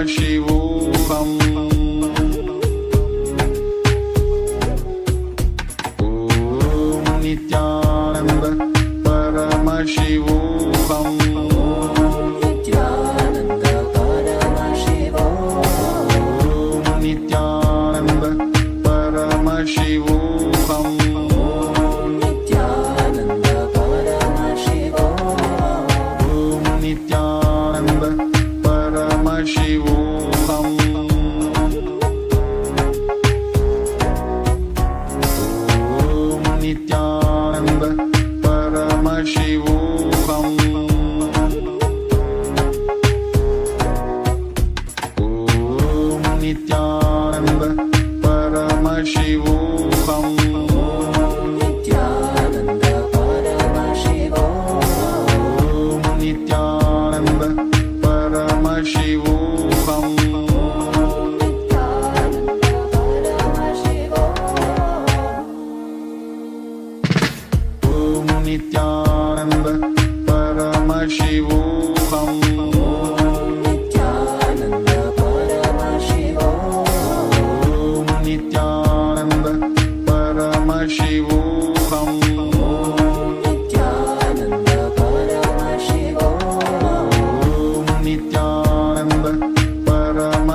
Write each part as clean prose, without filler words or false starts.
Paramashivoham Om Nityananda Paramashivoham Nityananda Paramashivoham Om Nityananda Paramashivoham Nityananda Paramashivoham Om Nityananda Paramashivoham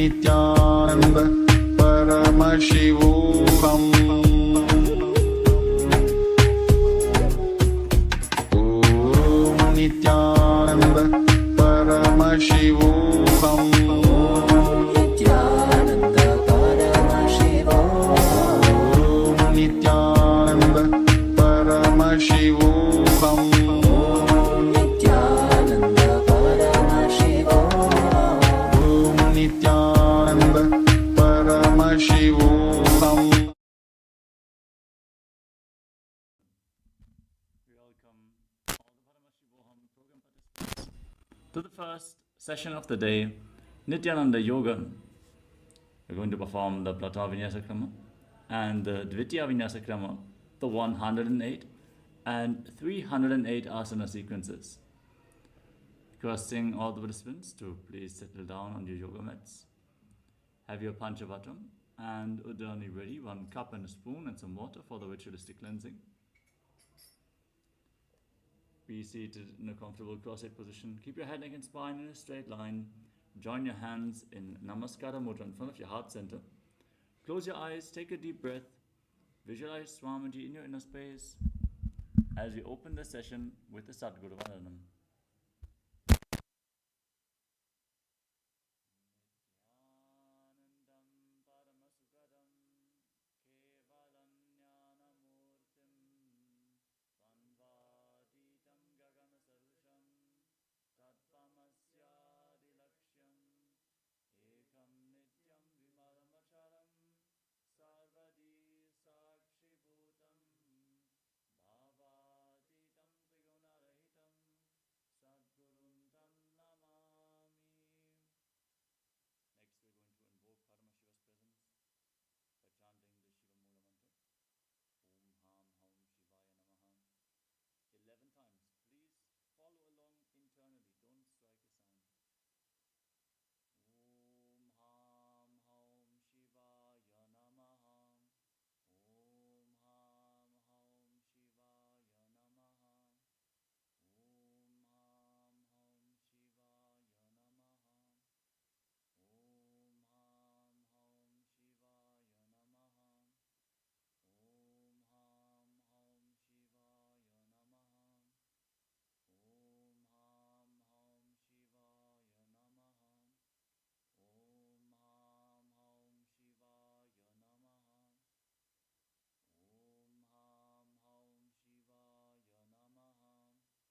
Nityananda Paramashivoham Om Nityananda Paramashivoham Nityananda Paramashivoham Om Nityananda Paramashivoham Nityananda Paramashivoham Om Nityananda Paramashivoham. We welcome all the Paramashivoham program participants to the first session of the day, Nityananda Yoga. We're going to perform the Plata Vinyasa Krama and the Dvitiya Vinyasa Krama, the 108 and 308 asana sequences. Requesting all the participants to please settle down on your yoga mats. Have your Panchavatam and Udani ready, 1 cup and a spoon and some water for the ritualistic cleansing. Be seated in a comfortable cross-legged position. Keep your head, neck and spine in a straight line. Join your hands in Namaskara Mudra in front of your heart center. Close your eyes, take a deep breath. Visualize Swamiji in your inner space as we open the session with the Sadguru Vandanam. Next, we're going to invoke Paramashiva's presence by chanting the Shiva Mula mantra, Om Ham Haum Shivaya Namaha, 11 times. Please follow along internally, don't strike a sound. Om Ham Haum Shivaya Namaha, Om Ham Haum Shivaya Namaha, Om Ham Haum Shivaya Namaha, Om Ham Haum Shivaya Namaha, Om Ham Haum Shivaya Namaha, Om Ham Haum Shivaya Namaha, Om Ham Haum Shivaya Namaha, Om Ham Haum Shivaya Namaha, Om Ham Haum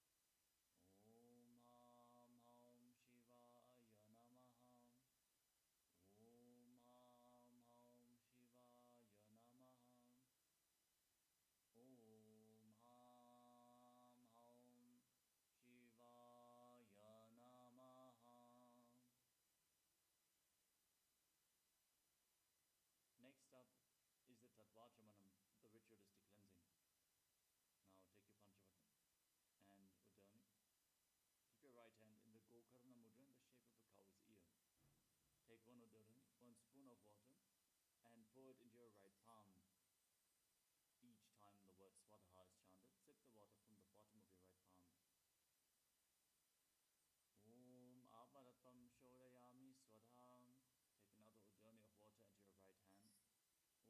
Shivaya Namaha, Om Ham Haum Shivaya Namaha, Om Ham Haum Shivaya Namaha. Next up is the Tattvachamanam, the ritualistic cleansing. Now take your Panchavatam and Udani. Keep your right hand in the Gokarna Mudra in the shape of a cow's ear. Take 1 Udani, 1 spoon of water, and pour it into your right palm. Each time the word Swadaha is chanted, sip the water from the bottom of your right palm. Om Abharatvam Shodayami Swadham. Take another Udani of water into your right hand.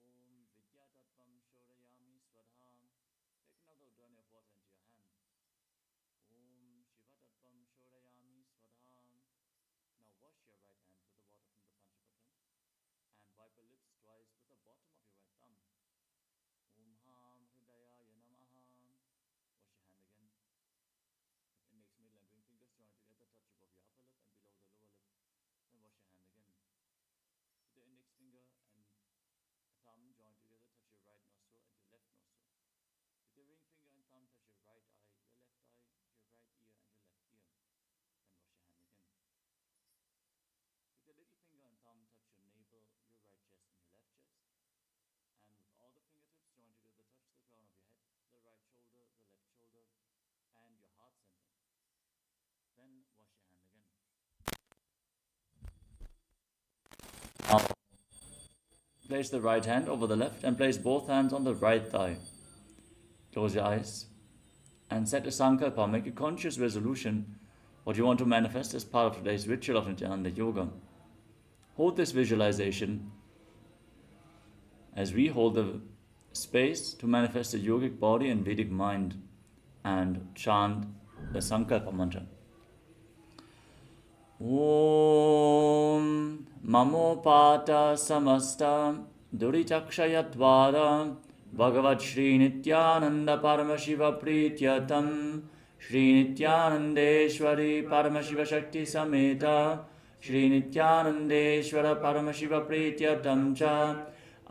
Om Vidyatatvam Shodayami Swadham. Take another Udani of water into your hand. Om Shivatatvam Shodayami Swadham. Now wash your right hand with the water from the Panchavatam and wipe your lips twice with the bottom of your right thumb. Om Ham Hridayaya Namaha. Wash your hand again. With index, middle and ring fingers joined together, touch above your upper lip and below the lower lip. Then wash your hand again. With your index finger and thumb joined together, touch your right nostril and your left nostril. With your ring finger and thumb, touch your right eye, your left eye, your right ear and your left ear. Then wash your hand again. With your little finger and thumb, touch your navel, your right chest and your left chest. And with all the fingertips joined together, touch the crown of your head, the right shoulder, the left shoulder, and your heart center. Then wash your hand again. Now, place the right hand over the left and place both hands on the right thigh. Close your eyes and set a sankalpa, make a conscious resolution what you want to manifest as part of today's ritual of Nityananda Yoga. hold this visualization as we hold the space to manifest a yogic body and Vedic mind and chant the Sankalpa mantra. Om Mamopata Samasta Duritakshayatwara Bhagavat Shri Nityananda Paramashiva Prityatam Shri Nityanandeshwari Paramashiva Shakti Sameta Shri Nityanandeshwara Paramashiva Prityatam Cha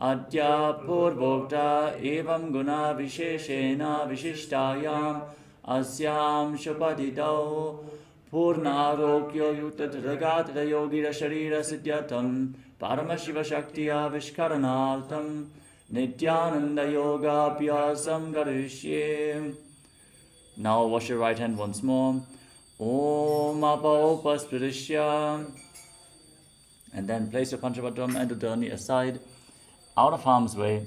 Adya Purvokta Evam Guna Visheshena Vishishtayam Asyam Shapadidau Purnarokyo Yutatadagatata Yogira Sharira Siddhyatam Paramashiva Shaktiya Vishkaranartam Nityananda Yoga Pyasam Garishye. Now wash your right hand once more. Om Apaupaspadishya. And then place your Panchabhadram and Udani aside, out of harm's way.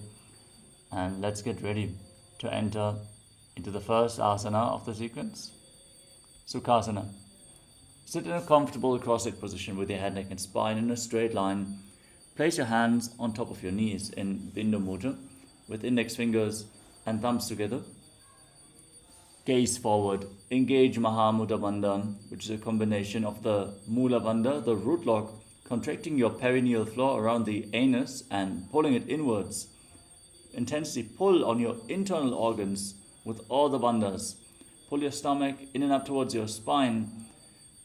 And let's get ready to enter into the first asana of the sequence, Sukhasana. Sit in a comfortable cross-legged position with your head, neck and spine in a straight line. Place your hands on top of your knees in Bindu Mudra with index fingers and thumbs together. Gaze forward. Engage Mahamudra Bandha, which is a combination of the Mula Bandha, the root lock, contracting your perineal floor around the anus and pulling it inwards. Intensely pull on your internal organs with all the bandhas. Pull your stomach in and up towards your spine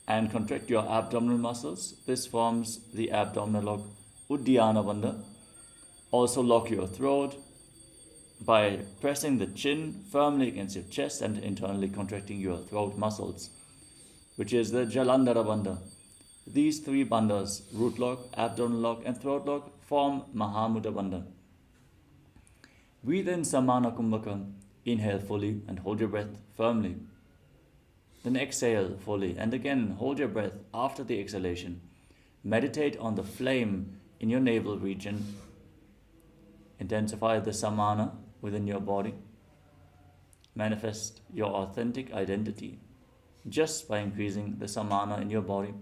and contract your abdominal muscles. This forms the abdominal lock, Uddiyana Bandha. Also lock your throat by pressing the chin firmly against your chest and internally contracting your throat muscles, which is the Jalandhara Bandha. These three bandhas, root lock, abdominal lock and throat lock, form Mahamudra Bandha. Breathe in Samana Kumbhaka. Inhale fully and hold your breath firmly. Then exhale fully and again hold your breath after the exhalation. Meditate on the flame in your navel region. Intensify the samana within your body. Manifest your authentic identity just by increasing the samana in your body.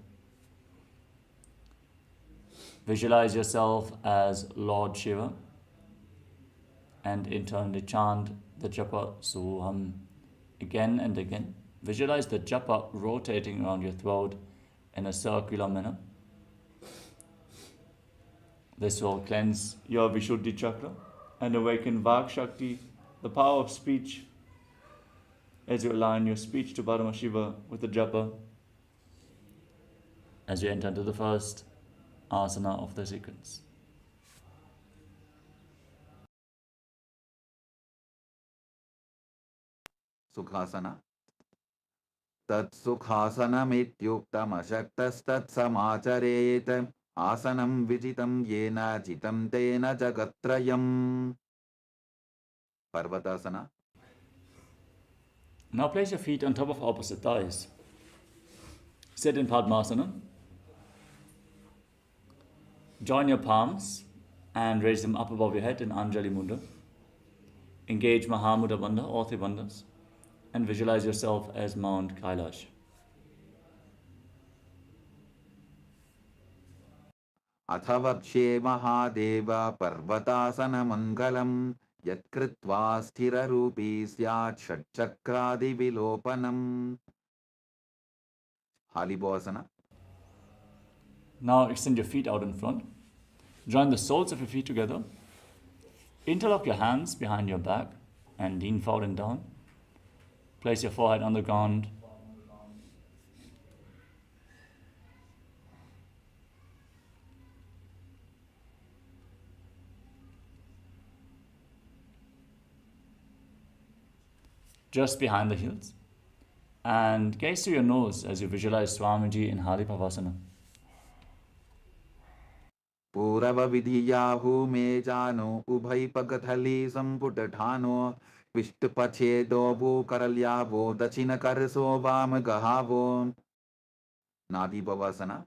Visualize yourself as Lord Shiva and internally chant the japa Soham again and again. Visualize the japa rotating around your throat in a circular manner. This will cleanse your Vishuddhi chakra and awaken Vak Shakti, the power of speech, as you align your speech to Paramashiva with the japa as you enter into the first asana of the sequence. Sukhasana. Tat Sukhasanamityuktam Ashaktastat Samacharet Asanam Vijitam Yena Jitam Tena Jagatrayam. Parvatasana. Now place your feet on top of opposite thighs. Sit in Padmasana. Join your palms and raise them up above your head in Anjali Mudra. Engage Mahamudra Bandha, all three bandhas, and visualize yourself as Mount Kailash. Athavakshe Mahadeva Parvatasana Mangalam Yatkritva Sthira Rupi Syat Shatchakradi Vilopanam. Halibhasana. Now extend your feet out in front. Join the soles of your feet together. Interlock your hands behind your back and lean forward and down. Place your forehead on the ground. Just behind the heels. And gaze to your nose as you visualize Swamiji in Halibhavasana. Purava Vidhiyahu Mejano Ubhai Pagathali Samputatano Vishtupachedo Karalyavo Dachina Karso Vam Gahavo. Nadi Bhavasana.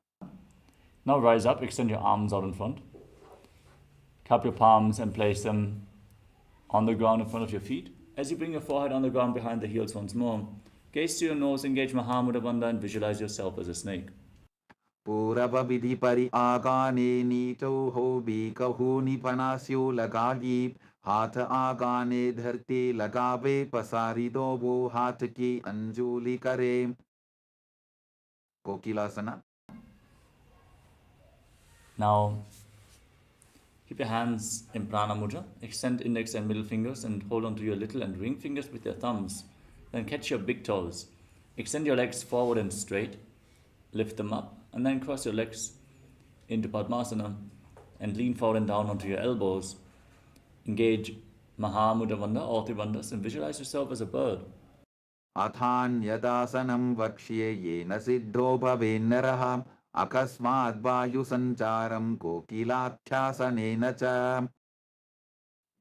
Now rise up, extend your arms out in front. Cup your palms and place them on the ground in front of your feet. As you bring your forehead on the ground behind the heels once more, gaze to your nose, engage Mahamudra Bandha and visualize yourself as a snake. Purava vidhi pari agane nito ho bi kahu nipanasyo lagagi हाथ आगाने धरती लगावे पसारी दो वो हाथ की अंजुली करे कोकिलासना. Now, keep your hands in prana mudra. Extend index and middle fingers and hold on to your little and ring fingers with your thumbs. Then catch your big toes. Extend your legs forward and straight. Lift them up and then cross your legs into Padmasana and lean forward and down onto your elbows. Engage Mahamudra Bandha, all three bandhas, and visualize yourself as a bird. अथान्यदासनं वक्ष्ये येन सिद्धो भवेन्नरः अकस्मात् वायुसञ्चारं कोकिलाभ्यासनेन च.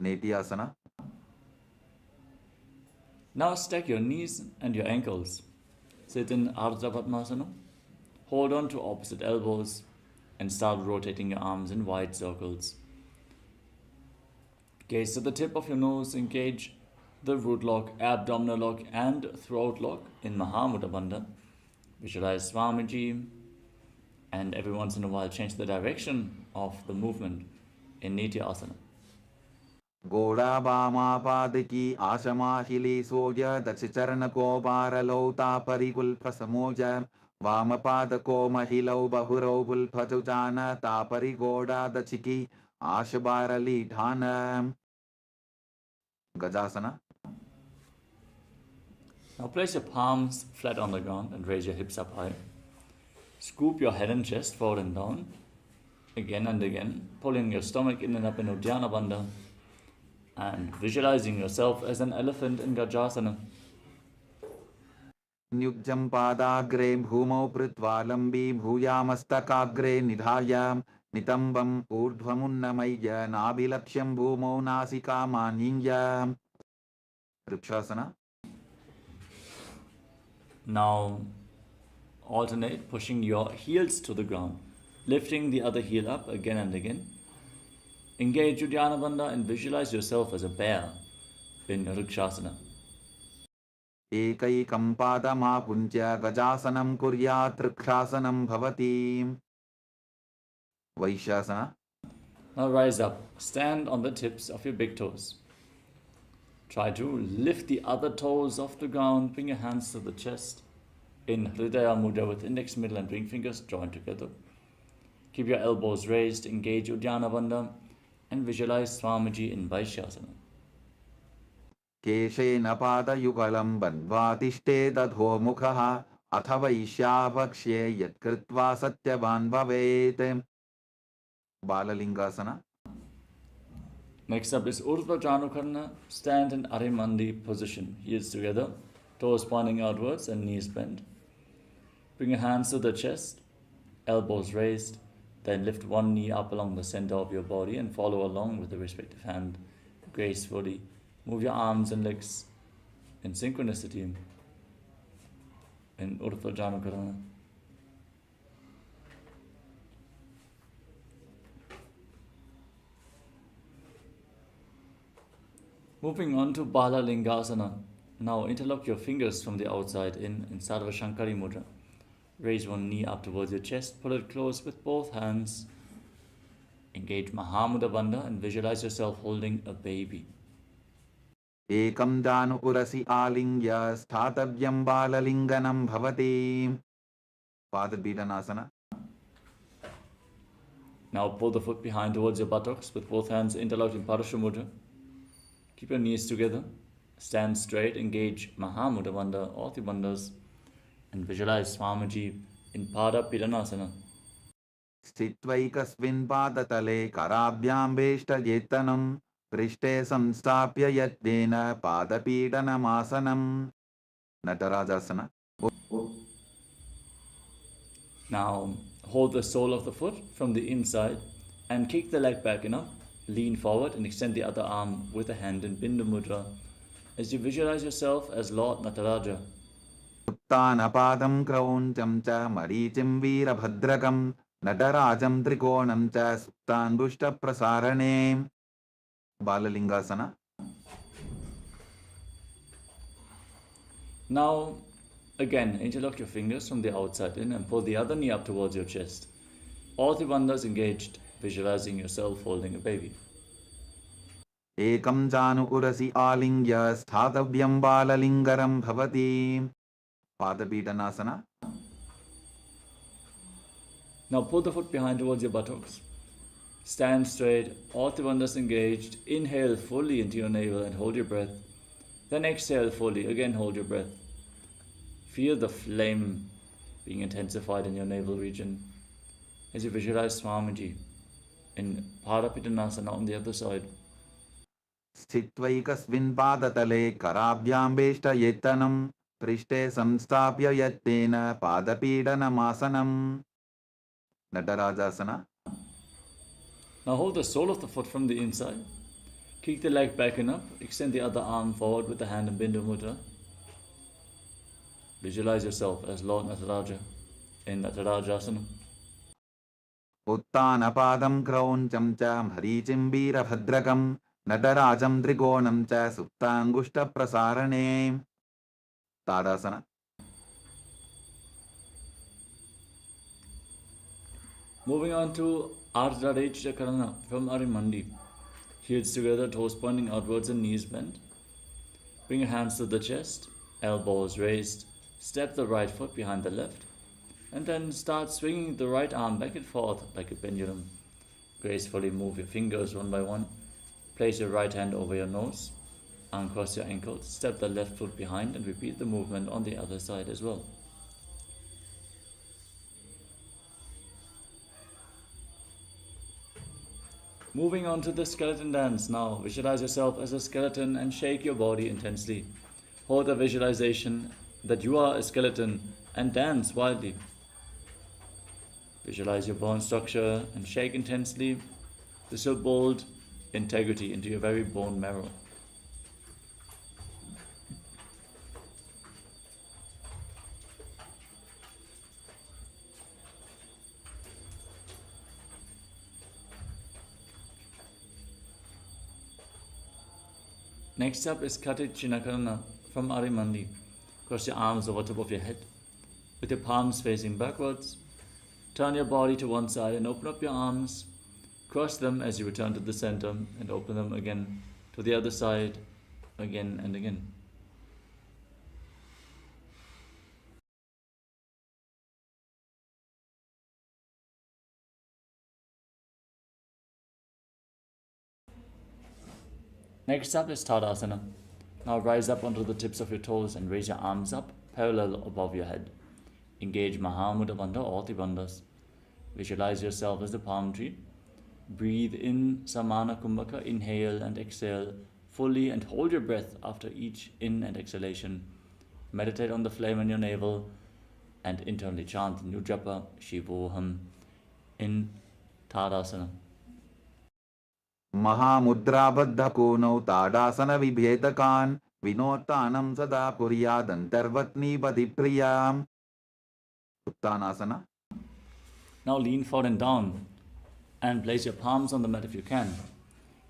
नेति asana. Now stack your knees and your ankles. Sit in Ardha Padmasana. Hold on to opposite elbows and start rotating your arms in wide circles. Gaze to the tip of your nose. Engage the root lock, abdominal lock and throat lock in Mahamudra Bandha. Visualize Swamiji and every once in a while change the direction of the movement in Nitya Asana. घोड़ा बामा पाद की आशमा हिली सोज दश चरण को बारलौता परिकुल्फ समोज वाम पाद को महिलौ बहुरौ बुल्फजुजान तापरि घोड़ा दचिकी आश बारली ढान. गजासना. Now place your palms flat on the ground and raise your hips up high. Scoop your head and chest forward and down, again and again, pulling your stomach in and up in Uddiyana Bandha, and visualizing yourself as an elephant in Gajasana. न्युज्जं पादाग्रे भूमौ पृत्वा लम्बी भूयामस्तकाग्रे निधाय नितम्बम् ऊर्ध्वमुन्नमय्य नाभिलक्ष्यं भूमौ नासिकामानिञ्य. Vrikshasana. Now alternate pushing your heels to the ground, lifting the other heel up again and again. Engage Uddiyana Bandha and visualize yourself as a bear in Rikshasana. एकैकं पादमापुञ्ज्य गजासनं कुर्यात् वृक्षासनं भवति. वैश्यासना. Now rise up, stand on the tips of your big toes. Try to lift the other toes off the ground, bring your hands to the chest. In Hridaya Mudra with index, middle and ring fingers joined together. Keep your elbows raised, engage Uddiyana Bandha and visualize Swamiji in Vaishyasana. केशेन पादयुगलं बन्ध्वा तिष्ठेदधो मुखः अथ वैश्यावक्ष्ये यत्कृत्वा सत्यवान् भवेत्. बाललिंगासना. Next up is Urdhva Janukarna. Stand in Arimandi position. Heels together, toes pointing outwards and knees bent. Bring your hands to the chest, elbows raised. Then lift one knee up along the center of your body and follow along with the respective hand gracefully. Move your arms and legs in synchronicity in Urdhva Janukarna. Moving on to Bala Lingasana. Now interlock your fingers from the outside in Sarva Shankari Mudra. Raise one knee up towards your chest, pull it close with both hands. Engage Mahamudra Bandha and visualize yourself holding a baby. एकं दानुपुरसि आलिङ्ग्य स्थातव्यं बाललिङ्गनं भवति. पादपीडनासना. Now pull the foot behind towards your buttocks with both hands interlocked in Parasha Mudra. Keep your knees together. Stand straight, engage Mahamudra Bandha, all three bandhas, and visualize Swamiji in Pada Pidanasana. स्थित्वैकस्मिन् पादतले कराभ्यां वेष्टयेत्तनं पृष्ठे संस्थाप्य यत्नेन पादपीडनमासनं. नटराजासना. Now hold the sole of the foot from the inside and kick the leg back enough. Lean forward and extend the other arm with a hand in Bindu Mudra as you visualize yourself as Lord Nataraja. उत्तानपादं क्रौञ्चं च मरीचिं वीरभद्रकं नटराजं त्रिकोणं च सुप्तान्बुष्टप्रसारणे. बाललिंगासना. Now Again, interlock your fingers from the outside in and pull the other knee up towards your chest. All the bandhas engaged, visualizing yourself holding a baby. एकं जानु उरसि आलिङ्ग्य स्थातव्यं बाललिङ्गरं भवति. Padapीठanasana. Now pull the foot behind towards your buttocks. Stand straight, all the bandhas engaged. Inhale fully into your navel and hold your breath. Then exhale fully, again hold your breath. Feel the flame being intensified in your navel region as you visualize Swamiji in Padapítanasana on the other side. स्थित्वैकस्मिन् पादतले कराभ्यां वेष्टयेत्तनं पृष्ठे संस्थाप्य यत्तेन पादपीडनमासनं. Natarajasana. Now hold the sole of the foot from the inside. Kick the leg back and up. Extend the other arm forward with the hand in Bindu Mudra. Visualize yourself as Lord Nataraja in Natarajasana. उत्तानपादं क्रौञ्चं च मरीचिं वीरभद्रकं नटराजं त्रिकोणं च सुप्ताङ्गुष्ठप्रसारणे. Tadasana. Moving on to Ardha Chakarana from Arimandi. Heels together, toes pointing outwards and knees bent. Bring your hands to the chest, elbows raised. Step the right foot behind the left. And then start swinging the right arm back and forth like a pendulum. Gracefully move your fingers one by one. Place your right hand over your nose. Uncross your ankles. Step the left foot behind and repeat the movement on the other side as well. Moving on to the skeleton dance now. Visualize yourself as a skeleton and shake your body intensely. Hold the visualization that you are a skeleton and dance wildly. Visualize your bone structure and shake intensely. This will build integrity into your very bone marrow. Next up is Kati Chinakarana from Arimandi. Cross your arms over top of your head with your palms facing backwards. Turn your body to one side and open up your arms. Cross them as you return to the center and open them again to the other side again and again. Next up is Tadasana. Now rise up onto the tips of your toes and raise your arms up parallel above your head. Engage Mahamudra Bandha, all the bandhas. Visualize yourself as the palm tree. Breathe in Samana Kumbhaka, inhale and exhale fully and hold your breath after each in and exhalation. Meditate on the flame in your navel and internally chant the new japa, Shivoham, in Tadasana. महामुद्राबद्धकोनौ ताडासनविभेदकान् विनोत्तानं सदा कुर्यादन्तर्वत्नीपतिप्रियाम्. Uttanasana. Now lean forward and down and place your palms on the mat if you can.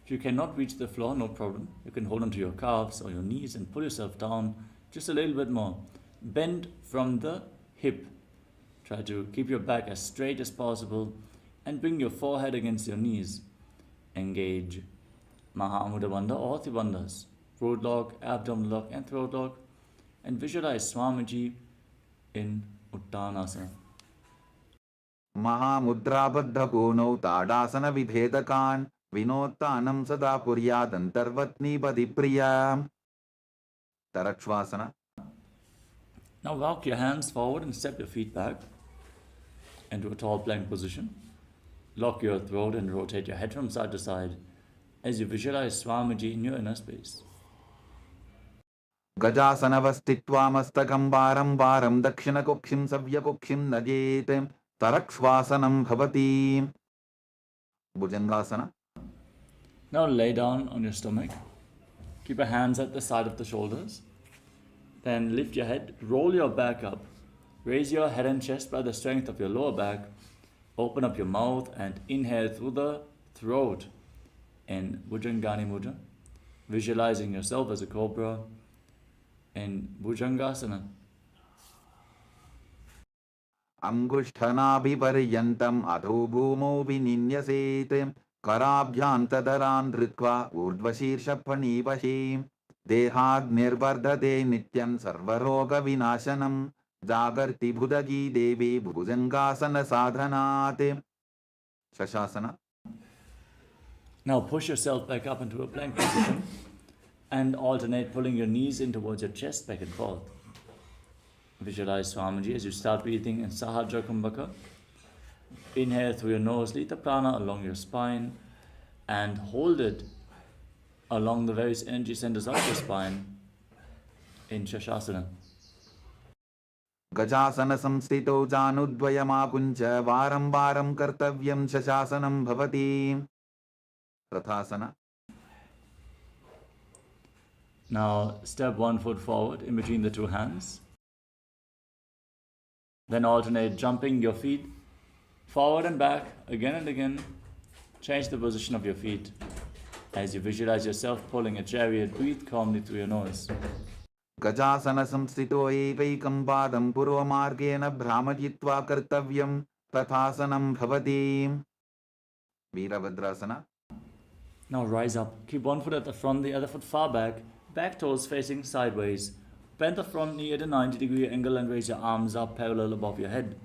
If you cannot reach the floor, no problem. You can hold onto your calves or your knees and pull yourself down just a little bit more. Bend from the hip. Try to keep your back as straight as possible and bring your forehead against your knees. Engage Mahamudra Bandha, all the bandhas, root lock, abdomen lock and throat lock, and visualize Swamiji in Uttanasana. महामुद्राबद्धकोनौ ताडासनविभेदकान् विनोत्तानं सदा कुर्यादन्तर्वत्नीपतिप्रियाम्. Tarakshvasana. Now walk your hands forward and step your feet back into a tall plank position. Lock your throat and rotate your head from side to side as you visualize Swamiji in your inner space. गजासनवस्थित्वा मस्तकं वारं वारं दक्षिणकुक्षिं सव्यकुक्षिं नजेत्. Tarakshvasanam bhavati. Bhujangasana. Now lay down on your stomach. Keep your hands at the side of the shoulders. Then lift your head, roll your back up. Raise your head and chest by the strength of your lower back. Open up your mouth and inhale through the throat in Bhujangani Mudra. Visualizing yourself as a cobra in Bhujangasana. अंगुष्ठनाभिपर्यन्तम् अधो भूमौ विनिन्यसेत् कराभ्यान्तदरान् धृत्वा ऊर्ध्वशीर्षफणीपशीम् देहाद् निर्वर्धते नित्यं सर्वरोगविनाशनं जागर्ति भुदगी देवी भुजङ्गासन साधनात् शशासन. Now push yourself back up into a plank position and alternate pulling your knees in towards your chest back and forth. Visualize Swamiji as you start breathing in Sahajra Kumbhaka. Inhale through your nose, lead the prana along your spine and hold it along the various energy centers of your spine in Shashasana. गजासन संस्थितौ जानुद्वयमापुञ्ज वारं वारं कर्तव्यं शशासनं भवति. रथासन. Now step 1 foot forward in between the two hands. Then alternate jumping your feet forward and back again and again. Change the position of your feet. As you visualize yourself pulling a chariot, breathe calmly through your nose. गजासन संस्थितो एकैकं पादं पूर्वमार्गेण भ्रामयित्वा कर्तव्यं तथासनं भवति. Virabhadrasana. Now rise up. Keep one foot at the front, the other foot far back. Back toes facing sideways. Bend the front knee at a 90-degree angle and raise your arms up parallel above your head.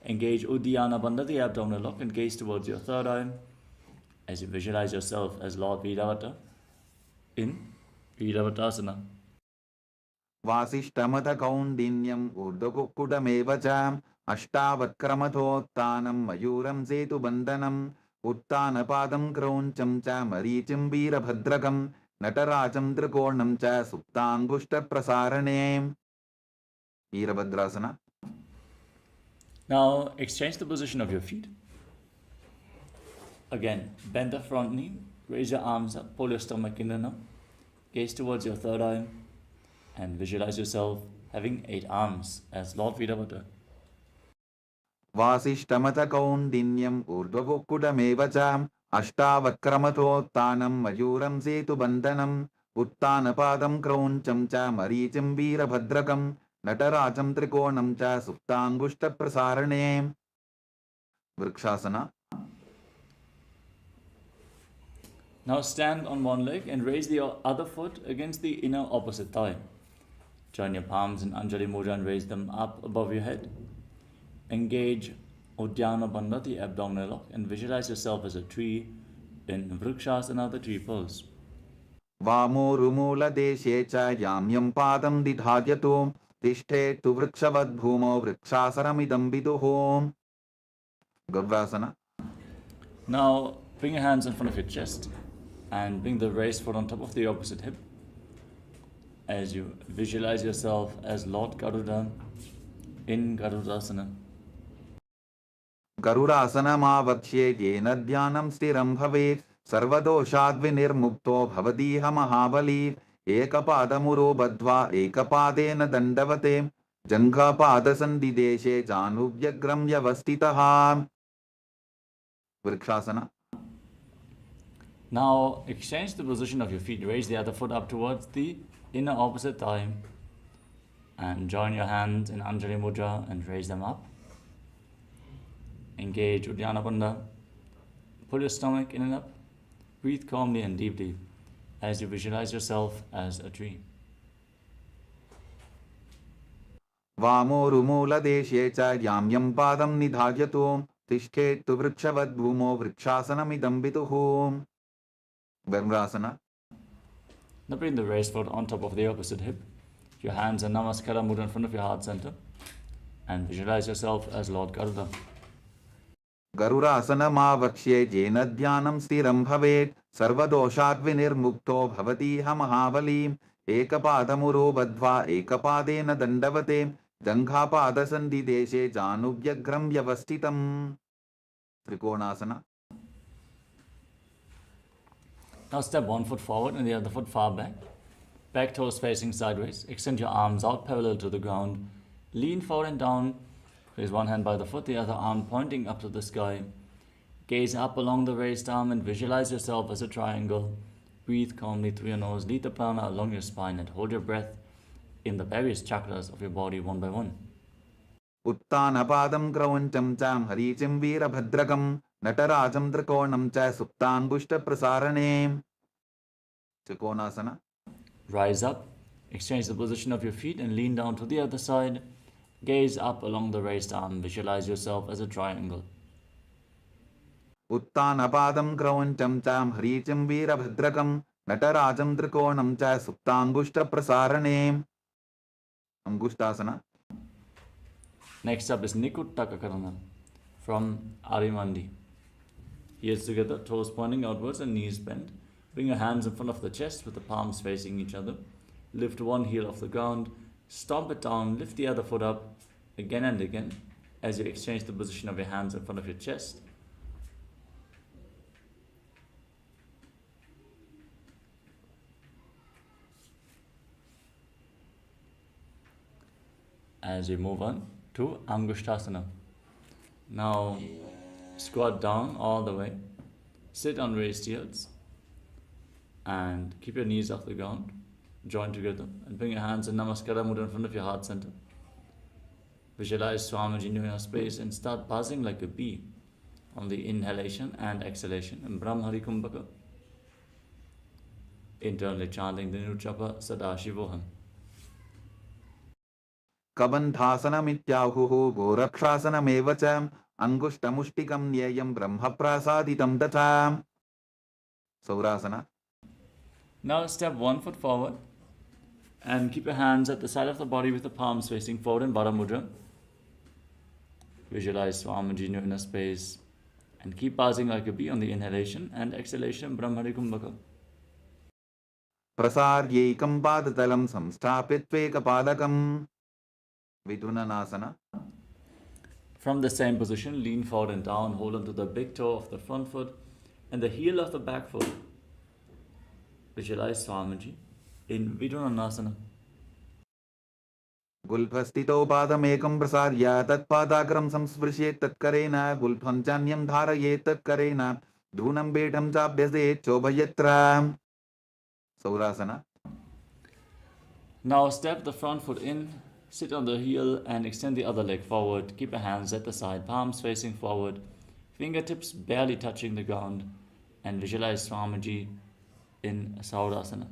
Engage Uddiyana Bandha, the abdominal lock, and gaze towards your third eye. As you visualize yourself as Lord Vidavata in Vidavatasana. वासिष्ठमथ कौण्डिन्यम् ऊर्ध्वकुक्कुटमेव च अष्टावक्क्रमथोत्थानं मयूरं सेतुबन्धनम् उत्थानपादं क्रौञ्चं च मरीचिं वीरभद्रकं नटराजं त्रिकोणं च सुप्ताङ्गुष्ठप्रसारणे. Virabhadrasana. Now exchange the position of your feet. Again, bend the front knee, raise your arms up, pull your stomach in and up, gaze towards your third eye, and visualize yourself having 8 arms as Lord Vidavata. वासिष्ठमथ कौण्डिन्यम् ऊर्ध्वकुक्कुटमेव च अष्टावक्क्रमथोत्थानं मयूरं सेतुबन्धनम् उत्थानपादं क्रौञ्चं च मरीचिं वीरभद्रकं नटराजं त्रिकोणं च सुप्ताङ्गुष्ठप्रसारणे. Vrikshasana. Now stand on one leg and raise the other foot against the inner opposite thigh. Join your palms in Anjali Mudra and raise them up above your head. Engage Uddiyana Bandha, the abdominal lock, and visualize yourself as a tree in Vrikshasana, the tree pose. वामोरुमूलदेशे च याम्यं पादं दिधार्यतु तिष्ठेत्तु वृक्षवद्भूमौ वृक्षासनमिदं विदुः. गव्यासन. Now bring your hands in front of your chest and bring the raised foot on top of the opposite hip as you visualize yourself as Lord Garuda in Garudasana. गरुडासनमावक्ष्ये येन ध्यानं स्थिरं भवेत् सर्वदोषाद्विनिर्मुक्तो भवतीह महाबली. एकपादमुरो बद्ध्वा एकपादेन दण्डवते जङ्घापादसन्धिदेशे जानुभ्यग्रं व्यवस्थितः. Vrikshasana. Now exchange the position of your feet. Raise the other foot up towards the inner opposite thigh and join your hands in Anjali Mudra and raise them up. Engage Uddiyana Bandha. Pull your stomach in and up. Breathe calmly and deeply as you visualize yourself as a tree. वामोरुमूलदेशे च याम्यं पादं निधार्यतु तिष्ठेत्तु वृक्षवद्भूमौ वृक्षासनमिदं विदुः. Varmrasana. Now bring the raised foot on top of the opposite hip. Your hands in Namaskara Mudra in front of your heart center and visualize yourself as Lord Garuda. गरुडासनमावक्ष्ये येन ध्यानं स्थिरं भवेत् सर्वदोषाद्विनिर्मुक्तो भवतीह महाबली. एकपादमुरो बद्ध्वा एकपादेन दण्डवते जङ्घापादसन्धिदेशे जानुभ्यग्रं व्यवस्थितम्. Trikonasana. Now step 1 foot forward and the other foot far back. Back toes facing sideways. Extend your arms out parallel to the ground. Lean forward and down. Raise one hand by the foot, the other arm pointing up to the sky. Gaze up along the raised arm and visualize yourself as a triangle. Breathe calmly through your nose. Lead the prana along your spine and hold your breath in the various chakras of your body one by one. उत्तानपादं क्रौञ्चं चां हरीचिं वीरभद्रकं नटराजं त्रिकोणं च सुप्ताङ्गुष्ठप्रसारणे. Trikonasana. Rise up, exchange the position of your feet and lean down to the other side. Gaze up along the raised arm. Visualize yourself as a triangle. उत्तानपादं क्रौञ्चं चां हरीचिं वीरभद्रकं नटराजं त्रिकोणं च सुप्ताङ्गुष्ठप्रसारणे. Angushtasana. Next up is Nikuttakakarana from Arimandi. Ears together, toes pointing outwards and knees bent. Bring your hands in front of the chest with the palms facing each other. Lift one heel off the ground, stomp it down, lift the other foot up again and again as you exchange the position of your hands in front of your chest. As we move on to Angushtasana. Now squat down all the way, sit on raised heels, and keep your knees off the ground, join together, and bring your hands in Namaskara Mudra in front of your heart center. Visualize Swamiji in your space and start buzzing like a bee on the inhalation and exhalation in Brahmari Kumbhaka. Internally chanting the Nuchapa Sadashivoham. कबन्धासनमित्याहुः गोरक्षासनमेव च अङ्गुष्ठमुष्टिकं न्येयं ब्रह्मप्रासादितं तथा. Saurasana. Now step 1 foot forward and keep your hands at the side of the body with the palms facing forward in Vara Mudra. Visualize Swamiji in your inner space and keep buzzing like a bee on the inhalation and exhalation Brahmari Kumbhaka. प्रसार्यैकं पादतलं संस्थाप्य Vidunanasana. From the same position, lean forward and down, hold onto the big toe of the front foot and the heel of the back foot. Visualize Swamiji in Vidunanasana. गुल्फस्थितौ पादमेकं प्रसार्य तत्पादाग्रं संस्पृशेत् तत्करेण गुल्फं चान्यं धारयेत् तत्करेण धूनं बेढं चाभ्यसेत् चोभयत्र. Saurasana. Now step the front foot in, sit on the heel and extend the other leg forward. Keep your hands at the side, palms facing forward, fingertips barely touching the ground, and visualize Swamiji in Saurasana.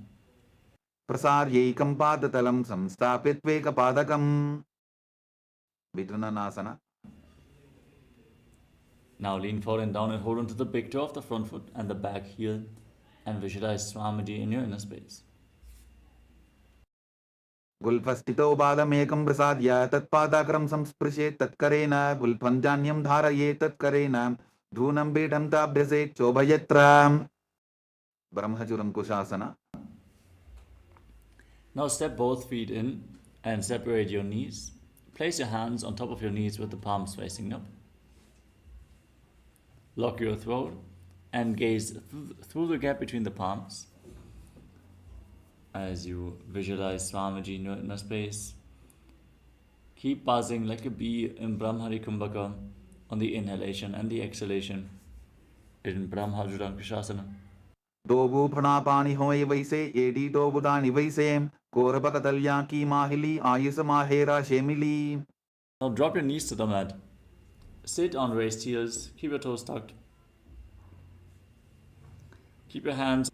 प्रसार्यैकं पादतलं संस्थाप्य Vidunanasana. Now lean forward and down and hold on to the big toe of the front foot and the back heel and visualize Swamiji in your inner space. गुल्फस्थितौ पादमेकं प्रसाद्य तत्पादाग्रं संस्पृशेत् तत्करेण गुल्फं जान्यं धारयेत् तत्करेण धूनं बेढं ताभ्यसेत् चोभयत्र. Brahmajuram Kushasana. Now step both feet in and separate your knees. Place your hands on top of your knees with the palms facing up. Lock your throat and gaze through the gap between the palms as you visualize Swamiji in your inner space. Keep buzzing like a bee in Brahmari Kumbhaka on the inhalation and the exhalation in Brahmajuram Kushasana. Dobu Pranapani Hoy Vaise, Edi Dobudani Vaise, Korabakatalya Ki Mahili, Ayusa Mahera Shemili. Now drop your knees to the mat. Sit on raised heels. Keep your toes tucked. Keep your hands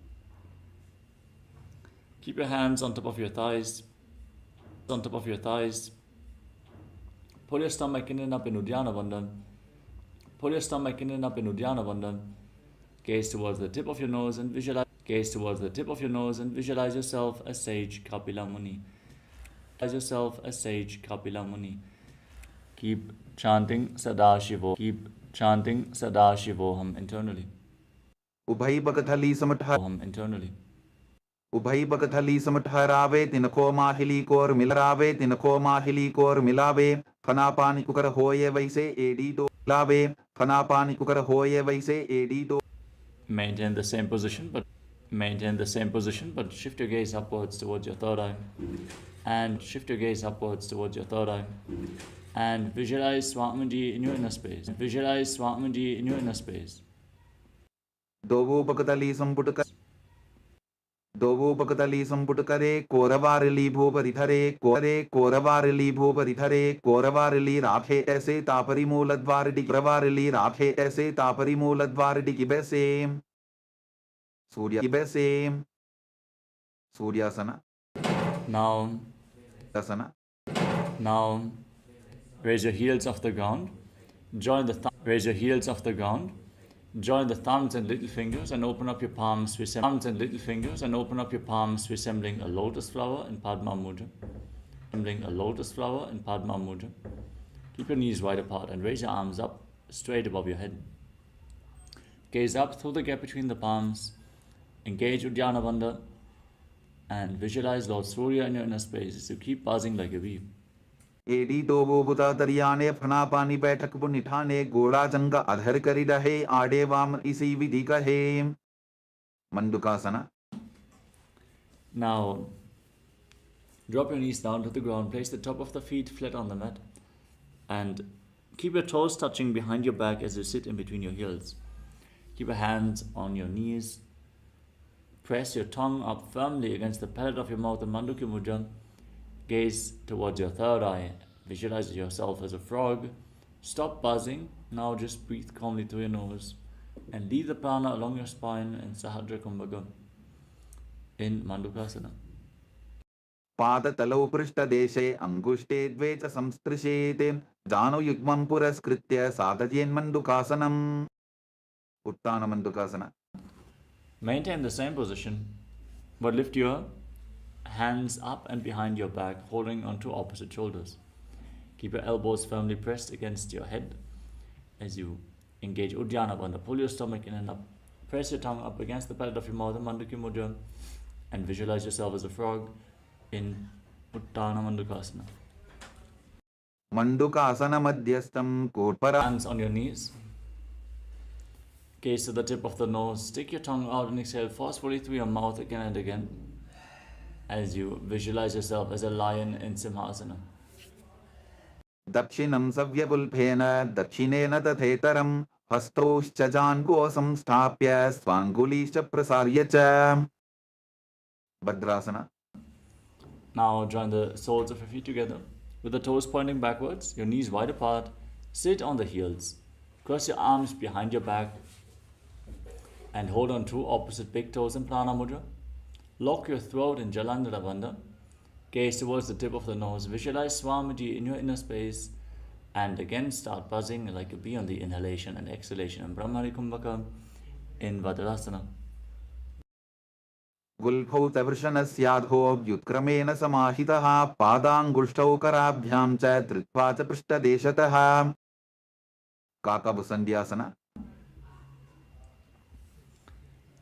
on top of your thighs. On top of your thighs. Pull your stomach in and up in Uddiyana Bandhan. Pull your stomach in and up in Uddiyana Bandhan. Gaze towards the tip of your nose and visualize. Gaze towards the tip of your nose and visualize yourself as Sage Kapila Muni. Visualize yourself as Sage Kapila Muni. Keep chanting Sadashivo. Keep chanting Sadashivoham internally. Ubhai Bakathali Samatha internally. Ubhai Bakathali Samatharave, Tinako Mahili Kor Milrave, Tinako Mahili Kor Milave, Fanapani Kukar Hoye Vaise, Edito Lave, Fanapani Kukar Hoye Vaise, Edito. Maintain the same position, but shift your gaze upwards towards your third eye. And shift your gaze upwards towards your third eye. And visualize Swamiji in your inner space. Visualize Swamiji in your inner space. Dovu Bakatali Samputuka दोवोपकतली संपुट करे कोरवारली भूपरिधरे कोरवारली भूपरिधरे कोरवारली Rafe ऐसे तापरी मूलद्वार डिकरवारली Rafe ऐसे तापरी मूलद्वार डिकिबेसे सूर्य सूर्यासना Now, asana now, raise your heels off the ground. Raise your heels off the ground. Join the thumbs and little fingers and open up your palms, resembling a lotus flower in Padma Mudra. Keep your knees wide apart and raise your arms up straight above your head. Gaze up through the gap between the palms. Engage Uddiyana Bandha and visualize Lord Surya in your inner space as you keep buzzing like a bee. एडी दोबो बुता दरियाने फना पानी बैठक बु निठाने गोड़ा जंगा अधर करी रहे आड़े वाम इसी विधि कहे मंडुकासना. Now, drop your knees down to the ground, place the top of the feet flat on the mat, and keep your toes touching behind your back as you sit in between your heels. Keep your hands on your knees. Press your tongue up firmly against the palate of your mouth in Mandukya Mudra. Gaze towards your third eye. Visualize yourself as a frog. Stop buzzing. Now just breathe calmly through your nose and leave the prana along your spine in Sahadra Kumbhaka in Mandukasana. पादतलौ पृष्ठदेशे अंगुष्ठे द्वे च संस्पृशेते जानुयुग्मं पुरस्कृत्य साधयेन्मण्डुकासनम्. उत्तानमण्डुकासना. Maintain the same position, but lift your hands up and behind your back, holding onto opposite shoulders. Keep your elbows firmly pressed against your head as you engage Uddiyana Bandha. Pull your stomach in and up. Press your tongue up against the palate of your mouth in Mandukya Mudra and visualize yourself as a frog in Uttana Mandukasana. Mandukasana madhyastam kotpara. Hands on your knees. Gaze to the tip of the nose. Stick your tongue out and exhale forcefully through your mouth again and again as you visualize yourself as a lion in Simhasana. दक्षिणं सव्यबुल्फेन दक्षिणेन तथेतरं हस्तौश्च जान्गो संस्थाप्य स्वाङ्गुलीश्च प्रसार्य च. भद्रासना. Now join the soles of your feet together with the toes pointing backwards, your knees wide apart. Sit on the heels. Cross your arms behind your back and hold on to opposite big toes in Prana Mudra. Lock your throat in Jalandhara Bandha. Gaze towards the tip of the nose. Visualize Swamiji in your inner space and again start buzzing like a bee on the inhalation and exhalation in Brahmari Kumbhaka in Vajrasana. गुल्फौ तवृषणस्याधो व्युत्क्रमेण समाहितः पादाङ्गुष्ठौ कराभ्यां च धृत्वा च पृष्ठदेशतः. काकभुसन्ध्यासना.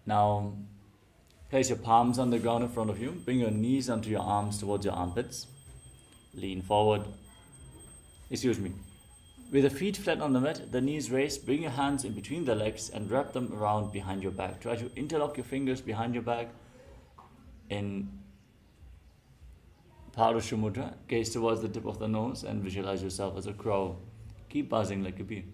Now, place your palms on the ground in front of you. Bring your knees onto your arms towards your armpits. Lean forward. With the feet flat on the mat, the knees raised, bring your hands in between the legs and wrap them around behind your back. Try to interlock your fingers behind your back in Parusha Mudra. Gaze towards the tip of the nose and visualize yourself as a crow. Keep buzzing like a bee.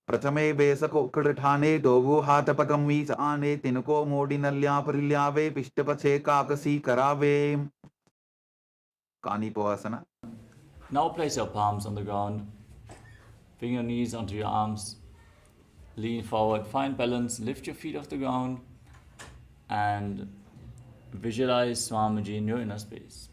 प्रथमे बेसको कृठाने Dogu हाथपकं वीस आने तिनको मोडिनल्या परिल्यावे पिष्टपछे काकसी करावे. कानिपोआसना. Now place your palms on the ground. Bring your knees onto your arms. Lean forward. Find balance. Lift your feet off the ground. And visualize Swamiji in your inner space.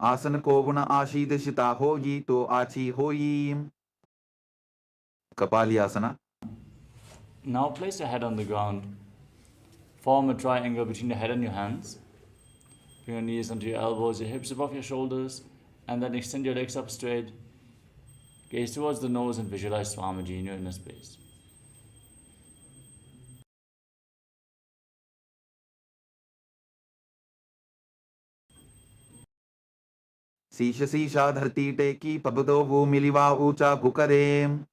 आसन को गुण आशीर्षिता होगी तो आची होई. कपालियासना. Now place your head on the ground. Form a triangle between your head and your hands. Bring your knees onto your elbows, your hips above your shoulders, and then extend your legs up straight. Gaze towards the nose and visualize Swamiji in your inner space. शीश शीशा धरती टेकी पबदो भूमिलिवा ऊंचा पुकरे.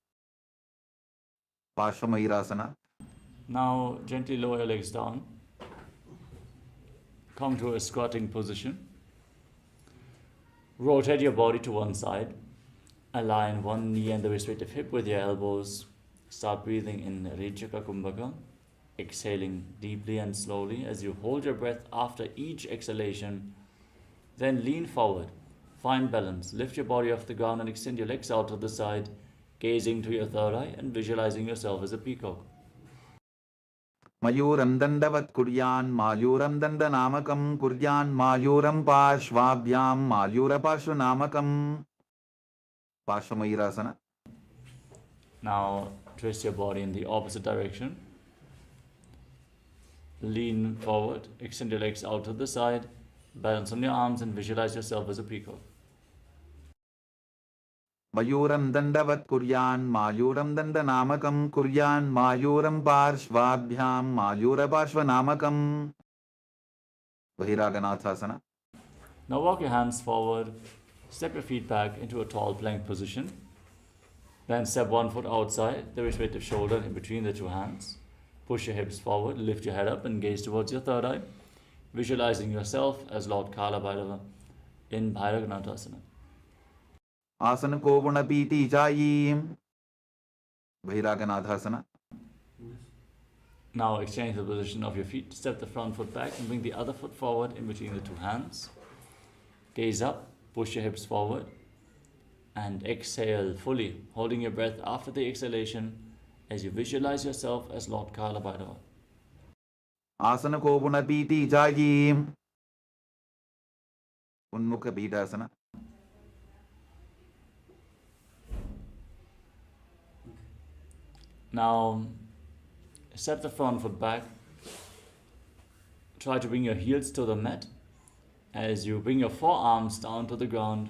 Parshvamayurasana. Now gently lower your legs down. Come to a squatting position. Rotate your body to one side. Align one knee and the respective hip with your elbows. Start breathing in Rechaka Kumbhaka. Exhaling deeply and slowly as you hold your breath after each exhalation. Then lean forward. Find balance. Lift your body off the ground and extend your legs out to the side, gazing to your third eye and visualizing yourself as a peacock. Mayuram dandavat kuryan mayuram dandanamakam kuryan mayuram parshvabhyam mayura parshvanamakam. Parshvamayurasana. Now twist your body in the opposite direction. Lean forward, extend your legs out to the side, balance on your arms and visualize yourself as a peacock. Mayuram dandavat kuryan mayuram dandanamakam kuryan mayuram parshvabhyam mayura parshvanamakam. Bahiraganathasana. Now walk your hands forward, step your feet back into a tall plank position. Then step one foot outside the respective shoulder in between the two hands. Push your hips forward, lift your head up and gaze towards your third eye, visualizing yourself as Lord Kala Bhairava in Bhairaganathasana. Asana kovuna piti jayi. Bahiraganathasana. Now exchange the position of your feet. Step the front foot back and bring the other foot forward in between the two hands. Gaze up, push your hips forward and exhale fully, holding your breath after the exhalation as you visualize yourself as Lord Kala Bhairava. Asana kovuna piti jayi. Unmukha Bidasana. Now step the front foot back. Try to bring your heels to the mat as you bring your forearms down to the ground.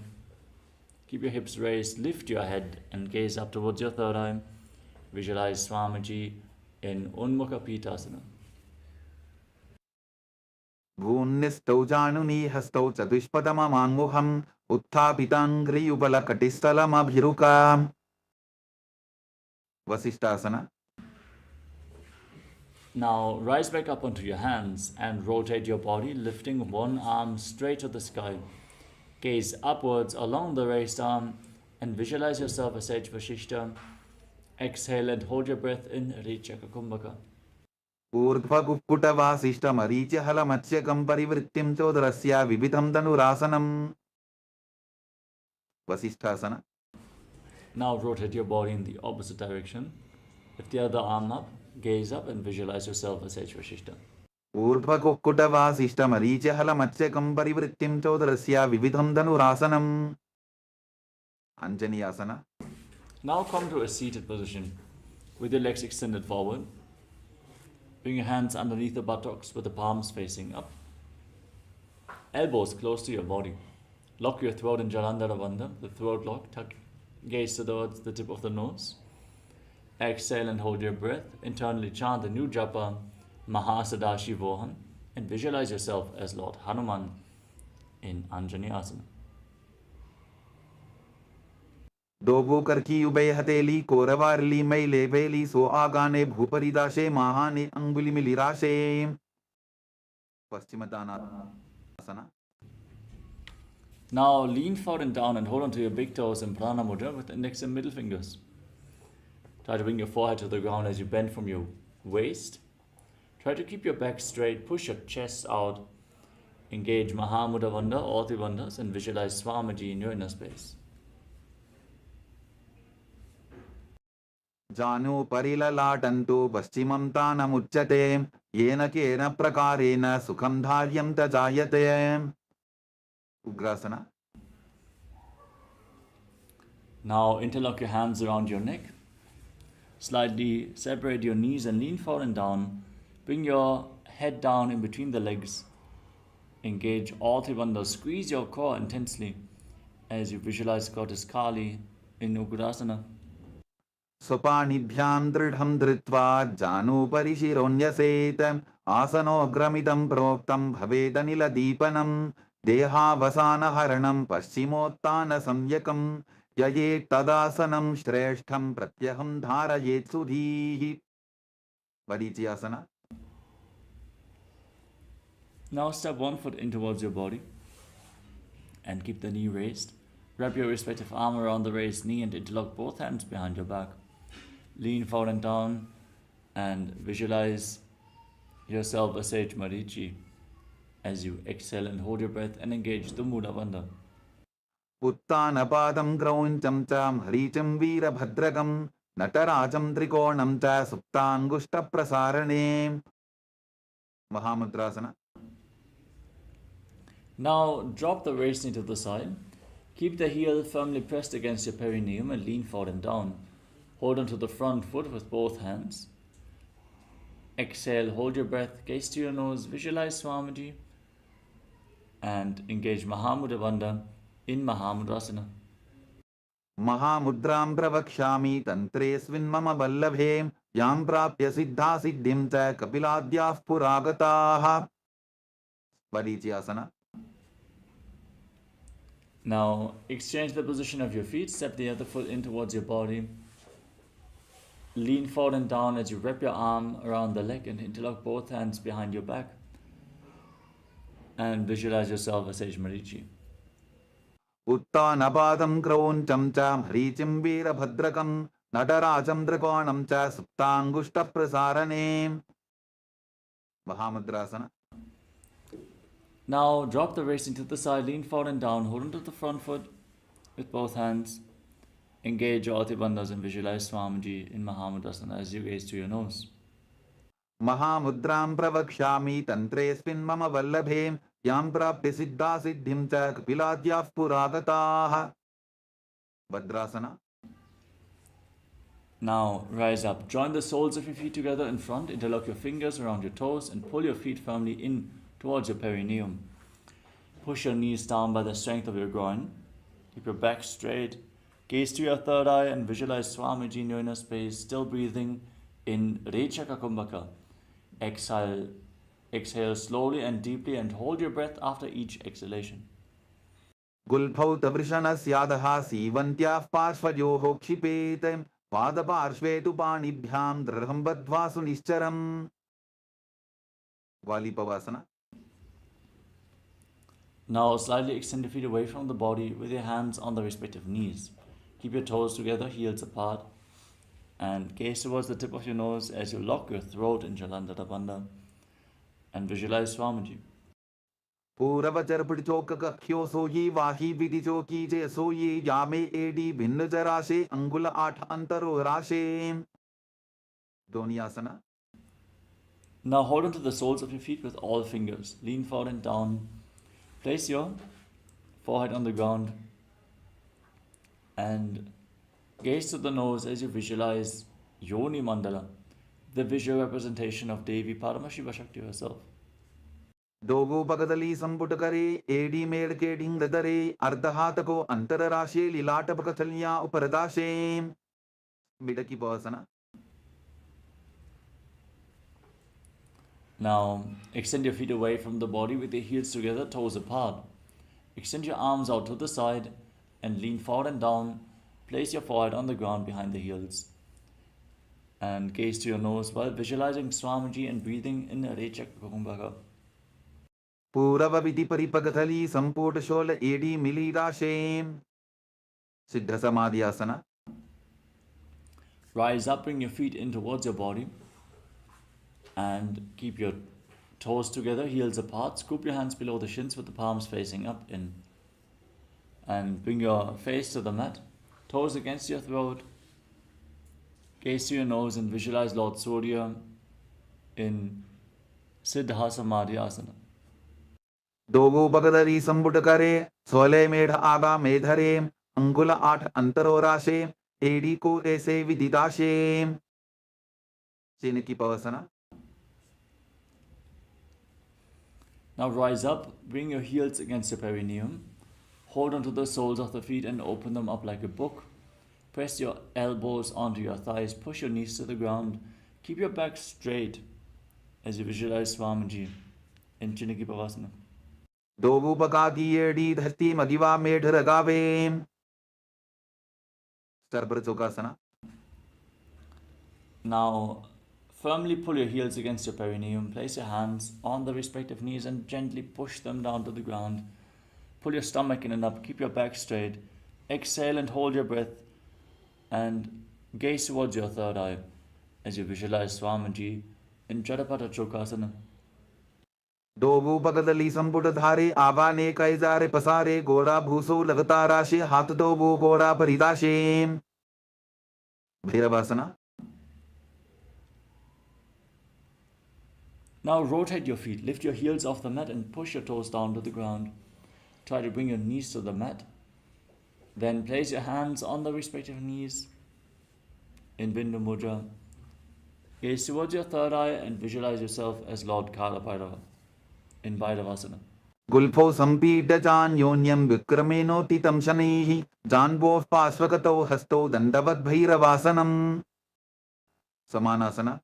Keep your hips raised, lift your head and gaze up towards your third eye. Visualize Swamiji in Unmukha Pitasana. Bhunnistau januni hastau chatushpadama manmuham utthapitanghri upala katistalam abhiruka. Vasishtasana. Now rise back up onto your hands and rotate your body, lifting one arm straight to the sky. Gaze upwards along the raised arm and visualize yourself as Sage Vashishta. Exhale and hold your breath in Rechaka Kumbhaka. Urdhva kukkuta vasishta maricha hala matsyakam parivrittim chodrasya vibitham tanurasanam. Vasishtasana. Now rotate your body in the opposite direction. Lift the other arm up, gaze up and visualize yourself as Sage Vashishta. Urdhva kukkuta vasishta maricha hala matsyakam parivrittim chodrasya vibitham tanurasanam. Anjaniyasana. Now come to a seated position with your legs extended forward. Bring your hands underneath the buttocks with the palms facing up. Elbows close to your body. Lock your throat in Jalandhara Bandha, the throat lock. Tuck, gaze towards the tip of the nose. Exhale and hold your breath. Internally chant the new japa, Paramashivoham, and visualize yourself as Lord Hanuman in Anjaneyasana. Dobu karki ubay hateli koravarli maile veli so agane bhuparidashe mahane anguli milirashe. Paschimottanasana. Now lean forward and down and hold on to your big toes in Prana Mudra with index and middle fingers. Try to bring your forehead to the ground as you bend from your waist. Try to keep your back straight, push your chest out. Engage Mahamudra Bandha, all three bandhas, and visualize Swamiji in your inner space. Janu parilalatantu paschimam tanamuchyate yena kena prakarena sukham dharyam tajayate. Ugrasana. Now interlock your hands around your neck. Slightly separate your knees and lean forward and down. Bring your head down in between the legs. Engage all three bandhas. Squeeze your core intensely as you visualize Goddess Kali in Ugrasana. Sopanibhyam dridham dritva janu parishironyaset asano gramidam proktam bhavedanila deepanam देहावसान हरणं पश्चिमोत्तान संयकं यये तदासनं श्रेष्ठं प्रत्यहं धारयेत् सुधीः. Vadiciyasana. Now step one foot in towards your body and keep the knee raised. Wrap your respective arm around the raised knee and interlock both hands behind your back. Lean forward and down and visualize yourself as Sage Marichi as you exhale and hold your breath and engage the Mula Bandha. उत्तानपादं क्रौञ्चं च ह्रीचं वीरभद्रकं नटराजं त्रिकोणं च सुप्ताङ्गुष्ठप्रसारणे. Mahamudrasana. Now drop the raised knee to the side. Keep the heel firmly pressed against your perineum and lean forward and down. Hold onto the front foot with both hands. Exhale, hold your breath, gaze to your nose, visualize Swamiji and engage Mahamudra Bandha in Mahamudrasana. महामुद्रां प्रवक्ष्यामि तन्त्रेऽस्मिन् मम वल्लभे यां प्राप्य सिद्धा सिद्धिं च कपिलाद्याः पुरागताः. Vadiciyasana. Now exchange the position of your feet, step the other foot in towards your body. Lean forward and down as you wrap your arm around the leg and interlock both hands behind your back. And visualize yourself as Sage Marichi. उत्तानपादं क्रौञ्चं च ह्रीचिं वीरभद्रकं नटराजं त्रिकोणं च सुप्ताङ्गुष्ठप्रसारणे. Mahamudrasana. Now drop the wrist into the side, lean forward and down, hold onto the front foot with both hands. Engage your Ati Bandhas and visualize Swamiji in Mahamudrasana as you gaze to your nose. महामुद्रां प्रवक्ष्यामि तन्त्रेऽस्मिन् मम वल्लभे यां प्राप्य सिद्धा सिद्धिं च कपिलाद्याः पुरागताः. Vadrasana. Now rise up. Join the soles of your feet together in front. Interlock your fingers around your toes and pull your feet firmly in towards your perineum. Push your knees down by the strength of your groin. Keep your back straight. Gaze to your third eye and visualize Swamiji in your inner space, still breathing in Rechaka Kumbhaka. Exhale slowly and deeply and hold your breath after each exhalation. गुल्फौ तवृषणस्यादः सीवन्त्याः पार्श्वयोः क्षिपेत् पादपार्श्वे तु पाणिभ्यां दृढं बद्ध्वा सुनिश्चरम्. Valipavasana. Now slightly extend your feet away from the body with your hands on the respective knees. Keep your toes together, heels apart, and gaze towards the tip of your nose as you lock your throat in Jalandhara Bandha and visualize Swamiji. पूरवचर पिड़चोक कख्यो सोई वाही विधि चोकी जे सोई जामे AD भिन्न जराशे अंगुल 8 अंतरो राशे. Donyasana. Now hold onto the soles of your feet with all fingers. Lean forward and down. Place your forehead on the ground and gaze to the nose as you visualize Yoni Mandala, the visual representation of Devi Paramashiva Shakti herself. दोगो पगदली संपुट करे AD मेड़ के ढिंग दरे अर्धहात को अंतर राशे लीलाट पकथलियां उपरदाशे. मिडकी पवसना. Now extend your feet away from the body with your heels together, toes apart. Extend your arms out to the side and lean forward and down. Place your forehead on the ground behind the heels and gaze to your nose while visualizing Swamiji and breathing in Rechaka Kumbhaka. पूरव विधि परिपगथली संपुट शोल एडी मिली राशे. सिद्ध समाधि आसना. Rise up, bring your feet in towards your body and keep your toes together, heels apart. Scoop your hands below the shins with the palms facing up in. And bring your face to the mat, toes against your throat. Gaze to your nose and visualize Lord Surya in Siddha Samadhi Asana. दोगो पगदली संपुट करे सोले मेढ़ आगा मेधरे अंगुल 8 अंतरो राशे AD को ऐसे विदिताशे. चिन्ह पवसना. Now rise up, bring your heels against your perineum. Hold onto the soles of the feet and open them up like a book. Press your elbows onto your thighs, push your knees to the ground. Keep your back straight as you visualize Swamiji in Chinnaki Pavasana. Dovupakakiyedi dhasti madiva medhragave. Starbra Chokasana. Now, firmly pull your heels against your perineum. Place your hands on the respective knees and gently push them down to the ground. Pull your stomach in and up. Keep your back straight. Exhale and hold your breath. And gaze towards your third eye as you visualize Swamiji in Jadapata Chokasana. Dovupakadali Samputadhare Avane Kaizare Pasare Gora Bhuso Lagatarashe Hatatobu Gora Paridashe. Bhairavasana. Now rotate your feet. Lift your heels off the mat and push your toes down to the ground. Try to bring your knees to the mat. Then place your hands on the respective knees in Bindu Mudra. Gaze towards your third eye and visualize yourself as Lord Kala Bhairava in Bhairavasana. Gulpho Sampita Jan Yonyam Vikrameno Titam Shanihi Janbo Paswakato Hasto Dandavat Bhairavasanam. Samanasana.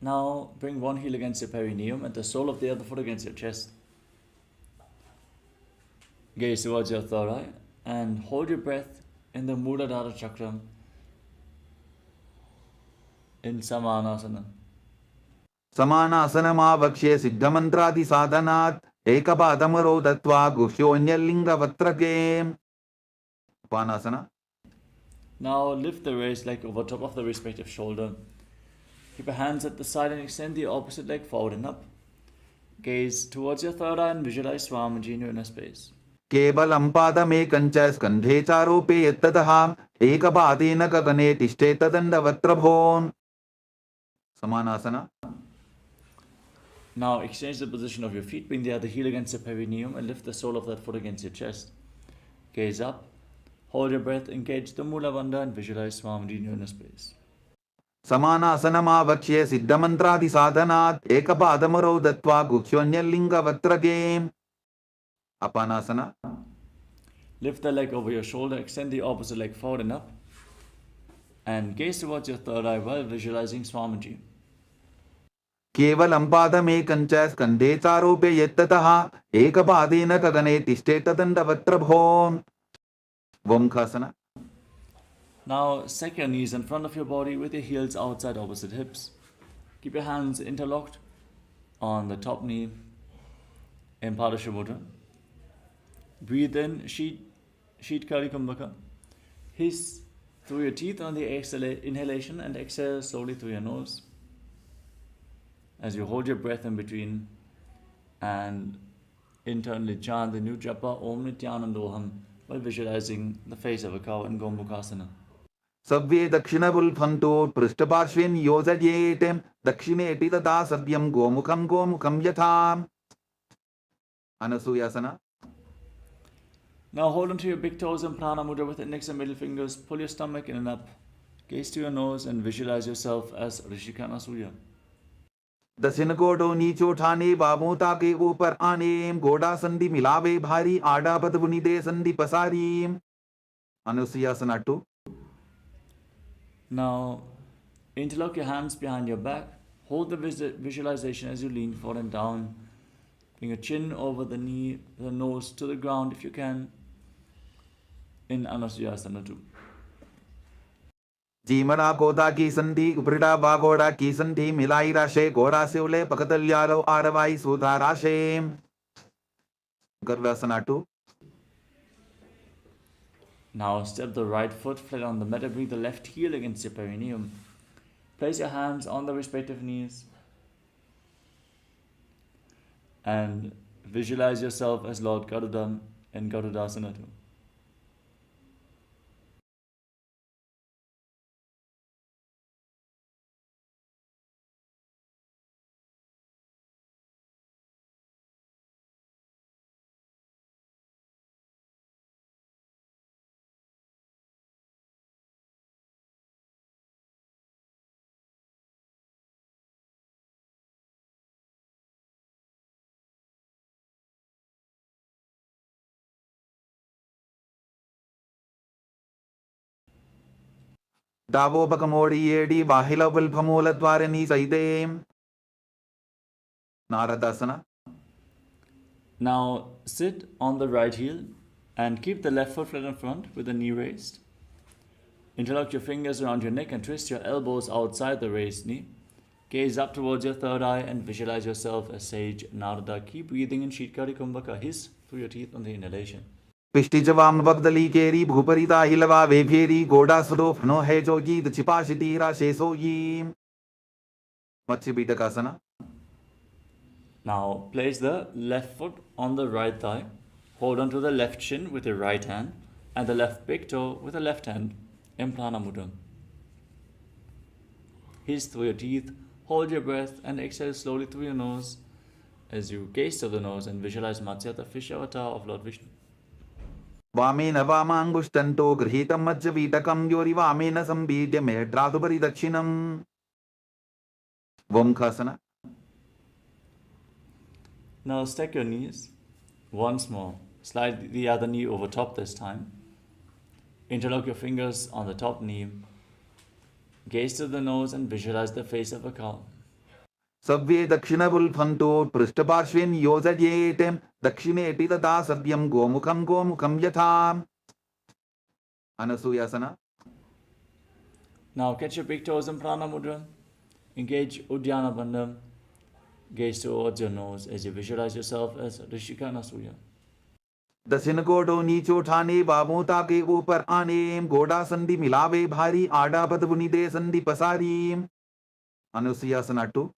Now bring one heel against your perineum and the sole of the other foot against your chest. Gaze towards your third eye and hold your breath in the Muladhara Chakra in Samanasana. Samanasanamavakshe Siddhamantradi Sadhanat Ekapadamaro Dattva Gushonyalinga Vatrake. Upanasana. Now lift the raised leg over top of the respective shoulder. Keep your hands at the side and extend the opposite leg forward and up. Gaze towards your third eye and visualize Swamiji in your inner space. Kevalam padame skandhe charope yattataha ekapadena gagane tishtetadandavattrabhon. Samanasana. Now exchange the position of your feet. Bring the other heel against your perineum and lift the sole of that foot against your chest. Gaze up. Hold your breath. Engage the Mula Bandha and visualize Swamiji in your inner space. Samanasanamavakshe Siddhamantradi Sadhanat Ekapadamaro Dattva Gushonyalinga Vatrake. Apanasana. Lift the leg over your shoulder. Extend the opposite leg forward and up. And gaze towards your third eye while visualizing Swamiji. Kevalam padame skandhe charope yattataha ekapadena gagane tishtetadandavattrabhon. Vamkhasana. Now stack your knees in front of your body with your heels outside opposite hips. Keep your hands interlocked on the top knee in Paramashivoham. Breathe in, Sheet Kali Kumbhaka. Hiss through your teeth on the inhalation and exhale slowly through your nose. As you hold your breath in between and internally chant the new japa Om Nityanandoham while visualizing the face of a cow in Gomukhasana. Sabve Dakshinabul Phanto Prishtaparshvin Yozayetem Dakshine Titata Sadyam Gomukham Yatham. Anasuyasana. Now hold onto your big toes in Prana Mudra with index and middle fingers. Pull your stomach in and up. Gaze to your nose and visualize yourself as Rishika Anasuya. दसिन गोडो नीचो ठाने बाबोता के ऊपर आने गोडा संधि मिलावे भारी आडा पद बुनी दे संधि पसारी. Anusuyasana 2. Now interlock your hands behind your back. Hold the visualization as you lean forward and down. Bring your chin over the knee, the nose to the ground if you can in Anusuyasana 2. जीमना गोदा की संधि उपरिडा बागोड़ा की संधि मिलाई राशे गोरा से उले पकतल्यालो आरवाई सुधा राशे. Garvasana 2. Now step the right foot flat on the mat and bring the left heel against your perineum. Place your hands on the respective knees and visualize yourself as Lord Garudam in Garudasana 2. दावो बकमोड़ी येडी बाहिला विल्भमूल द्वारनी सईदे. Naradasana. Now sit on the right heel and keep the left foot flat in front with the knee raised. Interlock your fingers around your neck and twist your elbows outside the raised knee. Gaze up towards your third eye and visualize yourself as Sage Narada. Keep breathing in Sheetkari Kumbhaka. Hiss through your teeth on the inhalation. Pishtijavam Bagdali Keri Bhuparita Hilava Veveri Goda Sudof No Hejogi the Chipashitira Sheso Yim. Matsibhitakasana. Now place the left foot on the right thigh. Hold on to the left shin with your right hand and the left big toe with the left hand in Prana Mudra. Hiss through your teeth, hold your breath and exhale slowly through your nose as you gaze to the nose and visualize Matsya, the fish avatar of Lord Vishnu. Vamena Vamangushtanto Grihitam Majjavitakam Yori Vamena Sambhidya Medratupari Dakshinam. Vomkhasana. Now stack your knees once more. Slide the other knee over top this time. Interlock your fingers on the top knee. Gaze to the nose and visualize the face of a cow. Sabve Dakshinavulphanto Prishtaparshvin Yozayetem Dakshine Titata Sadyam Gomukham Yatham. Anasuyasana. Now catch your big toes in Prana Mudra. Engage Uddiyana Bandham. Gaze towards your nose as you visualize yourself as Rishika Anasuya. दसिन गोडो नीचो ठाने बाबोता के ऊपर आने गोडा संधि मिलावे भारी आडा पद बुनिदे संधि पसारी. Anusuyasana 2.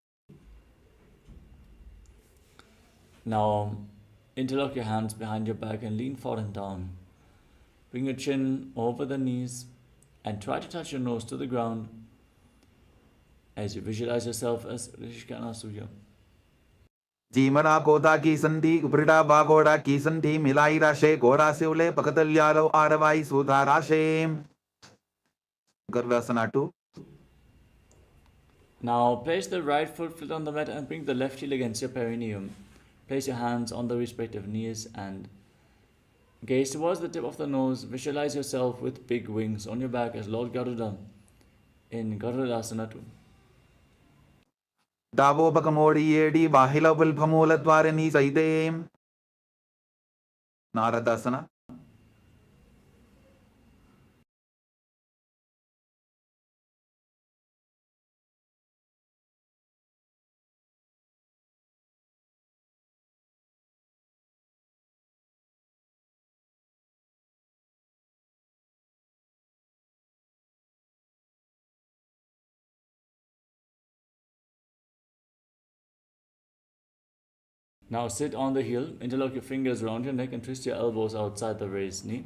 Now interlock your hands behind your back and lean forward and down. Bring your chin over the knees and try to touch your nose to the ground as you visualize yourself as Rishika Anasuya. जीमरा कोदा की संधि उपरिडा बागोड़ा की संधि मिलाई राशे गोड़ा से उले पकतल्यालो आरवाई सुधा राशे. Garvasana 2. Now place the right foot flat on the mat and bring the left heel against your perineum. Place your hands on the respective knees and gaze towards the tip of the nose. Visualize yourself with big wings on your back as Lord Garuda in Garudasana 2. Davo Bakamori Yedi Bahila Vilpamola Dwarani Saide. Naradasana. Now sit on the heel, interlock your fingers around your neck and twist your elbows outside the raised knee.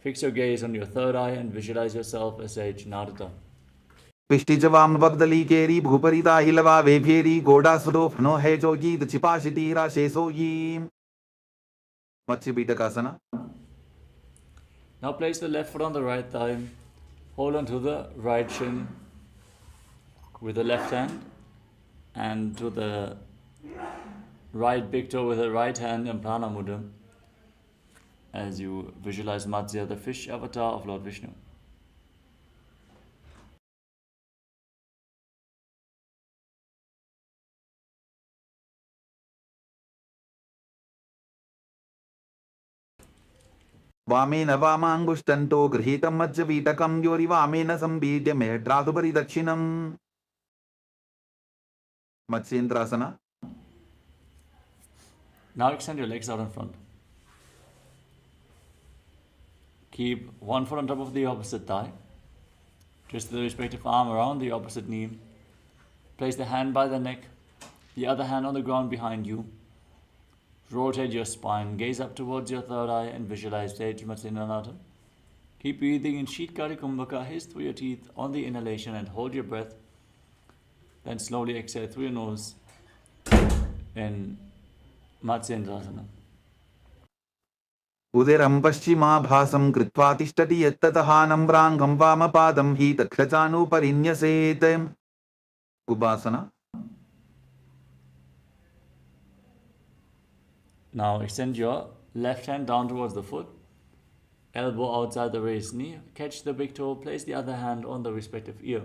Fix your gaze on your third eye and visualize yourself as Sage Narada. Pishtijavam Bagdali Keri Bhuparita Hilava Veveri Goda Sudof No Hejogi the Chipashitira Sheso Yim. Matsibhitakasana. Now place the left foot on the right thigh. Hold on to the right shin with the left hand and to the right big toe with the right hand in Prana Mudra as you visualize Matsya, the fish avatar of Lord Vishnu. Vamena Vamangushtanto Grihitam Majjavitakam Yori Vamena Sambhidya Medratupari Dakshinam. Matsyendrasana. Now extend your legs out in front. Keep one foot on top of the opposite thigh. Twist the respective arm around the opposite knee. Place the hand by the neck, the other hand on the ground behind you. Rotate your spine, gaze up towards your third eye and visualize Sage Matsyendrasana. Keep breathing in Sheetkari Kumbhaka, hiss through your teeth on the inhalation and hold your breath. Then slowly exhale through your nose in Matsyendrasana. Udiram Paschima Bhasam Kritva Tishtati Yattataha Nambrangam Vamapadam Hi Takshachanu Parinyaset. Ubasana. Now extend your left hand down towards the foot, elbow outside the raised knee, catch the big toe, place the other hand on the respective ear.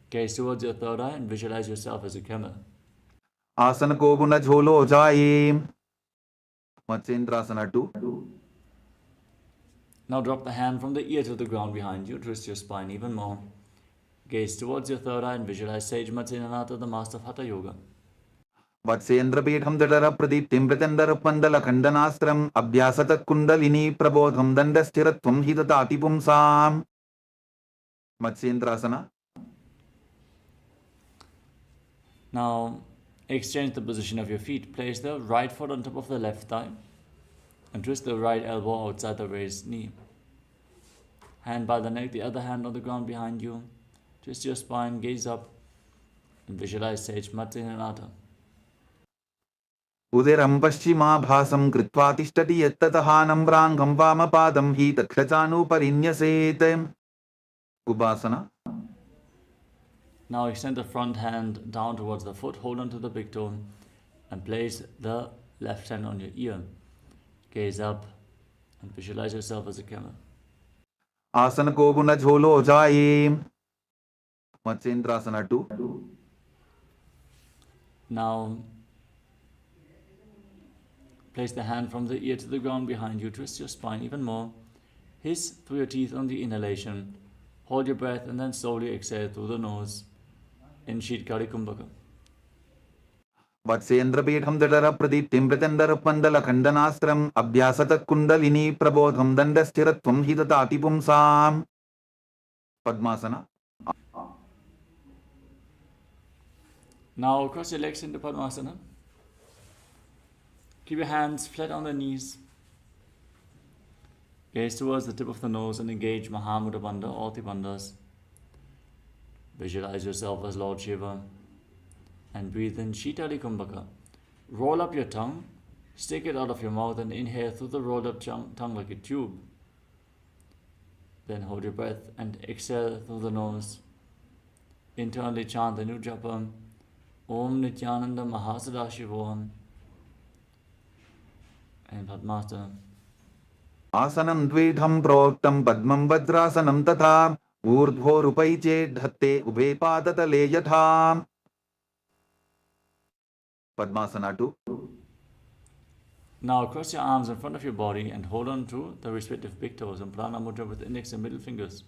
Gaze towards your third eye and visualize yourself as a camel. आसन को गुण झोलो जाए. Matsyendrasana 2. Now drop the hand from the ear to the ground behind you. Twist your spine even more. Gaze towards your third eye and visualize Sage Matsyendrasana, the master of Hatha Yoga. वत्सेन्द्रपीठं दृढर प्रदीप्तिं प्रचण्डरपन्दलखण्डनास्त्रम् अभ्यासतः kundalini प्रबोधं दण्डस्थिरत्वं हि ददाति पुंसाम्. Matsyendrasana. Now exchange the position of your feet. Place the right foot on top of the left thigh and twist the right elbow outside the raised knee. Hand by the neck, the other hand on the ground behind you. Twist your spine, gaze up, and visualize Sage Matsyendrasana. उदिरं पश्चिमाभासं कृत्वा तिष्ठति यत्ततः नम्राङ्गं वामपादं हि दक्षचानुपरिन्यसेत्. Ubasana. Now extend the front hand down towards the foot, hold on to the big toe, and place the left hand on your ear. Gaze up and visualize yourself as a camel. आसन को गुण झोलो जाए. Matsyendrasana 2. Now place the hand from the ear to the ground behind you. Twist your spine even more. Hiss through your teeth on the inhalation. Hold your breath and then slowly exhale through the nose in Sheetkari Kumbhaka. वत्सेन्द्रपीठं दृढर प्रदीप्तिं प्रचण्डरपन्दलखण्डनास्त्रम् अभ्यासतः kundalini प्रबोधं दण्डस्थिरत्वं हि ददाति पुंसाम्. Padmasana. Now cross your legs into Padmasana. Keep your hands flat on the knees. Gaze towards the tip of the nose and engage Mahamudra Bandha, all the bandhas. Visualize yourself as Lord Shiva and breathe in Sheetali Kumbhaka. Roll up your tongue, stick it out of your mouth and inhale through the rolled up tongue like a tube. Then hold your breath and exhale through the nose. Internally chant the new japa, Om Nityananda Mahasadashivoham. And Padmasana. आसनं द्विधं प्रोक्तं पद्मं वज्रासनं तथा ऊर्ध्वोरुपैचेद्धत्ते उभे पादतले यथा. Padmasana 2. Now cross your arms in front of your body and hold on to the respective big toes and prana mudra with index and middle fingers.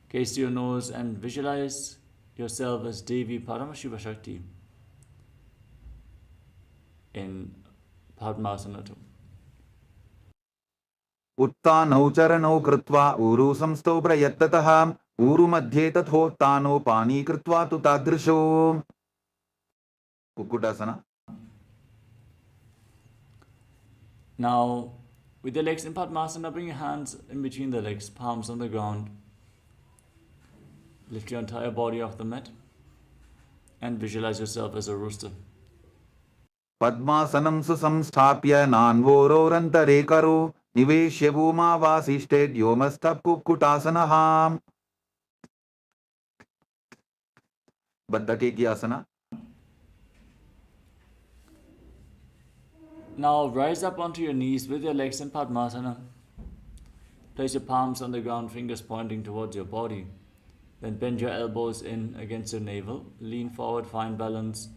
Gaze to your nose and visualize yourself as Devi Paramashiva Shakti in Padmasana 2. उत्तानौ चरणौ कृत्वा ऊरु संस्थौ प्रयत्ततः ऊरु मध्ये तथोत्तानो पानी कृत्वा तु तादृशो. कुक्कुटासना. Now, with your legs in Padmasana, bring your hands in between the legs, palms on the ground. Lift your entire body off the mat and visualize yourself as a rooster. पद्मासनं सुसंस्थाप्य नान्वोरोरन्तरे करो निवेश्य भूमावासिष्ठे व्योमस्थः कुक्कुटासनः. बद्धके की आसना. Now rise up onto your knees with your legs in Padmasana. Place your palms on the ground, fingers pointing towards your body. Then bend your elbows in against your navel. Lean forward, find balance.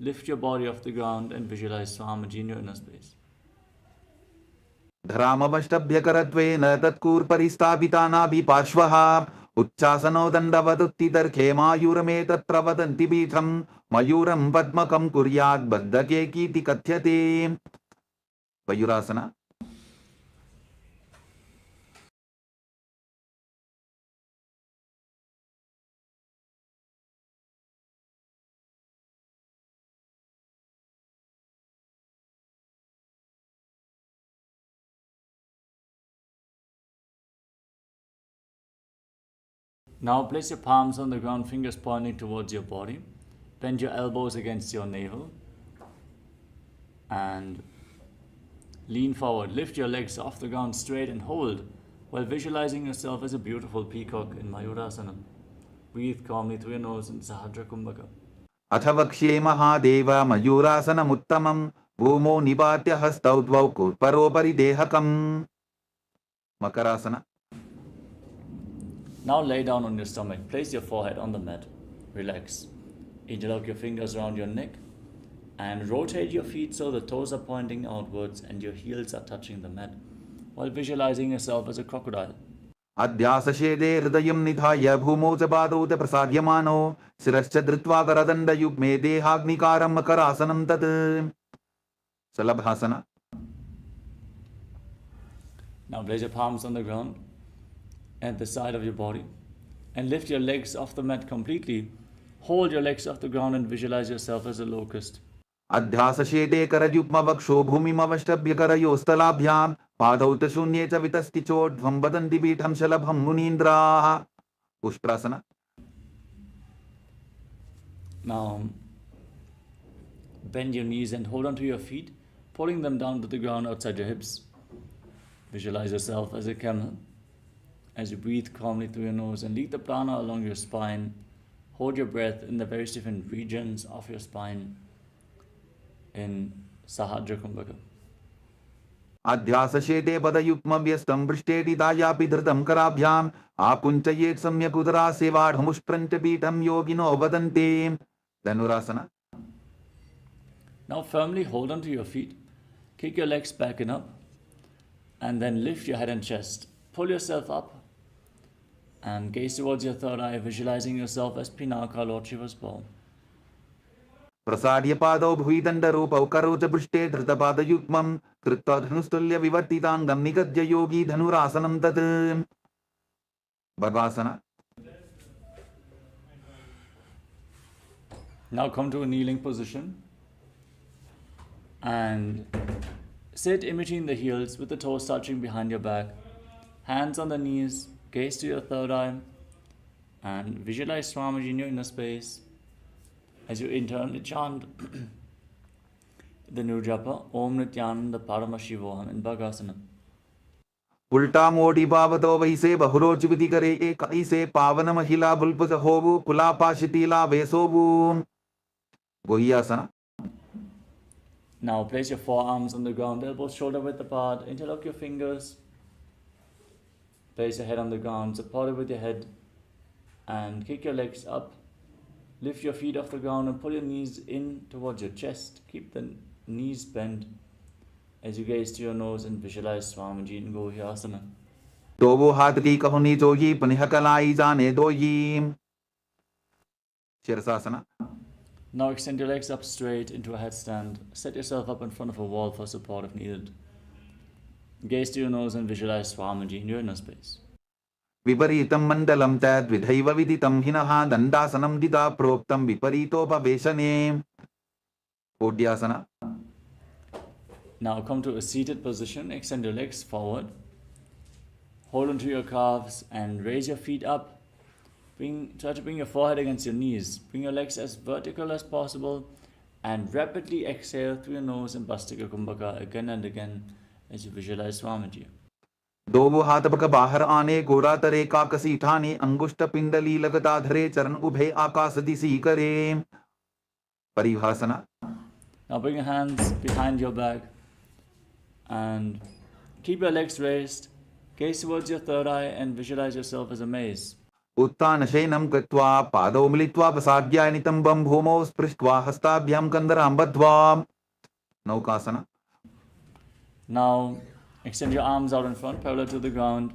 Lift your body off the ground and visualize Swamiji in your inner space. धरामवष्टभ्यकरत्वेन तत्कूर्परिस्थापितानाभिपार्श्वः उच्चासनो दण्डवदुत्थितर्खेमायुरमेतत्र वदन्ति पीठं मयूरं पद्मकं कुर्यात् बद्धके कीति कथ्यते. Vayurasana. Now place your palms on the ground, fingers pointing towards your body. Bend your elbows against your navel and lean forward. Lift your legs off the ground straight and hold while visualizing yourself as a beautiful peacock in Mayurasana. Breathe calmly through your nose in Sahadra Kumbhaka. अथ वक्ष्ये महादेव मयूरासनमुत्तमं भूमौ निपात्य हस्तौ द्वौ कुर्परोपरि देहकम्. Makarasana. Now lay down on your stomach. Place your forehead on the mat. Relax. Interlock your fingers around your neck And rotate your feet so the toes are pointing outwards and your heels are touching the mat, while visualizing yourself as a crocodile. अध्यासशेदे हृदयं निधाय भूमौ च पादौ च प्रसार्यमानो शिरश्च धृत्वा करदण्डयुग्मे देहाग्निकारं मकरासनं तत् शलभासन. Now place your palms on the ground at the side of your body and lift your legs off the mat completely. Hold your legs off the ground and visualize yourself as a locust. अध्यासशेदे करयुग्मवक्षो भूमिमवष्टभ्य करयोस्तलाभ्यां पादौ च शून्ये च वितस्तिचोर्ध्वं वदन्ति पीठं शलभं मुनीन्द्राः. पुष्ट्रासन. Now bend your knees and hold onto your feet, pulling them down to the ground outside your hips. Visualize yourself as a camel. As you breathe calmly through your nose and lead the prana along your spine, hold your breath in the various different regions of your spine in Sahajra Kumbhaka. अध्यासशेते पदयुग्मव्यस्तं पृष्ठेति दायापि धृतं कराभ्याम् आकुञ्चयेत् सम्यक् उदरासेवाढमुष्ट्रं च पीठं योगिनो वदन्ति. धनुरासन. Now firmly hold onto your feet, kick your legs back and up, and then lift your head and chest. Pull yourself up and gaze towards your third eye, visualizing yourself as Pinaka, Lord Shiva's bow. प्रसार्य पादौ भुविदण्डरूपौ करौ च पृष्ठे धृतपादयुग्मं कृत्वा धनुस्तुल्य विवर्तिताङ्गं निगद्य योगी धनुरासनं तत्. भगासन. Now come to a kneeling position and sit in between the heels with the toes touching behind your back. Hands on the knees, gaze to your third eye, and visualize Swamiji in your inner space as you internally chant the new japa Om Nityananda Paramashivoham in Bhagasana. उल्टा मोड़ी पावतो वैसे बहुरोच विधि करे एक ऐसे पावन महिला बुल्पुस होवु कुलापाशितीला वेसोवु. गोहियासन. Now place your forearms on the ground, elbows shoulder width apart, interlock your fingers. Place your head on the ground, support it with your head, and kick your legs up. Lift your feet off the ground and pull your knees in towards your chest. Keep the knees bent as you gaze to your nose and visualize Swamiji in Gohyasana. तो वो हाथ की कहुनी जोगी पुनः कलाई जाने दोयी. शीर्षासन. Now extend your legs up straight into a headstand. Set yourself up in front of a wall for support if needed. Gaze to your nose and visualize Swamiji in your inner space. विपरीतं मण्डलं तद्विधैव विदितं हिनः दण्डासनं दिदा प्रोक्तं विपरीतोपवेशने. ओड्यासन. Now come to a seated position. Extend your legs forward. Hold onto your calves and raise your feet up. Try to bring your forehead against your knees. Bring your legs as vertical as possible and rapidly exhale through your nose in Bastika Kumbhaka again and again as you visualize Swamiji. दो वो हाथ पक बाहर आने गोरा तरे काकसी ठाने अंगुष्ठ पिंडली लगता धरे चरण उभे आकाश दिशी करे. परिभाषना. Now bring your hands behind your back and keep your legs raised. Gaze towards your third eye and visualize yourself as a maze. उत्तान शयनं कृत्वा पादौ मिलित्वा प्रसाद्य नितम्बं भूमौ स्पृष्ट्वा हस्ताभ्यां कन्दरां बद्ध्वा. नौकासन. Now extend your arms out in front, parallel to the ground.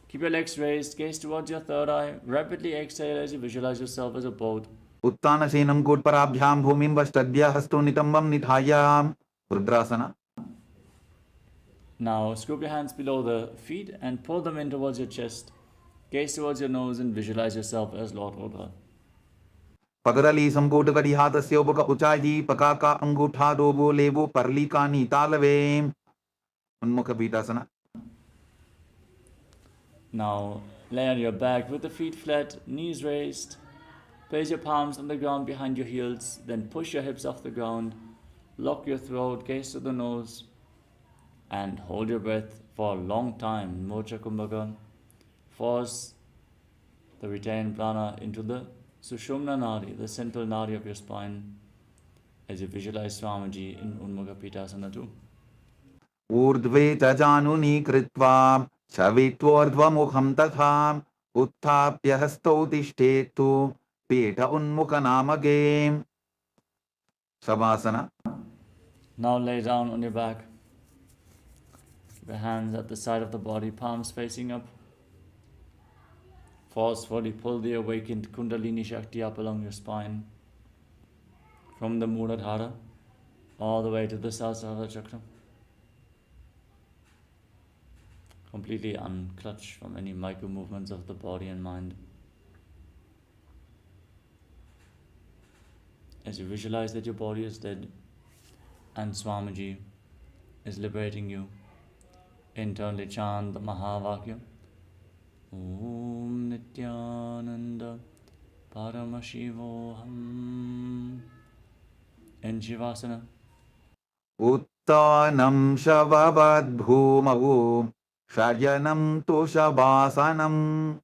Keep your legs raised, gaze towards your third eye. Rapidly exhale as you visualize yourself as a boat. उत्तान शयनं कूटपराभ्यां भूमिं वष्टद्य हस्तो नितम्बं निधाय. रुद्रासन. Now scoop your hands below the feet and pull them in towards your chest. Gaze towards your nose and visualize yourself as Lord Rudra. पगरली संकोट कड़ी हाथस्य उपक उचाई पकाका अंगूठा दोबो लेवो परलिकानी तालवे. उन्मुख पीठासन. Now lay on your back with the feet flat, knees raised. Place your palms on the ground behind your heels. Then push your hips off the ground. Lock your throat, gaze to the nose, and hold your breath for a long time. Mocha Kumbhaka. Force the retained prana into the Sushumna Nadi, the central nadi of your spine, as you visualize Swamiji in Unmukha Pitasana too. ऊर्ध्वे च जानुनी कृत्वा शवित्वोर्ध्वमुखं तथा उत्थाप्य हस्तौ तिष्ठेत्तु पीठ उन्मुखनामके. Shavasana. Now lay down on your back. Keep your hands at the side of the body, palms facing up. Forcefully pull the awakened Kundalini Shakti up along your spine. From the Muladhara all the way to the Sahasrara Chakra. Completely unclutched from any micro movements of the body and mind. As you visualize that your body is dead and Swamiji is liberating you, internally chant the Mahavakya. Om Nityananda Paramashivoham. In Shivasana. Uttanam Shavavad Bhumau Shayanam Tu Shavasanam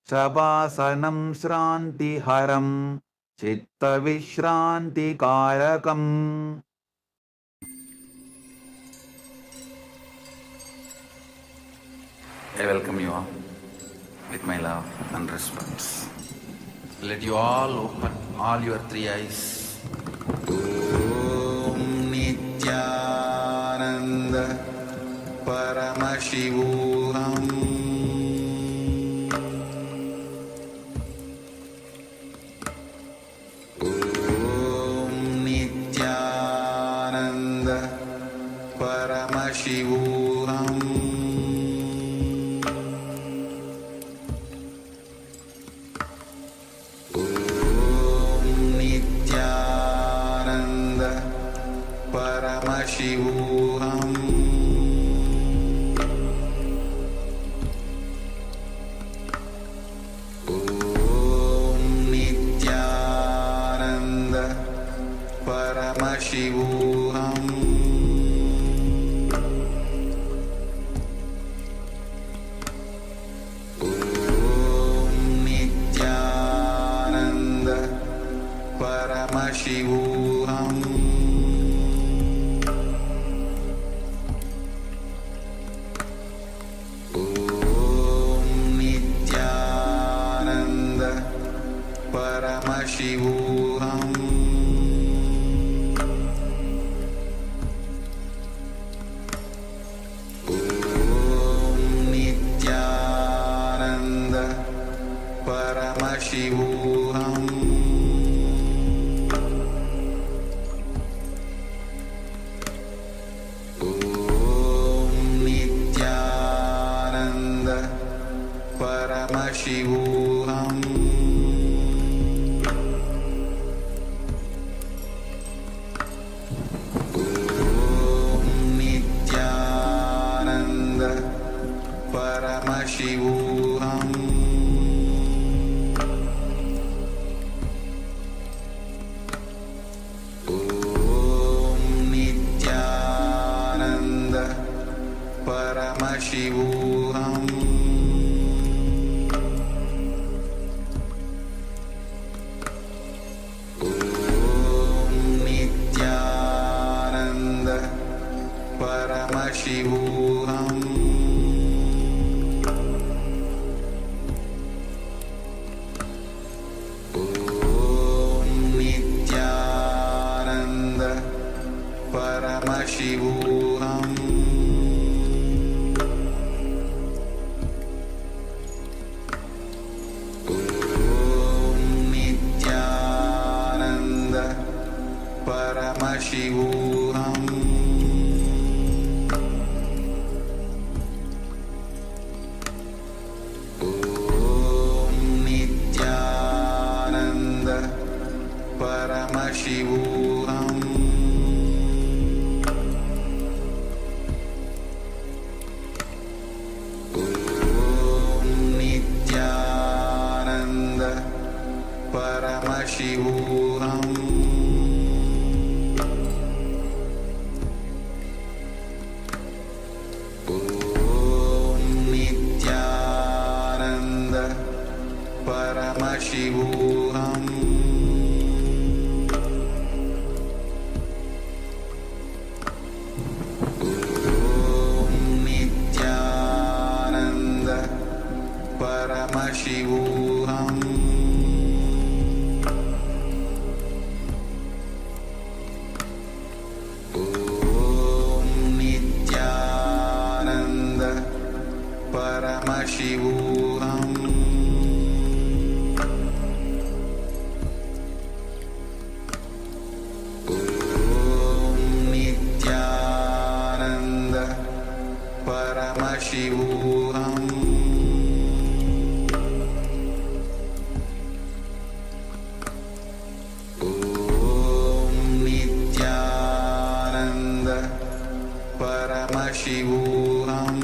Shavasanam Shranti Haram Chitta Vishranti Karakam. I welcome you all with my love and respect. Let you all open all your three eyes. Om Nityananda Paramashivoham Om Nityananda Paramashivoham Paramashivoham Om Nityananda Paramashivoham Om Nityananda Paramashivoham Paramashivoham Om Nityananda Paramashivoham Om Nityananda Paramashivoham Paramashivoham Om Nityananda Paramashivoham Om Nityananda Paramashivoham Paramashivoham Om Nityananda Paramashivoham Om Nityananda Paramashivoham Paramashivoham Om Nityananda Paramashivoham Om Nityananda Paramashivoham Paramashivoham Om Nityananda Paramashivoham Om Nityananda Paramashivoham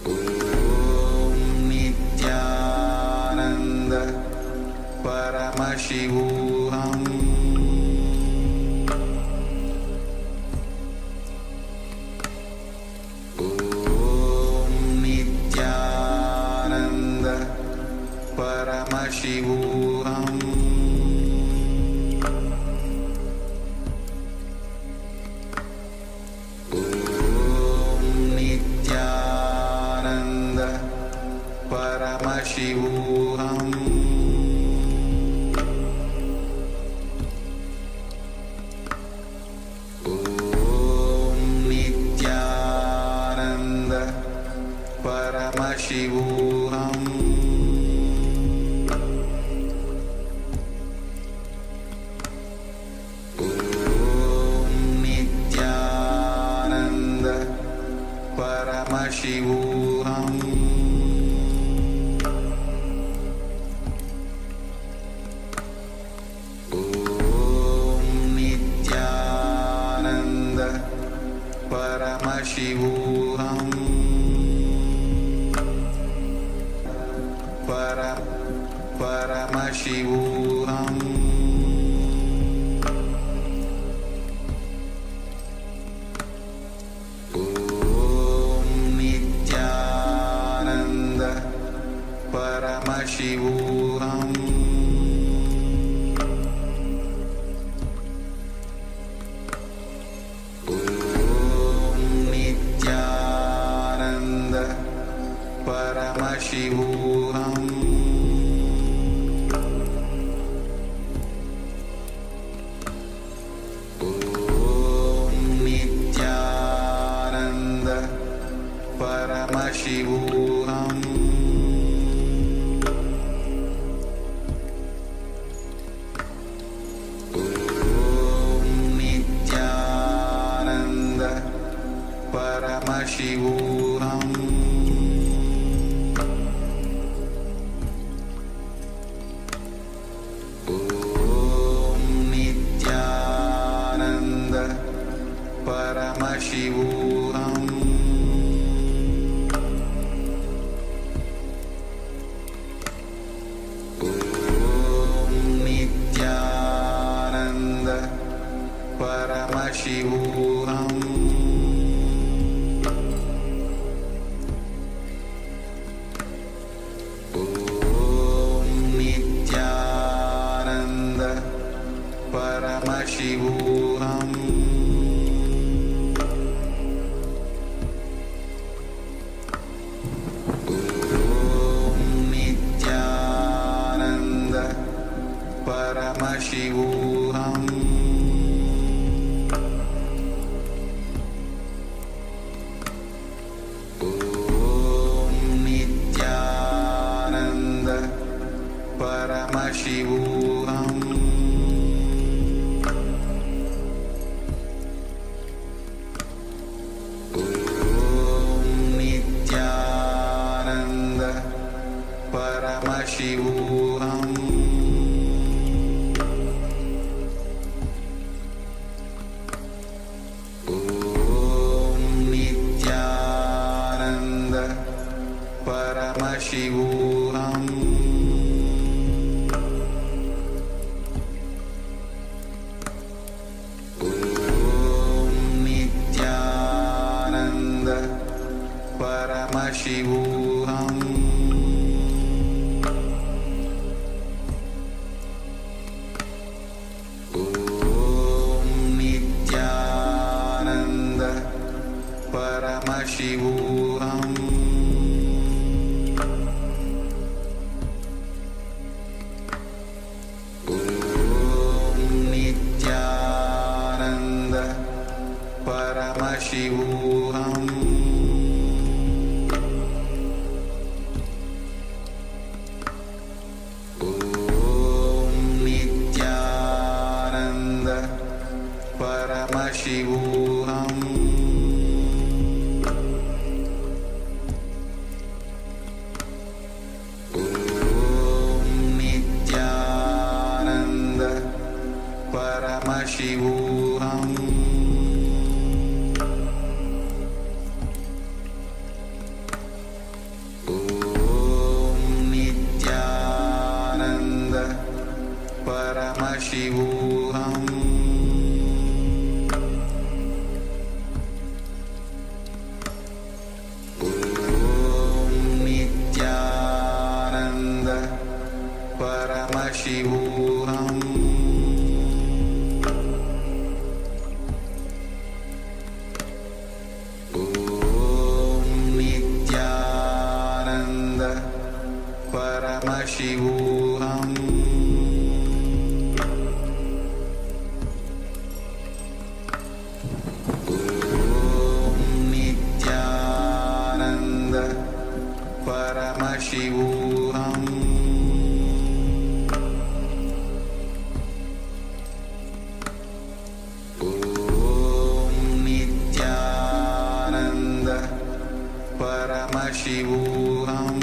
Om Nityananda Paramashivoham Om Nityananda Paramashivoham Om Nityananda Paramashivoham Om Nityananda Paramashivoham Om Nityananda Paramashivoham Om Nityananda Paramashivoham Paramashivoham Om Nityananda Paramashivoham Om Nityananda Paramashivoham Om Nityananda Paramashivoham Om Nityananda Paramashivoham Om Nityananda Paramashivoham Om Nityananda Paramashivoham Om Nityananda Paramashivoham Om Nityananda Paramashivoham Om Nityananda Paramashivoham Om Nityananda Paramashivoham Om Nityananda Paramashivoham Om Nityananda Paramashivoham Om Nityananda Paramashivoham Om Nityananda Paramashivoham Paramashivoham Om Nityananda Paramashivoham Om Nityananda Paramashivoham Paramashivoham Om Nityananda Paramashivoham Om Nityananda Paramashivoham Paramashivoham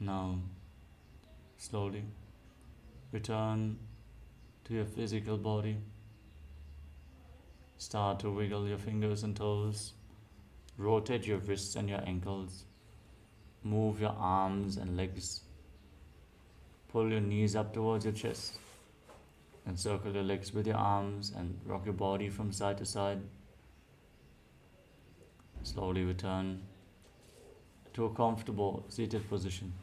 Now, slowly return to your physical body. Start to wiggle your fingers and toes. Rotate your wrists and your ankles. Move your arms and legs. Pull your knees up towards your chest. And circle your legs with your arms and rock your body from side to side. Slowly return to a comfortable seated position.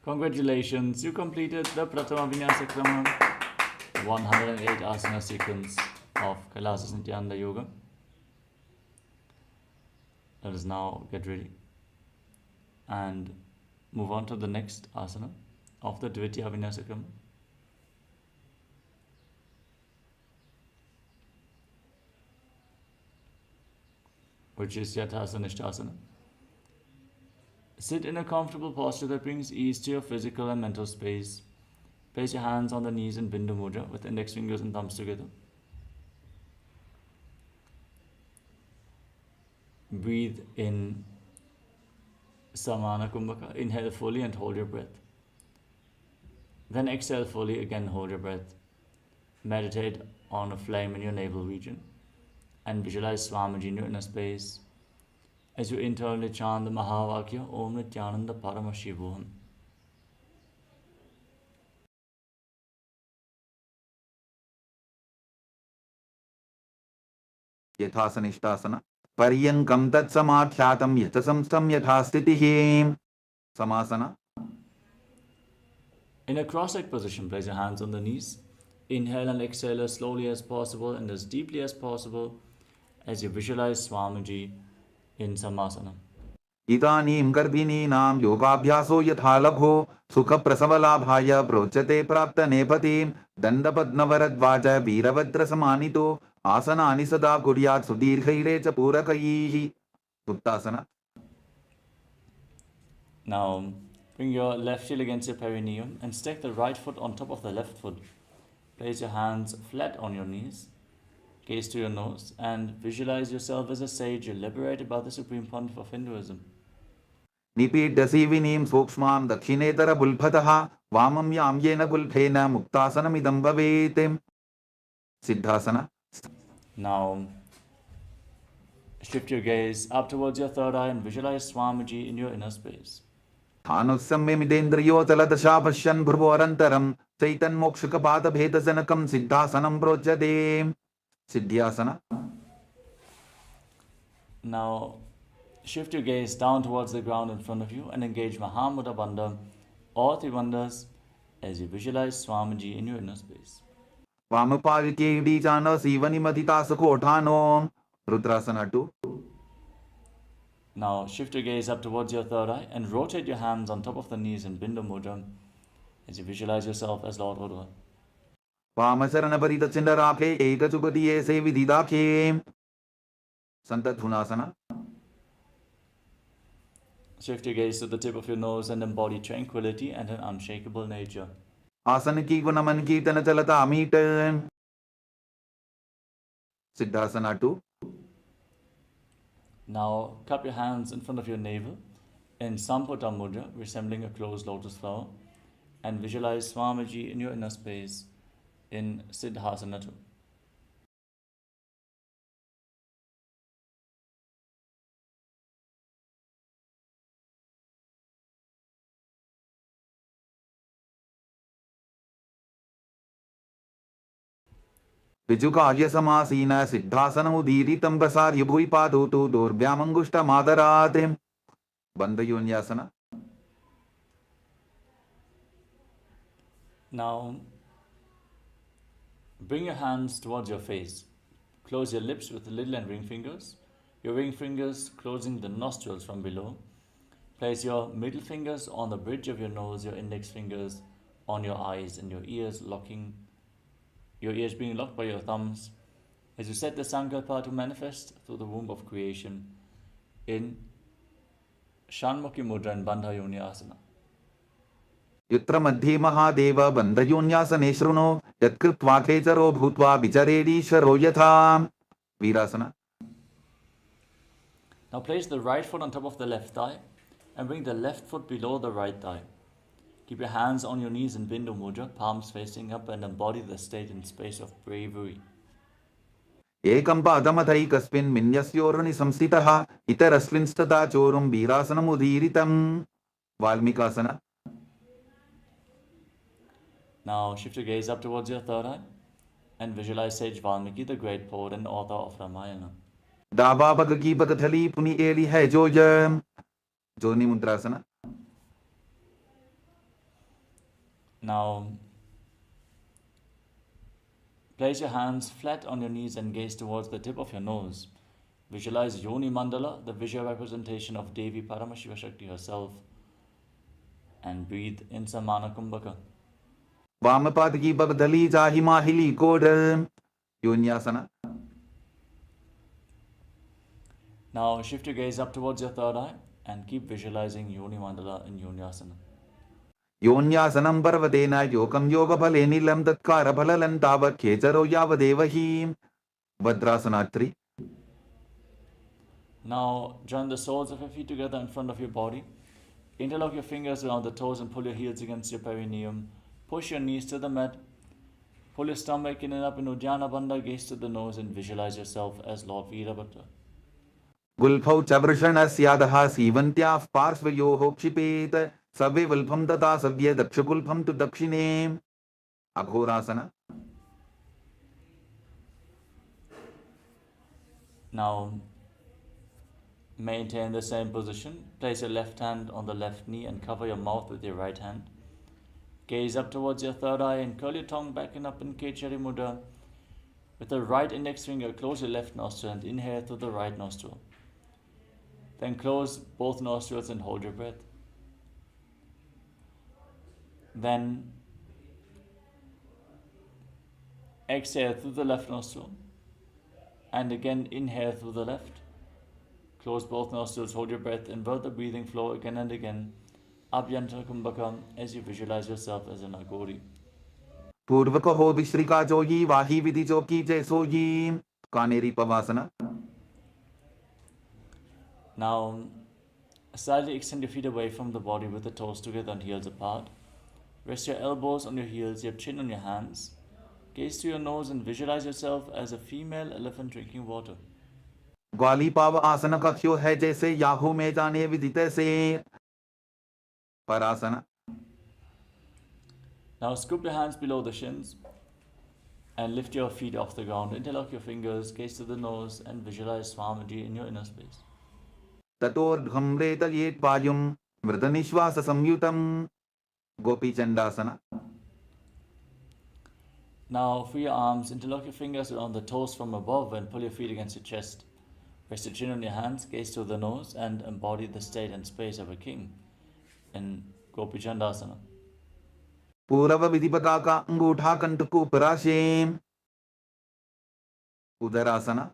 Congratulations, you completed the Pratama Vinyasa Krama 108 asana sequence of Kailasas Nityananda Yoga. Let us now get ready and move on to the next asana of the Dvitiya Vinyasa Krama. Which is Yathasanishthasana. Sit in a comfortable posture that brings ease to your physical and mental space. Place your hands on the knees in Bindu Mudra with index fingers and thumbs together. Breathe in Samana Kumbhaka. Inhale fully and hold your breath. Then exhale fully, again hold your breath. Meditate on a flame in your navel region and visualize Swamiji in your inner space as you internally chant the Mahavakya Om Nityananda Paramashivoham. Yathasanishthasana Paryankam tat samadhyatam yatasamstam yathastitihi. Samasana. In a cross-legged position, place your hands on the knees. Inhale and exhale as slowly as possible and as deeply as possible as you visualize Swamiji in Samasana. Idanim garbhininam yogabhyaso yatha labho sukha prasavalabhaya prochate prapta nepatim dandapadnavaradvaja veeravadra samanito asanani sada kuryat sudirghaire cha purakaihi. Uttasana. Now, bring your left heel against your perineum and stack the right foot on top of the left foot. Place your hands flat on your knees. Gaze to your nose and visualize yourself as a sage liberated by the Supreme Pontiff of Hinduism. Nipidasivinim sukshmam dakshinetara bulbhataha vamam yamyena bulbhena muktasanam idam bhavetem. Siddhasana. Now, shift your gaze up towards your third eye and visualize Swamiji in your inner space. Thanusamme midendriyo taladasha pasyan bhurvarantaram chaitan mokshaka pada bhedasanakam siddhasanam projade. Siddhyasana. Now, shift your gaze down towards the ground in front of you and engage Mahamudra Bandha, all three bandhas, as you visualize Swamiji in your inner space. Vamapavitye idijana sivani madhita sakotano. Rudrasana 2. Now shift your gaze up towards your third eye and rotate your hands on top of the knees in Bindu Mudra as you visualize yourself as Lord Rudra. वामशरणपरितचिण्डराखे एकचुपतिये सेविदिदाखे संतधुनासना. Shift your gaze to the tip of your nose and embody tranquility and an unshakable nature. आसन की गुणमन कीर्तन चलता meet. सिद्धासना 2. Now cup your hands in front of your navel in Samputa Mudra, resembling a closed lotus flower, and visualize Swamiji in your inner space in Siddhasana 2. विजुकार्य समासीन सिद्धासनमुदीरितं प्रसार्य भुवि पादौ तु दोर्भ्यामङ्गुष्ठमादरात्. बन्धयोन्यासना. Now bring your hands towards your face. Close your lips with the little and ring fingers. Your ring fingers closing the nostrils from below. Place your middle fingers on the bridge of your nose, your index fingers on your eyes, and your ears being locked by your thumbs as you set the Sankalpa to manifest through the womb of creation in Shanmukhi Mudra and Bandha Yoni Asana. युत्र मध्ये महादेव बन्धयोन्यासने शृणु यत्कृत्वा खेचरो भूत्वा विचरेदीश्वरो यथा. वीरासना. Now place the right foot on top of the left thigh and bring the left foot below the right thigh. Keep your hands on your knees in Bindu Mudra, palms facing up, and embody the state and space of bravery. एकं पादमथैकस्मिन् मिन्यस्योरुनि संस्थितः इतरस्मिंस्तथा चोरुं वीरासनमुदीरितं. वाल्मीकासना. Now shift your gaze up towards your third eye and visualize Sage Valmiki, the great poet and author of Ramayana. दाबा bug की पगथली पुनि Eli है जोनी मुद्रासना. Now place your hands flat on your knees and gaze towards the tip of your nose. Visualize Yoni Mandala, the visual representation of Devi Paramashiva Shakti herself, and breathe in Samana Kumbhaka. वामपाद की पगधली चाहि माहिली code. योन्यासना. Now shift your gaze up towards your third eye and keep visualizing Yoni Mandala in Yonyasana. योन्यासनं पर्वतेन योगं योगफले नीलं तत्कारफलनं तावत् खेचरो यावदेव हि. भद्रासना 3. Now join the soles of your feet together in front of your body. Interlock your fingers around the toes and pull your heels against your perineum. Push your knees to the mat. Pull your stomach in and up in Uddiyana Bandha. Gaze to the nose and visualize yourself as Lord Veerabhadra. गुल्फौ च वृषणस्यादः सीवन्त्याः पार्श्वयोः क्षिपेत सवे वल्फं तथा सव्ये दक्षगुल्फं तु दक्षिणे. अघोरासना. Now maintain the same position. Place your left hand on the left knee and cover your mouth with your right hand. Gaze up towards your third eye and curl your tongue back and up in Kechari Mudra. With the right index finger, close your left nostril and inhale through the right nostril. Then close both nostrils and hold your breath. Then exhale through the left nostril and again inhale through the left. Close both nostrils, hold your breath, invert the breathing flow again and again. Abhyantara Kumbhaka as you visualize yourself as an Agori. पूर्व को हो विश्रिका जोगी वाही विधि जो की जय सोगी. Kanheri पवासना. Now slightly extend your feet away from the body with the toes together and heels apart. Rest your elbows on your heels, your chin on your hands. Gaze to your nose and visualize yourself as a female elephant drinking water. ग्वाली पाव आसन कक्ष्यो है जैसे Yahoo में जाने विदित से. Parasana. Now scoop your hands below the shins and lift your feet off the ground. Interlock your fingers, gaze to the nose and visualize Swamiji in your inner space. ततोर्ध्वं रेतयेत् पायुं मृतनिश्वास संयुतं. Gopi चंडासना. Now free your arms, interlock your fingers around the toes from above and pull your feet against your chest. Rest your chin on your hands, gaze to the nose, and embody the state and space of a king in Gopi Chandasana. पूरव विधिपता का अंगूठा कंठ को पराशेम उदरासना.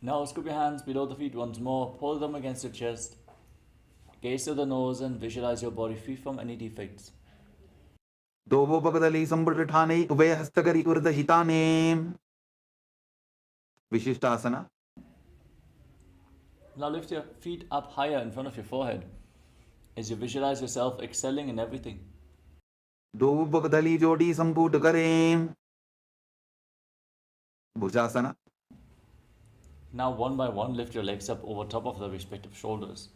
Now scoop your hands below the feet once more, pull them against your chest, gaze to the nose and visualize your body free from any defects. दोवो पगदली संबुट ठाने उभय हस्तकरी उर्द हिताने विशिष्टासना. Now lift your feet up higher in front of your forehead as you visualize yourself excelling in everything. दोवो पगदली जोड़ी संपुट करें भुजासना. Now one by one lift your legs up over top of the respective shoulders.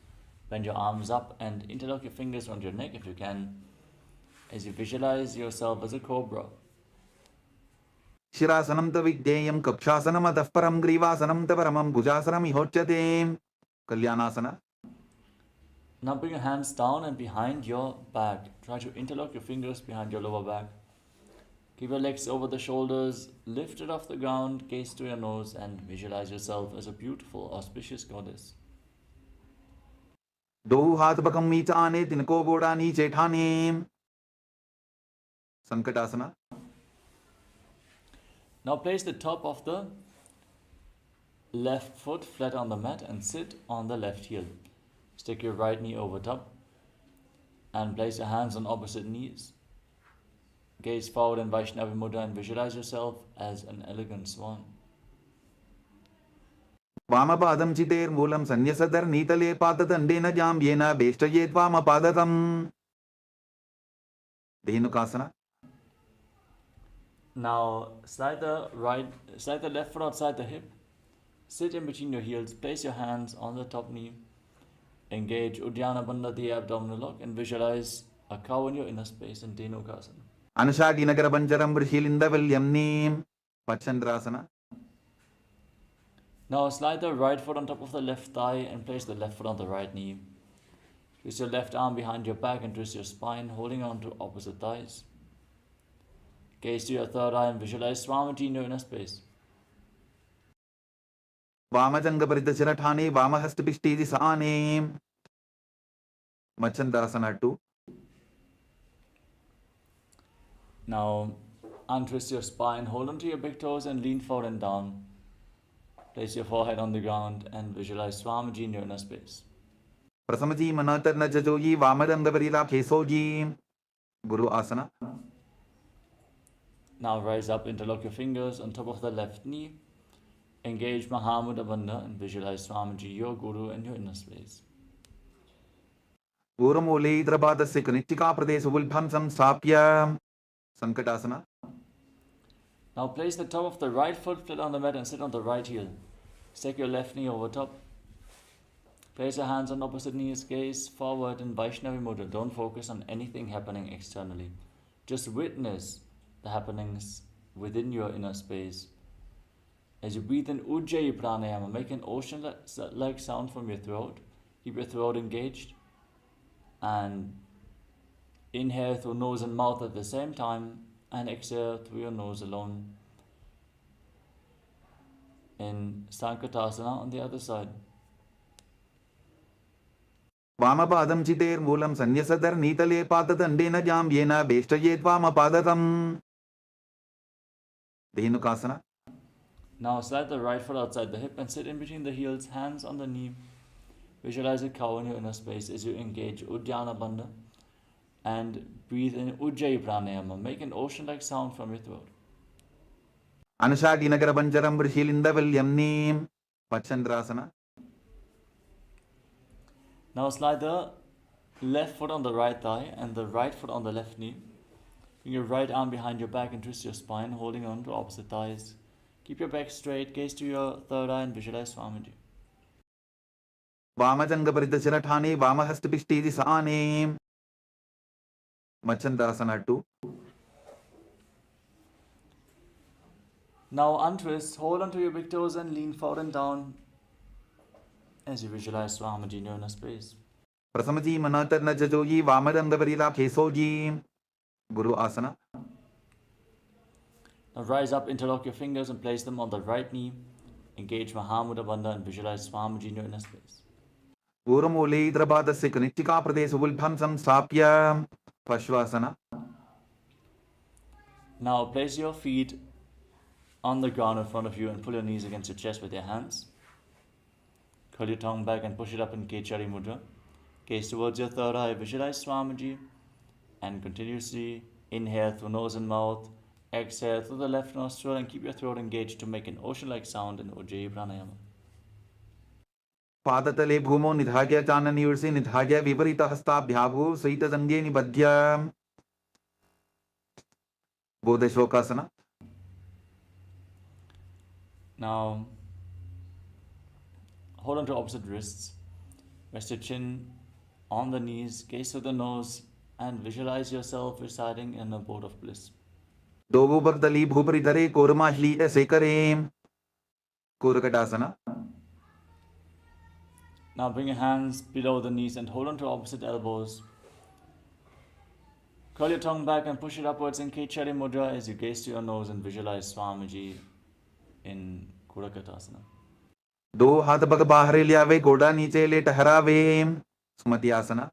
Bend your arms up and interlock your fingers around your neck if you can, as you visualize yourself as a cobra. शिरासनं त विज्ञेयं कक्षासनम् अतः परं ग्रीवासनं त परमं भुजासनं इहोच्यते कल्याणासना. Now bring your hands down and behind your back. Try to interlock your fingers behind your lower back. Keep your legs over the shoulders, lifted off the ground, gaze to your nose, and visualize yourself as a beautiful, auspicious goddess. दो हाथ बकम नीचे आने तिनको गोड़ा नीचे ठाने संकटासना. Now place the top of the left foot flat on the mat and sit on the left heel. Stick your right knee over top and place your hands on opposite knees. Gaze forward in Vaishnavi Mudra and visualize yourself as an elegant swan. वामपादं चितेर्मूलं संन्यसदर नीतले पातदण्डेन जाम्येन वेष्टयेत् वामपादतं धेनुकासना. Now slide the left foot outside the hip. Sit in between your heels. Place your hands on the top knee. Engage Uddiyana Bandha, the abdominal lock, and visualize a cow in your inner space in Dhenukasana. अनुशागी नगर पंचरं वृषिलिन्दवल्यं नीं पच्छन्द्रासना. Now slide the right foot on top of the left thigh and place the left foot on the right knee. Twist your left arm behind your back and twist your spine, holding on to opposite thighs. Gaze to your third eye and visualize Swamiji in your inner space. वामजंग परितशिर Thane वामहस्तपिष्टे दिशाने मच्छन्द्रासना 2. Now untwist your spine, hold onto your big toes and lean forward and down. Place your forehead on the ground and visualize Swamiji in your inner space. प्रसमजी मनतर न जजोजी वामदंग परिला खेसोजी गुरु आसना. Now rise up, interlock your fingers on top of the left knee. Engage Mahamudra Bandha and visualize Swamiji, your Guru, in your inner space. पूर्वमूले इतरपादस्य कनिष्ठिका प्रदेशोल्भं संस्थाप्य संकटासना. Now place the top of the right foot flat on the mat and sit on the right heel. Stake your left knee over top. Place your hands on opposite knees, gaze forward in Vaishnavi Mudra. Don't focus on anything happening externally. Just witness the happenings within your inner space. As you breathe in Ujjayi Pranayama, make an ocean-like sound from your throat. Keep your throat engaged. And inhale through nose and mouth at the same time. And exhale through your nose alone. In Sankatasana on the other side. वामपादं चितेर्मूलं संन्यसदर नीतले पातदण्डेन जाम्येन वेष्टयेत् वामपादतं धेनुकासना. Now slide the right foot outside the hip and sit in between the heels, hands on the knee. Visualize a cow in your inner space as you engage Uddiyana Bandha and breathe in Ujjayi Pranayama. Make an ocean-like sound from your throat. अनुशागी नगर पंचरं वृषिलिन्दवल्यं नीं पच्छन्द्रासना. Now slide the left foot on the right thigh and the right foot on the left knee. Bring your right arm behind your back and twist your spine, holding on to opposite thighs. Keep your back straight, gaze to your third eye and visualize Swamiji. वामजंग परितशिर Thane वामहस्तपिष्टे दिशाने मच्छन्द्रासना 2. Now untwist, hold onto your big toes and lean forward and down as you visualize Swamiji in your inner space. प्रसमजी मनतर न जजोजी वामदंग परिला खेसोजी गुरु आसना. Now rise up, interlock your fingers and place them on the right knee. Engage Mahamudra Bandha and visualize Swamiji in your inner space. ऊर्मूलेन्द्रपादस्य कनिष्ठिकाप्रदेशगुल्भं संस्थाप्य पश्वासना. Now place your feet on the ground in front of you and pull your knees against your chest with your hands. Curl your tongue back and push it up in Kechari Mudra. Gaze towards your third eye, visualize Swamiji and continuously inhale through nose and mouth. Exhale through the left nostril and keep your throat engaged to make an ocean-like sound in Ujjayi Pranayama. पादतले भूमौ निधाय चाननयूर्षि निधाय विपरीत हस्ताभ्याभू सहित संज्ञे निबध्य बोधशोकासना. Now, hold on to opposite wrists. Rest your chin on the knees, gaze through the nose, and visualize yourself residing in an abode of bliss. दोभूभक्तली भूपरिधरे कोरमाह्ली शेखरे कोरकटासना. Now bring your hands below the knees and hold on to opposite elbows. Curl your tongue back and push it upwards in Kechari Mudra as you gaze to your nose and visualize Swamiji in Kurakatasana. दो हाथ पग बाहर लियावे गोड़ा नीचे ले ठहरावे सुमति आसना.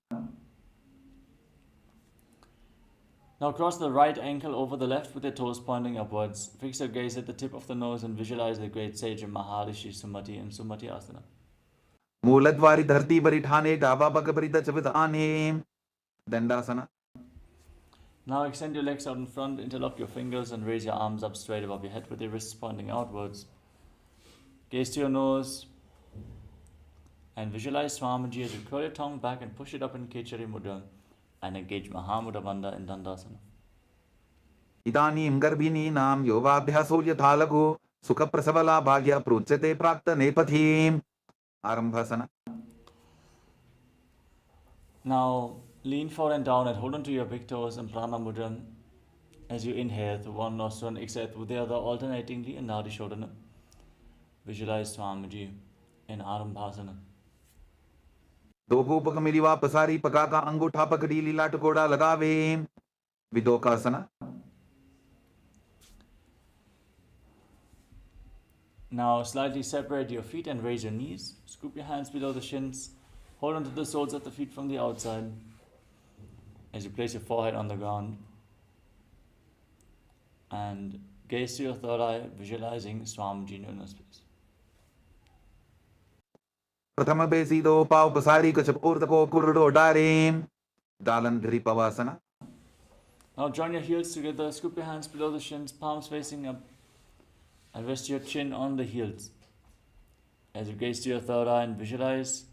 Now cross the right ankle over the left with your toes pointing upwards. Fix your gaze at the tip of the nose and visualize the great sage Maharishi Sumati in Sumati Asana. मूलद्वारी धरती परिठाने डावा पग परित चवित आने दंडासना. Now extend your legs out in front, interlock your fingers and raise your arms up straight above your head with your wrists pointing outwards. Gaze to your nose and visualize Swamiji as you curl your tongue back and push it up in Kechari Mudra and engage Mahamudra Bandha in Dandasana. इदानीं गर्भिणीनां योगाभ्यासो यथालघु सुखप्रसवला भाग्य प्रोच्यते प्राक्त नेपथीम् आरंभासना. Now lean forward and down and hold on to your big toes in Prana Mudra as you inhale through one nostril and exhale through the other alternatingly in Nadi Shodhana. Visualize Swamiji in Arambhasana. दो भूपक मिलिवा पसारी पका का अंगूठा पकड़ी लीला टकोड़ा लगावे विदोकासना. Now slightly separate your feet and raise your knees. Scoop your hands below the shins. Hold on to the soles of the feet from the outside as you place your forehead on the ground. And gaze to your third eye, visualizing Swamiji in your inner space. प्रथम बेसी दो पाव पसारी कछप ऊर्तको कुर्डो डारे दालन धरी पवासना. Now join your heels together, scoop your hands below the shins, palms facing up, and rest your chin on the heels. As you gaze to your third eye and visualize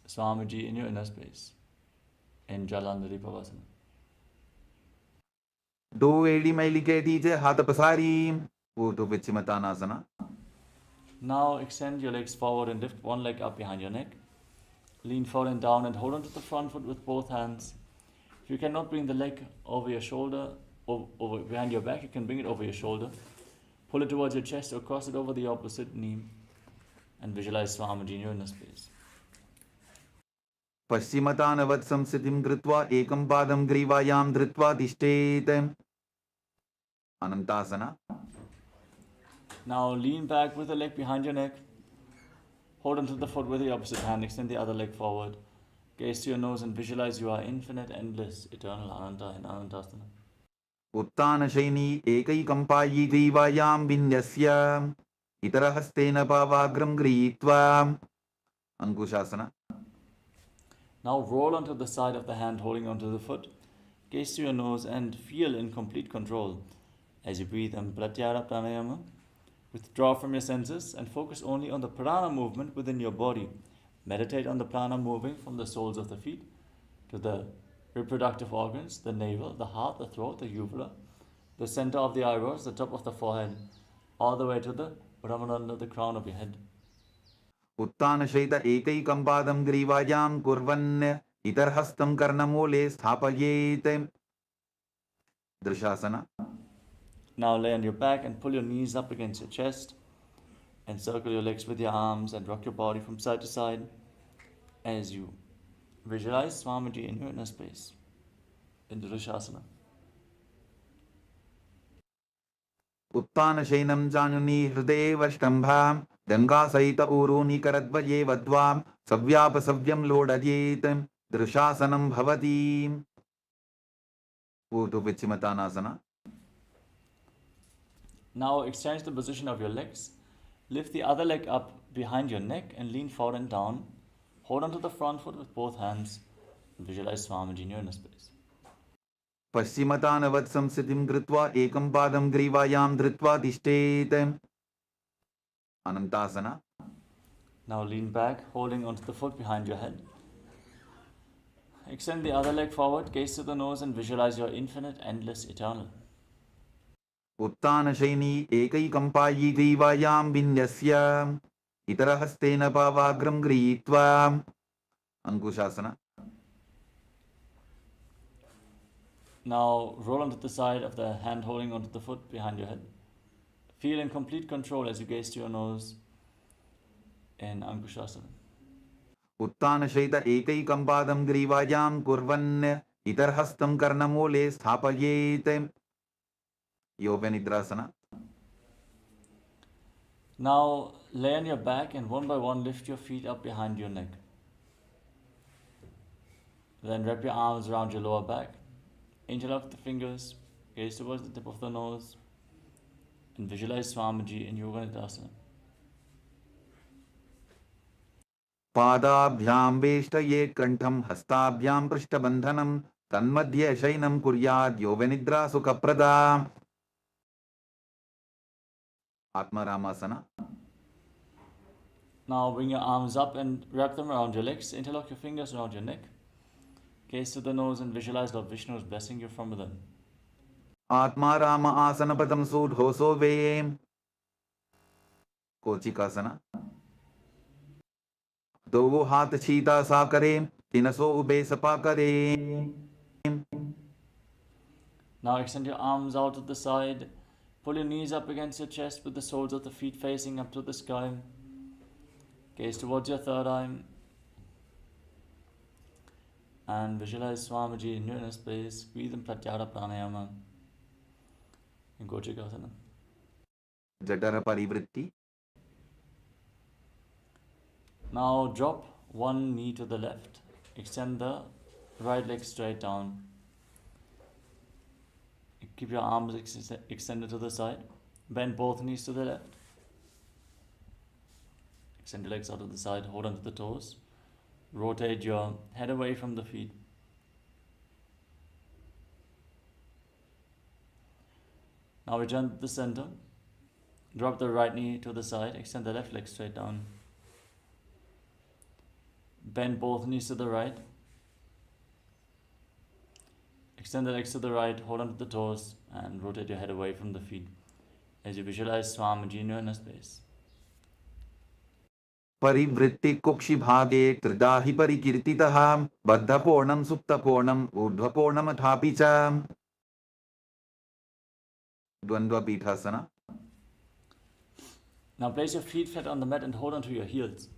Swamiji in your inner space in Jalandhari Pavasana. दो एड़ी मैली के दीजे हाथ पसारी ऊर्ध्व विचिमतानासना. Now extend your legs forward and lift one leg up behind your neck. Lean forward and down and hold on to the front foot with both hands. If you cannot bring the leg over your shoulder, over behind your back, you can bring it over your shoulder. Pull it towards your chest or cross it over the opposite knee and visualize Swamiji in your inner space. पश्चिमतानवत् संस्थितिं कृत्वा एकं पादं ग्रीवायां धृत्वा तिष्ठेत् अनन्तासना. Now lean back with the leg behind your neck. Hold onto the foot with the opposite hand. Extend the other leg forward. Gaze to your nose and visualize you are infinite, endless, eternal Ananta in Anantasana. उत्तानशयनी एकैकम्पायी ग्रीवायां विन्यस्य इतरहस्तेन पावाग्रं गृहीत्वा अंकुशासना. Now roll onto the side of the hand holding onto the foot. Gaze to your nose and feel in complete control as you breathe in Pratyahara Pranayama. Withdraw from your senses and focus only on the prana movement within your body. Meditate on the prana moving from the soles of the feet to the reproductive organs, the navel, the heart, the throat, the uvula, the center of the eyebrows, the top of the forehead, all the way to the Brahmananda, the crown of your head. उत्तानशयित एकैकं पादं ग्रीवायां कुर्वन् इतरहस्तं कर्णमूले स्थापयेत् दृशासना. Now lay on your back and pull your knees up against your chest. Encircle your legs with your arms and rock your body from side to side as you visualize Swamiji in your inner space. in Dhrishasana. उत्तान शैनम जानुनी हृदय वष्टंभाम गंगा सहित ऊरूनि करद्वये वद्वाम सव्याप सव्यम लोडयेत दृशासनम भवति. Urdhva Vichimatanasana. Now exchange the position of your legs. Lift the other leg up behind your neck and lean forward and down. Hold onto the front foot with both hands. Visualize Swamiji in your inner space. पश्चिमतानवत् संस्थितिं कृत्वा एकं पादं ग्रीवायां धृत्वा तिष्ठेत्. Anantasana. Now lean back, holding onto the foot behind your head. Extend the other leg forward, gaze to the nose and visualize your infinite, endless, eternal. उत्तानशैनी एकैकम्पायी ग्रीवायां विन्यस्य इतरहस्तेन पावाग्रं गृहीत्वा. Ankushasana. Now roll onto the side of the hand holding onto the foot behind your head. Feel in complete control as you gaze to your nose in Ankushasana. उत्तानशैत एकैकं पादं ग्रीवायां कुर्वन् इतरहस्तं कर्णमूले स्थापयेत्. Yoganidrasana. Now lay on your back and one by one lift your feet up behind your neck. Then wrap your arms around your lower back. Interlock the fingers, gaze towards the tip of the nose, and visualize Swamiji in Yoganidasana. पादाभ्यां वेष्टये कंठं हस्ताभ्यां पृष्ठबन्धनं तन्मध्ये शयनं कुर्यात् योगनिद्रा सुखप्रदा. Atmaramasana. Now bring your arms up and wrap them around your legs. Interlock your fingers around your neck. Gaze to the nose and visualize Lord Vishnu's blessing you from within. Atmarama asana padam sudhoso ve. Kochikasana. दो हाथ छीता सा करे तिनसो ube Sapa करे. Now extend your arms out to the side. Pull your knees up against your chest with the soles of the feet facing up to the sky. Gaze towards your third eye. And visualize Swamiji in your inner space. Breathe in Pratyahara Pranayama. In Gochikasana. Jadara parivritti. Now drop one knee to the left. Extend the right leg straight down. Keep your arms extended to the side. Bend both knees to the left. Extend your legs out to the side. Hold onto the toes. Rotate your head away from the feet. Now return to the center. Drop the right knee to the side. Extend the left leg straight down. Bend both knees to the right. Extend the legs to the right, hold on to the toes, and rotate your head away from the feet as you visualize Swamiji in your inner space. परिवृत्ति कुक्षि भागे त्रिदाहि परिकीर्तितः बद्धपूर्णं सुप्तपूर्णं ऊर्ध्वपूर्णं अथापि च. द्वन्द्वपीठासना. Now place your feet flat on the mat and hold onto your heels.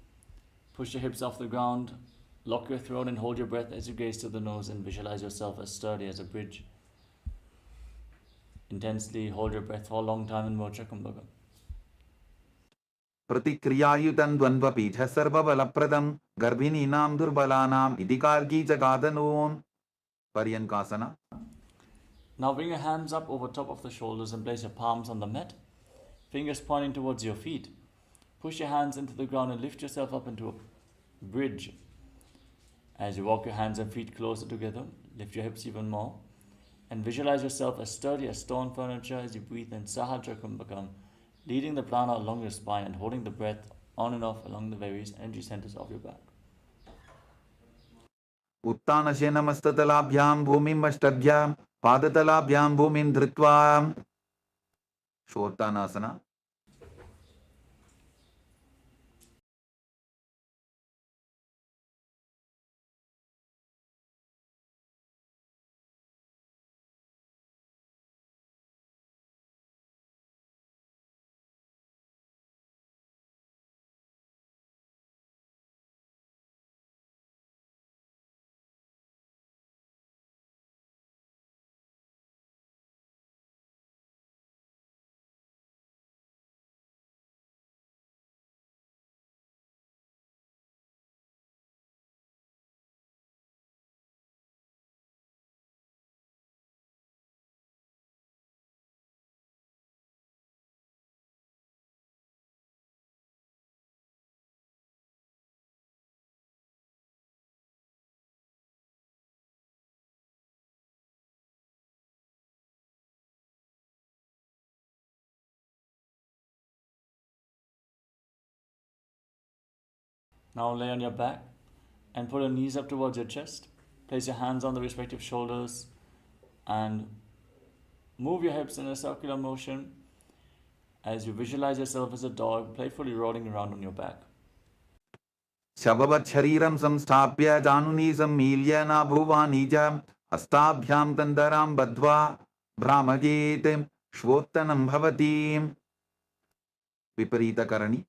Push your hips off the ground. Lock your throat and hold your breath as you gaze to the nose and visualize yourself as sturdy as a bridge. Intensely hold your breath for a long time in Mocha Kumbhaka. प्रतिक्रियायुतं द्वन्द्वपीठ सर्वबलप्रदं गर्भिणीनां दुर्बलानां इतिकार्की च गादनून्. Paryankasana. Now bring your hands up over top of the shoulders and place your palms on the mat. Fingers pointing towards your feet. Push your hands into the ground and lift yourself up into a bridge. As you walk your hands and feet closer together, lift your hips even more. And visualize yourself as sturdy as stone furniture as you breathe in Sahajra Kumbhakam, leading the prana along your spine and holding the breath on and off along the various energy centers of your back. उत्तानशयनमस्ततलाभ्यां भूमिम् अष्टभ्यां पादतलाभ्यां भूमिं धृत्वा. शोत्तानासना. Now lay on your back and put your knees up towards your chest. Place your hands on the respective shoulders and move your hips in a circular motion as you visualize yourself as a dog playfully rolling around on your back. शववत् शरीरं संस्थाप्य जानुनी सम्मील्य नाभुवानी च हस्ताभ्यां तन्दरां बद्ध्वा भ्रामयेत् श्वोत्तनं भवति विपरीतकरणी.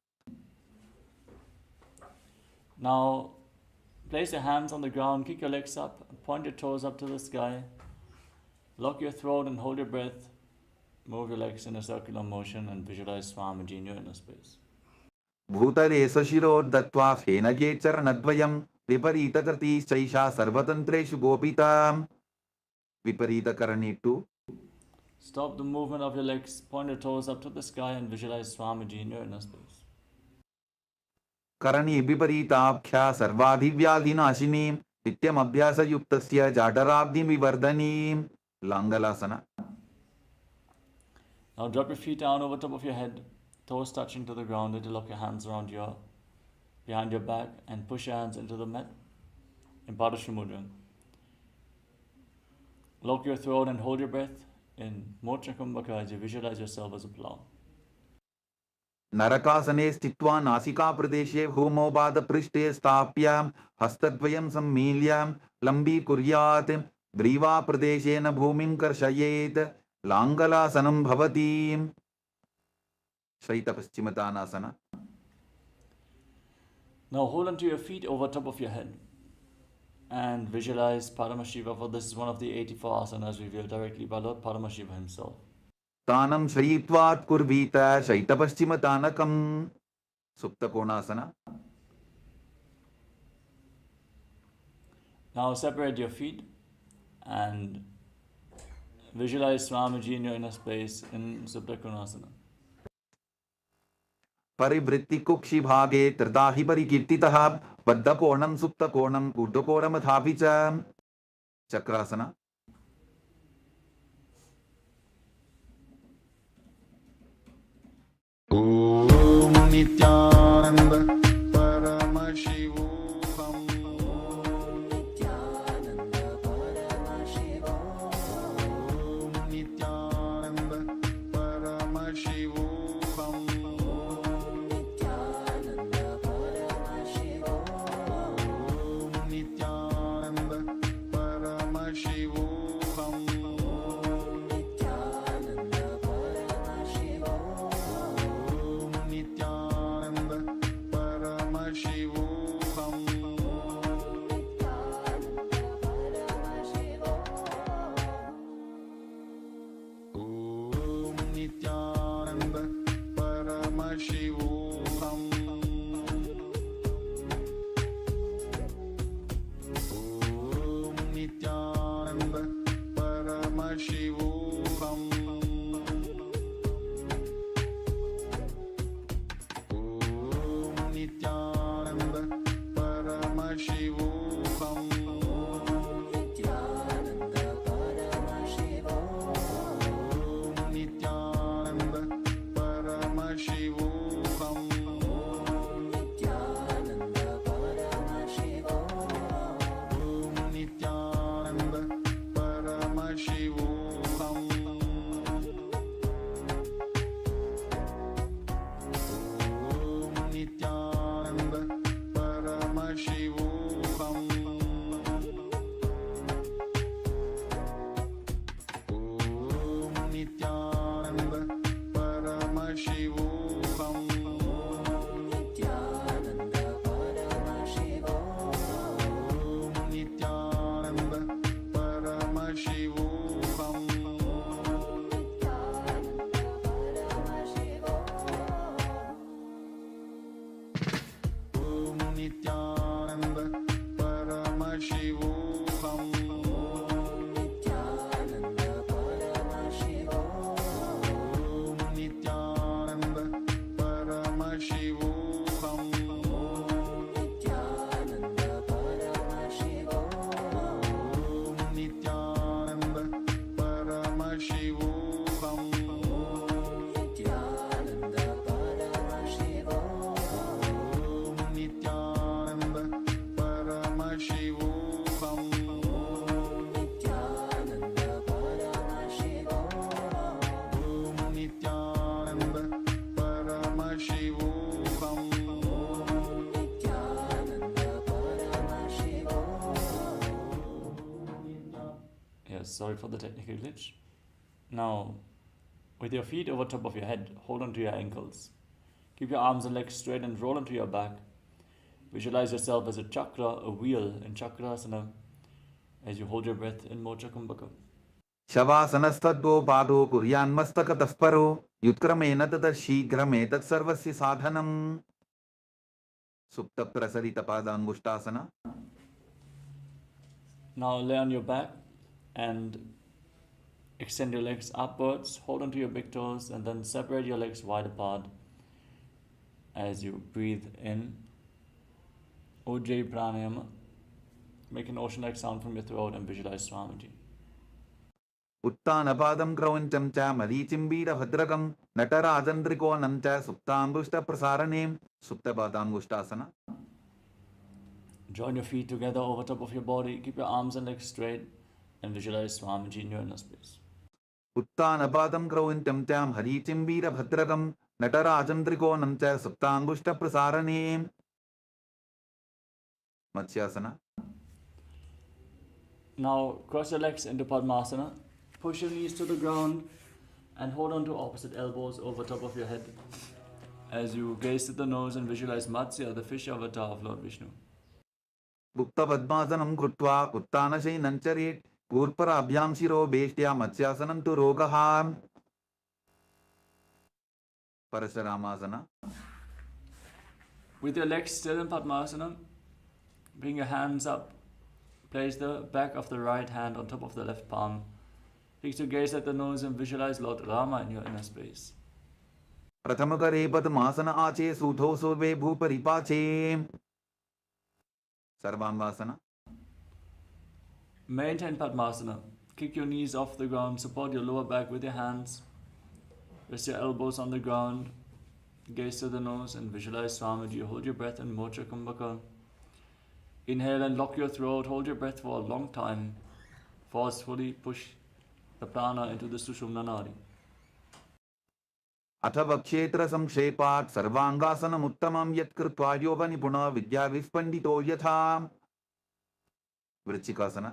Now place your hands on the ground, kick your legs up, point your toes up to the sky, lock your throat and hold your breath. Move your legs in a circular motion and visualize Swamiji in your inner space. भूतले सशिरोर्दत्त्वा फेनगे चरणद्वयं विपरीतकृतिश्चैषा सर्वतन्त्रेषु गोपिता. विपरीतकरणी 2. Stop the movement of your legs, point your toes up to the sky and visualize Swamiji in your inner space. Karni विपरीताख्या सर्वाधिव्याधिनाशिनी नित्यमभ्यासयुक्तस्य जाठराब्धिविवर्धनी. लांगलासना. Now drop your feet down over top of your head, toes touching to the ground. Interlock your hands around behind your back and push your hands into the mat in Padashu Mudra. Lock your throat and hold your breath in Mocha Kumbhaka as you visualize yourself as a plow. नरकासने स्थित्वा नासिकाप्रदेशे भूमोपादपृष्ठे स्थाप्य हस्तद्वयं सम्मील्य लम्बीकुर्यात् ग्रीवाप्रदेशेन भूमिं कर्षयेत्. लांगलासनं भवति. शैतपश्चिमतानासना. Now hold onto your feet over top of your head and visualize Paramashiva, for this is one of the 84 asanas revealed directly by Lord Paramashiva himself. तानं शयित्वात् कुर्वीत शैतपश्चिमतानकं. सुप्तकोणासना. Now separate your feet and visualize Swamiji in your inner space in Suptakonasana. परिवृत्ति कुक्षि भागे त्रिदाहि परिकीर्तितः बद्धकोणं सुप्तकोणं ऊर्ध्वकोणमथापि च. चक्रासना. ॐ नित्यानन्द परमशिवोऽहम्. ॐ नित्यानन्द परमशिवोऽहम्. sorry for the technical glitch. Now, with your feet over top of your head, hold onto your ankles. Keep your arms and legs straight and roll onto your back. Visualize yourself as a chakra, a wheel in Chakrasana, as you hold your breath in Mocha Kumbhaka. शवासनस्तद्वो पादो कुर्यान्मस्तकतः परो युत्क्रमेण ततः शीघ्रमेतत् सर्वस्य साधनम् सुप्तप्रसरितपादाङ्गुष्टासन. Now lay on your back and extend your legs upwards, hold onto your big toes, and then separate your legs wide apart as you breathe in. Ujjayi Pranayama. Make an ocean-like sound from your throat and visualize Swamiji. उत्तानपादं क्रौञ्चं च मरीचिं वीरभद्रकं नटराजन्द्रिकोणं च सुप्ताङ्गुष्टप्रसारणे सुप्तपादाङ्गुष्टासन. Join your feet together over top of your body. Keep your arms and legs straight and visualize Swamiji in your inner space. उत्तानपादं क्रौञ्चं च मरीचिं वीरभद्रकं नटराजन्द्रिकोणं च सुप्ताङ्गुष्टप्रसारणे matsyasana. Now cross your legs into Padmasana. Push your knees to the ground and hold on to opposite elbows over top of your head as you gaze to the nose and visualize Matsya, the fish avatar of Lord Vishnu. भुक्तपद्मासनं कृत्वा उत्तानशयनं चरेत् कूर्पराभ्यां शिरो वेष्ट्या मत्स्यासनं तु रोगः. परशुरामासन. With your legs still in Padmasana, bring your hands up. Place the back of the right hand on top of the left palm. Fix your gaze at the nose and visualize Lord Rama in your inner space. प्रथमकरे पद्मासन आचे सूधो Sorve भूपरिपाचे. Sarvangasana. Maintain Padmasana. Kick your knees off the ground. Support your lower back with your hands. Rest your elbows on the ground. Gaze to the nose and visualize Swamiji. Hold your breath in Mocha Kumbhaka. Inhale and lock your throat. Hold your breath for a long time. Forcefully push the prana into the Sushumna Nadi. अथवा क्षेत्र संक्षेपात् सर्वांगासनम् उत्तमं यत् कृत्वा योगनिपुणः विद्याविस्पण्डितो यथा. वृश्चिकासन.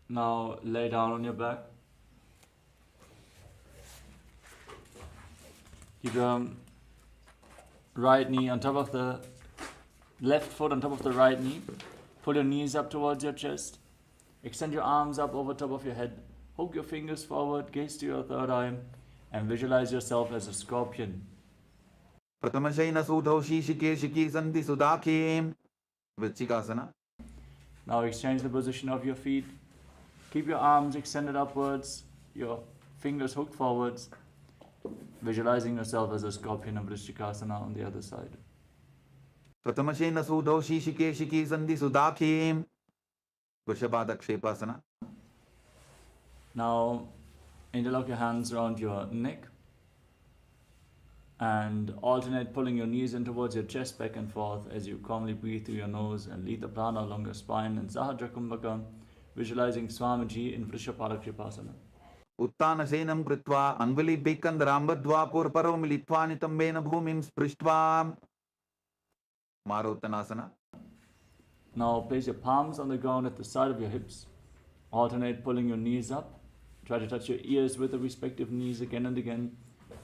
Now lay down on your back. Keep your right knee on top of the left foot on top of the right knee. Pull your knees up towards your chest. Extend your arms up over top of your head. Hook your fingers forward, gaze to your third eye, and visualize yourself as a scorpion. प्रथमशयन सूधौ शीशिके शिखी सन्ति सुदाखे. वृश्चिकासन. Now exchange the position of your feet. Keep your arms extended upwards, your fingers hooked forwards, visualizing yourself as a scorpion of Vrishchikasana on the other side. प्रथमशयन सूधौ शीशिके शिखी सन्ति सुदाखे. वृषभादक्षेपासन. Now interlock your hands around your neck and alternate pulling your knees in towards your chest back and forth as you calmly breathe through your nose and lead the prana along your spine in Sahajra Kumbhaka, visualizing Swamiji in Vrishabhadakshripasana. उत्तानशयनं कृत्वा अङ्गुलिभिः बद्ध्वा पूर्वपरो मिलित्वा नितम्बेन भूमिं स्पृष्ट्वा. मारोत्तनासन. Now place your palms on the ground at the side of your hips. Alternate pulling your knees up. Try to touch your ears with the respective knees again and again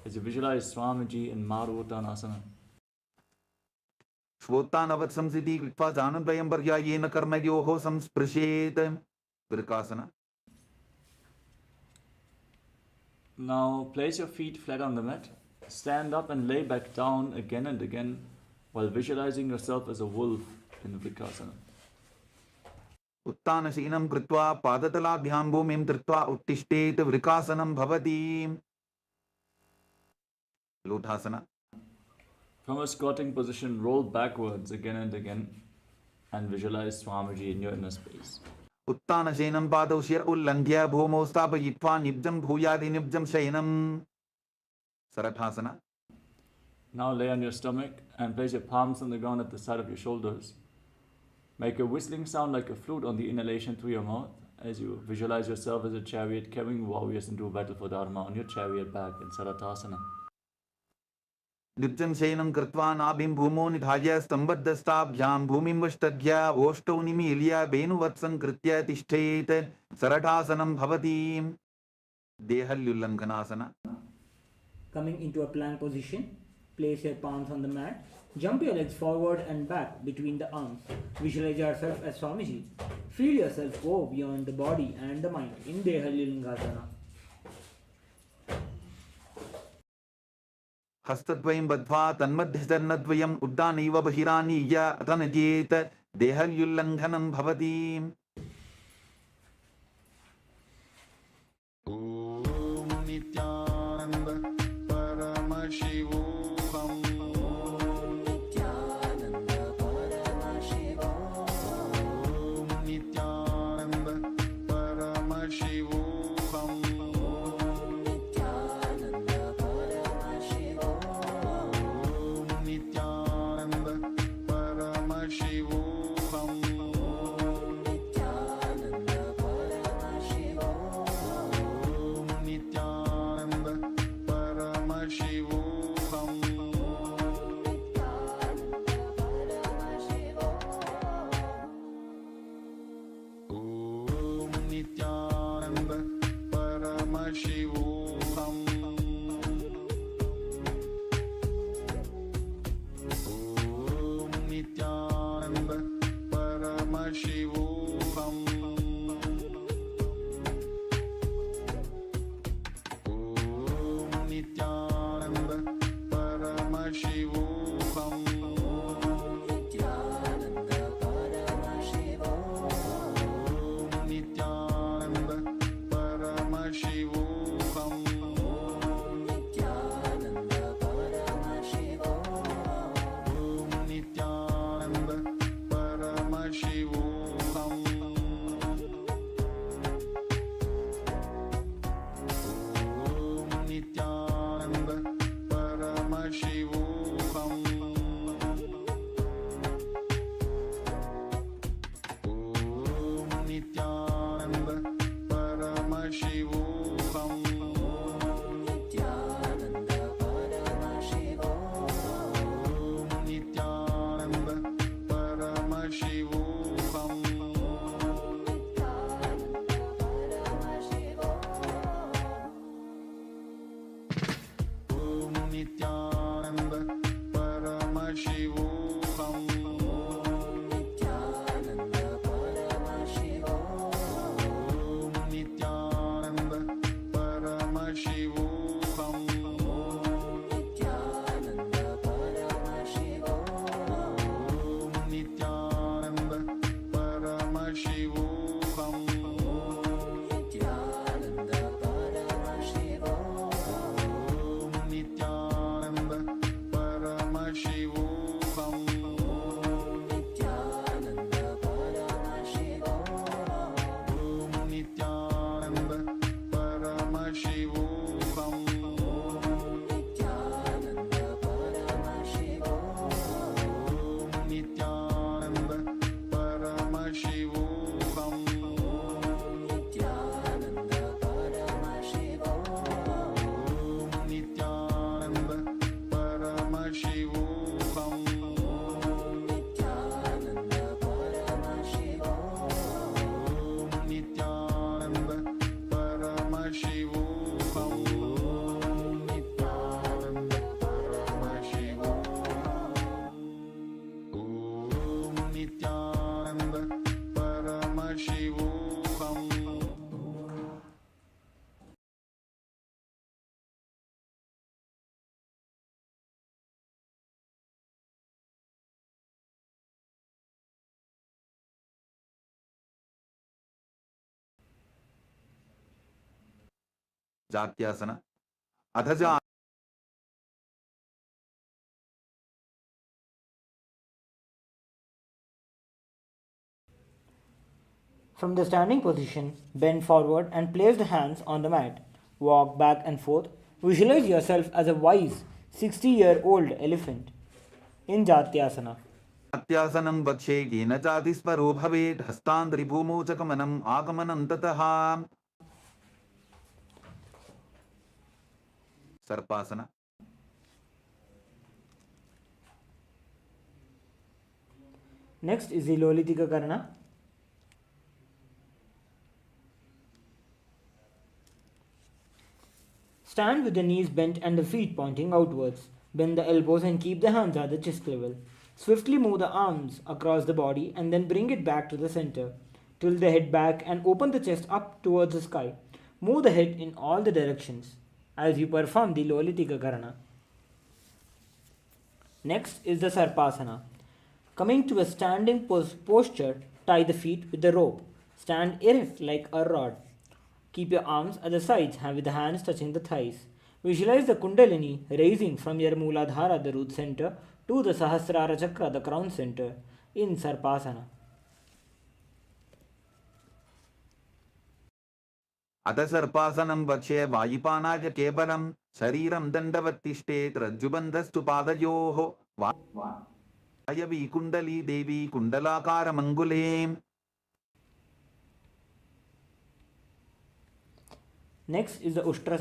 as you visualize Swamiji in Maruttanasana. श्वोत्तानवत् संसिद्धि कृत्वा जानद्वयं पर्यायेन कर्मयोः संस्पृशेत्. वृकासन. Now place your feet flat on the mat. Stand up and lay back down again and again while visualizing yourself as a wolf in Vrikasana. उत्तानशीनं कृत्वा पादतलाभ्यां भूमिं धृत्वा उत्तिष्ठेत्. वृकासनं भवति. लूढासन. From a squatting position, roll backwards again and again and visualize Swamiji in your inner space. उत्तानशयनं पादौ शिर उल्लङ्घ्य भूमौ स्थापयित्वा निब्जं भूयादिनिब्जं शयनं. सरठासन. Now lay on your stomach and place your palms on the ground at the side of your shoulders. Make a whistling sound like a flute on the inhalation through your mouth as you visualize yourself as a chariot carrying warriors into a battle for Dharma on your chariot back in Saratasana. नृत्यं शयनं कृत्वा नाभिं भूमौ निधाय स्तम्भद्धस्ताभ्यां भूमिं ओष्ठौ निमील्य वेणुवत्सं कृत्य तिष्ठेत् सरठासनं भवति देहल्युल्लङ्घनासन. Coming into a plank position, place your palms on the mat. Jump your legs forward and back between the arms. Visualize yourself as Swamiji. Feel yourself go beyond the body and the mind in Dehalilingasana. हस्तद्वयं बद्ध्वा तन्मध्यचरणद्वयम् उड्डानैव बहिरानीय अतनजेत देहल्युल्लङ्घनं भवति. ॐ नित्यानन्द परमशिवोऽहम्. नित्यानन्द परमशिवोऽहम्. ॐ नित्यानन्द परमशिवोऽहम्. नित्यानन्द परमशिवोऽहम्. ॐ नित्यानन्द परमशिवोऽहम्. नित्यानन्द परमशिवोऽहम्. नित्यानन्द परमशिवोऽहम्. ॐ नित्यानन्द परमशिवोऽहम्. ॐ नित्यानन्द परमशिवोऽहम्. ॐ नित्यानन्द परमशिवोऽहम्. नित्यानन्द परमशिवोऽहम्. ॐ नित्यानन्द परमशिवोऽहम्. नित्यानन्द परमशिवोऽहम्. ॐ नित्यानन्द परमशिवोऽहम्. ॐ नित्यानन्द परमशिवोऽहम्. ॐ नित्यानन्द परमशिवोऽहम्. नित्यानन्द परमशिवोऽहम्. ॐ नित्यानन्द परमशिवोऽहम्. ॐ नित्यानन्द परमशिवोऽहम्. नित्यानन्द परमशिवोऽहम्. ॐ नित्यानन्द परमशिवोऽहम्. नित्यानन्द परमशिवोऽहम्. ॐ नित्यानन्द परमशिवोऽहम्. नित्यानन्द परमशिवोऽहम्. ॐ नित्यानन्द परमशिवोऽहम्. नित्यानन्द परमशिवोऽहम्. ॐ नित्यानन्द परमशिवोऽहम्. नित्यानन्द परमशिवोऽहम्. ॐ नित्यानन्द परमशिवोऽहम्. नित्यानन्द परमशिवोऽहम्. ॐ नित्यानन्द परमशिवोऽहम्. नित्यानन्द परमशिवोऽहम्. ॐ नित्यानन्द परमशिवोऽहम्. नित्यानन्द परमशिवोऽहम्. ॐ नित्यानन्द परमशिवोऽहम्. जात्यासन. अथ च From the standing position, bend forward and place the hands on the mat. Walk back and forth. Visualize yourself as a wise 60-year-old elephant in Jatyasana. जात्यासनं वक्षे येन चातिस्परो भवेत् हस्तान्त्रिभूमौ च गमनम् आगमनं ततः. सर्पासन. Next is the Lolitika Karana. Stand with the knees bent and the feet pointing outwards. Bend the elbows and keep the hands at the chest level. Swiftly move the arms across the body and then bring it back to the center. Tilt the head back and open the chest up towards the sky. Move the head in all the directions as you perform the Lolitika Karana. Next is the Sarpasana. Coming to a standing posture, tie the feet with the rope. Stand erect like a rod. Keep your arms at the sides with the hands touching the thighs. Visualize the Kundalini raising from your Mooladhara, the root center, to the Sahasrara Chakra, the crown center, in Sarpasana. अथ सर्पासनं वक्ष्ये वायुपानाय केवलं शरीरं दण्डवत्तिष्ठेत् रज्जुबन्धस्तु पादयोः वायवी कुण्डली देवी कुण्डलाकारमङ्गुले. Next is the Ushtra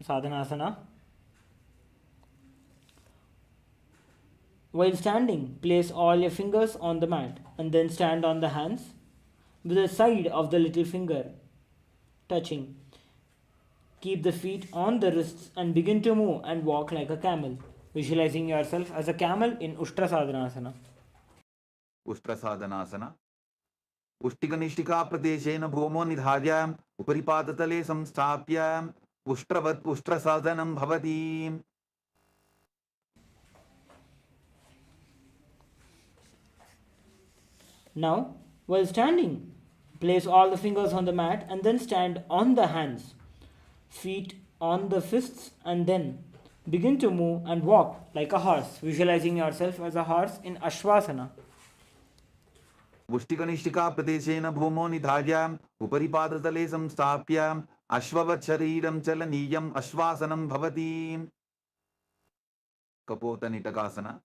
Sadhanasana. While standing, place all your fingers on the mat and then stand on the hands with the side of the little finger touching. Keep the feet on the wrists and begin to move and walk like a camel, visualizing yourself as a camel in Ushtra Sadhanasana. Ushtra Sadhanasana. उष्टिकनिष्ठिका प्रदेशेन भूमो निधाय उपरिपादतले संस्थाप्य उष्ट्रवत् उष्ट्रसाधनं भवति. Now, while standing, place all the fingers on the mat and then stand on the hands, feet on the fists, and then begin to move and walk like a horse, visualizing yourself as a horse in Ashwasana. उष्टिकनिष्ठिका प्रदेशेन भूमो निधाय उपरिपादतले संस्थाप्य अश्ववत् शरीरं चलनीयम् अश्वासनं भवति. कपोतनिटकासना.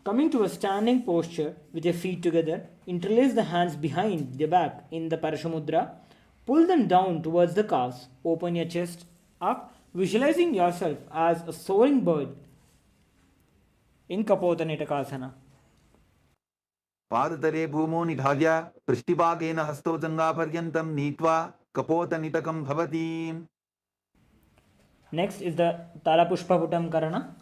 Coming to a standing posture with your feet together, interlace the hands behind the back in the Parashamudra, pull them down towards the calves, open your chest up, visualizing yourself as a soaring bird in Kapotanitakasana. पादतले भूमो निधाय पृष्ठभागेन हस्तो जङ्घापर्यन्तं नीत्वा कपोतनिटकं भवति. Next is the Talapushpaputam Karana.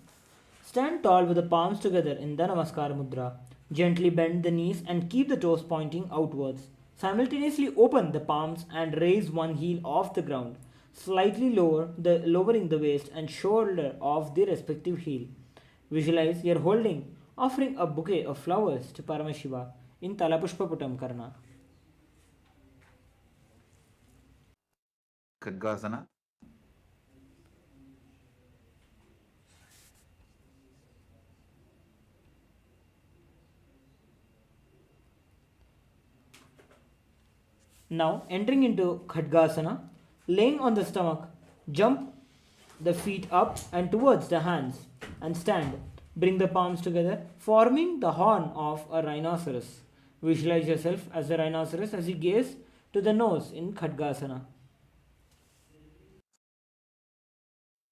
Stand tall with the palms together in the Namaskar Mudra. Gently bend the knees and keep the toes pointing outwards. Simultaneously open the palms and raise one heel off the ground. Slightly lowering the waist and shoulder of the respective heel. Visualize you're holding, offering a bouquet of flowers to Paramashiva in Talapushpaputam Karana. खड्गासना. Now, entering into Khadgasana, laying on the stomach, jump the feet up and towards the hands and stand. Bring the palms together, forming the horn of a rhinoceros. Visualize yourself as a rhinoceros as you gaze to the nose in Khadgasana.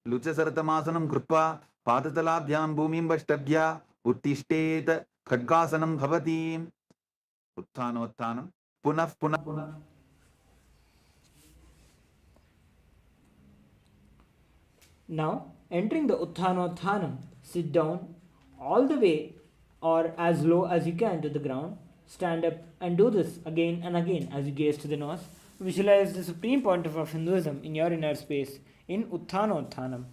लुचसरतमासनं कृत्वा पादतलाभ्यां भूमिं वष्टभ्य उत्तिष्ठेत् खड्गासनं भवति. उत्थानोत्थानं पुनः पुनः. Now, entering the Utthanotthanam, sit down all the way or as low as you can to the ground. Stand up and do this again and again as you gaze to the nose. Visualize the supreme pontiff of Hinduism in your inner space in Utthanotthanam.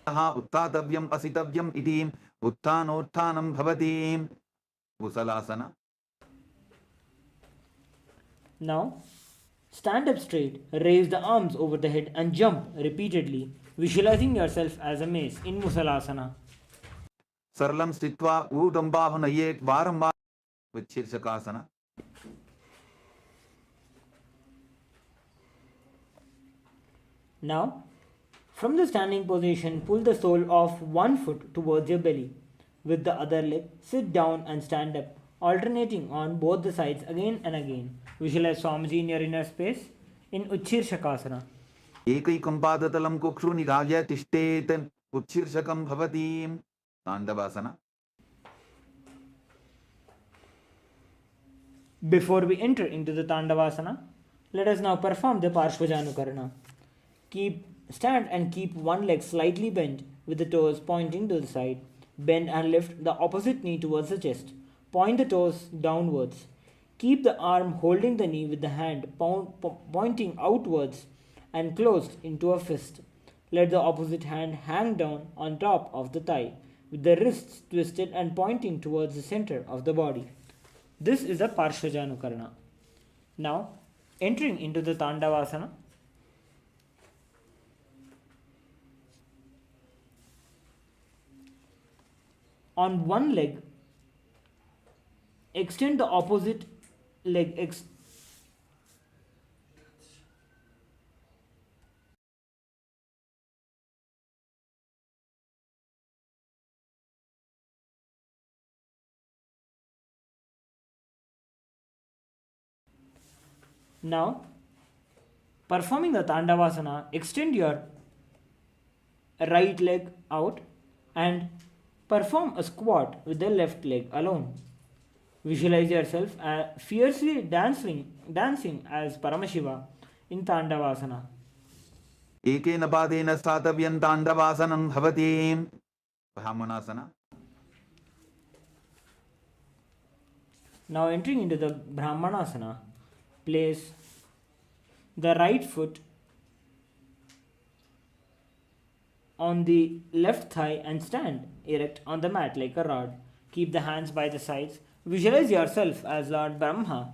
उत्थातव्यम् असितव्यम् इति उत्थानोत्थानं भवति. कुशलासना. Now, stand up straight, raise the arms over the head and jump repeatedly, visualizing yourself as a mace in Musalasana. सरलं स्थित्वा ऊर्ध्वम्बाहुनयेत् वारं वारं विच्छीर्षकासना. Now, from the standing position, pull the sole of one foot towards your belly. With the other leg, sit down and stand up, alternating on both the sides again and again. Visualize Swamiji in your inner space in Uchchirshakasana. एकैकं पादतलं कुक्षु निधाय तिष्ठेत् उत्शीर्षकं भवति. ताण्डवासना. Before we enter into the Tandavasana, let us now perform the Parshvajanukarana. Stand and keep one leg slightly bent with the toes pointing to the side. Bend and lift the opposite knee towards the chest. Point the toes downwards. Keep the arm holding the knee with the hand pointing outwards and closed into a fist. Let the opposite hand hang down on top of the thigh with the wrists twisted and pointing towards the center of the body. This is the Parshvajanukarana. Now, entering into the Tandavasana. On one leg, extend the opposite leg. Now, performing the Tandavasana, extend your right leg out and perform a squat with the left leg alone. Visualize yourself fiercely dancing as Paramashiva in Tandavasana. एकेन पादेन स्थातव्यं ताण्डवासनं भवति. Brahmanasana. Now entering into the Brahmanasana, place the right foot on the left thigh and stand erect on the mat like a rod. Keep the hands by the sides. Visualize yourself as Lord Brahma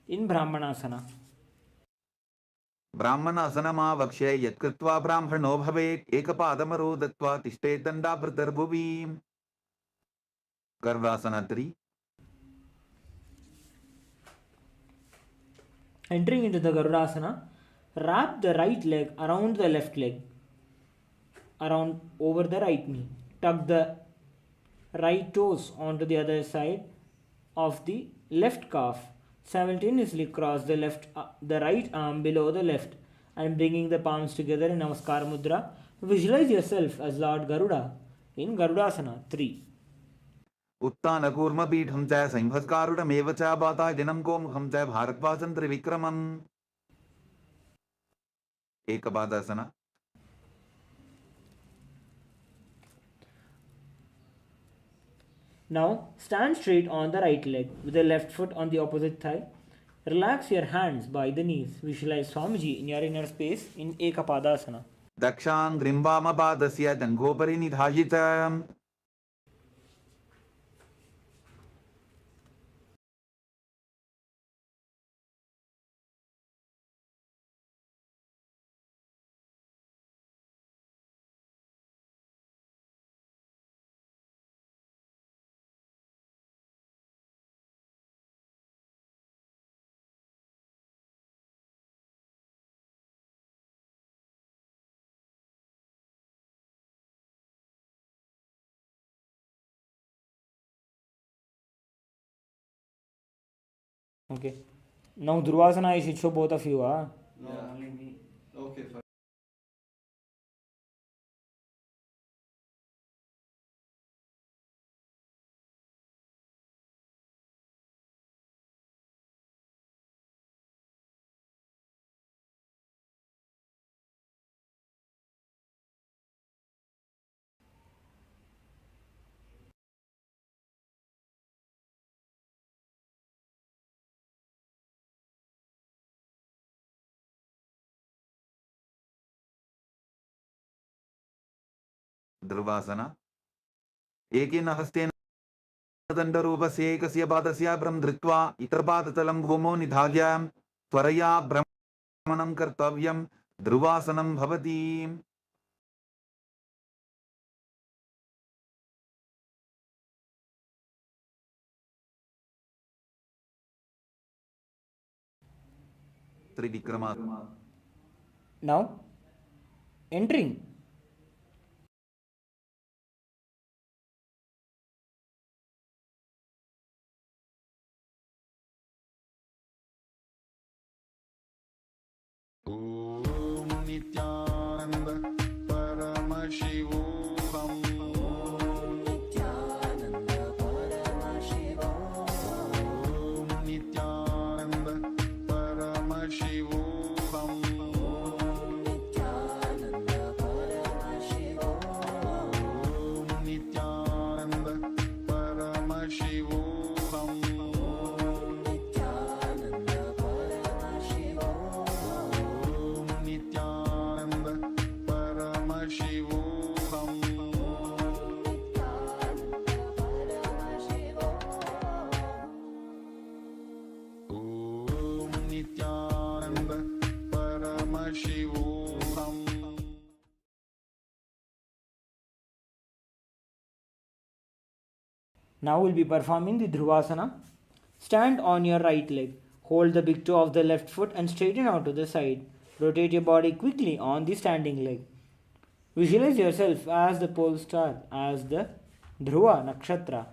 in Brahmanasana. ब्राह्मणासनमावक्ष्य यत्कृत्वा ब्राह्मणो भवेत् एकपादमरो दत्त्वा तिष्ठेत् दण्डाभृतर्भुवि. Garvasana 3. Entering into the Garudasana, wrap the right leg around the left leg, around over the right knee. Tuck the right toes onto the other side of the left calf. Simultaneously cross the right arm below the left and bringing the palms together in Namaskar Mudra. Visualize yourself as Lord Garuda in Garudasana 3. उत्तानकूर्मपीठं च संभस्कारुडमेव च बाताय दिनं गोमुखं च भारद्वाजं त्रिविक्रमम्. एकपादासना. Now stand straight on the right leg with the left foot on the opposite thigh. Relax your hands by the knees. Visualize Swamiji in your inner space in Ekapadasana. दक्षाङ्घ्रिं वामपादस्य जङ्घोपरि निधायित. Okay. Now Durvasana I should show both of you. No, only me. Okay, fine. ध्रुवासना. एकेन हस्तेन दण्डरूपस्य एकस्य पादस्य भ्रं धृत्वा इतरपादतलं भूमौ निधाय त्वरया भ्रमणं कर्तव्यं. ध्रुवासनं भवति. त्रिविक्रमा. Now entering ॐ नित्यानन्द परमशिवोऽहम्. Paramashivoham Om Nityananda Paramashivoham. Now we'll be performing the Dhruvasana. Stand on your right leg. Hold the big toe of the left foot and straighten out to the side. Rotate your body quickly on the standing leg. Visualize yourself as the pole star, as the Dhruva Nakshatra.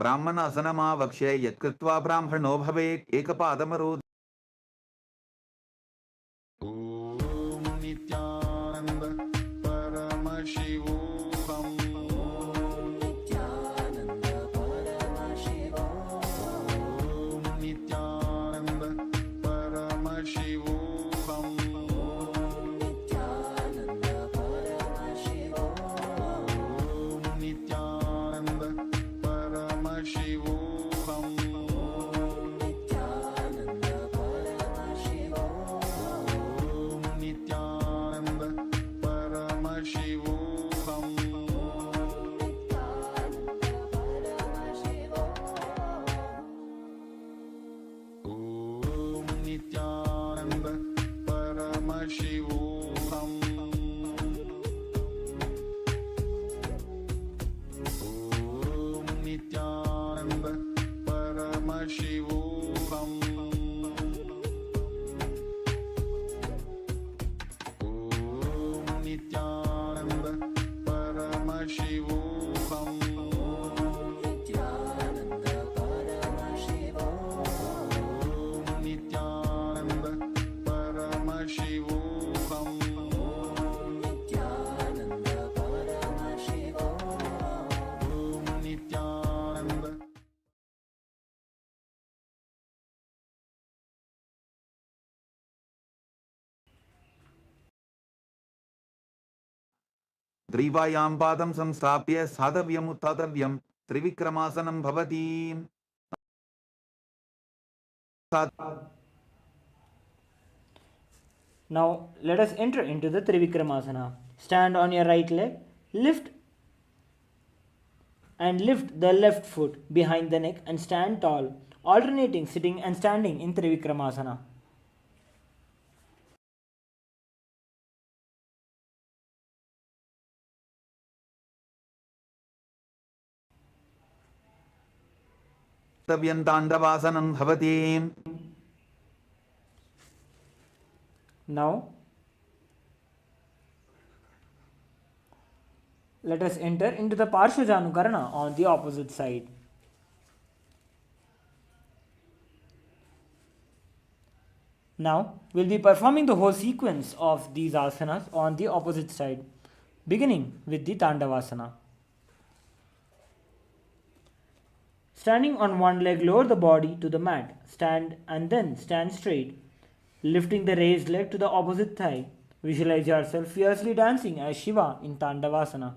ब्राह्मणासनमावक्ष्य यत्कृत्वा ब्राह्मणो भवेत् एकपादमरोद Om Nityananda Paramashivoham Om Nityananda Paramashivoham Om Nityananda Paramashivoham Nityananda Paramashivoham Om Nityananda Paramashivoham Om Nityananda Paramashivoham Om Nityananda Paramashivoham Om Nityananda Paramashivoham Om Nityananda ग्रीवायां पादं संस्थाप्य साधव्यमुत्थातव्यं त्रिविक्रमासनं भवति Now let us enter into the Trivikramasana. Stand on your right leg, lift the left foot behind the neck and stand tall, alternating sitting and standing in Trivikramasana. ताण्डवासनं भवति Now let us enter into the Parshvajanukarana on the opposite side. Now we'll be performing the whole sequence of these asanas on the opposite side, beginning with the Tandavasana. Standing on one leg, lower the body to the mat. Stand and then stand straight, lifting the raised leg to the opposite thigh. Visualize yourself fiercely dancing as Shiva in Tandavasana.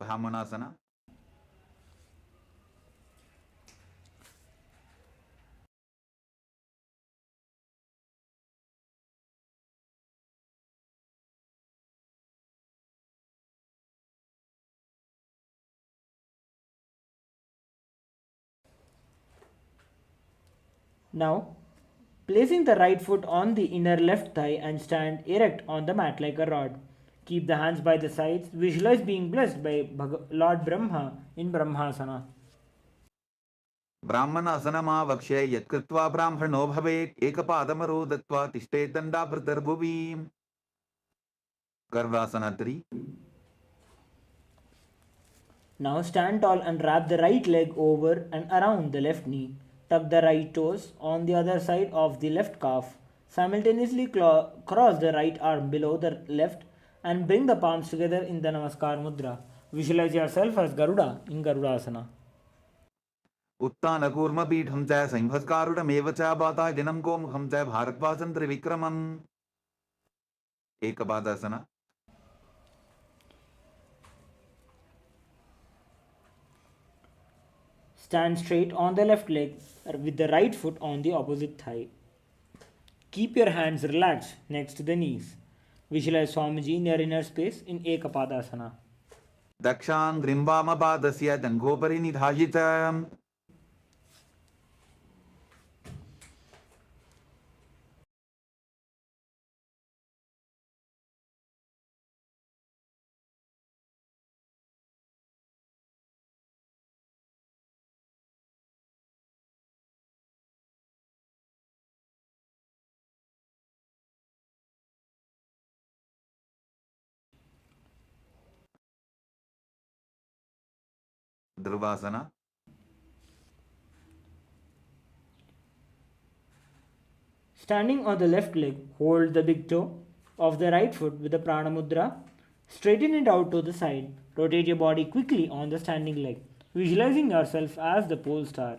Paramasana. Now, placing the right foot on the inner left thigh and stand erect on the mat like a rod. Keep the hands by the sides. Visualize being blessed by Lord Brahma in Brahmasana. ब्राह्मणासनमावक्ष्य यत्कृत्वा ब्राह्मणो भवेत् एकपादमरो दत्त्वा तिष्ठेत् दण्डाभृतर्भुवि Garvasana 3. Now stand tall and wrap the right leg over and around the left knee. Tuck the right toes on the other side of the left calf. Simultaneously cross the right arm below the left and bring the palms together in the Namaskar Mudra. Visualize yourself as Garuda in Garudasana. उत्तानकूर्मपीठं च संभस्कारुडमेव च बाताय दिनं कोमुखं च भारद्वाजं त्रिविक्रमम् एकपादासना. Stand straight on the left leg with the right foot on the opposite thigh. Keep your hands relaxed next to the knees. Visualize Swamiji in your inner space in Ekapadasana. दक्षां ग्रिम्बामपादस्य दङ्घोपरि निधाय च ध्रुवासना. Standing on the left leg, hold the big toe of the right foot with the Prana Mudra. Straighten it out to the side. Rotate your body quickly on the standing leg, visualizing yourself as the pole star.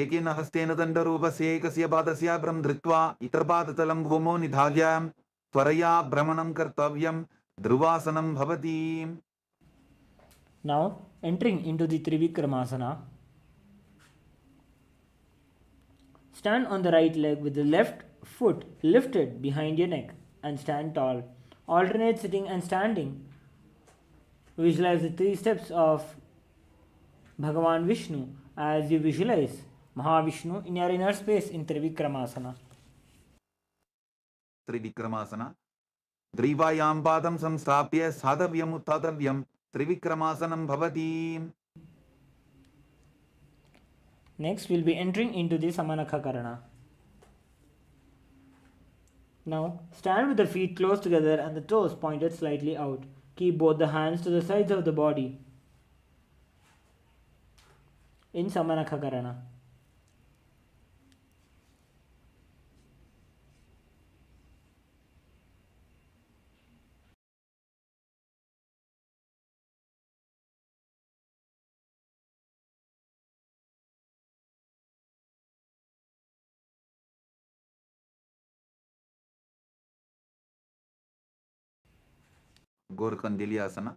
एकेन हस्तेन दण्डरूपस्य एकस्य पादस्य भ्रं धृत्वा इतरपादतलं भूमौ निधाय त्वरया भ्रमणं कर्तव्यं. ध्रुवासनं भवति. Now entering into the Trivikramasana. Stand on the right leg with the left foot lifted behind your neck and stand tall. Alternate sitting and standing. Visualize the 3 steps of Bhagavan Vishnu as you visualize Mahavishnu in your inner space in Trivikramasana. त्रिविक्रमासना. ग्रीवायां पादं संस्थाप्य साधव्यम् उत्थातव्यं. त्रिविक्रमासनं भवति. Next, we'll be entering into the Samanakha Karana. Now, stand with the feet close together and the toes pointed slightly out. Keep both the hands to the sides of the body in Samanakha Karana. गोरकंडिल्यासना.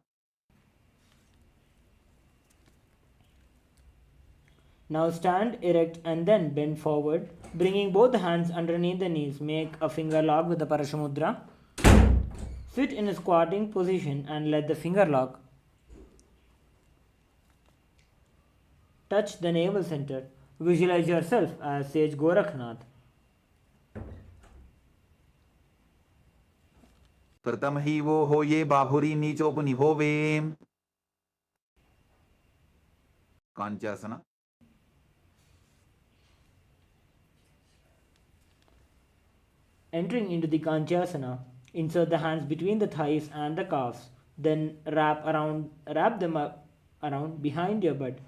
Now stand erect and then bend forward, bringing both the hands underneath the knees. Make a finger lock with the Parashamudra. Sit in a squatting position and let the finger lock touch the navel center. Visualize yourself as Sage Gorakhnath. प्रथमहि वो हो ये बाहुरी नीचोपनिभोवे. कांच्यासना. Entering into the Kanchyasana, insert the hands between the thighs and the calves. Then wrap them up around behind your butt.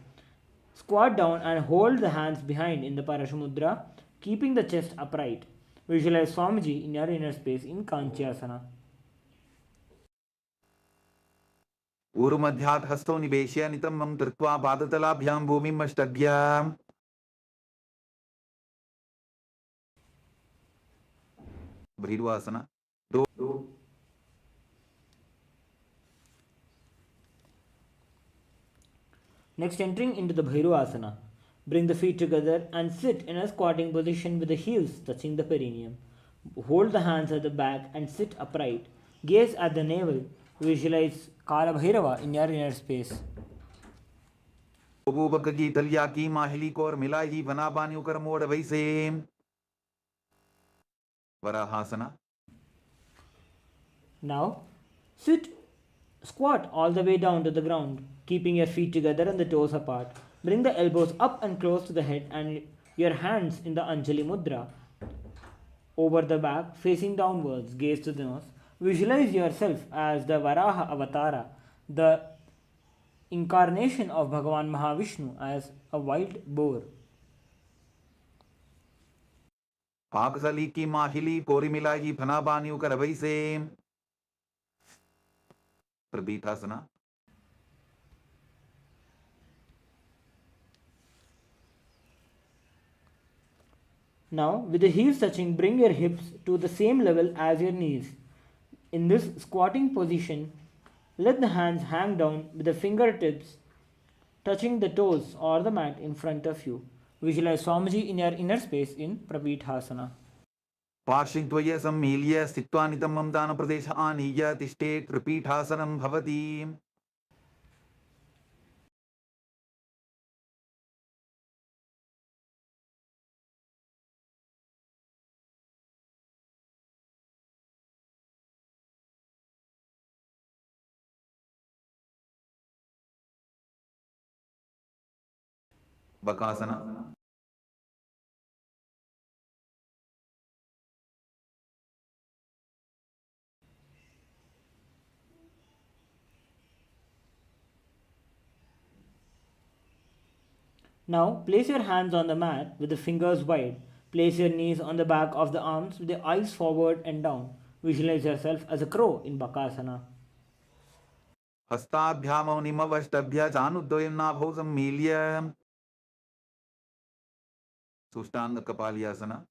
Squat down and hold the hands behind in the Parashamudra, keeping the chest upright. Visualize Swamiji in your inner space in Kanchyasana. ऊरुमध्यात् हस्तौ निवेश्य नितम्बं धृत्वा पादतलाभ्यां भूमिम् अष्टभ्य. भृगुआसना. Next, entering into the Bhairuvasana. Bring the feet together and sit in a squatting position with the heels touching the perineum. Hold the hands at the back and sit upright. Gaze at the navel. Visualize Kala Bhairava in your inner space. उपूपक की तलिया की माहिली को और मिला ही बना बानी उकर मोड़ वैसे. वराहासना. Now, squat all the way down to the ground, keeping your feet together and the toes apart. Bring the elbows up and close to the head and your hands in the Anjali Mudra. Over the back, facing downwards, gaze to the nose. Visualize yourself as the Varaha Avatara, the incarnation of Bhagavan Mahavishnu as a wild boar. पाकसली की माहिली कोरी मिलाई फना बानियों कर भई से प्रबीथासना. Now, with the heels touching, bring your hips to the same level as your knees. In this squatting position, let the hands hang down with the fingertips touching the toes or the mat in front of you. Visualize Swamiji in your inner space in Prabhithasana. पार्श्विद्वय सम्मील्य स्थित्वा नितम्बं दानप्रदेश आनीय तिष्ठेत् त्रिपीठासनं भवति. Bakasana. Now, place your hands on the mat with the fingers wide. Place your knees on the back of the arms with the eyes forward and down. Visualize yourself as a crow in Bakasana. हस्ताभ्यामौ निमवष्टभ्य चानुद्वयं नाभौ सम्मील्य सुष्टांग कपालियासना.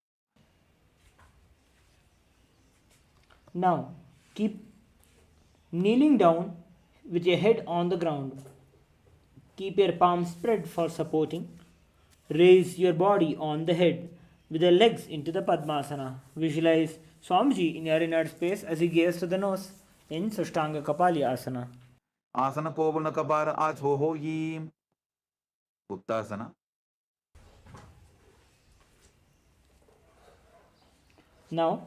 Now, keep kneeling down with your head on the ground. Keep your palms spread for supporting. Raise your body on the head with the legs into the Padmasana. Visualize Swamiji in your inner space as he gaze to the nose in Sushtanga Kapali Asana. आसन कोवण कपार आछो हो यी उत्तासना. Now,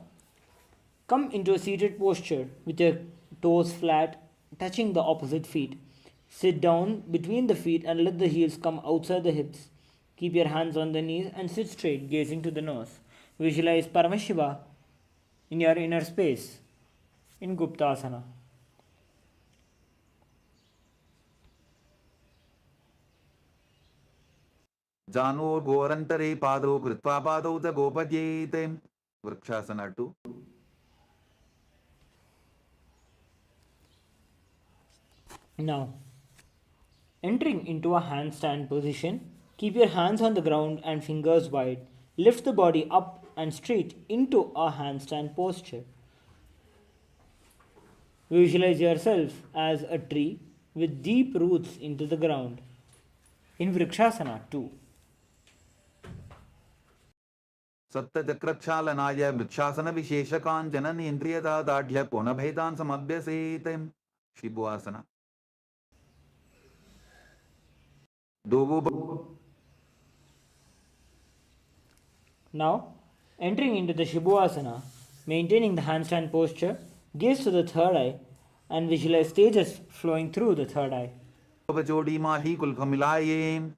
come into a seated posture with your toes flat, touching the opposite feet. Sit down between the feet and let the heels come outside the hips. Keep your hands on the knees and sit straight, gazing to the nose. Visualize Paramashiva in your inner space in Guptasana. जानो गोरंतरे पादौ कृत्वा पादौ च गोपद्येते. Vrikshasana 2. Now, entering into a handstand position, keep your hands on the ground and fingers wide. Lift the body up and straight into a handstand posture. Visualize yourself as a tree with deep roots into the ground. In Vrikshasana 2. सप्तचक्रक्षालनाय vrikshasana विशेषकान् जननेन्द्रियता दाढ्य पुनभेदान् समभ्यसेत्. शिबुआसना. Now, entering into the Shibuasana, maintaining the handstand posture, gaze to the third eye and visualize stages flowing through the third eye. जोड़ी माही कुल्फ मिलाये.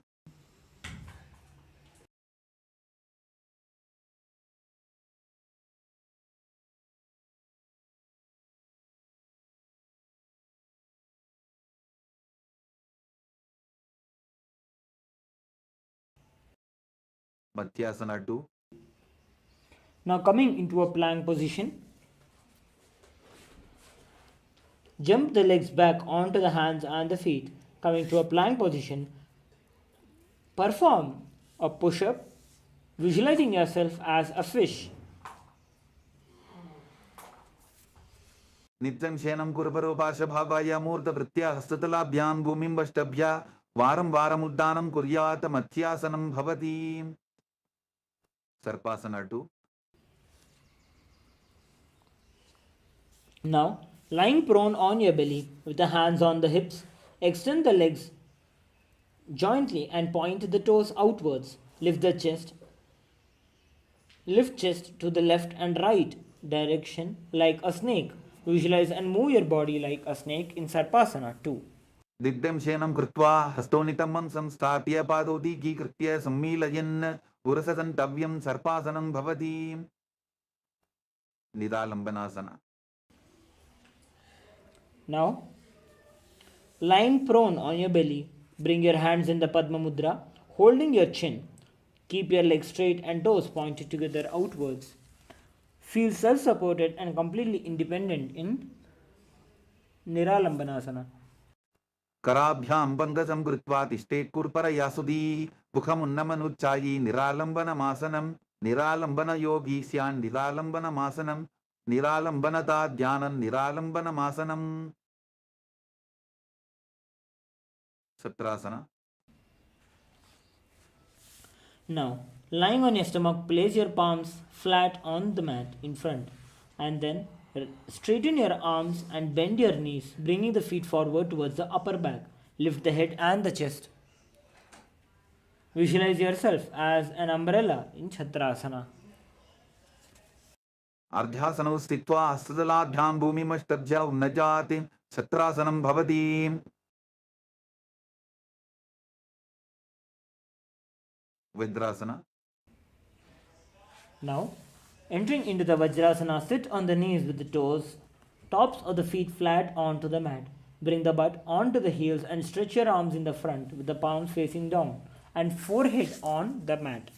मध्यासना 2. Now coming into a plank position, jump the legs back onto the hands and the feet. Coming to a plank position, perform a push-up, visualizing yourself as a fish. नित्यं शयनं कुर्वरो पार्श्वभागाय मूर्धवृत्त्या हस्ततलाभ्यां भूमिं वष्टभ्या वारं वारम् उद्दानं कुर्यात्. मध्यासनं भवति. सर्पासना 2. Now, lying prone on your belly with the hands on the hips, extend the legs jointly and point the toes outwards. Lift chest to the left and right direction like a snake. Visualize and move your body like a snake in Sarpasana 2. दिग्धं शयनं कृत्वा हस्तोनितमं संस्थाप्य पादोदीकीकृत्य सम्मीलयन् पुरससन्तव्यं सर्पासनं भवति. निदालम्बनासना. Now, Lying prone on your belly, bring your hands in the Padma Mudra, holding your chin. Keep your legs straight and toes pointed together outwards. Feel self supported and completely independent in Niralambanasana. कराभ्याम बंधसं कृत्वा तिष्ठेत् कुर्परया सुधी मुखमुन्नमनुच्चायी निरालम्बनमासनं निरालम्बन योगी स्यान् निरालम्बनमासनं निरालम्बनता ध्यानं निरालम्बनमासनं सत्रासना. Now, lying on your stomach, place your palms flat on the mat in front and then straighten your arms and bend your knees, bringing the feet forward towards the upper back. Lift the head and the chest. Visualize yourself as an umbrella in Chatrasana. अर्ध्यासनौ स्थित्वा हस्तदलाभ्यां भूमिमस्तभ्य उन्नजाति छत्रासनं भवति. Vajrasana. Now, entering into the Vajrasana, sit on the knees with the toes, tops of the feet flat onto the mat. Bring the butt onto the heels and stretch your arms in the front with the palms facing down and forehead on the mat.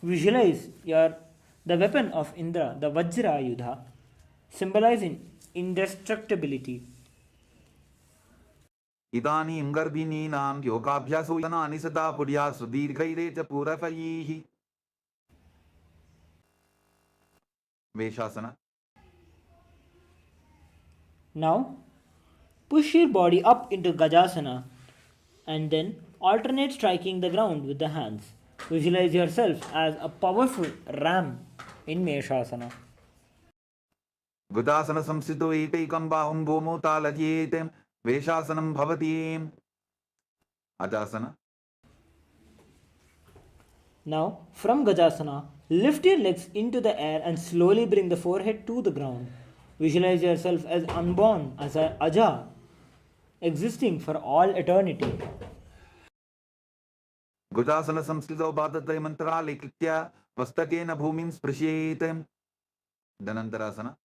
Visualize the weapon of Indra, the Vajra Yudha, symbolizing indestructibility. इदानीं गर्भिणीनां योगाभ्यासो यनानि सदा पुर्या सुदीर्घैरे च पूरफैः. वेशासना. Now, push your body up into Gajasana and then alternate striking the ground with the hands. Visualize yourself as a powerful ram in Meshasana. गुदासन संस्थितो एकैकं बाहुं भूमौ तालयेत् वेशासनं भवति. अजासना. Now, from Gajasana, lift your legs into the air and slowly bring the forehead to the ground. Visualize yourself as unborn, as an Aja, existing for all eternity. गुदासन संस्थितो पादत्रय मन्त्रालय कृत्य वस्तकेन भूमिं स्पृशेत्. धनन्तरासना.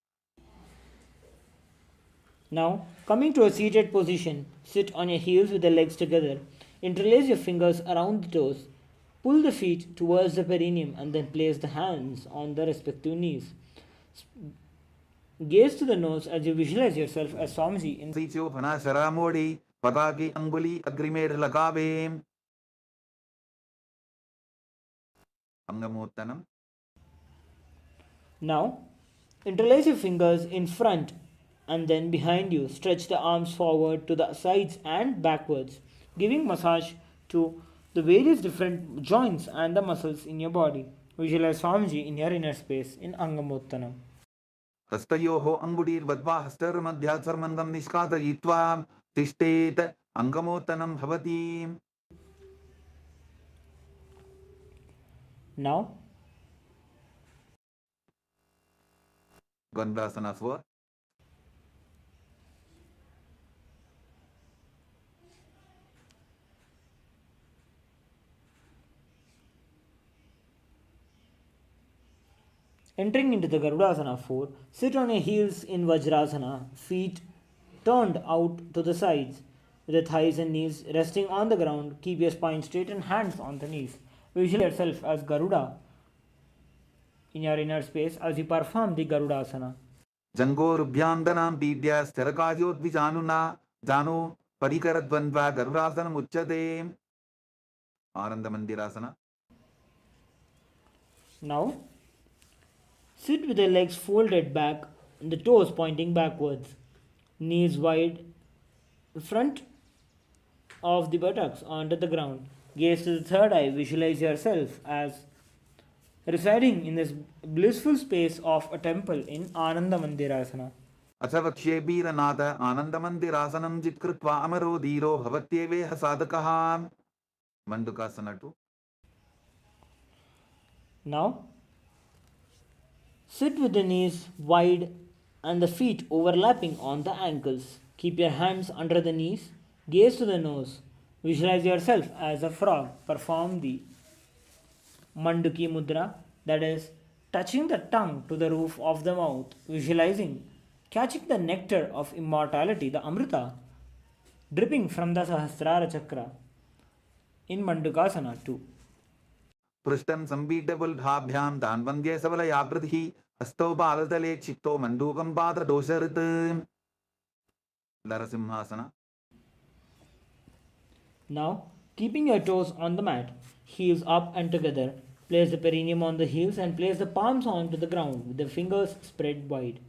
Now, coming to a seated position, sit on your heels with the legs together. Interlace your fingers around the toes. Pull the feet towards the perineum and then place the hands on the respective knees. Gaze to the nose as you visualize yourself as Swamiji in सीचो फना शरामोड़ी पताकी अंगुली अग्रिमेर लगावे. अंगमोत्तनम. Now, interlace your fingers in front and then behind you. Stretch the arms forward to the sides and backwards, giving massage to the various different joints and the muscles in your body. Visualize Swamiji in your inner space in Angamottanam. हस्तयोः अंगुलीर्बद्ध्वा हस्तर्मध्यात् सर्वङ्गं निष्कासयित्वा तिष्ठेत्. अंगमोत्तनं भवति. Now, गन्धासना स्व. entering into the Garudasana 4, sit on your heels in Vajrasana, feet turned out to the sides, with the thighs and knees resting on the ground. Keep your spine straight and hands on the knees. Visualize yourself as Garuda in your inner space as you perform the Garudasana. जङ्घोरुभ्यान्दनां पीड्य स्थिरकार्योद्विजानुना जानु परिकरद्वन्द्वा गरुडासनम् उच्यते. आनन्दमन्दिरासना. Now, sit with the legs folded back and the toes pointing backwards, knees wide, front of the buttocks onto the ground. Gaze to the third eye. Visualize yourself as residing in this blissful space of a temple in Ananda Mandirasana. अथ वक्ष्ये वीरनाथ आनन्दमन्दिरासनं जित्कृत्वा अमरो धीरो भवत्येवेह साधकः. मण्डुकासना 2. Now, sit with the knees wide and the feet overlapping on the ankles. Keep your hands under the knees. Gaze to the nose. Visualize yourself as a frog. Perform the Manduki Mudra, that is, touching the tongue to the roof of the mouth, visualizing catching the nectar of immortality, the Amrita, dripping from the Sahasrara Chakra in Mandukasana 2. पृष्ठं सम्पीठपुल्ढाभ्यां दान्वन्द्ये सबलयाकृतिः हस्तौ बालतले क्षिप्तो मण्डूकं पात्रदोषऋत् नरसिंहासन. Now, keeping your toes on the mat, heels up and together, place the perineum on the heels and place the palms onto the ground with the fingers spread wide.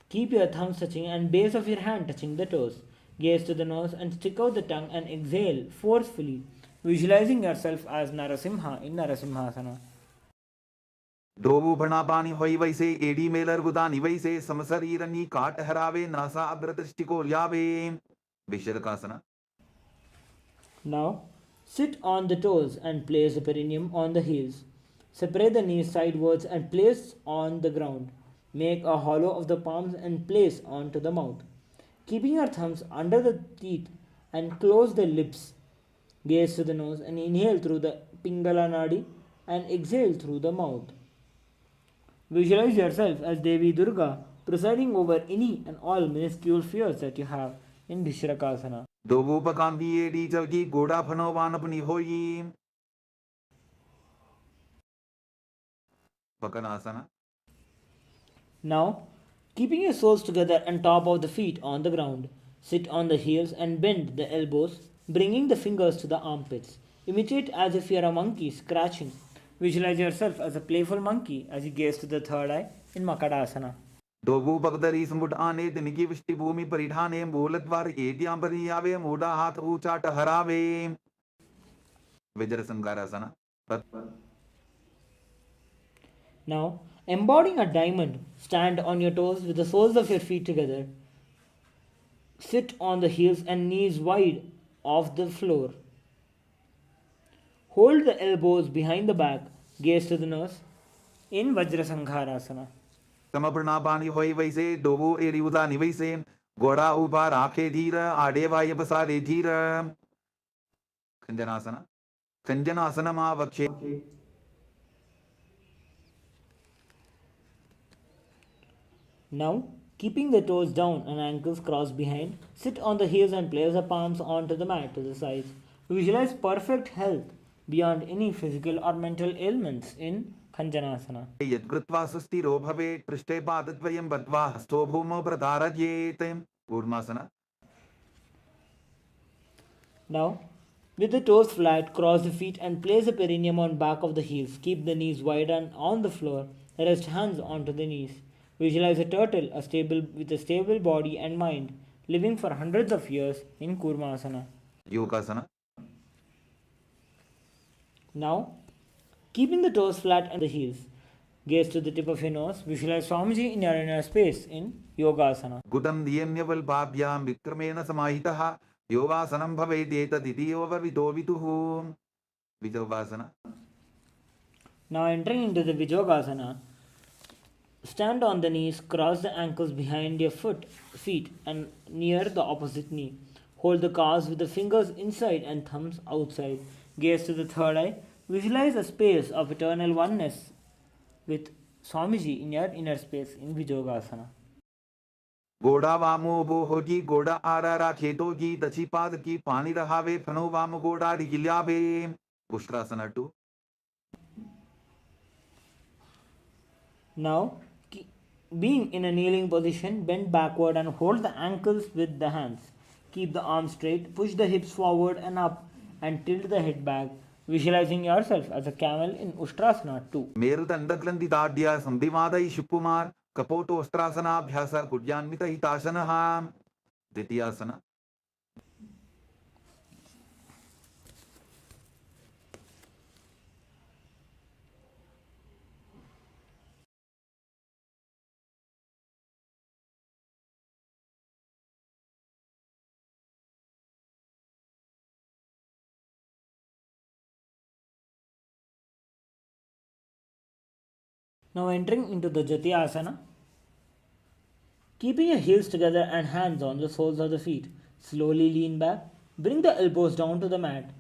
Keep your thumbs touching and base of your hand touching the toes. Gaze to the nose and stick out the tongue and exhale forcefully, visualizing yourself as Narasimha in Narasimhasana. डोबू भणा पानी होई वैसे AD Mailer गुदानी वैसे समशरीरनी काट हरावे NASA अग्रदृष्टि को ल्यावे विशरकासना. Now, sit on the toes and place the perineum on the heels. Separate the knees sidewards and place on the ground. Make a hollow of the palms and place onto the mouth. Keeping your thumbs under the teeth and close the lips. Gaze to the nose and inhale through the Pingala Nadi and exhale through the mouth. Visualize yourself as Devi Durga presiding over any and all minuscule fears that you have in Vishrakasana. डोबू पकांदी एडी चलकी गोड़ा फनो वान अपनी होई पकनासना. Now, keeping your soles together and top of the feet on the ground, sit on the heels and bend the elbows, bringing the fingers to the armpits. Imitate as if you are a monkey scratching. Visualize yourself as a playful monkey as you gaze to the third eye in Makadasana. डोबू पकदरी समुट आने तिनकी विष्टि भूमि परिधाने मूलद्वार एडियां परियावे मोड़ा हाथ ऊंचा टहरावे विजर संगारासना. Now, embodying a diamond, stand on your toes with the soles of your feet together. Sit on the heels and knees wide off the floor. Hold the elbows behind the back, gaze to the nose in Vajrasangarasana. समर्पणा पानी होई वैसे डोबू AD उदानी वैसे घोड़ा ऊपर आंखें धीर आड़े वाय पसारे धीर खंजनासना. खंजनासनमा वक्षे. Now, keeping the toes down and ankles crossed behind, sit on the heels and place the palms onto the mat to the sides. Visualize perfect health beyond any physical or mental ailments in Khanjanasana. यत्कृत्वा सुस्थिरो भवेत् पृष्ठे पादद्वयं बद्ध्वा हस्तो भूमौ प्रधारयेत् Kurmasana. Now, with the toes flat, cross the feet and place the perineum on back of the heels. Keep the knees wide and on the floor. Rest hands onto the knees. Visualize a turtle with a stable body and mind, living for hundreds of years in Kurmasana. योगासना. Now, keeping the toes flat and the heels, gaze to the tip of your nose. Visualize Swamiji in your inner space in Yogasana. गुटं नियम्यवल्पाभ्यां विक्रमेण समाहितः योगासनं भवेत् एतदिति योगविदो विदुः विजोगासना. Now, entering into the Vijogasana, stand on the knees, cross the ankles behind your feet and near the opposite knee. Hold the calves with the fingers inside and thumbs outside. Gaze to the third eye. Visualize a space of eternal oneness with Swamiji in your inner space in Vijogasana. घोड़ा वामो वो होगी घोड़ा आरा राखे दोगी दची पाद की पानी रहावे फनो वाम घोड़ा रिगिल्यावे पुष्करासना 2. Now, being in a kneeling position, bend backward and hold the ankles with the hands. Keep the arms straight, push the hips forward and up and tilt the head back, visualizing yourself as a camel in Ustrasana 2. मेरुदण्डग्रन्थिदाढ्य संधिवादै शुकुमार कपोटोस्त्रासनाभ्यास कुड्यान्वितहितासनः द्वितीयासना. Now entering into the Jati Asana. Keeping your heels together and hands on the soles of the feet. Slowly lean back. Bring the elbows down to the mat.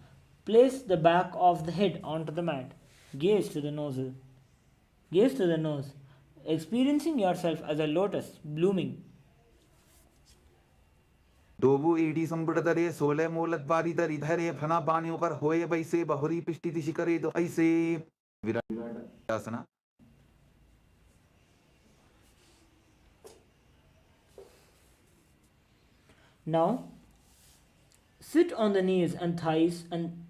Place the back of the head onto the mat. Gaze to the nostril. Gaze to the nose. Experiencing yourself as a lotus blooming. डोबु ईडी संबुड़तरे सोले मोलत बारी दर इधरे फना पानियों पर होए वैसे बहुरी पिष्टि शिखरे तो ऐसे विराटासना. Now, sit on the knees and thighs and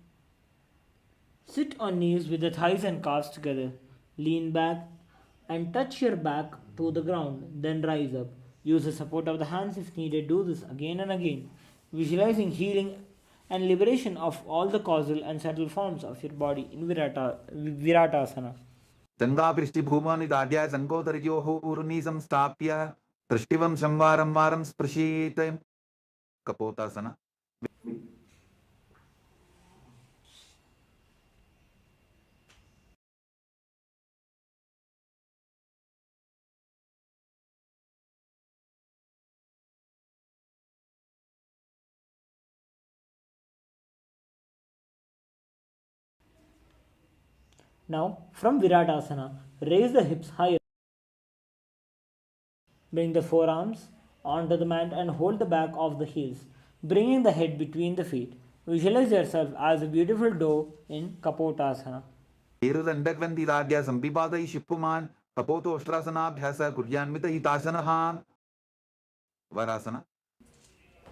sit on knees with the thighs and calves together. Lean back and touch your back to the ground. Then rise up. Use the support of the hands if needed. Do this again and again, visualizing healing and liberation of all the causal and subtle forms of your body in Viratasana. Ganga पृष्ठभूमनिदाद्या संकोदरयोः ऊर्नि संस्थाप्य दृष्टिवं संवारं वारं स्पृशेत्. कपोतासना. Now, from Viratasana, raise the hips higher. Bring the forearms onto the mat and hold the back of the heels, bringing the head between the feet. Visualize yourself as a beautiful doe in Kapotasana. ीरुदण्डग्वन्दिदाद्या सम्पिपादयि शिप्पुमान् कपोतोष्ट्रासनाभ्यास कुर्यान्वितहितासनः. वरासना.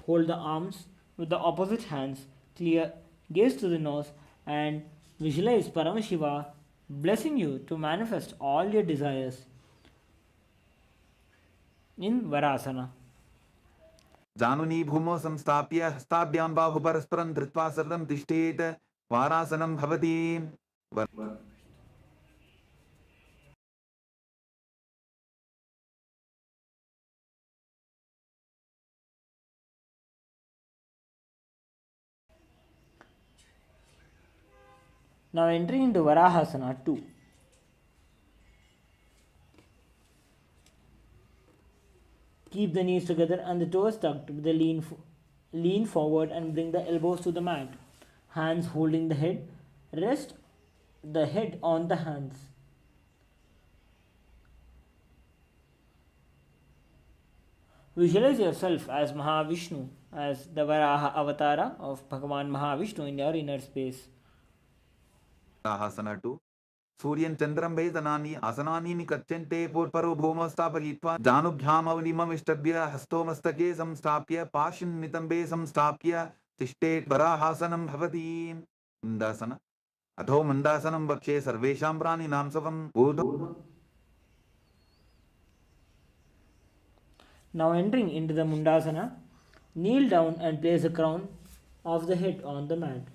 Hold the arms with the opposite hands, clear, gaze to the nose, and visualize Paramashiva blessing you to manifest all your desires in Varasana. जानुनी भूमौ संस्थाप्य हस्ताभ्यां बाहु परस्परं धृत्वा सततं तिष्ठेत्. वारासनं भवति. Now entering into Varahasana 2. Keep the knees together and the toes tucked with the lean forward and bring the elbows to the mat. Hands holding the head. Rest the head on the hands. Visualize yourself as Mahavishnu, as the Varaha avatara of Bhagavan Mahavishnu in your inner space. आसना 2. सूर्यं चन्द्रं वेदनानि आसनानि निकच्यन्ते पूर्वरो भूमौ स्थापयित्वा जानुभ्यामवनिमविष्टभ्य हस्तो मस्तके संस्थाप्य पाशिं नितम्बे संस्थाप्य तिष्ठेत्. वराहासनं भवति. मन्दासन. अथो मन्दासनं वक्षे सर्वेषां प्राणिनां स्वं ऊर्ध्व. Now entering into the Mundasana, kneel down and place the crown of the head on the mat.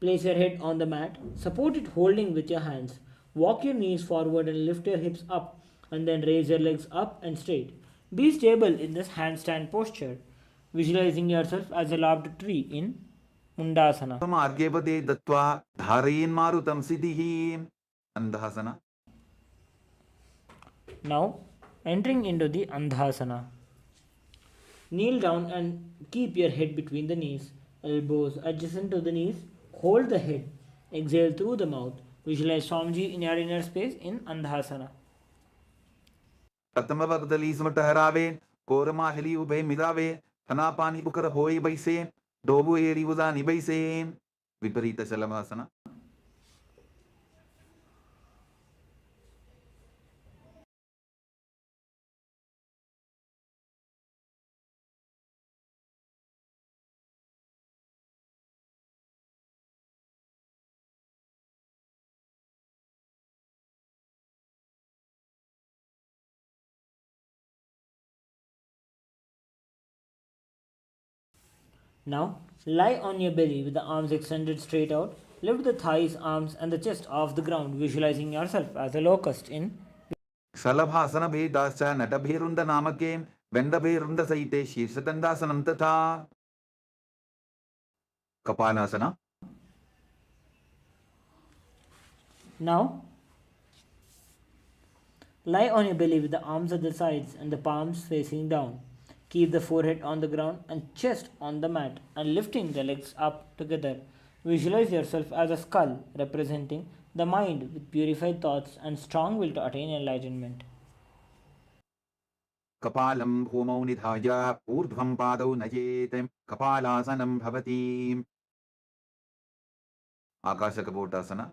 Place your head on the mat, support it holding with your hands. Walk your knees forward and lift your hips up, and then raise your legs up and straight. Be stable in this handstand posture, visualizing yourself as a lobbed tree in Mundasana. मार्गेपदे दत्त्वा धारयेन्मारुतं सिद्धिः. अन्धःसना. Now entering into the Andhasana. Kneel down and keep your head between the knees, elbows adjacent to the knees. Hold the head. Exhale through the mouth. Visualize Swamiji in your inner space in Andhasana. प्रथम वक्तली स्मटहरावे कोरमाहली उभे मिदावे फना पानी Booker होई बैसे डोबु एरी उदानी बैसे. विपरीत चलमासना. Now lie on your belly with the arms extended straight out. Lift the thighs, arms, and the chest off the ground, visualizing yourself as a locust in शलभासन भेदाश्च नटभेरुन्द नामके वेन्दभेरुन्द सहिते शीर्षदण्डासनं तथा. कपालासना. Now lie on your belly with the arms at the sides and the palms facing down. Keep the forehead on the ground and chest on the mat and lifting the legs up together. Visualize yourself as a skull representing the mind with purified thoughts and strong will to attain enlightenment. कपालं भूमौ निधाय ऊर्ध्वं पादौ नयेत् कपालासनं भवति आकाशकपोटासन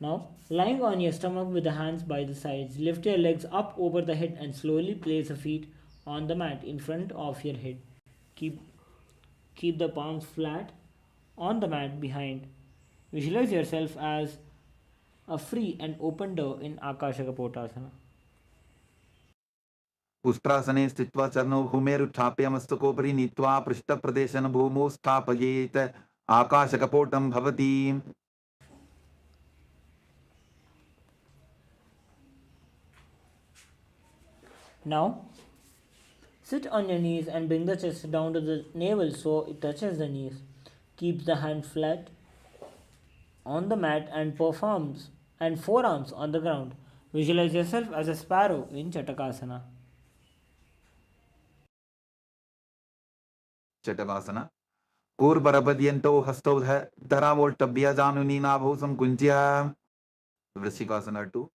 Now, lying on your stomach with the hands by the sides, lift your legs up over the head and slowly place your feet on the mat in front of your head. Keep the palms flat on the mat behind. Visualize yourself as a free and open door in Akashakapotasana. उष्ट्रासने स्थित्वा चरणौ भूमेरुत्थाप्य मस्तकोपरि नीत्वा पृष्ठप्रदेशन भूमौ स्थापयेत् आकाशकपोटं भवति Now, sit on your knees and bring the chest down to the navel so it touches the knees. Keep the hand flat on the mat and forearms on the ground. Visualize yourself as a sparrow in Chatakasana. चटकासन कूर्बरपद्यन्तौ हस्तौ धरावोट्टभ्य जानुनी नाभौ संकुञ्च्य वृश्चिकासन 2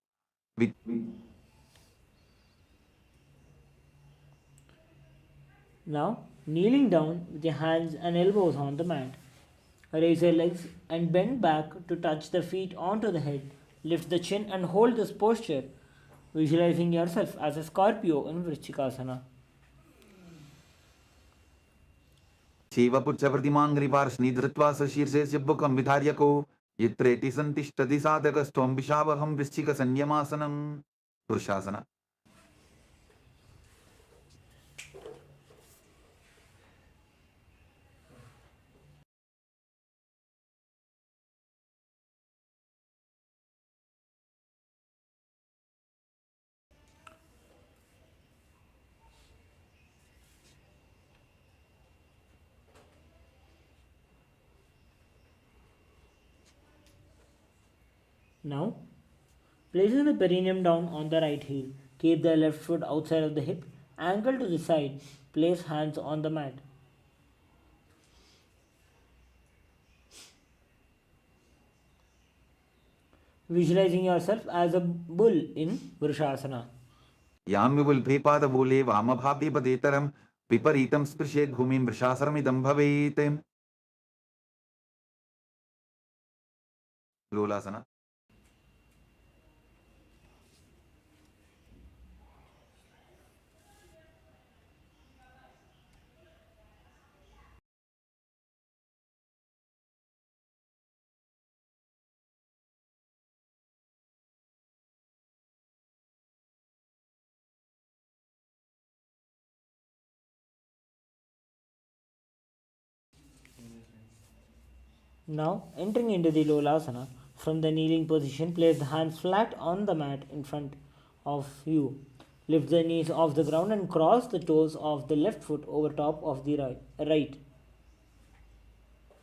Now, kneeling down with your hands and elbows on the mat. Raise your legs and bend back to touch the feet onto the head. Lift the chin and hold this posture, visualizing yourself as a Scorpio in Vrishchikasana. शिवपुच्छप्रतिमाङ्घ्रिपार्श्नि धृत्वा सशीर्षे शिवबुकं विधार्यको यत्रेति सन्तिष्ठति साधकस्त्वं विशावहं वृश्चिकसंयमासनं पुरुषासन Now, placing the perineum down on the right heel. Keep the left foot outside of the hip, ankle to the side. Place hands on the mat. Visualizing yourself as a bull in Vrishasana. याम्युल्भेपादमूले वामभाव्यपदेतरं विपरीतं स्पृशेत् भूमिं वृषासनमिदं भवेत् लोलासन Now, entering into the Lolasana, from the kneeling position, place the hands flat on the mat in front of you. Lift the knees off the ground and cross the toes of the left foot over top of the right.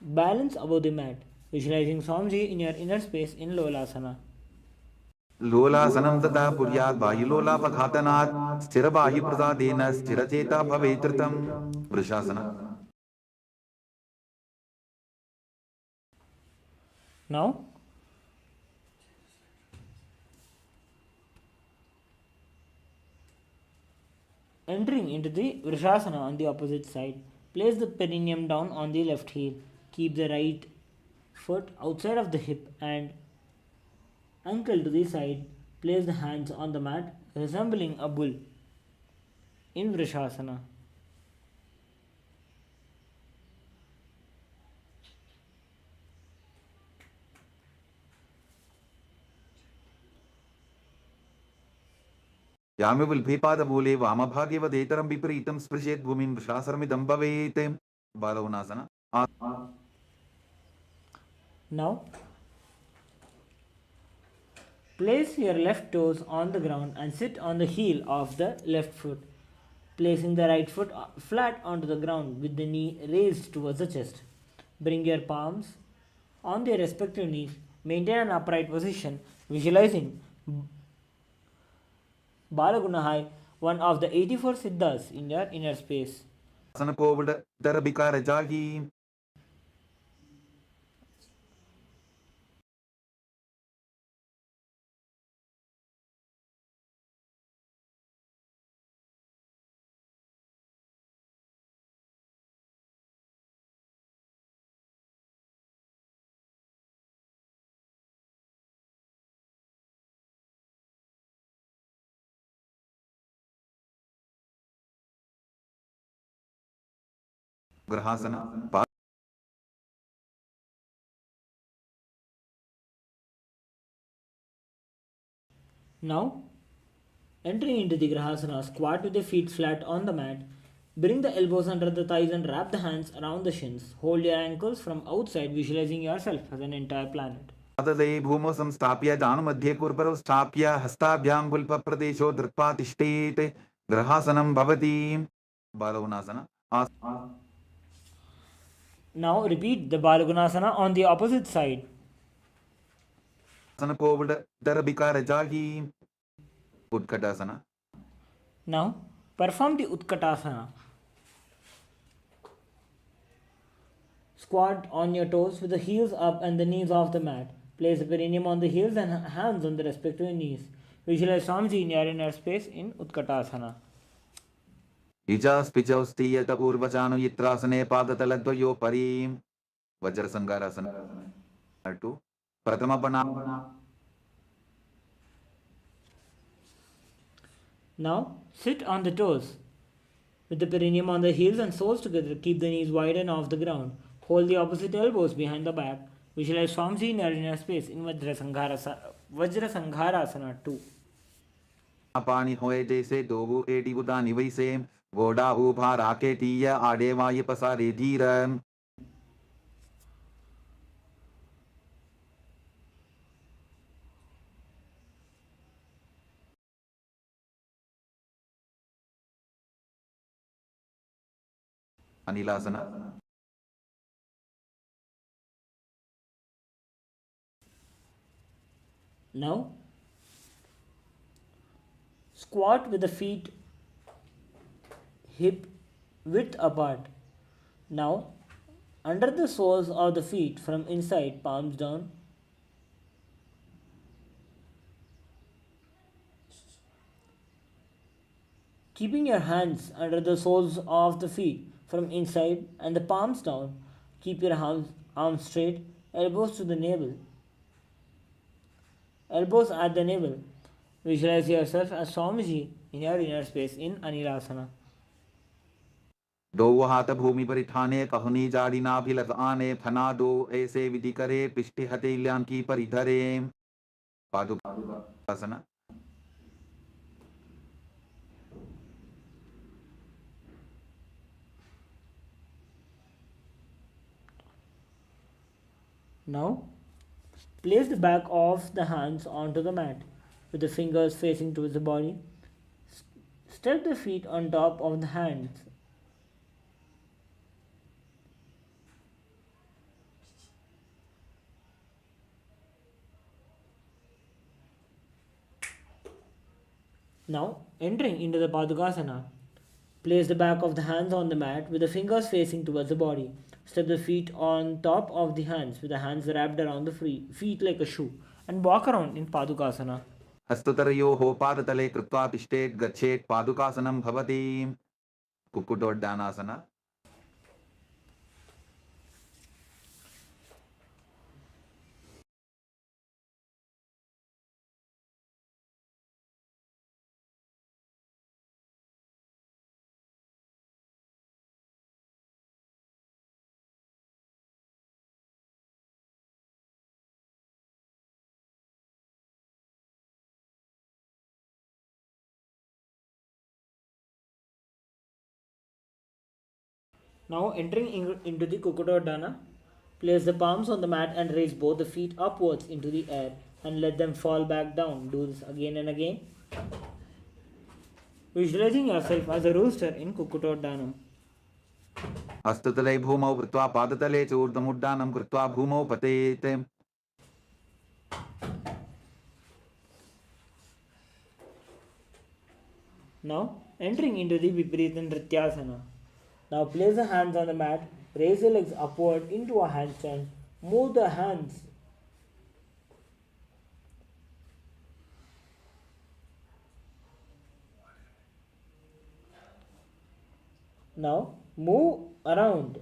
Balance above the mat, visualizing Swamiji in your inner space in Lolasana. लोलासनं तथा पुर्यात् वायुलोलापघातनात् स्थिरबाह्यप्रसादेन स्थिरचेता भवेत्कृतं वृषासन Now, entering into the Vrishasana on the opposite side, place the perineum down on the left heel. Keep the right foot outside of the hip and ankle to the side. Place the hands on the mat, resembling a bull in Vrishasana. याम्युल्भेपादमूले वामभागेवदेतरं विपरीतं स्पृशेत् भूमिं वृषासनमिदं भवेत् बालवनासन Now, place your left toes on the ground and sit on the heel of the left foot, placing the right foot flat onto the ground with the knee raised towards the chest. Bring your palms on their respective knees. Maintain an upright position, visualizing Balagunahai, one of the 84 Siddhas in your inner space. आसन को दर बिकार जागी ग्रहासन Now, entering into the Grahasana, squat with the feet flat on the mat. Bring the elbows under the thighs and wrap the hands around the shins. Hold your ankles from outside, visualizing yourself as an entire planet. पादले भूमौ संस्थाप्य जानुमध्ये कुर्परौ स्थाप्य हस्ताभ्यां पुल्पप्रदेशो धृत्वा तिष्ठेत् ग्रहासनं भवति बालवनासन Now repeat the Balagunasana on the opposite side. आसन को दर बिकार जागी Utkatasana Now perform the Utkatasana. Squat on your toes with the heels up and the knees off the mat. Place the perineum on the heels and hands on the respective knees. Visualize Swamiji in your inner space in Utkatasana. इजा स्पिचौ स्थियत पूर्वजानु यत्रासने पादतलद्वयो परि वज्र संगारासन to प्रथम बना Now sit on the toes with the perineum on the heels and soles together. Keep the knees wide and off the ground. Hold the opposite elbows behind the back. Visualize Swamiji in your inner space in Vajra Sangharasana 2. पानी होए जैसे दोबु AD बुदा निवैसे गोडा उभा राके T आडे वाय पसारे धीर अनिलासन Now squat with the feet hip width apart. Now under the soles of the feet from inside, palms down. Keeping your hands under the soles of the feet from inside and the palms down, keep your arms straight, elbows to the navel. Elbows at the navel. Visualize yourself as Swamiji in your inner space in Anilasana. दो हाथ भूमि पर ठाने कहनी जाड़ी नाभिलत आने फना दो ऐसे विधि करे पृष्ठे हथेलियां की परिधरे पादुकासन Now, place the back of the hands onto the mat with the fingers facing towards the body. Step the feet on top of the hands. Now, entering into the Padukasana, place the back of the hands on the mat with the fingers facing towards the body. Step the feet on top of the hands with the hands wrapped around the feet like a shoe and walk around in Padukasana. हस्ततरयोः पादतले कृत्वा तिष्ठेत् गच्छेत् पादुकासनं भवति कुक्कुटोड्डानासन Now entering into the Kukutoddhana, place the palms on the mat and raise both the feet upwards into the air and let them fall back down. Do this again and again. Visualizing yourself as a rooster in Kukutoddhanam. हस्ततले भूमौ कृत्वा पादतले च ऊर्ध्वमुड्डानं कृत्वा भूमौ पतेत् Now entering into the Viparita Nrityasana. Now place the hands on the mat, raise the legs upward into a handstand, move the hands. Now move around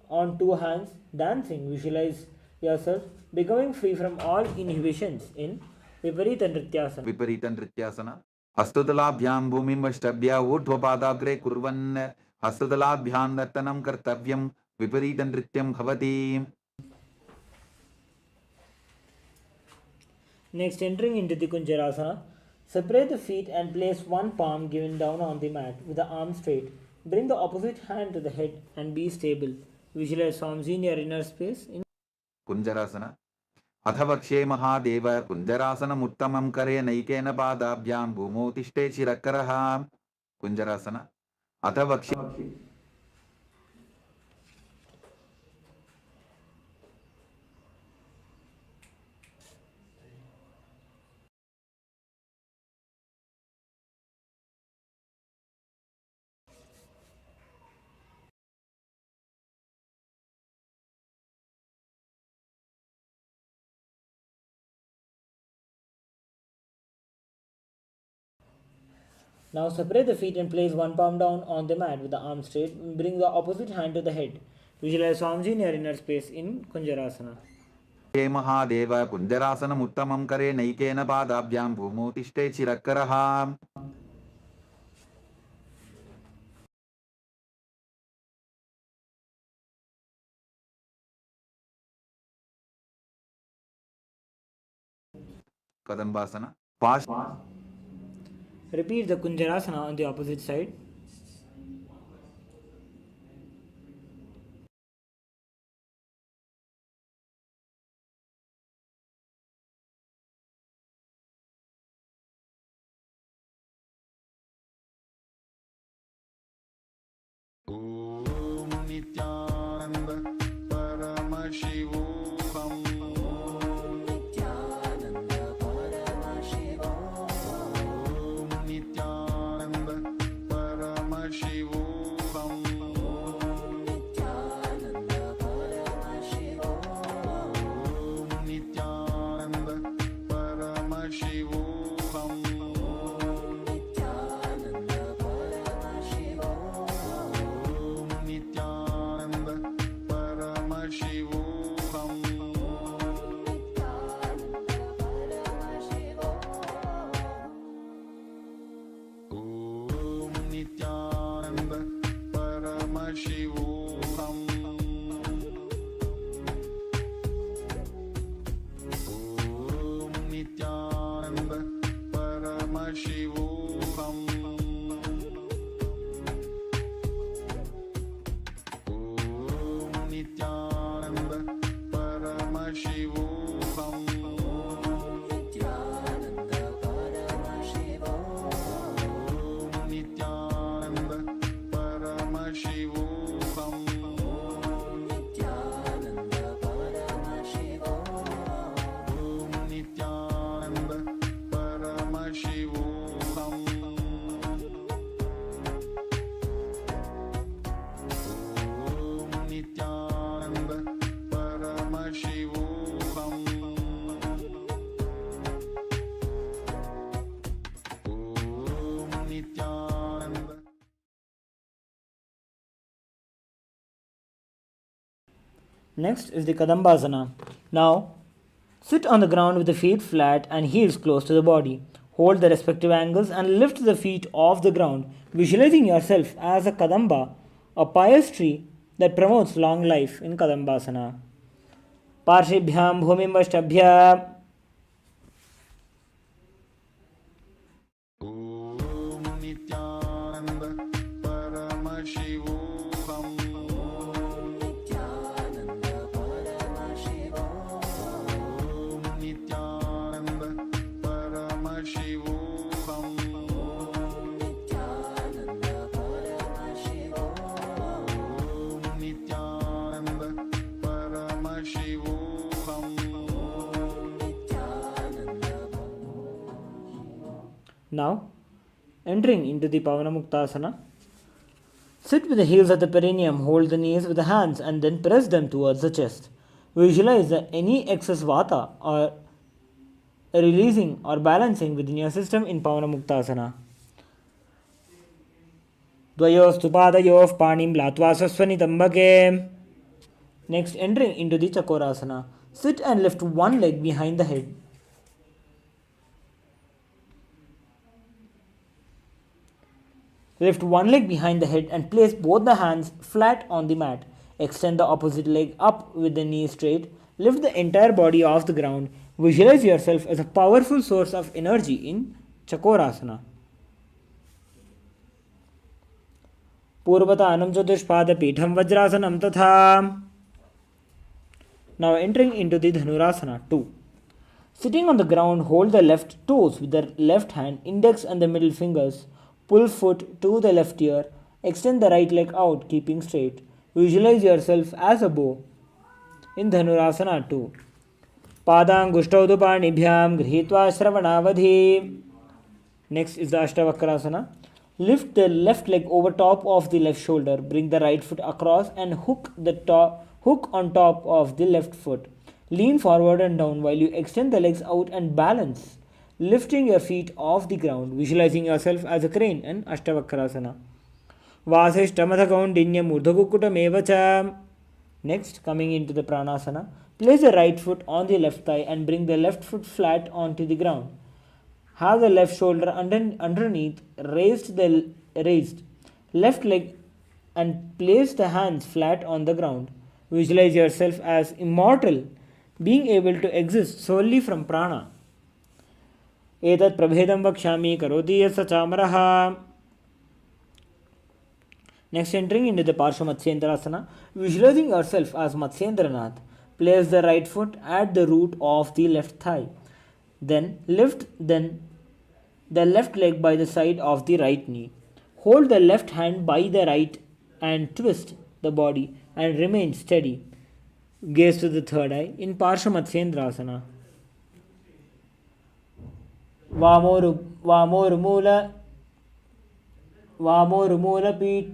on two hands, dancing. Visualize yourself becoming free from all inhibitions in Viparita Nrityasana. Viparita Nrityasana. Hastudalabhyam bhumim vastabhya urdhvapadagre kurvan hastudalabhyam nartanam kartavyam Viparita Nrityam bhavati. Next, entering into the Kunjarasana, separate the feet and place one palm given down on the mat with the arm straight. Bring the opposite hand to the head and be stable. Visualize Swamiji in your inner space. Kunjarasana. अथवक्षे Mahadev कुंजरासनमुत्तमं करे नैकेन पादाभ्यां भूमौ तिष्ठे चिरकरः कुंजरासन अथवक्षे Now separate the feet and place one palm down on the mat with the arm straight. Bring the opposite hand to the head. Visualize Swamiji in your inner space in Kunjarasana. Mahadev कुंजरासनमुत्तमं करे नैकेन पादाभ्यां भूमौ तिष्ठे चिरकरः Kadambasana. Fast. Repeat the Kunjarasana on the opposite side. Om Nityananda Paramashivoham Om Nityananda Paramashivoham Om Nityananda Paramashivoham Nityananda Paramashivoham Om Nityananda Paramashivoham Om Nityananda Paramashivoham Nityananda Paramashivoham Nityananda Paramashivoham Nityananda Paramashivoham Nityananda Paramashivoham Nityananda Paramashivoham Nityananda Paramashivoham Om Nityananda. Next is the Kadambasana. Now, sit on the ground with the feet flat and heels close to the body. Hold the respective angles and lift the feet off the ground, visualizing yourself as a Kadamba, a pious tree that promotes long life in Kadambasana. Parshibhyam bhumim vashtabhyam. Om Nityananda Paramashivoham Nityananda Paramashivoham Nityananda Paramashivoham Nityananda Paramashivoham Nityananda Paramashivoham Now, Entering into the Pavanamuktasana. Sit with the heels at the perineum, hold the knees with the hands and then press them towards the chest. Visualize that any excess vata or releasing or balancing within your system in Pavanamuktasana. Dvayostu padayoh panim latva sasvanitambake. Next, entering into the Chakorasana. Sit and lift one leg behind the head. Lift one leg behind the head and place both the hands flat on the mat. Extend the opposite leg up with the knee straight. Lift the entire body off the ground. Visualize yourself as a powerful source of energy in Chakorasana. Purvatanam Chatuspada Pitham Vajrasanam Tatha. Now entering into the Dhanurasana 2. Sitting on the ground, hold the left toes with the left hand, index and the middle fingers. Pull foot to the left ear. Extend the right leg out, keeping straight. Visualize yourself as a bow in Dhanurasana 2. Padangushtav dupanibhyam grihitva shravanavadhi. Next is the Ashtavakrasana. Lift the left leg over top of the left shoulder. Bring the right foot across and hook on top of the left foot. Lean forward and down while you extend the legs out and balance, lifting your feet off the ground, visualizing yourself as a crane in Ashtavakrasana. Vasishtamadhakaundinyam urdhakukutam. Next, coming into the Pranasana, place the right foot on the left thigh and bring the left foot flat onto the ground. Have the left shoulder underneath, raised left leg and place the hands flat on the ground. Visualize yourself as immortal, being able to exist solely from prana. Etat prabhedam vakshami karoti yasachamaraha. Next, entering into the Parsha Matsyendrasana, visualizing yourself as Matsyendranath. Place the right foot at the root of the left thigh. Then lift the left leg by the side of the right knee. Hold the left hand by the right and twist the body and remain steady. Gaze to the third eye in Parsha Matsyendrasana. Vamorumula Pit.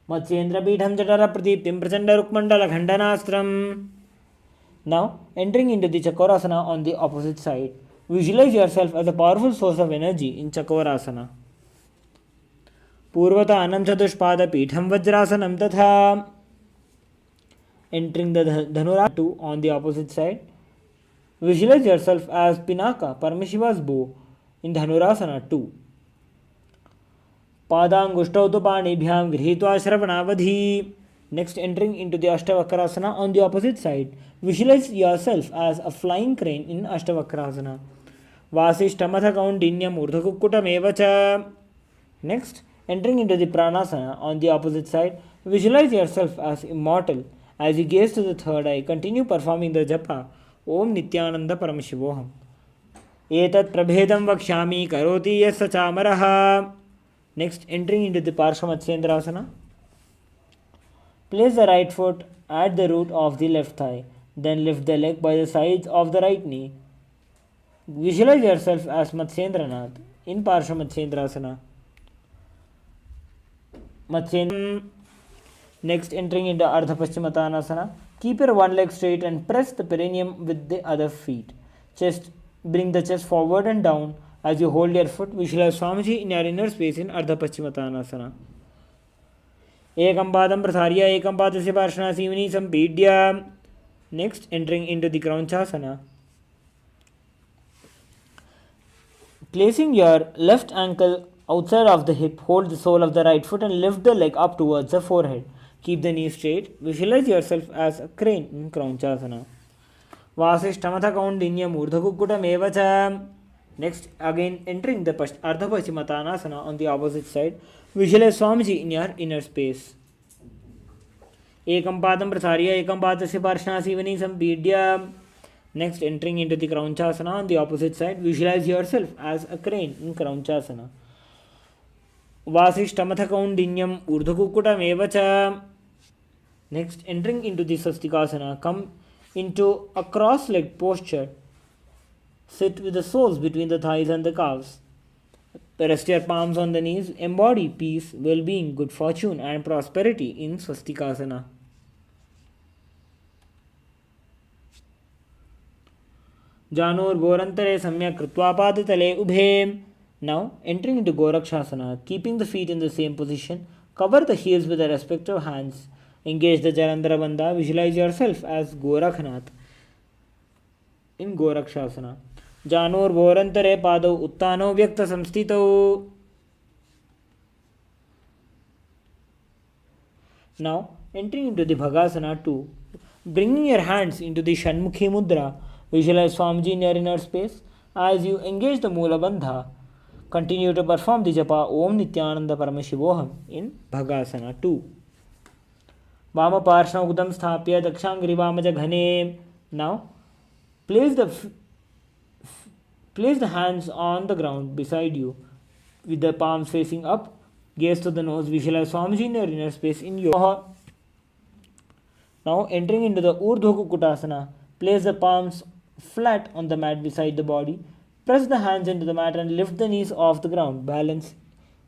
Matsyendra Pitham Jatara Pratiptim Prachanda Rukmandala Khandanastram. Now, entering into the Chakorasana on the opposite side, visualize yourself as a powerful source of energy in Chakorasana. Purvata Anam Chatushpada Pitham Vajrasanam Tatha. Entering the Dhanura 2 on the opposite side, visualize yourself as Pinaka, Paramashiva's bow in Dhanurasana 2. Padangushtav dupanibhyam grihitva shravanavadhi. Next, entering into the Ashtavakrasana on the opposite side, visualize yourself as a flying crane in Ashtavakrasana. Vasishtamadhakaundinyam urdhakukutam evacha. Next, entering into the Pranasana on the opposite side, visualize yourself as immortal. As you gaze to the third eye, continue performing the japa Om Nityananda Paramashivoham. Etat prabhedam vakshami karoti yasachamaraha. Next, entering into the Parsha Matsyendrasana. Place the right foot at the root of the left thigh. Then lift the leg by the sides of the right knee. Visualize yourself as Matsyendranath in Parsha Matsyendrasana. Next, entering into Ardha Paschimottanasana. Keep your one leg straight and press the perineum with the other feet. Bring the chest forward and down. As you hold your foot, visualize Swamiji in your inner space in Ardha Paschimottanasana. Ekam padam prasarya ekam padasya parshana sivani sampidya. Next, entering into the Kraunchasana. Placing your left ankle outside of the hip, hold the sole of the right foot and lift the leg up towards the forehead. Keep the knee straight. Visualize yourself as a crane in Kraunchasana. Vasishtamatha kaundinyam urdhakukutam evacha. Next, again entering the Ardha Paschimottanasana on the opposite side, visualize Swamiji in your inner space. Ekam padam prasarya ekam padasya parshana sivani sampidya. Next, entering into the Kraunchasana on the opposite side, visualize yourself as a crane in Kraunchasana. Vasishtamatha kaundinyam urdhakukutam evacha. Next, entering into the Swastikasana, come into a cross-legged posture. Sit with the soles between the thighs and the calves. Rest your palms on the knees. Embody peace, well-being, good fortune and prosperity in Swastikasana. Janur Samyak Krutva Padatale Ubhe. Now, entering into Gorakshasana, keeping the feet in the same position, cover the heels with the respective hands. Engage the Jalandhara Bandha. Visualize yourself as Gorakhnath in Gorakshasana. Janur Vorantare Pado Uttano Vyakta Samstito. Now, entering into the Bhagasana 2, bringing your hands into the Shanmukhi Mudra. Visualize Swamiji in your inner space. As you engage the Mula Bandha, continue to perform the japa Om Nityananda Paramashivoham in Bhagasana 2. Vama Parshna Udam Sthapya Dakshangri Vamaja Ghane. Now, place the hands on the ground beside you with the palms facing up. Gaze to the nose. Visualize Swamiji in your inner space in Yoga. Now, entering into the Urdhva Kukutasana, place the palms flat on the mat beside the body. Press the hands into the mat and lift the knees off the ground. Balance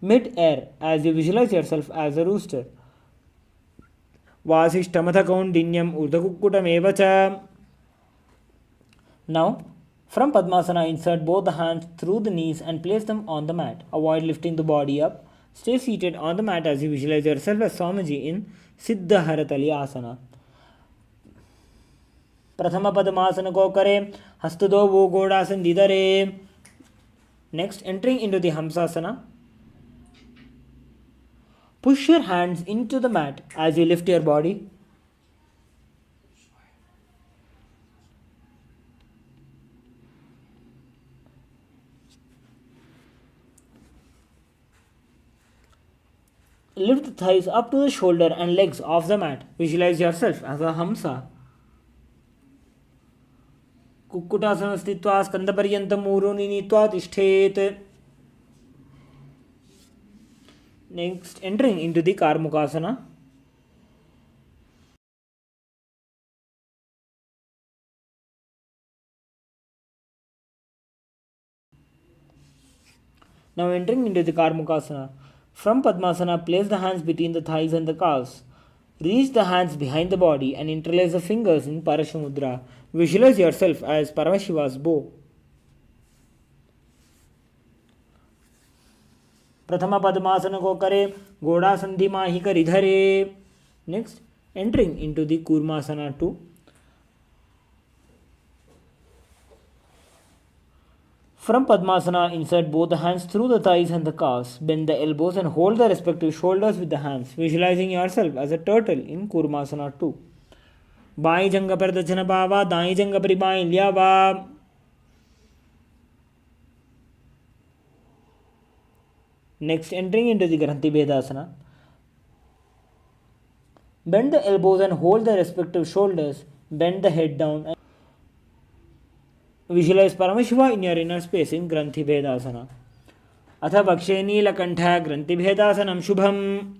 mid-air as you visualize yourself as a rooster. Vasishtamatha Kaundinyam Urdhakukutam Evacha. Now, from Padmasana, insert both the hands through the knees and place them on the mat. Avoid lifting the body up. Stay seated on the mat as you visualize yourself as Swamiji in Siddha Haratali Asana. प्रथम पद्मासन को करें हस्त दो वो गोड़ासन दीदरे. Next, entering into the Hamsasana, push your hands into the mat as you lift your body. Lift the thighs up to the shoulder and legs off the mat. Visualize yourself as a Hamsa. Kukkutasana स्थित्वा स्कंदपर्यन्तं ऊरोनि नीत्वा तिष्ठेत्. Next, entering into the Karmukasana. Now entering into the Karmukasana. From Padmasana, place the hands between the thighs and the calves. Reach the hands behind the body and interlace the fingers in Parashamudra. Visualize yourself as Paramashiva's bow. Prathama Padmasana ko kare, Goda Sandhi Mahi karidhare. Next, entering into the Kurmasana 2. From Padmasana, insert both the hands through the thighs and the calves. Bend the elbows and hold the respective shoulders with the hands, visualizing yourself as a turtle in Kurmasana 2. By जंग पर दक्षिण बावा, दाई जंग पर by ल्यावा. Next, entering into the Granthi Bhedasana. Bend the elbows and hold the respective shoulders. Bend the head down and visualize Paramashiva in your inner space in Granthi Bhedasana. Atha Bhakshe Neelakantha Granthi Bhedasanam Shubham.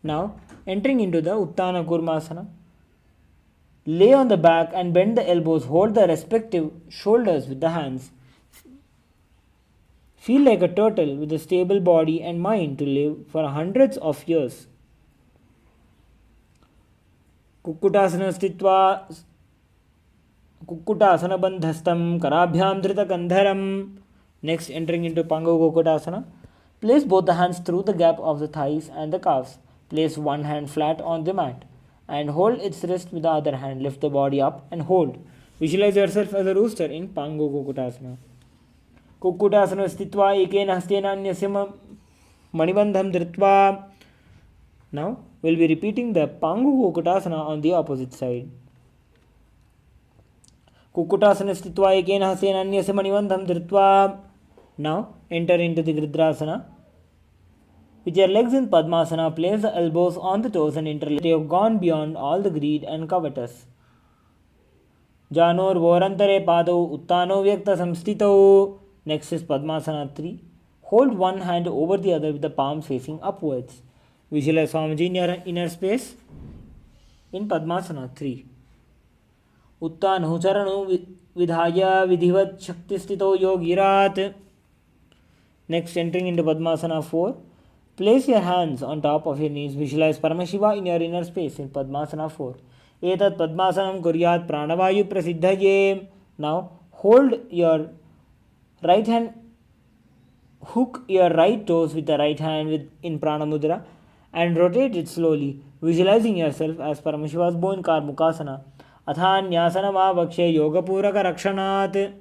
Now, entering into the Uttana Kurmasana. Lay on the back and bend the elbows. Hold the respective shoulders with the hands. Feel like a turtle with a stable body and mind to live for hundreds of years. Kukkutasana Stitva Kukkutasana Bandhastam Karabhyam Dhrita Kandharam. Next, entering into Pangu Kukkutasana. Place both the hands through the gap of the thighs and the calves. Place one hand flat on the mat and hold its wrist with the other hand. Lift the body up and hold. Visualize yourself as a rooster in Pangu Kukkutasana. Kukkutasana Stitva Ekena Hastena Anyasya Manibandham Dhritva. Now, we'll be repeating the Pangu Kukkutasana on the opposite side. Kukkutasana Stitva Ekena Hastena Anyasya Manibandham Dhritva. Now, enter into the Gridrasana. With your legs in Padmasana, place the elbows on the toes and interlace. They have gone beyond all the greed and covetous. Janor Vorantare Pado Uttano Vyakta Samstito. Next is Padmasana 3. Hold one hand over the other with the palms facing upwards. Visualize Swamiji in your inner space in Padmasana 3. उत्तानहु चरणौ विधाय विधिवत् शक्तिस्थितो योगिरात्. Next, entering into Padmasana 4. Place your hands on top of your knees. Visualize Paramashiva in your inner space in Padmasana 4. Etat Padmasanam kuryat pranavayu prasiddhaye. Now, hold your right hand, hook your right toes with the right hand in Prana Mudra and rotate it slowly, visualizing yourself as Paramashiva's bone Karmukasana. Athanyasana Yogapuraka Rakshanat.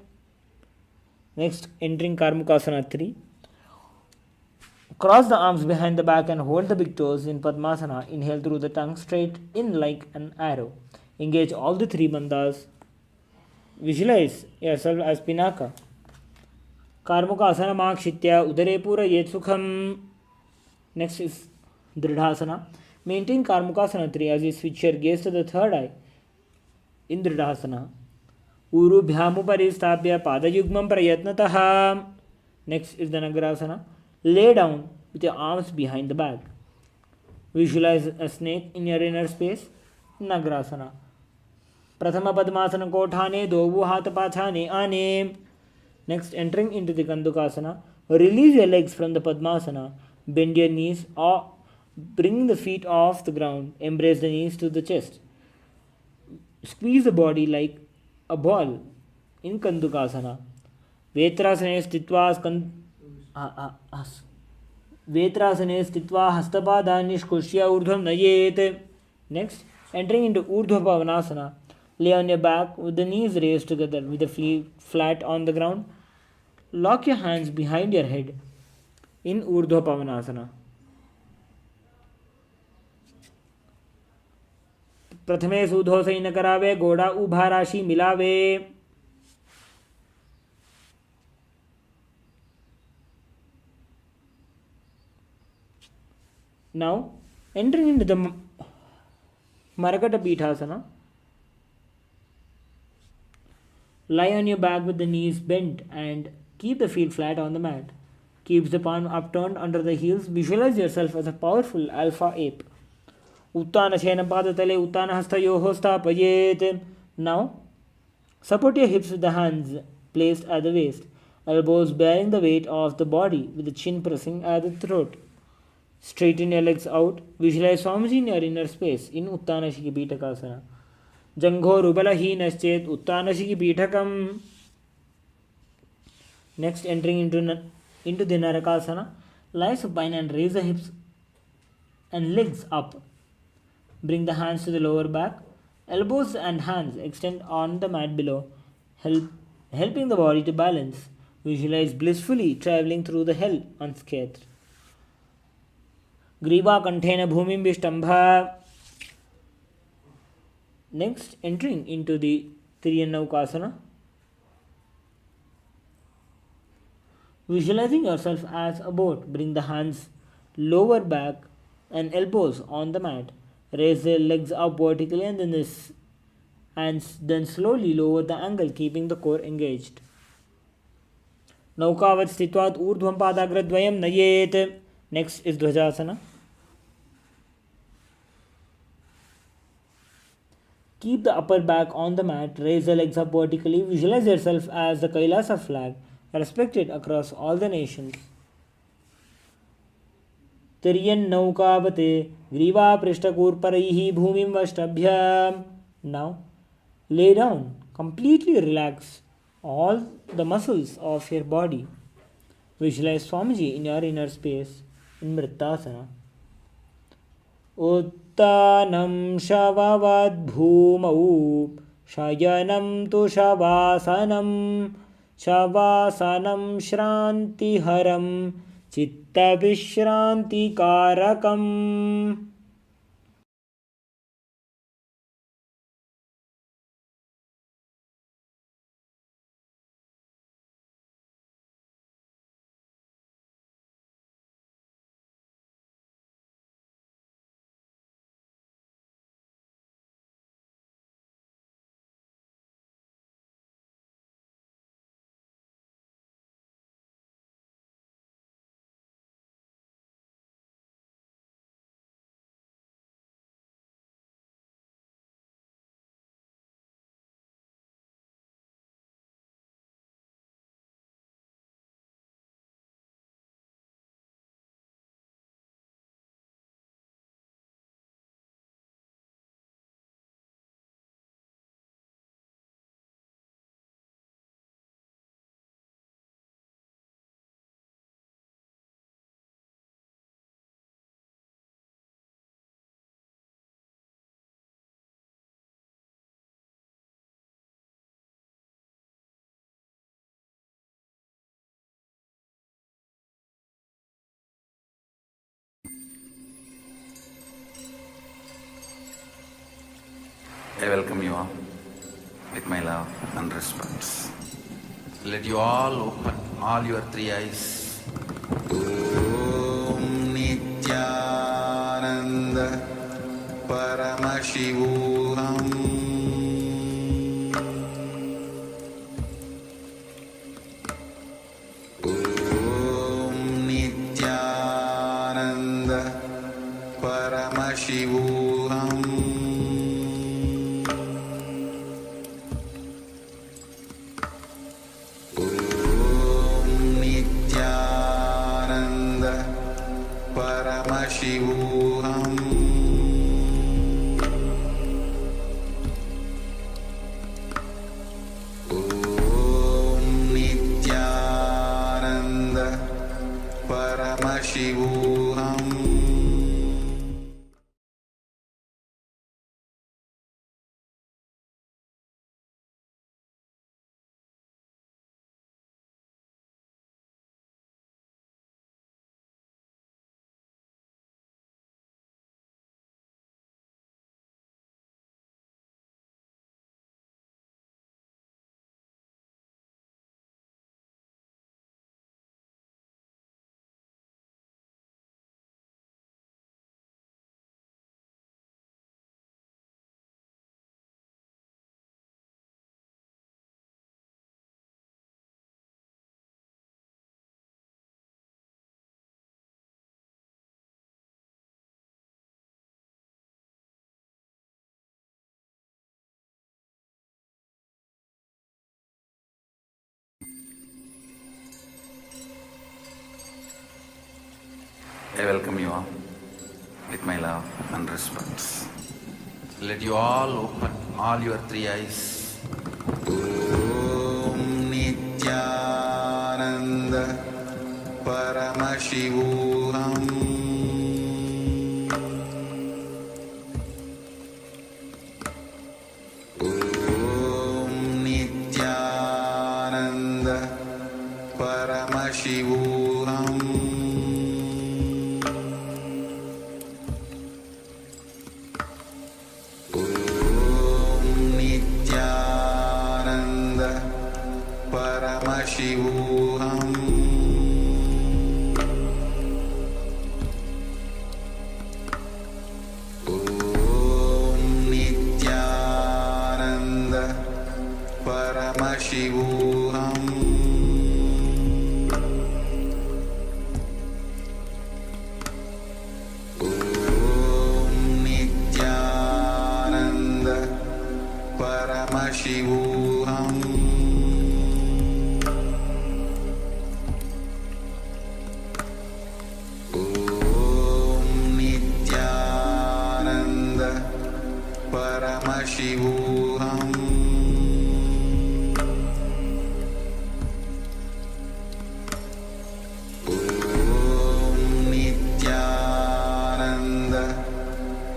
Next, entering Karmukasana 3. Cross the arms behind the back and hold the big toes in Padmasana. Inhale through the tongue straight in like an arrow. Engage all the three bandhas. Visualize yourself as Pinaka. Karmukasana Makshitya Udare Pura Yet Sukham. Next is Dridhasana. Maintain Karmukasana 3 as you switch your gaze to the third eye in Dridhasana. Uru Bhyamupari Sthapya Padayugmam Prayatnataha. Next is the Nagrasana. Lay down with your arms behind the back. Visualize a snake in your inner space. Nagrasana. Prathama Padmasana Kothane Dovu Hatha Pachane Ane. Next, entering into the Kandukasana. Release your legs from the Padmasana. Bend your knees or bring the feet off the ground. Embrace the knees to the chest. Squeeze the body like a ball in Kandukasana. Vetrasane Stitva Vetrasane Stitva Hastapada Nishkushya Urdhvam Nayet. Next, entering into Urdhva Pavanasana. Lay on your back with the knees raised together with the feet flat on the ground. Lock your hands behind your head in Urdhva Pavanasana. प्रथमे सूधो सही न करावे घोड़ा उभा राशि मिलावे. Now, entering into the Marakata Pithasana. Lie on your back with the knees bent and keep the feet flat on the mat. Keep the palm upturned under the heels. Visualize yourself as a powerful alpha ape. Uttana Shena Padatale Uttana Hastayoho Stapayet. Now, support your hips with the hands placed at the waist. Elbows bearing the weight of the body with the chin pressing at the throat. Straighten your legs out. Visualize Swamiji in your inner space in Uttanashiki Pitakasana. Jangho Rubalahi Naschet Uttanashiki Pitakam. Next, entering into the Narakasana. Lie supine and raise the hips and legs up. Bring the hands to the lower back. Elbows and hands extend on the mat below, helping the body to balance. Visualize blissfully traveling through the hell unscathed. Griva Kanthena Bhumim Vishtambha. Next, entering into the Triyannaukasana. Visualizing yourself as a boat. Bring the hands lower back and elbows on the mat. Raise the legs up vertically and then slowly lower the angle, keeping the core engaged. Naukavat Stitvat Urdhvam Padagradvayam Nayet. Next is Dvajasana. Keep the upper back on the mat. Raise the legs up vertically. Visualize yourself as the Kailasa flag, respected across all the nations. Tiryannaukaavate Griva Prishtakurparaihi Bhumim Vashtabhyam. Now, lay down. Completely relax all the muscles of your body. Visualize Swamiji in your inner space in Mrittasana. Uttanam Shavavad Bhumau Shayanam Tu Shavasanam Shavasanam Shrantiharam Chitta Vishranti Karakam. I welcome you all with my love and respect. Let you all open all your three eyes. Om Nityananda Paramashivoham Om Nityananda Paramashivoham Paramashivoham Om Nityananda Paramashivoham I welcome you all with my love and respect. Let you all open all your three eyes. Om Nityananda Paramashivoham Om Nityananda Paramashivoham Paramashivoham Om Nityananda Paramashivoham Om Nityananda Paramashivoham Paramashivoham Om Nityananda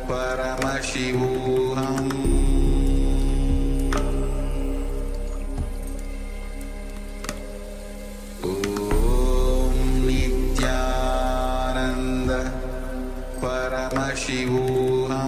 Paramashivoham Om Nityananda Paramashivoham Paramashivoham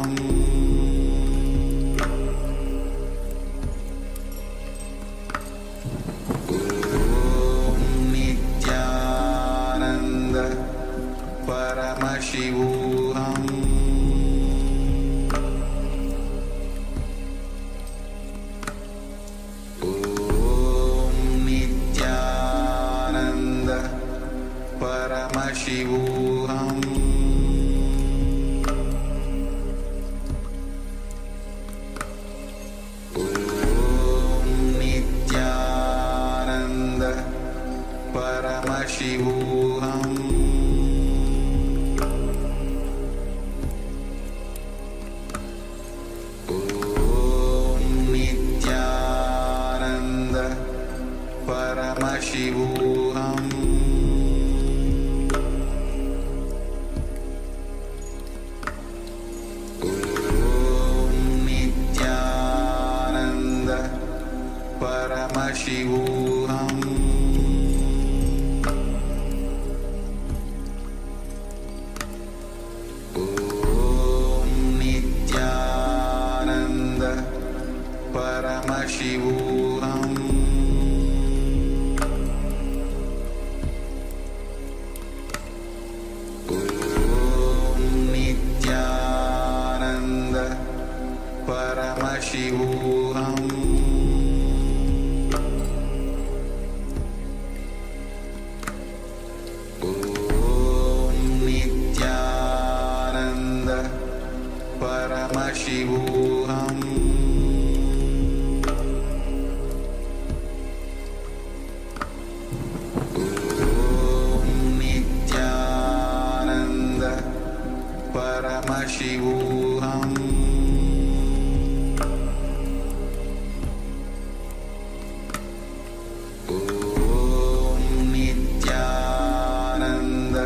Om Nityananda Paramashivoham Om Nityananda Paramashivoham Paramashivoham Om Nityananda Paramashivoham Paramashivoham Om Nityananda Paramashivoham Paramashivoham Om Nityananda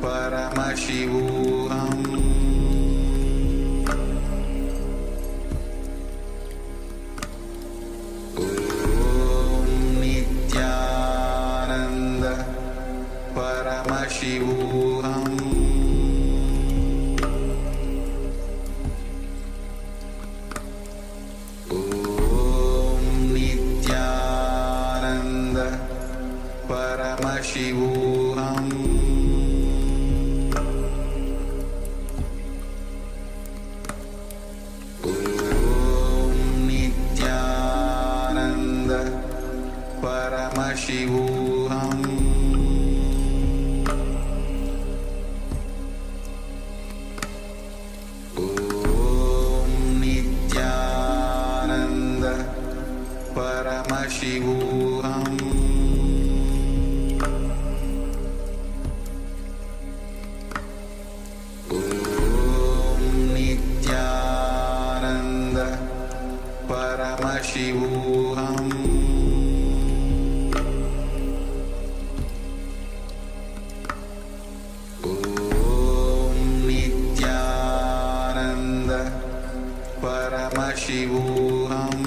Paramashivoham Om Nityananda Paramashivoham Paramashivoham Om Nityananda Paramashivoham Om Nityananda Paramashivoham Paramashivoham Om Nityananda Paramashivoham Om Nityananda Paramashivoham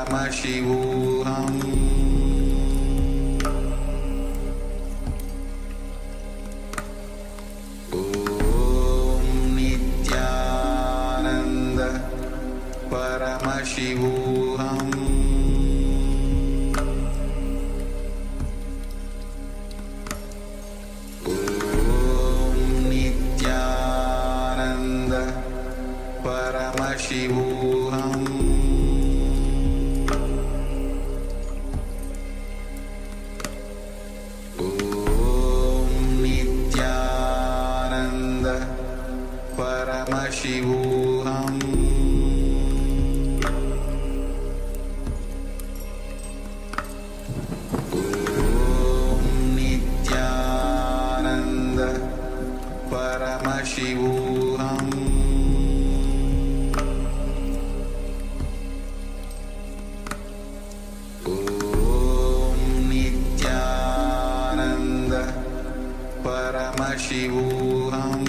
Paramashivoham Om Nityananda Paramashivoham Om Nityananda Paramashivoham Paramashivoham Om Nityananda Paramashivoham Om Nityananda Paramashivoham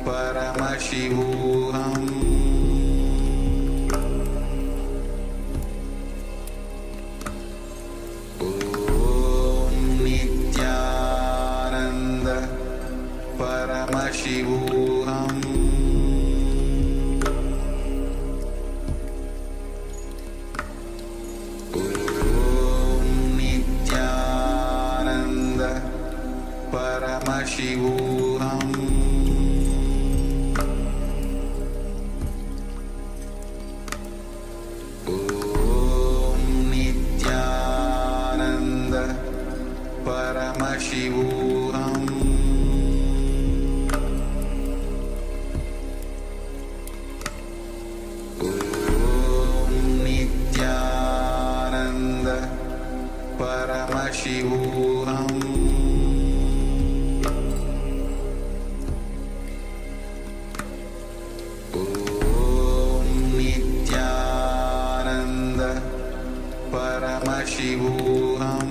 Paramashivoham Om Nityananda Paramashivoham Om Nityananda Paramashivoham Paramashivoham Om Nityananda Paramashivoham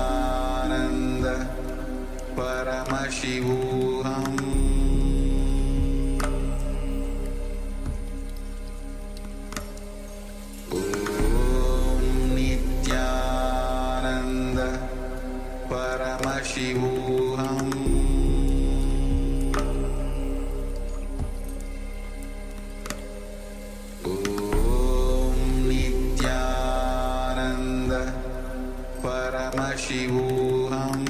Nityananda Paramashivoham Om Paramashivoham Om Nityananda Paramashivoham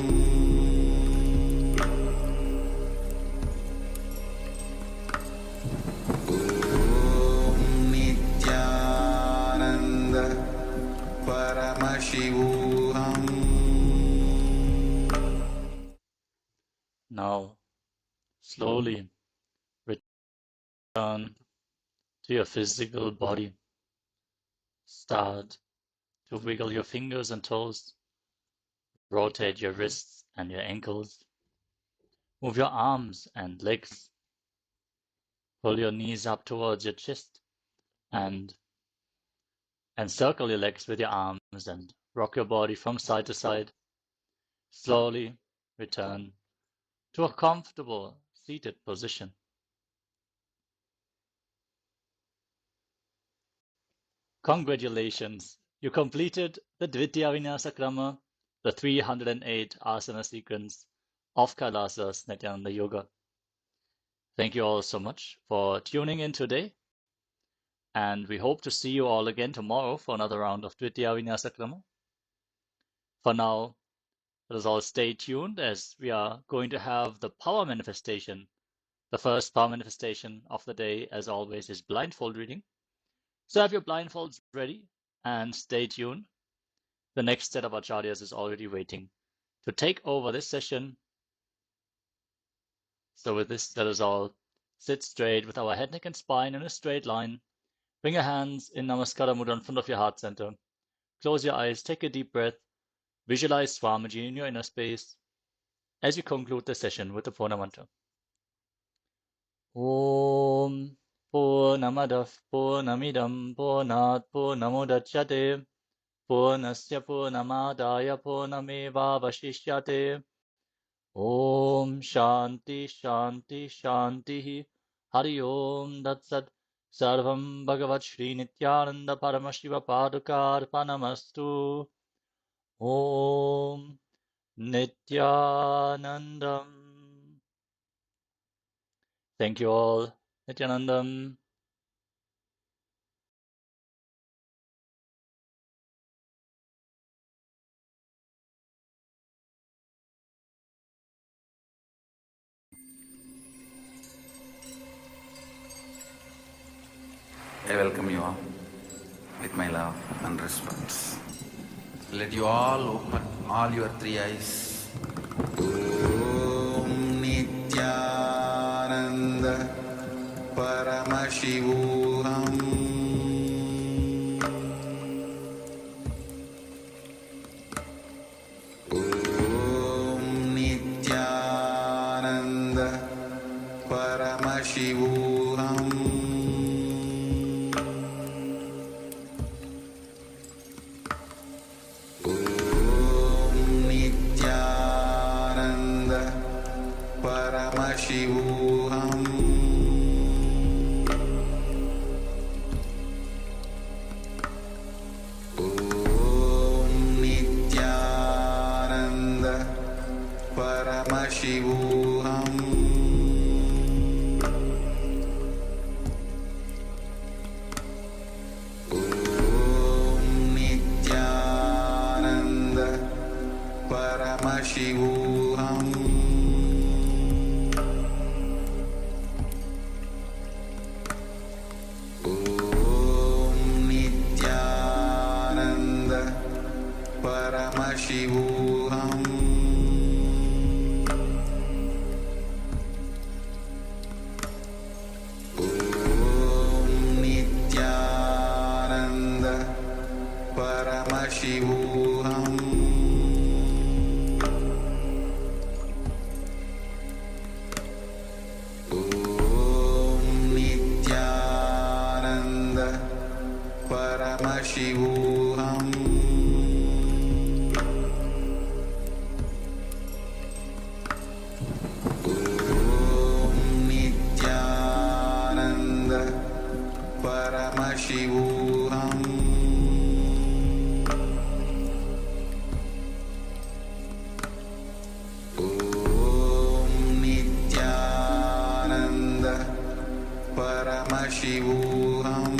Om Nityananda Paramashivoham. Now, slowly return to your physical body. Start to wiggle your fingers and toes. Rotate your wrists and your ankles. Move your arms and legs. Pull your knees up towards your chest and circle your legs with your arms and rock your body from side to side. Slowly return to a comfortable seated position. Congratulations! You completed the Dvitiya Vinyasa Krama, the 308 asana sequence of Kailasa's Nityananda Yoga. Thank you all so much for tuning in today, and we hope to see you all again tomorrow for another round of Dvitiya Vinyasa Krama. For now, let us all stay tuned as we are going to have the power manifestation. The first power manifestation of the day, as always, is blindfold reading. So have your blindfolds ready and stay tuned. The next set of acharyas is already waiting to take over this session. So with this, let us all sit straight with our head, neck, and spine in a straight line. Bring your hands in Namaskara Mudra in front of your heart center. Close your eyes, take a deep breath. Visualize Swamiji in your inner space as you conclude the session with the Purna Mantra. Om Purnamadav Purnamidam Purnat Purnamudachyate Purnasya Purnamadaya Purnamevavashishyate. Om Shanti Shanti Shanti Hari Om Datsat Sarvam Bhagavat Shri Nityananda Paramashiva Padukar Panamastu. Om Nityanandam. Thank you all. Nityanandam. I welcome you all with my love and respect. Let you all open all your three eyes. Om Nityananda Paramashivoham Om Nityananda Paramashivoham Paramashivoham Om Nityananda Paramashivoham Om Nityananda Paramashivoham Paramashivoham Om Nityananda Paramashivoham Om Nityananda Paramashivoham Paramashivoham Om Paramashivoham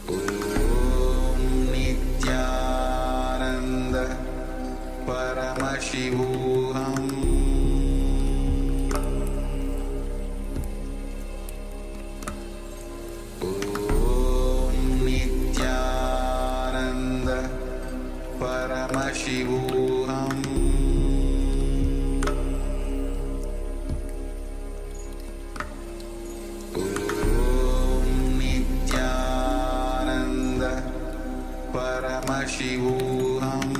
Om Nityananda Paramashivoham Om Nityananda Paramashivoham Om Nityananda Paramashivoham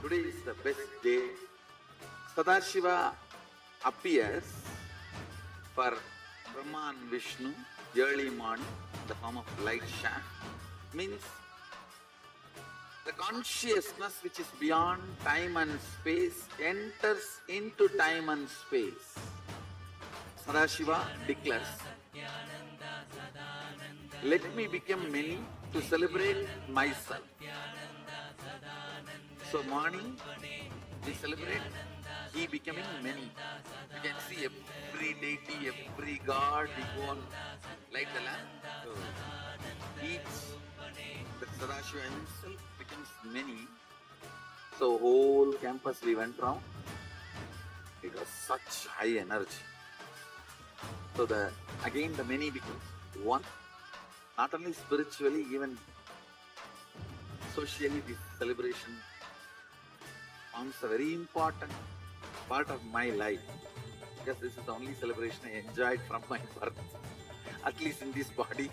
Today is the best day. Sadashiva appears for Brahma and Vishnu early morning in the form of light shaft. Means the consciousness which is beyond time and space enters into time and space. Sadashiva declares, let me become many to celebrate myself. So morning we celebrate he becoming many. You can see every deity, every god, we go on light the lamp. So each, the Sadashiva himself becomes many. So whole campus we went round. It was such high energy. So again the many becomes one. Not only spiritually, even socially this celebration forms a very important part of my life, because this is the only celebration I enjoyed from my birth, at least in this body.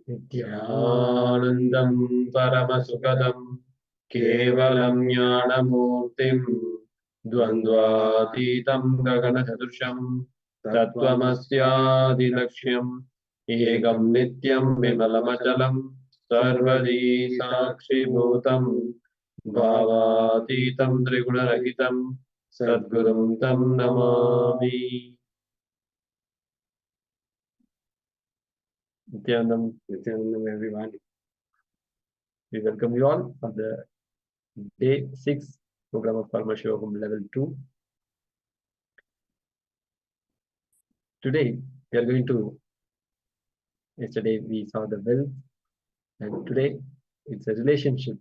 नित्यानन्दं परमसुखदं केवलं ज्ञानमूर्तिं द्वन्द्वातीतं गगनसदृशं तत्त्वमस्यादिलक्ष्यम् एकं नित्यं विमलमचलं सर्वदी साक्षिभूतं भावातीतं त्रिगुणरहितं सद्गुरुं तं Namami. Nityanandam, everyone. We welcome you all for the day 6 program of Paramashivoham Level 2. Today, we are going to, yesterday we saw the will, and today it's a relationship.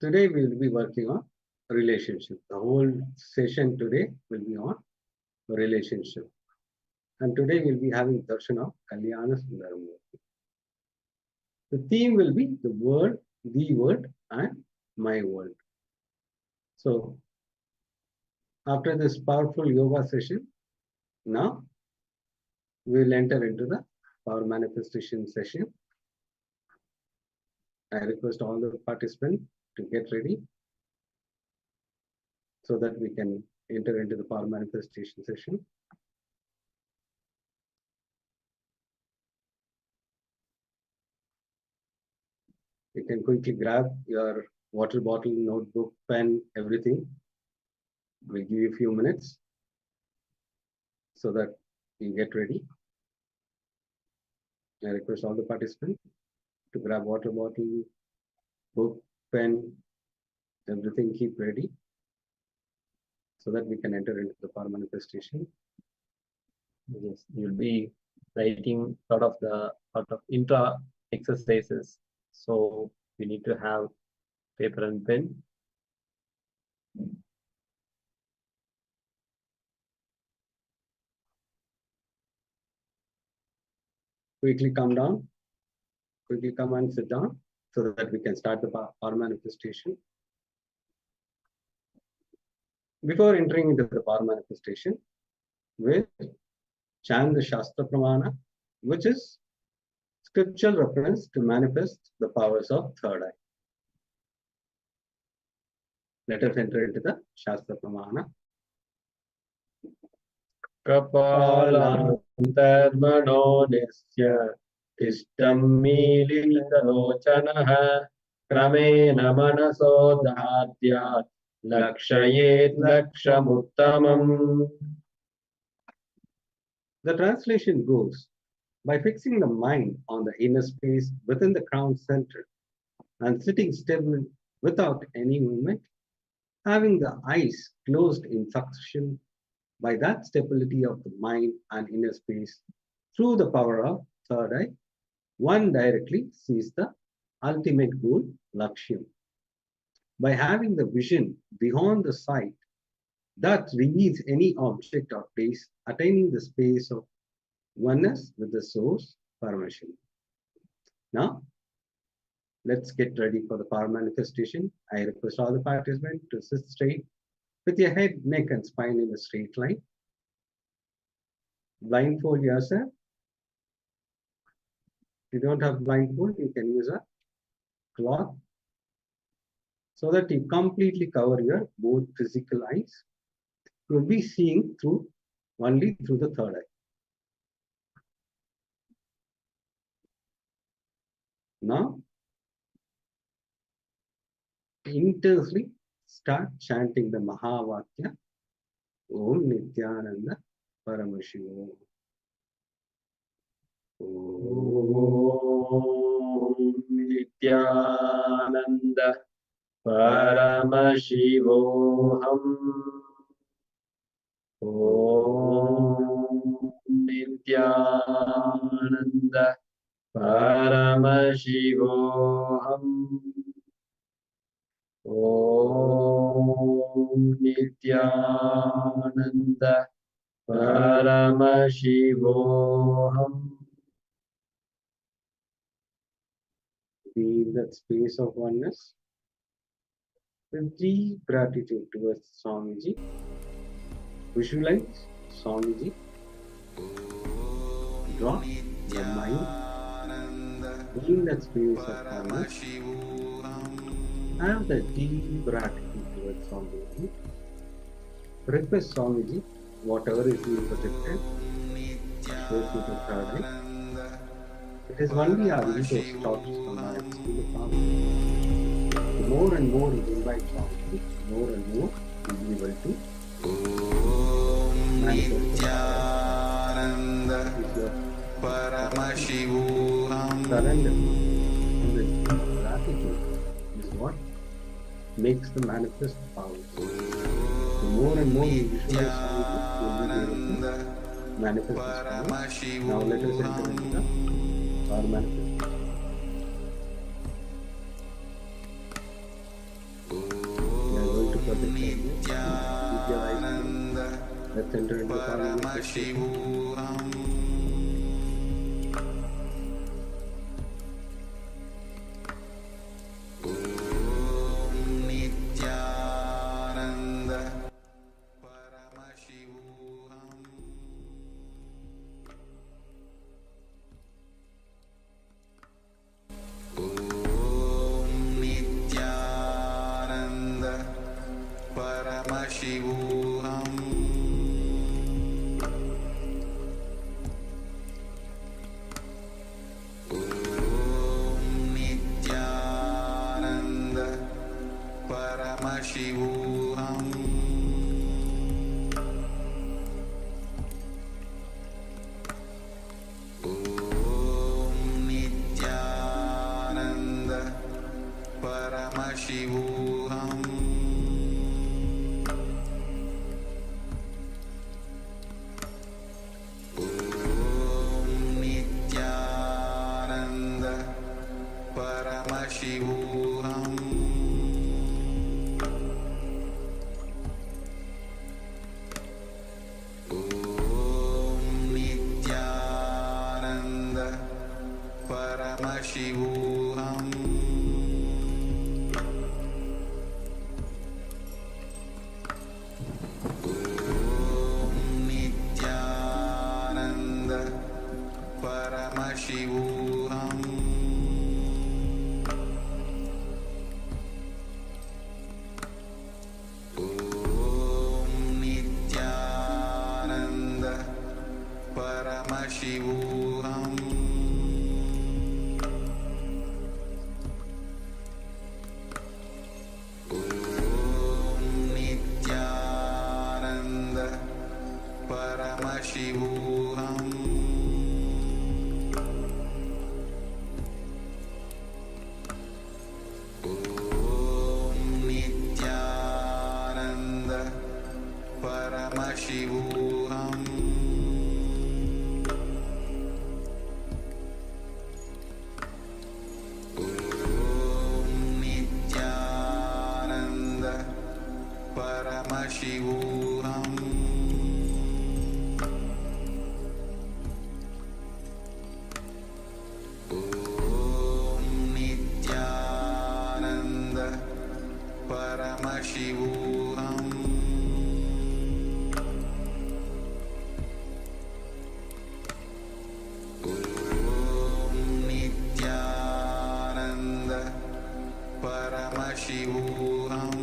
Today we will be working on relationship. The whole session today will be on relationship. And today we'll be having darshan of Kalyana Sundaramurti. The theme will be the word, and my world. So, after this powerful yoga session, now we'll enter into the power manifestation session. I request all the participants to get ready so that we can enter into the power manifestation session. You can quickly grab your water bottle, notebook, pen, everything. We'll give you a few minutes so that you get ready. I request all the participants to grab water bottle, book, pen, everything, keep ready so that we can enter into the power manifestation. Yes, you'll be writing out of intra exercises. So we need to have paper and pen. Quickly come down. Quickly come and sit down so that we can start the power manifestation. Before entering into the power manifestation, we'll chant the Shastra Pramana, which is scriptural reference to manifest the powers of third eye. Let us enter into the Shastra Pramana. Kapalantarmano nisya Ishtam militalochanaha Kramena manaso dhatyat Lakshayet lakshamuttamam. The translation goes, by fixing the mind on the inner space within the crown center and sitting still without any movement, having the eyes closed in succession, by that stability of the mind and inner space, through the power of third eye, one directly sees the ultimate goal, Lakshyam. By having the vision beyond the sight that reveals any object or place, attaining the space of oneness with the source, Paramashivoham. Now, let's get ready for the power manifestation. I request all the participants to sit straight with your head, neck, and spine in a straight line. Blindfold yourself. If you don't have blindfold, you can use a cloth so that you completely cover your both physical eyes. You'll be seeing only through the third eye. Now, intensely start chanting the Mahavakya, Om Nityananda Paramashivoham. Om Nityananda Paramashivoham. Om Nityananda Paramashivoham. Om Nityananda Paramashivoham. Feel that space of oneness with deep gratitude towards Swamiji. Visualize Swamiji. Drop your mind in that space of oneness. Have the deep gratitude towards Swamiji. Request Swamiji, whatever is being projected, show to the third eye. It is only our ego stops from our extreme power. The more and more we invite Swamiji, more and more we will be able to manifest Paramashivoham. surrender and the deep gratitude what makes the manifest powerful. The more and more we visualize Swamiji, we'll be able to manifest this power. Now let us enter into the power manifestation. We are going to project our view. Keep your eyes closed. Let's enter into power manifestation. Paramashivoham Om Nityananda Paramashivoham Om Nityananda Paramashivoham Paramashivoham Om Nityananda Paramashivoham Om Nityananda Paramashivoham Paramashivoham Om Nityananda Paramashivoham Om Nityananda Paramashivoham Paramashivoham Om Nityananda Paramashivoham Om Nityananda Paramashivoham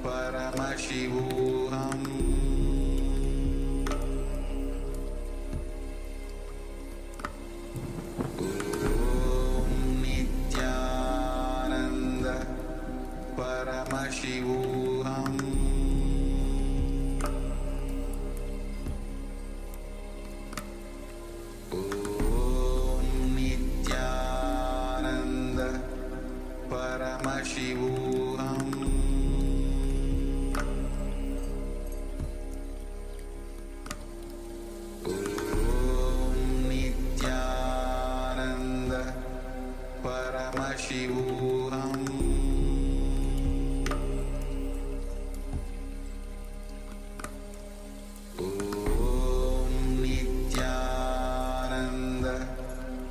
Paramashivoham Om Nityananda Paramashivoham Om Nityananda Paramashivoham Paramashivoham Om Nityananda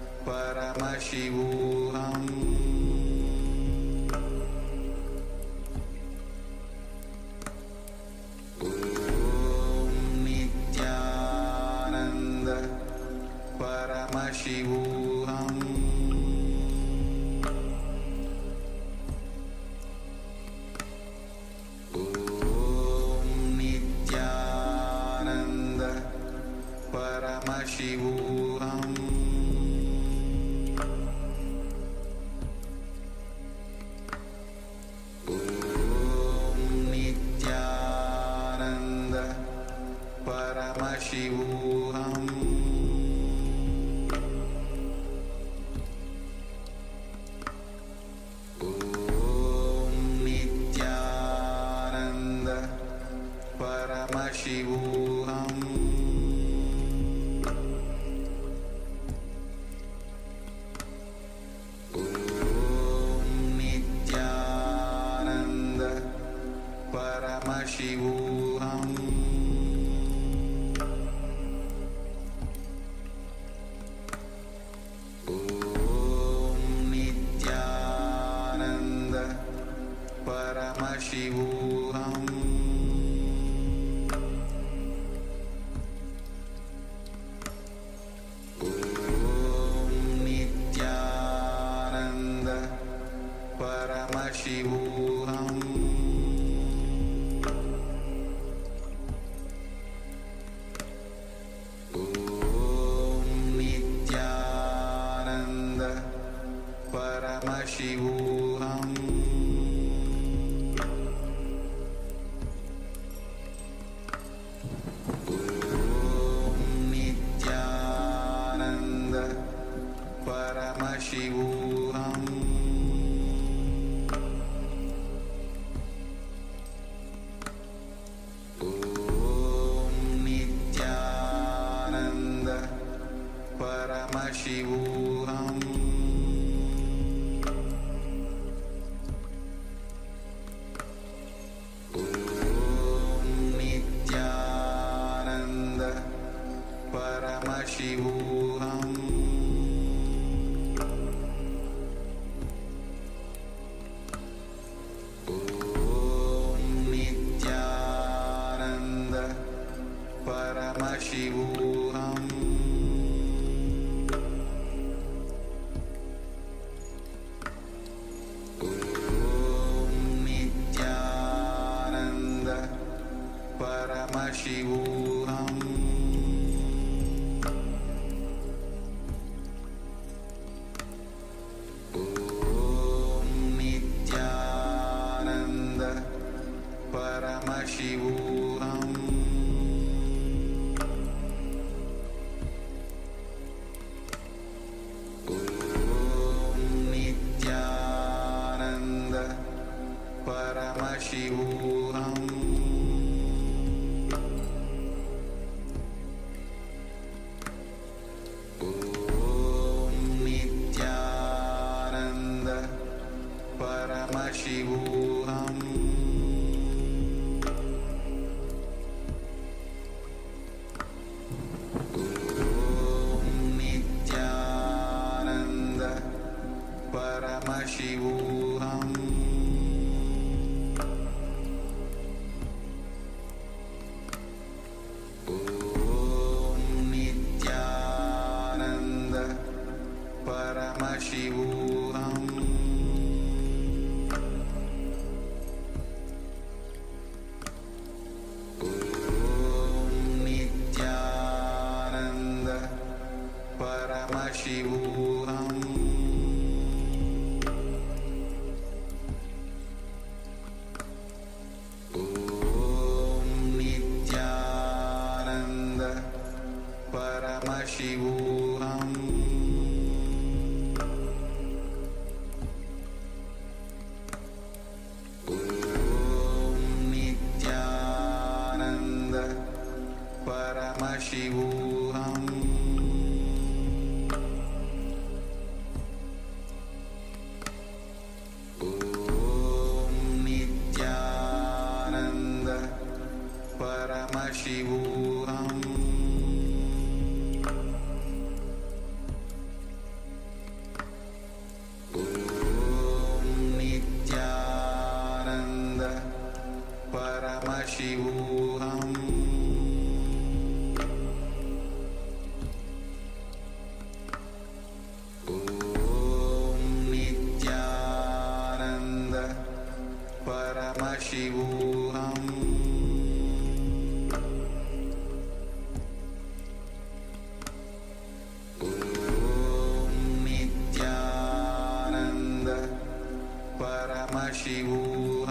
Paramashivoham Om Nityananda Paramashivoham Paramashivoham Om Nityananda Paramashivoham Om Nityananda Paramashivoham Paramashivoham Om Nityananda Paramashivoham Om Nityananda Paramashivoham Paramashivoham Om Nityananda Paramashivoham Om Nityananda Paramashivoham Paramashivoham Om Nityananda Paramashivoham Om Nityananda Paramashivoham Paramashivoham Om Nityananda Paramashivoham Om Nityananda Paramashivoham Paramashivoham Om Nityananda Paramashivoham Om Nityananda Paramashivoham Paramashivoham Om Nityananda Paramashivoham Om Nityananda Paramashivoham Paramashivoham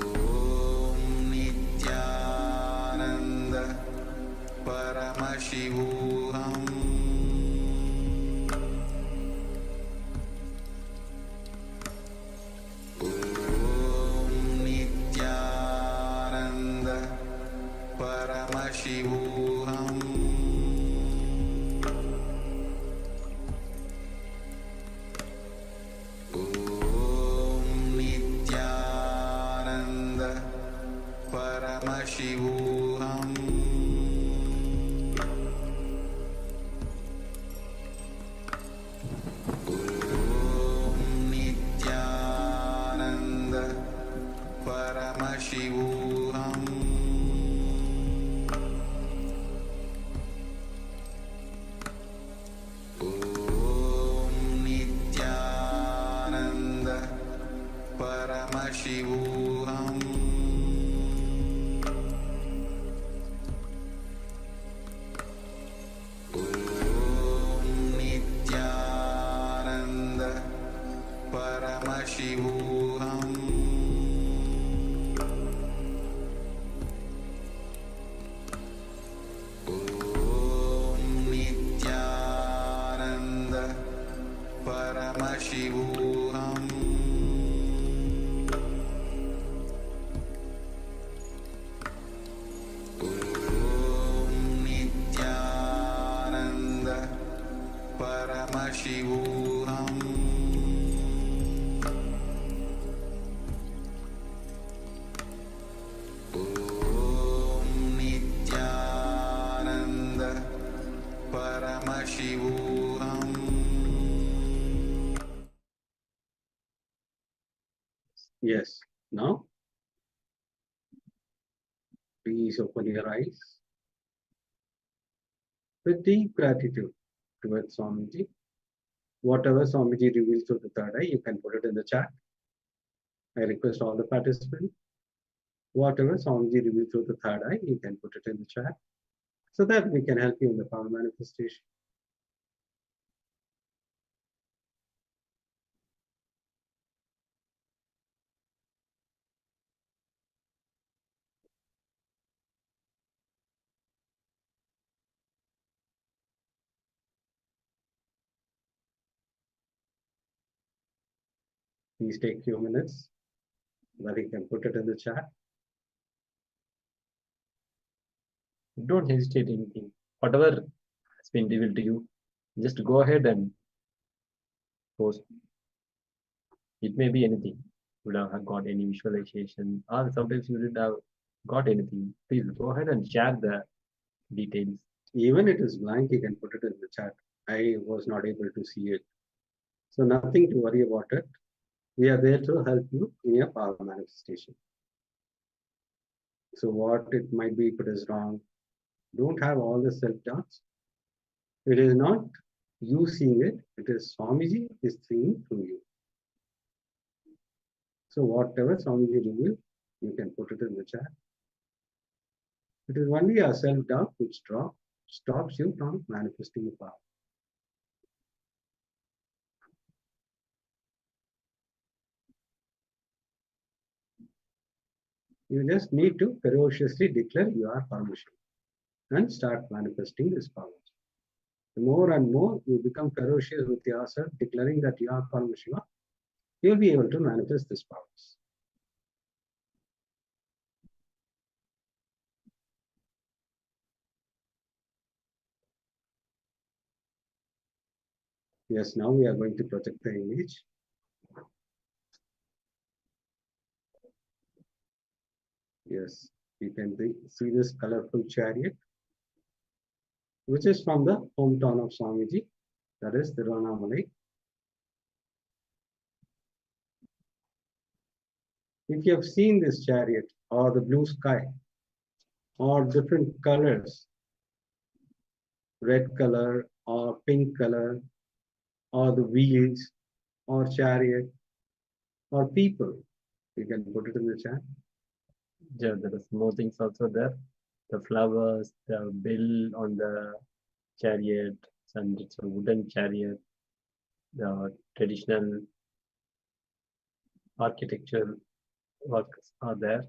Om Nityananda Paramashivoham Om Nityananda Paramashivoham Paramashivoham Om Nityananda Paramashivoham Om Nityananda Paramashivoham Om Nityananda Paramashivoham. Yes. Now, please open your eyes with deep gratitude towards Swamiji. Whatever Swamiji reveals through the third eye, you can put it in the chat. I request all the participants. Whatever Swamiji reveals through the third eye, you can put it in the chat so that we can help you in the power manifestation. Please take a few minutes that you can put it in the chat. Don't hesitate anything. Whatever has been revealed to you, just go ahead and post. It may be anything. You would have got any visualization, or sometimes you didn't have got anything. Please go ahead and share the details. Even it is blank, you can put it in the chat. I was not able to see it. So nothing to worry about it. We are there to help you in your power manifestation. So what it might be if it is wrong, don't have all the self-doubts. It is not you seeing it, it is Swamiji is seeing through you. So whatever Swamiji reveals, you can put it in the chat. It is only our self-doubt which stops you from manifesting the power. You just need to ferociously declare you are Paramashiva and start manifesting this power. The more and more you become ferocious with yourself, declaring that you are Paramashiva, you will be able to manifest these powers. Yes, now we are going to project the image. Yes, you can see this colorful chariot, which is from the hometown of Swamiji, that is Tiruvannamalai. If you have seen this chariot or the blue sky or different colors, red color or pink color or the wheels or chariot or people, you can put it in the chat. Yeah, there are more things also there. The flowers, the bill on the chariot, and it's a wooden chariot. The traditional architecture works are there.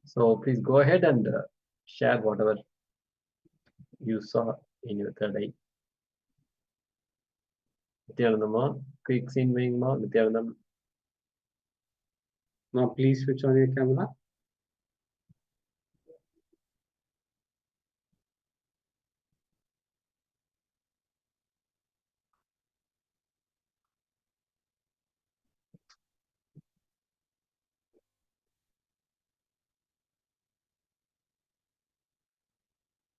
So please go ahead and share whatever you saw in your third eye. Nityanandama, quick scene being more, Nityanandam. Now please switch on your camera.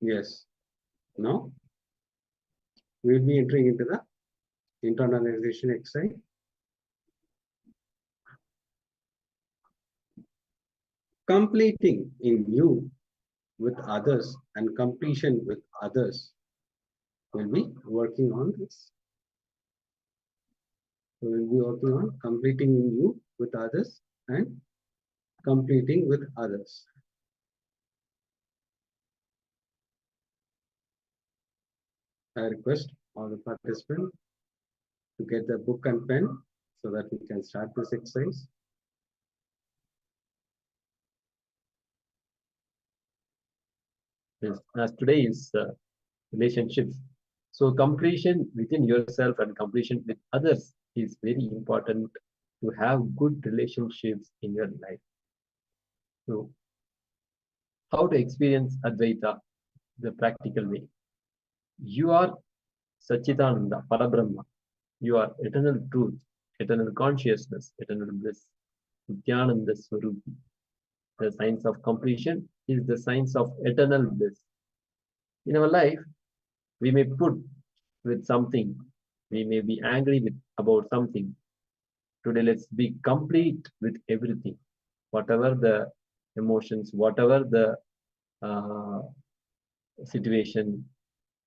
Yes. Now we will be entering into the internalization exercise. Completing in you with others and completion with others. We'll be working on this. So we'll be working on completing in you with others and completing with others. I request all the participants to get the book and pen so that we can start this exercise. Yes, as today is relationships. So completion within yourself and completion with others is very important to have good relationships in your life. So how to experience Advaita the practical way? You are Sachidananda, Parabrahma. You are eternal truth, eternal consciousness, eternal bliss, Nityananda Swarupi. The science of completion is the science of eternal bliss. In our life, we may put with something, we may be angry with about something. Today, let's be complete with everything, whatever the emotions, whatever the uh, situation.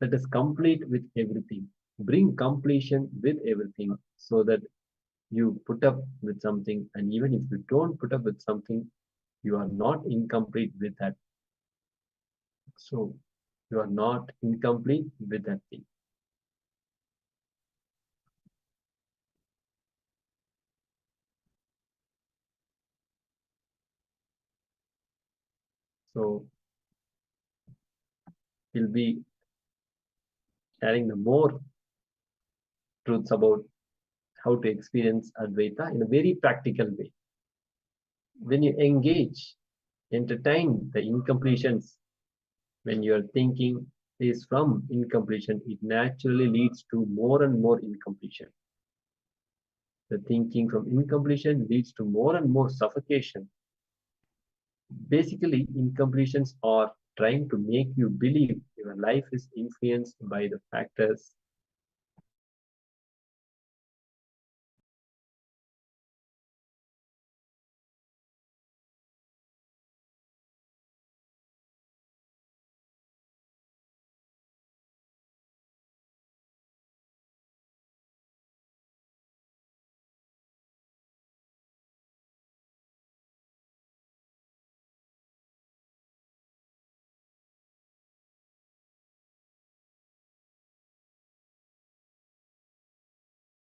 Let us complete with everything. Bring completion with everything so that you put up with something, and even if you don't put up with something, you are not incomplete with that. So you are not incomplete with that thing. So we'll be sharing the more truths about how to experience Advaita in a very practical way. When you engage, entertain the incompletions, when your thinking is from incompletion, it naturally leads to more and more incompletion. The thinking from incompletion leads to more and more suffocation. Basically, incompletions are trying to make you believe your life is influenced by the factors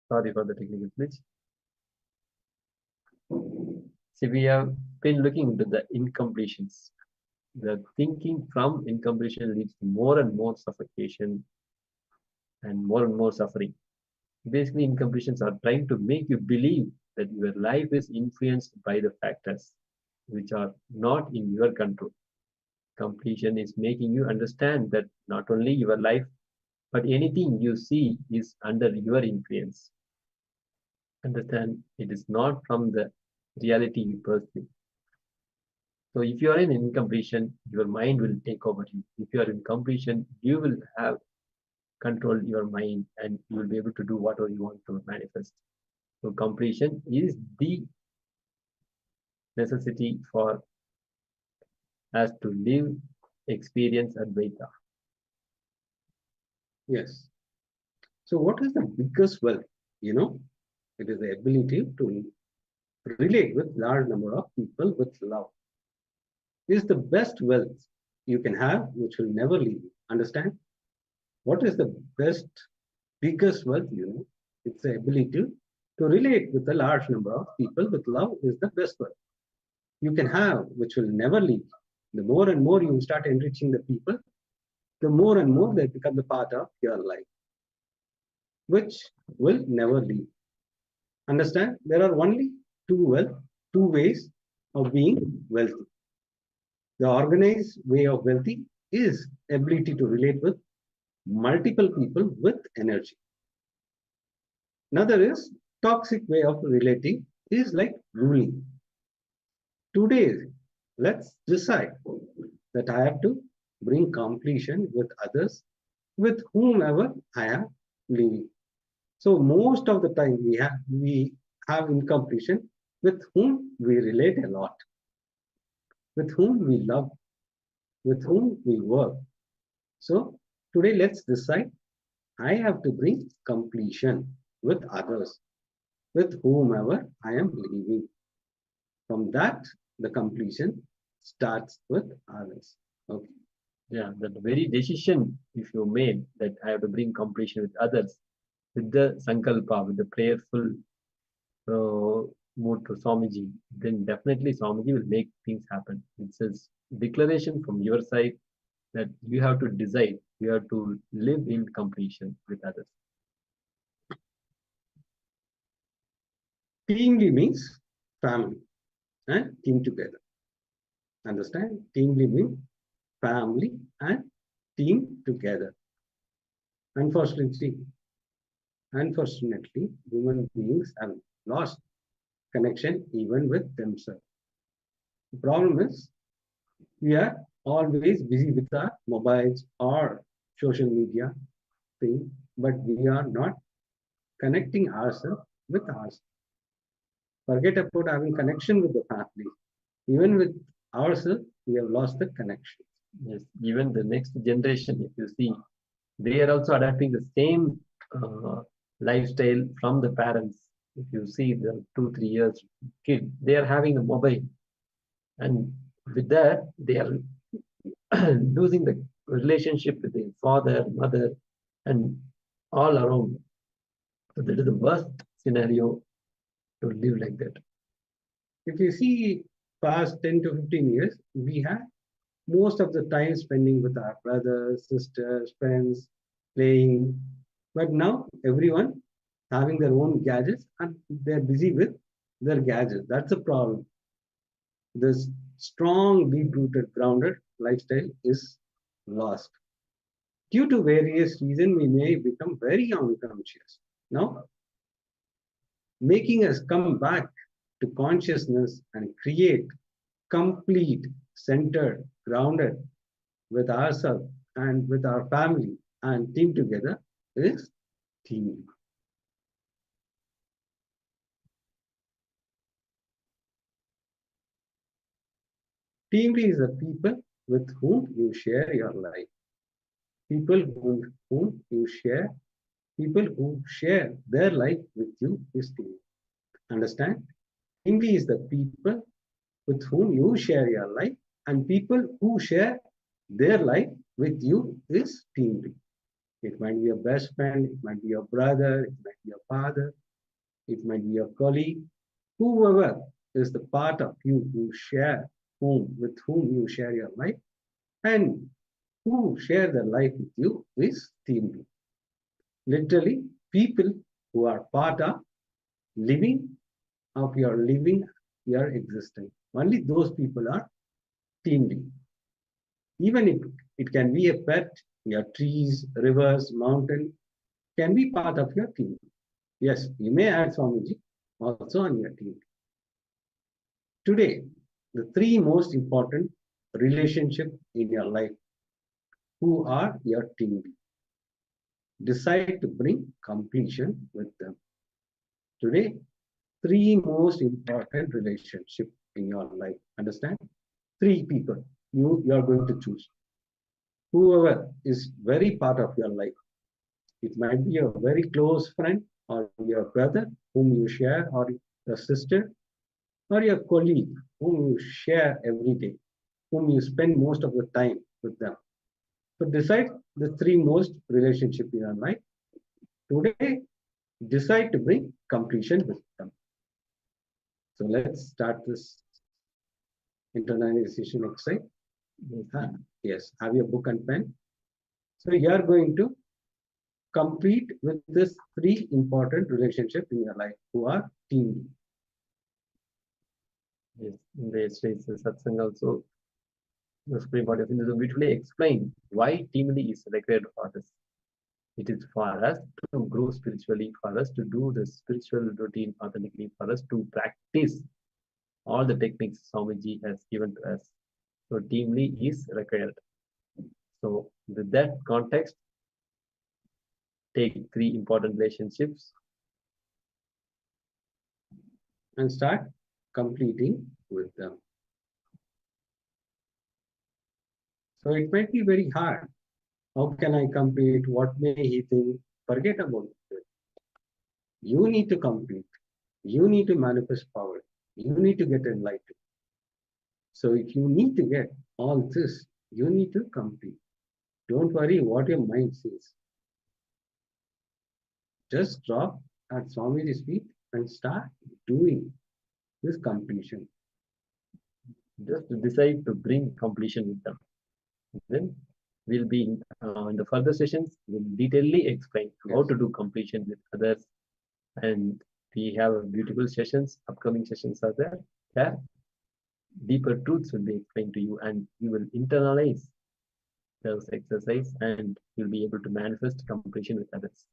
Sorry for the technical glitch. See, we have been looking into the incompletions. The thinking from incompletion leads to more and more suffocation and more suffering. Basically, incompletions are trying to make you believe that your life is influenced by the factors which are not in your control. Completion is making you understand that not only your life, but anything you see is under your influence. Understand, it is not from the reality you perceive. So if you are in incompletion, your mind will take over you. If you are in completion, you will have control your mind and you will be able to do whatever you want to manifest. So completion is the necessity for us to live, experience Advaita. Yes. So what is the biggest wealth? You know, it is the ability to relate with large number of people with love. It is the best wealth you can have, which will never leave you. Understand? What is the best, biggest wealth? You know, it's the ability to relate with a large number of people with love is the best wealth you can have, which will never leave. The more and more you start enriching the people, the more and more they become the part of your life, which will never leave. Understand? There are only two ways of being wealthy. The organized way of wealthy is ability to relate with multiple people with energy. Another is toxic way of relating is like ruling. Today, let's decide that I have to bring completion with others, with whomever I am living. So most of the time we have incompletion with whom we relate a lot, with whom we love, with whom we work. So today let's decide I have to bring completion with others, with whomever I am living. From that, the completion starts with others. Okay. Yeah, that very decision if you made that I have to bring completion with others, with the sankalpa, with the prayerful move to Swamiji, then definitely Swamiji will make things happen. It's a declaration from your side that you have to decide, you have to live in completion with others. Teamly means family and team together. Understand? Teamly means family and team together. Unfortunately, human beings have lost connection even with themselves. The problem is we are always busy with our mobiles or social media thing, but we are not connecting ourselves with ourselves. Forget about having connection with the family. Even with ourselves, we have lost the connection. Yes, even the next generation, if you see, they are also adapting the same lifestyle from the parents. If you see the 2 3 years kid, they are having a mobile, and with that they are losing the relationship with the father, mother, and all around. So that is the worst scenario to live like that. If you see past 10 to 15 years, we had most of the time spending with our brothers, sisters, friends, playing. But now everyone having their own gadgets and they're busy with their gadgets. That's a problem. This strong, deep-rooted, grounded lifestyle is lost. Due to various reasons, we may become very unconscious. Now, making us come back to consciousness and create complete, centered, grounded with ourselves and with our family and team together is team. Team is the people with whom you share your life. People whom you share, people who share their life with you is team. Understand? Team is the people with whom you share your life, and people who share their life with you is team. It might be your best friend, it might be your brother, it might be your father, it might be your colleague, whoever is the part of you who share with whom you share your life and who share their life with you is team. Literally, people who are part of living your existence. Only those people are team. Even if it can be a pet, your trees, rivers, mountain can be part of your team. Yes, you may add Swamiji also on your team. Today, the three most important relationships in your life. Who are your team? Decide to bring completion with them. Today, three most important relationships in your life. Understand? Three people you are going to choose. Whoever is very part of your life. It might be a very close friend or your brother whom you share, or your sister, or your colleague whom you share every day, whom you spend most of the time with them. So decide the three most relationship in your life. Today, decide to bring completion with them. So let's start this internalization exercise. Yes, have your book and pen. So you are going to complete with this three important relationships in your life who are team. Yes, in the yesterday's satsang also, the Supreme Body of Hinduism beautifully explained why teamly is required for us. It is for us to grow spiritually, for us to do the spiritual routine authentically, for us to practice all the techniques Swamiji has given to us. So teamly is required. So with that context, take three important relationships And start completing with them. So it might be very hard. How can I complete? What may he think? Forget about it. You need to complete. You need to manifest power. You need to get enlightened. So if you need to get all this, you need to complete. Don't worry what your mind says. Just drop at Swamiji's feet and start doing this completion. Just decide to bring completion with them. Then we'll be in the further sessions, we'll detailedly explain how Yes. to do completion with others. And we have beautiful sessions, upcoming sessions are there. There, deeper truths will be explained to you, and you will internalize those exercise, and you'll be able to manifest completion with others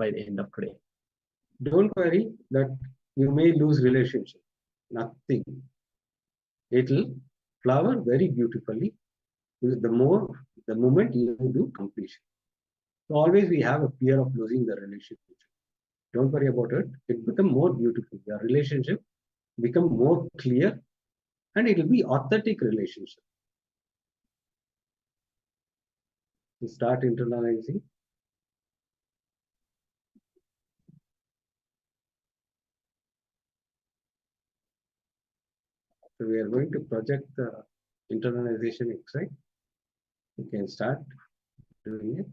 by the end of today. Don't worry that you may lose relationship. Nothing. It'll flower very beautifully the moment you do completion. So always we have a fear of losing the relationship. Don't worry about it. It become more beautiful. Your relationship become more clear, and it will be authentic relationship. You start internalizing. So we are going to project the internalization exercise. You can start doing it.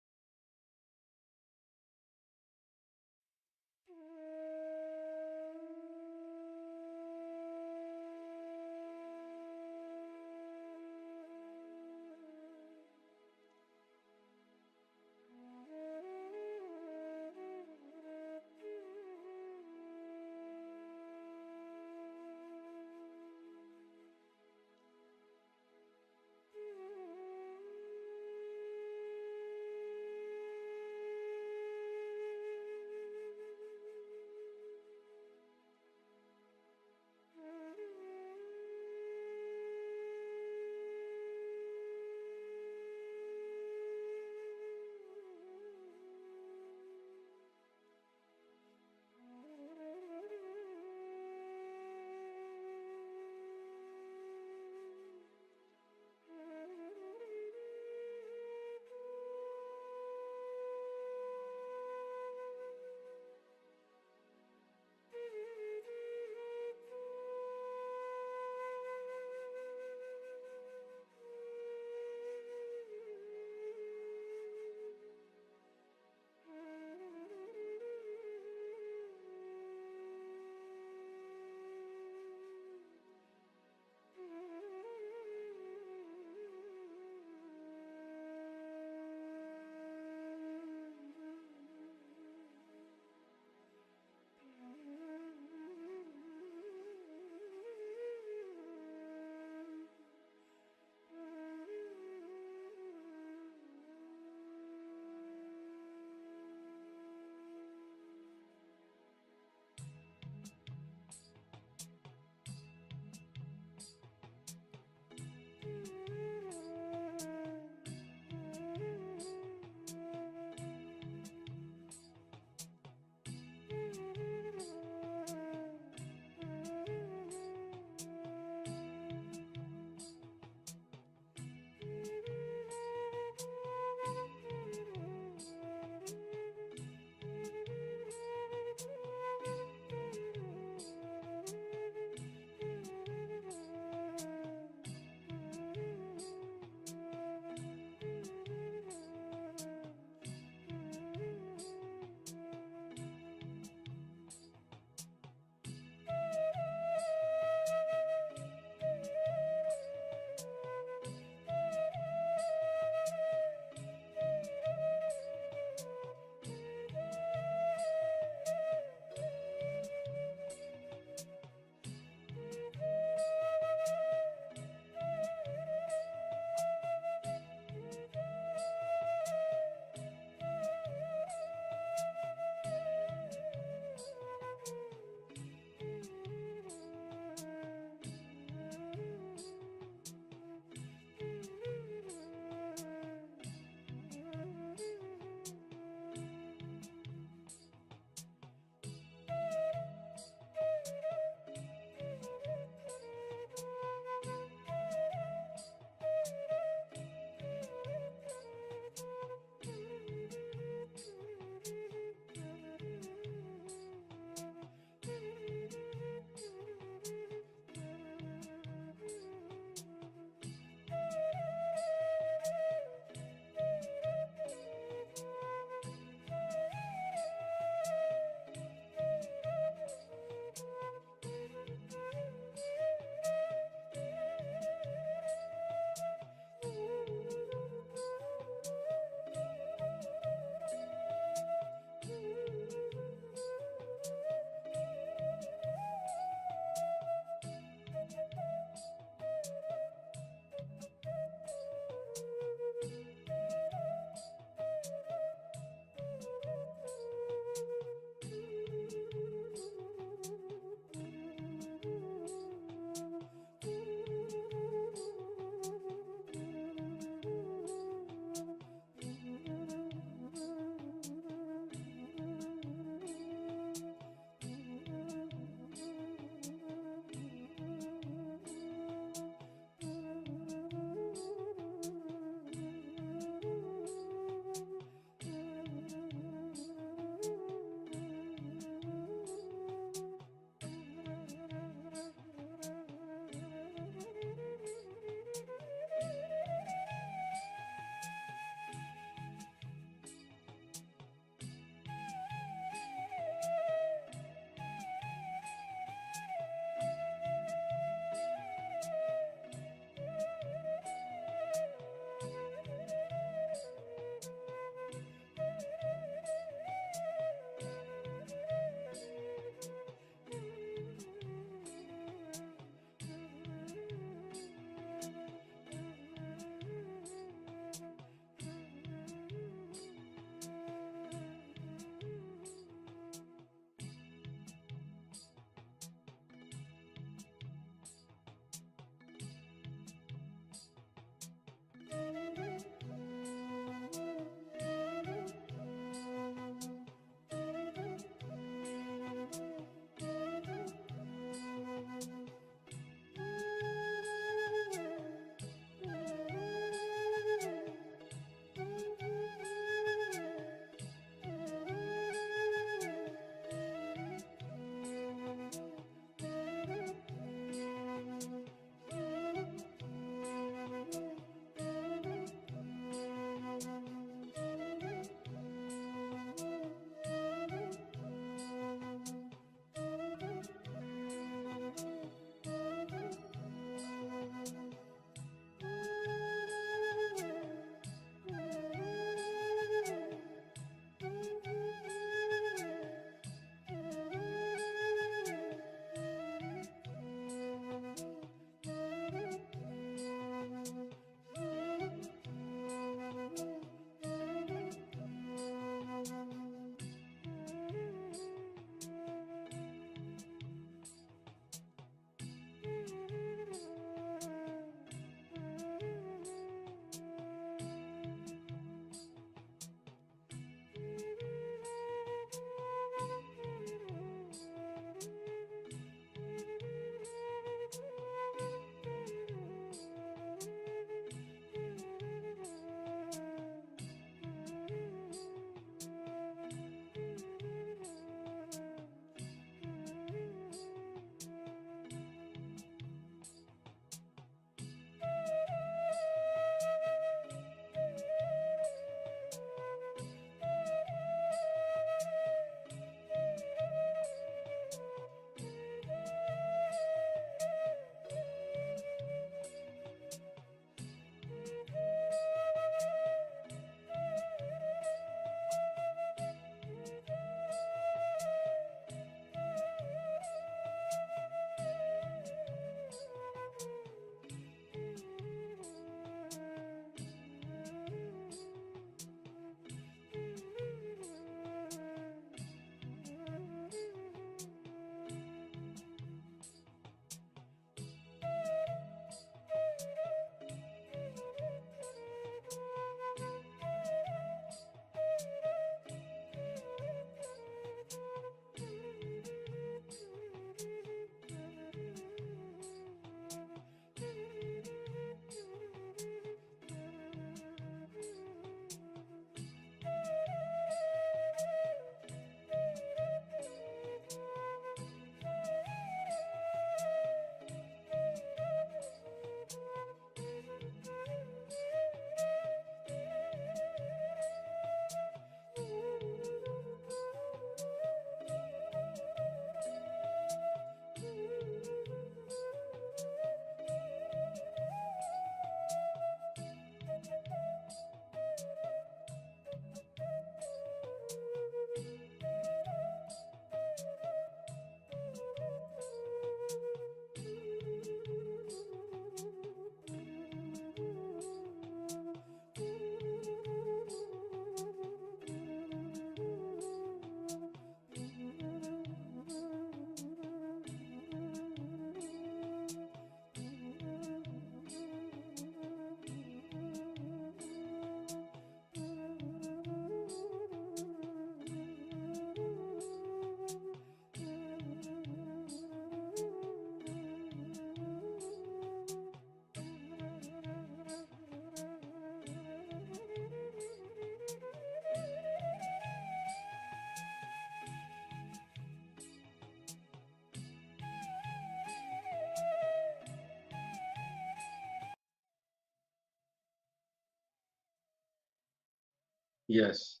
Yes.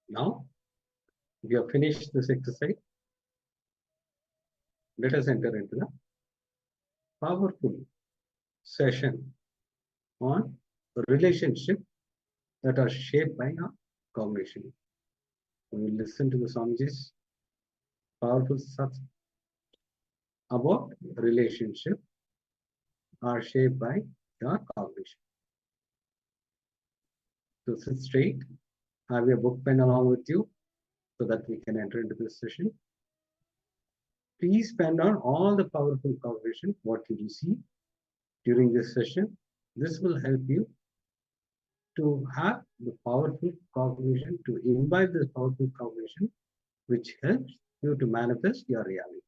Now, we have finished this exercise. Let us enter into the powerful session on relationships that are shaped by our cognition. We will listen to the Swamiji's powerful such about relationship are shaped by your cognition. So sit straight, have your book pen along with you so that we can enter into this session. Please pen down all the powerful cognition, what you receive during this session. This will help you to have the powerful cognition, to imbibe this powerful cognition, which helps you to manifest your reality.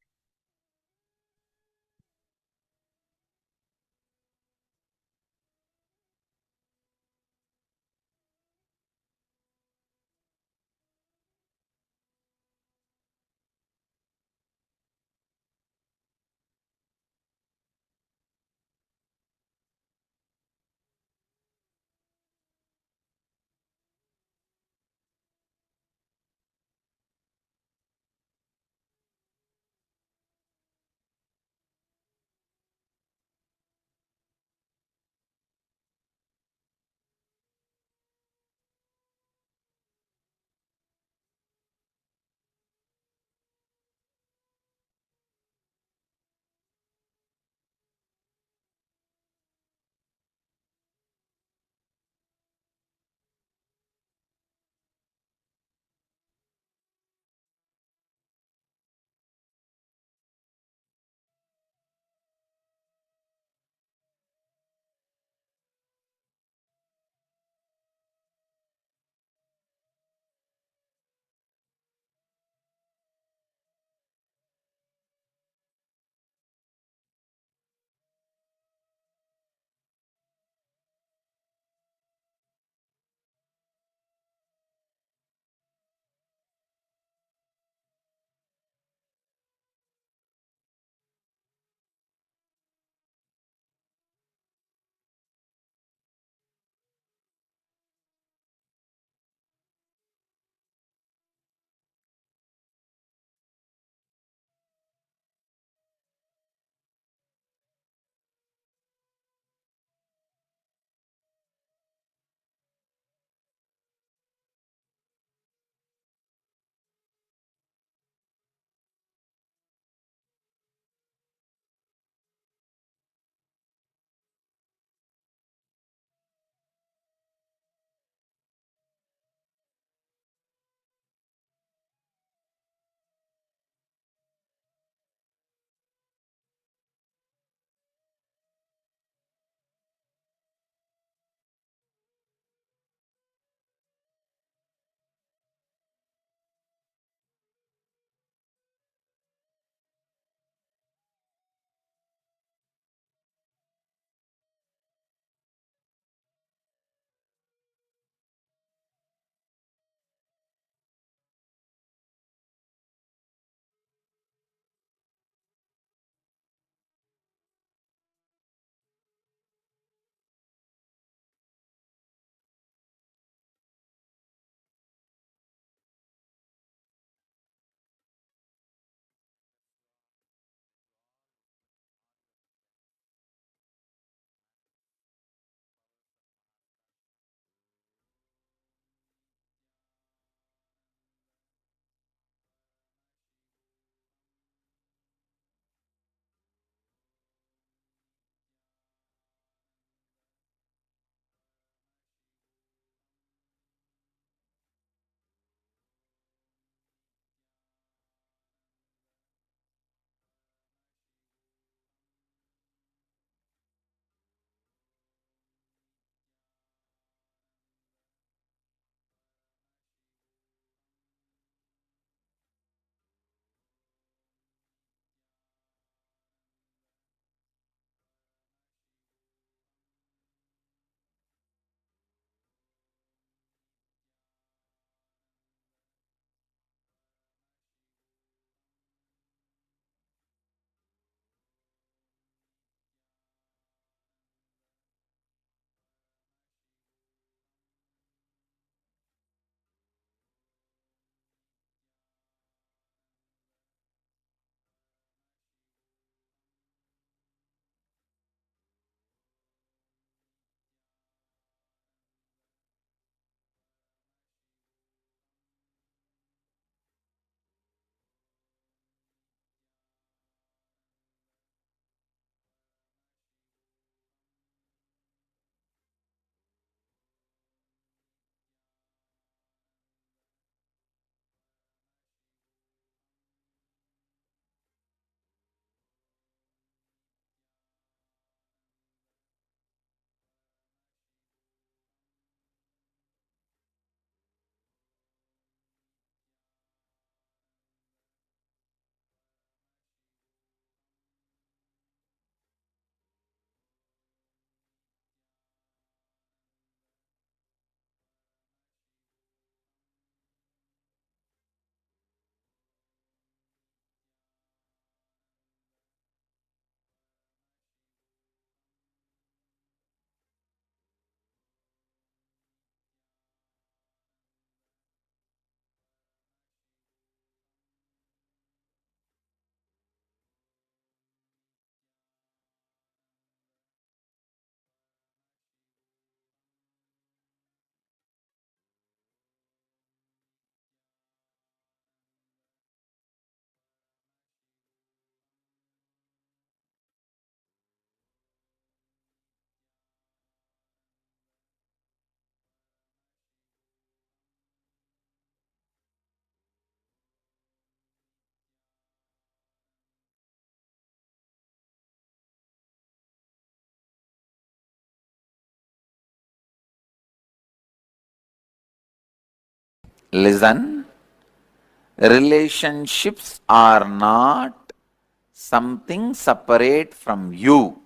Listen, relationships are not something separate from you.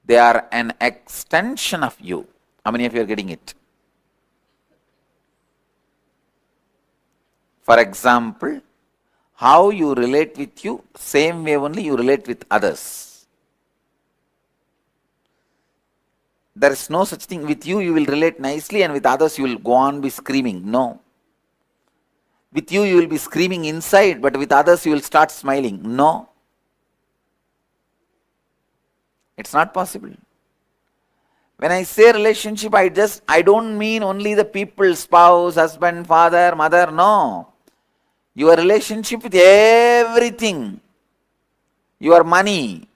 They are an extension of you. How many of you are getting it? For example, how you relate with you, same way only you relate with others. There is no such thing. With you will relate nicely, and with others you will go on be screaming. No. With you will be screaming inside, but with others you will start smiling. No. It's not possible. When I say relationship, I don't mean only the people, spouse, husband, father, mother. No. Your relationship with everything. Your money,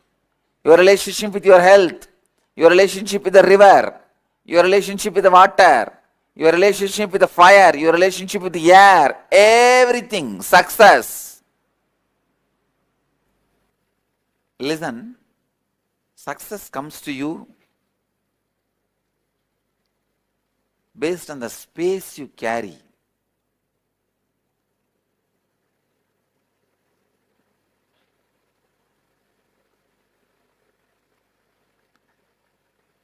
your relationship with your health, your relationship with the river, your relationship with the water, your relationship with the fire, your relationship with the air, everything, success. Listen, success comes to you based on the space you carry.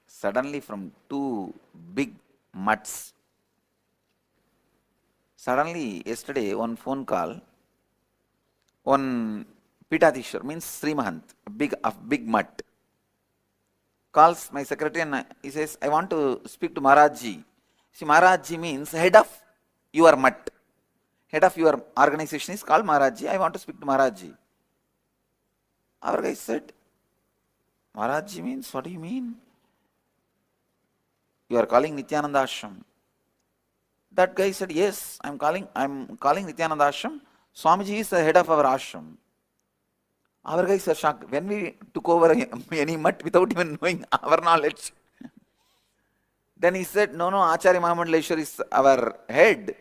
Suddenly from two big mutts, suddenly yesterday one phone call, one Pitadishwar means Sri Mahant, a big mutt, calls my secretary and he says, I want to speak to Maharajji. See, Maharajji means head of your mutt. Head of your organization is called Maharajji. I want to speak to Maharajji. Our guy said, Maharajji means, what do you mean? You are calling Nityananda Ashram. That guy said, yes, I'm calling Nityananda Ashram. Swamiji is the head of our ashram. Our guys are shocked. When we took over any mutt without even knowing our knowledge. Then he said, no, Acharya Mahamandaleshwar is our head.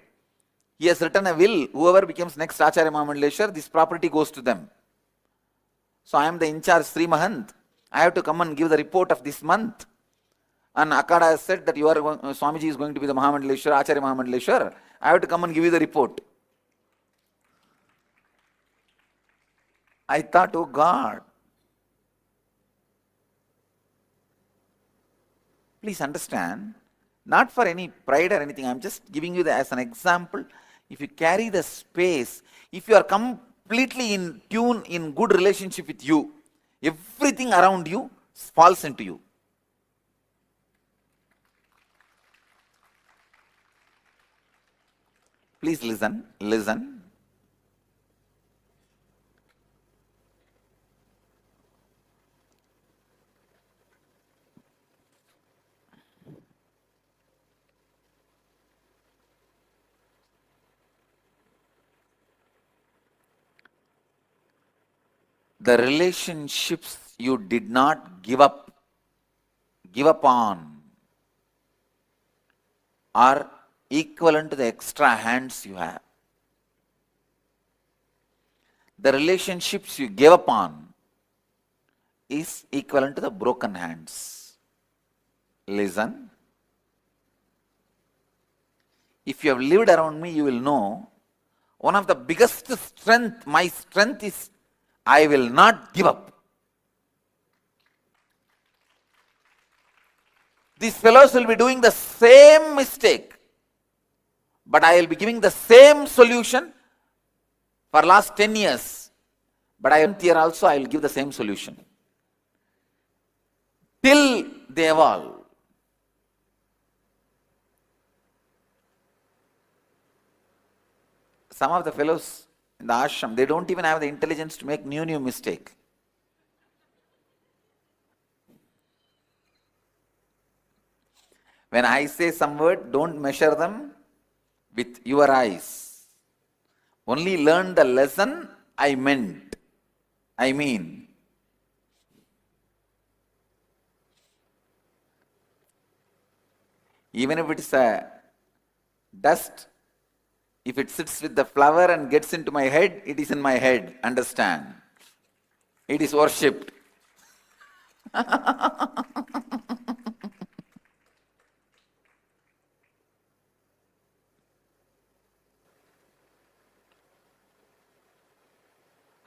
He has written a will. Whoever becomes next Acharya Mahamandaleshwar, this property goes to them. So I am the in charge Sri Mahant. I have to come and give the report of this month. And Akada has said that Swamiji is going to be the Mahamandaleshwar, Acharya Mahamandaleshwar. I have to come and give you the report. I thought, oh God, please understand, not for any pride or anything, I'm just giving you as an example. If you carry the space, if you are completely in tune, in good relationship with you, everything around you falls into you. Please listen. The relationships you did not give up on are equivalent to the extra hands you have. The relationships you gave up on is equivalent to the broken hands. Listen. If you have lived around me, you will know one of the biggest strength, my strength is I will not give up. These fellows will be doing the same mistake, but I will be giving the same solution for last 10 years. But here also I will give the same solution. Till they evolve. Some of the fellows in the ashram, they don't even have the intelligence to make new mistake. When I say some word, don't measure them with your eyes. Only learn the lesson I meant. I mean. Even if it is a dust, if it sits with the flower and gets into my head, it is in my head. Understand? It is worshipped.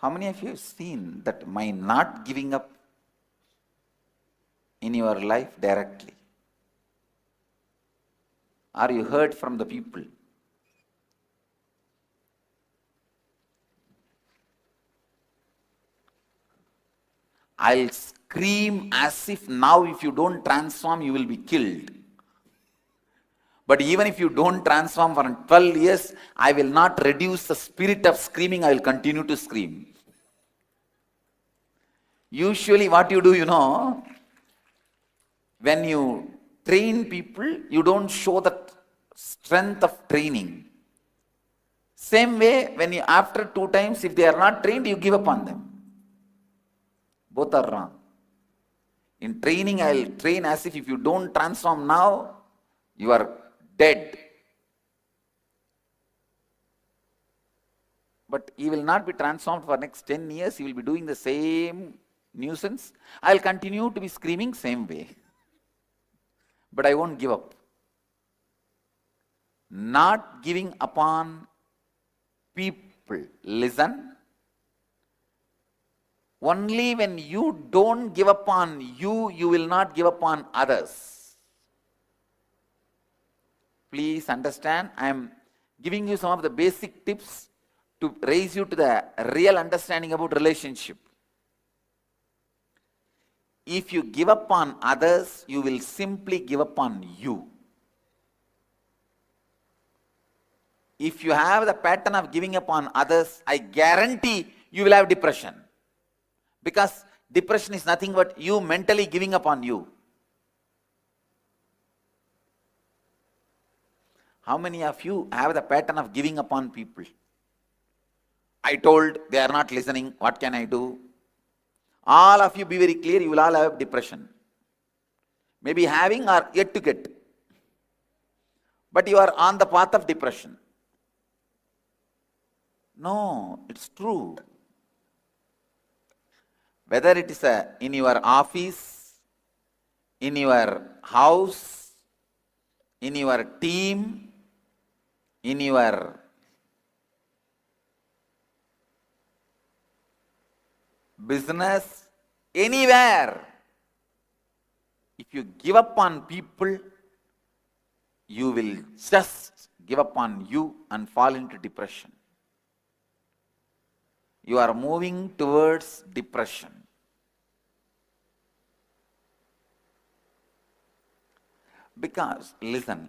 How many of you have seen that my not giving up in your life directly? Or you heard from the people? I'll scream as if now if you don't transform, you will be killed. But even if you don't transform for 12 years, I will not reduce the spirit of screaming, I will continue to scream. Usually what you do, when you train people, you don't show the strength of training. Same way, when you after 2 times, if they are not trained, you give up on them. Both are wrong. In training, I will train as if you don't transform now, you are dead. But he will not be transformed for next 10 years. He will be doing the same nuisance. I will continue to be screaming same way. But I won't give up. Not giving upon people. Listen. Only when you don't give up on you, you will not give up on others. Please understand, I am giving you some of the basic tips to raise you to the real understanding about relationship. If you give up on others, you will simply give up on you. If you have the pattern of giving up on others, I guarantee you will have depression. Because depression is nothing but you mentally giving up on you. How many of you have the pattern of giving up on people? I told, they are not listening, what can I do? All of you be very clear, you will all have depression. Maybe having or yet to get. But you are on the path of depression. No, it's true. Whether it is in your office, in your house, in your team, in your business, anywhere. If you give up on people, you will just give up on you and fall into depression. You are moving towards depression. Because, listen,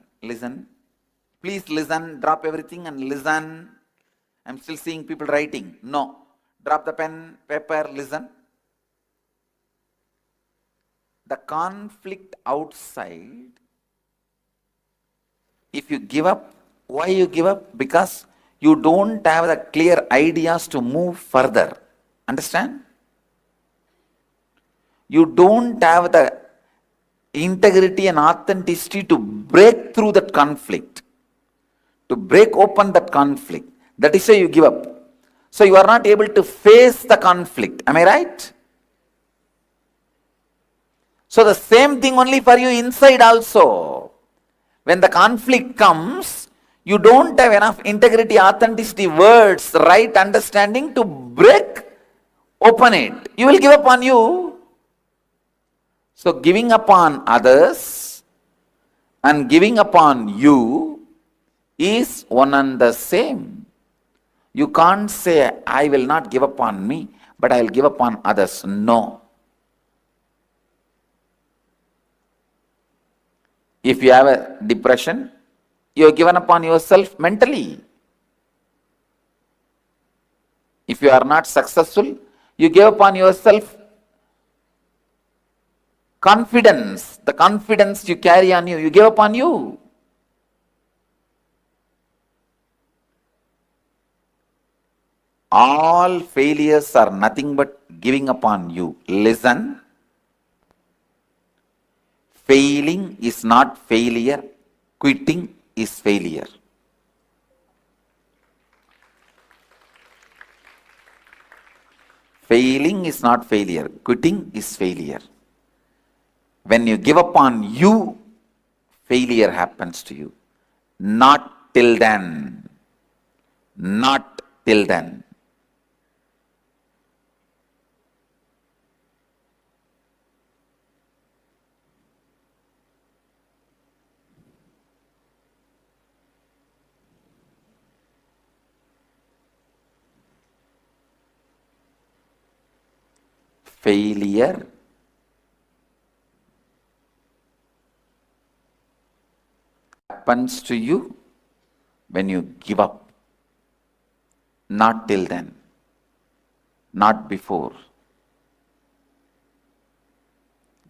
please listen, drop everything and listen. I'm still seeing people writing. No, drop the pen, paper, listen. The conflict outside, if you give up, why you give up? Because you don't have the clear ideas to move further. Understand? You don't have the integrity and authenticity to break through that conflict, to break open that conflict. That is why you give up. So you are not able to face the conflict. Am I right? So the same thing only for you inside also. When the conflict comes, you don't have enough integrity, authenticity, words, right understanding to break open it. You will give up on you. So giving upon others and giving upon you is one and the same. You can't say, I will not give up on me, but I will give up on others. No. If you have a depression, you have given up on yourself mentally. If you are not successful, you give up on yourself confidence. The confidence you carry on you, you give up on you. All failures are nothing but giving up on you. Listen. Failing is not failure. Quitting is failure. Failing is not failure. Quitting is failure. When you give up on you, failure happens to you. Not till then. Not till then. failure happens to you when you give up. Not till then, not before.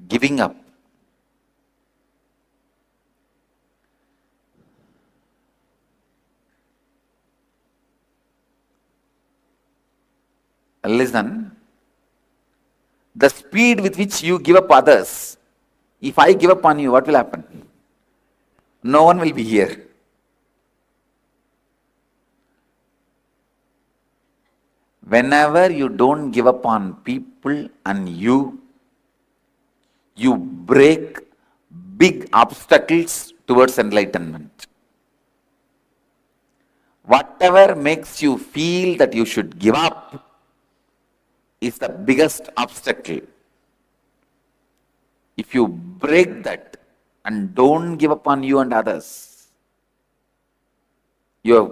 Giving up. Listen, the speed with which you give up others, if I give up on you, what will happen? No one will be here. Whenever you don't give up on people and you break big obstacles towards enlightenment. Whatever makes you feel that you should give up is the biggest obstacle. If you break that and don't give up on you and others, you have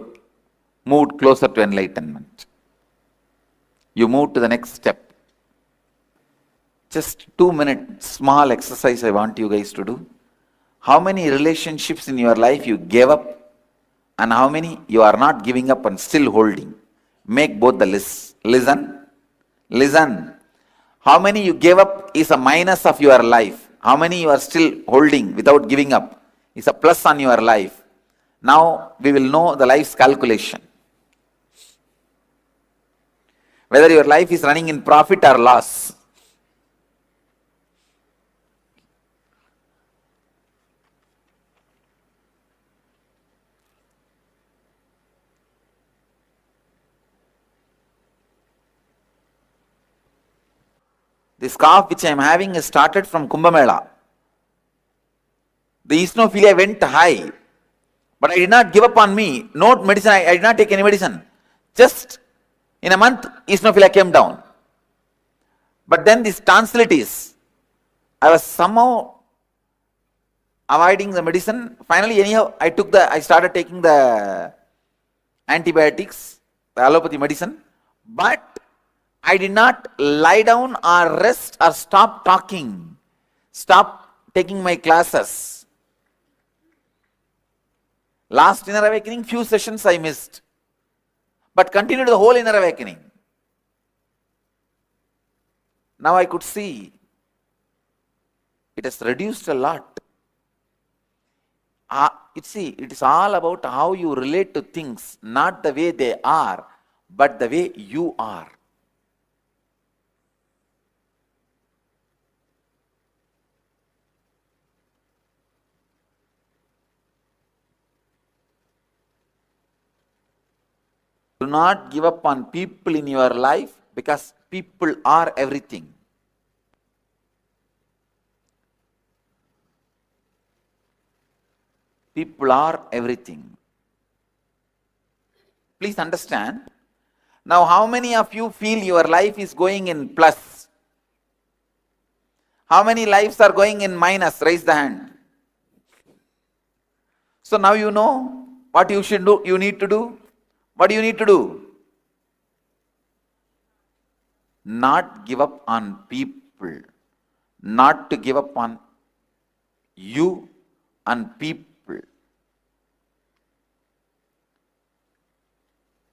moved closer to enlightenment. You move to the next step. Just 2 minute small exercise I want you guys to do. How many relationships in your life you gave up and how many you are not giving up and still holding? Make both the lists. Listen. How many you gave up is a minus of your life. How many you are still holding without giving up is a plus on your life. Now we will know the life's calculation. Whether your life is running in profit or loss. This cough which I am having is started from Kumbh Mela. The eosinophilia went high, but I did not give up on me. No medicine, I did not take any medicine. Just in a month, eosinophilia came down. But then this tonsillitis, I was somehow avoiding the medicine. Finally, anyhow, I started taking the antibiotics, the allopathy medicine, but I did not lie down or rest or stop talking, stop taking my classes. Last inner awakening, few sessions I missed, but continued the whole inner awakening. Now I could see it has reduced a lot. It is all about how you relate to things, not the way they are, but the way you are. Do not give up on people in your life because people are everything. People are everything. Please understand. Now, how many of you feel your life is going in plus? How many lives are going in minus? Raise the hand. So now you know what you should do, you need to do. What do you need to do? Not give up on people. Not to give up on you and people.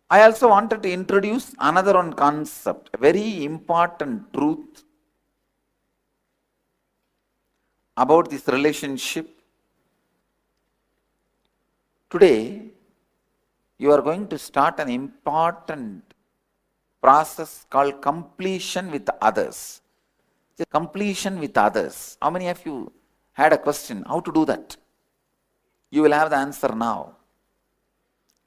I also wanted to introduce another one concept, a very important truth about this relationship. Today, you are going to start an important process called completion with others. Completion with others. How many of you had a question? How to do that? You will have the answer now.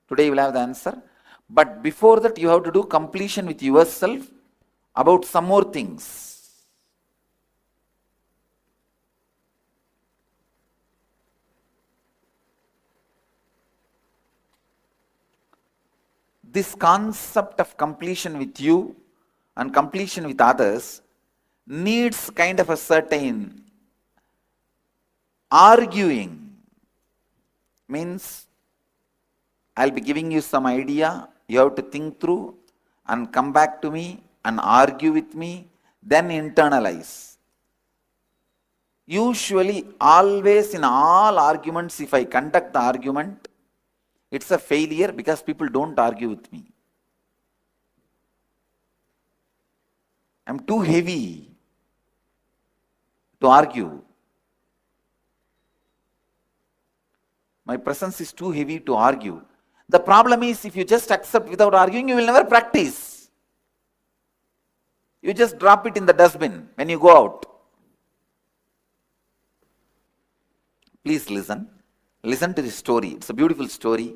Today you will have the answer. But before that, you have to do completion with yourself about some more things. This concept of completion with you and completion with others needs kind of a certain arguing. Means I'll be giving you some idea, you have to think through and come back to me and argue with me. then internalize. Usually, always in all arguments, if I conduct the argument, it's a failure because people don't argue with me. I'm too heavy to argue. My presence is too heavy to argue. The problem is, if you just accept without arguing, you will never practice. You just drop it in the dustbin when you go out. Please listen. Listen to this story. It's a beautiful story.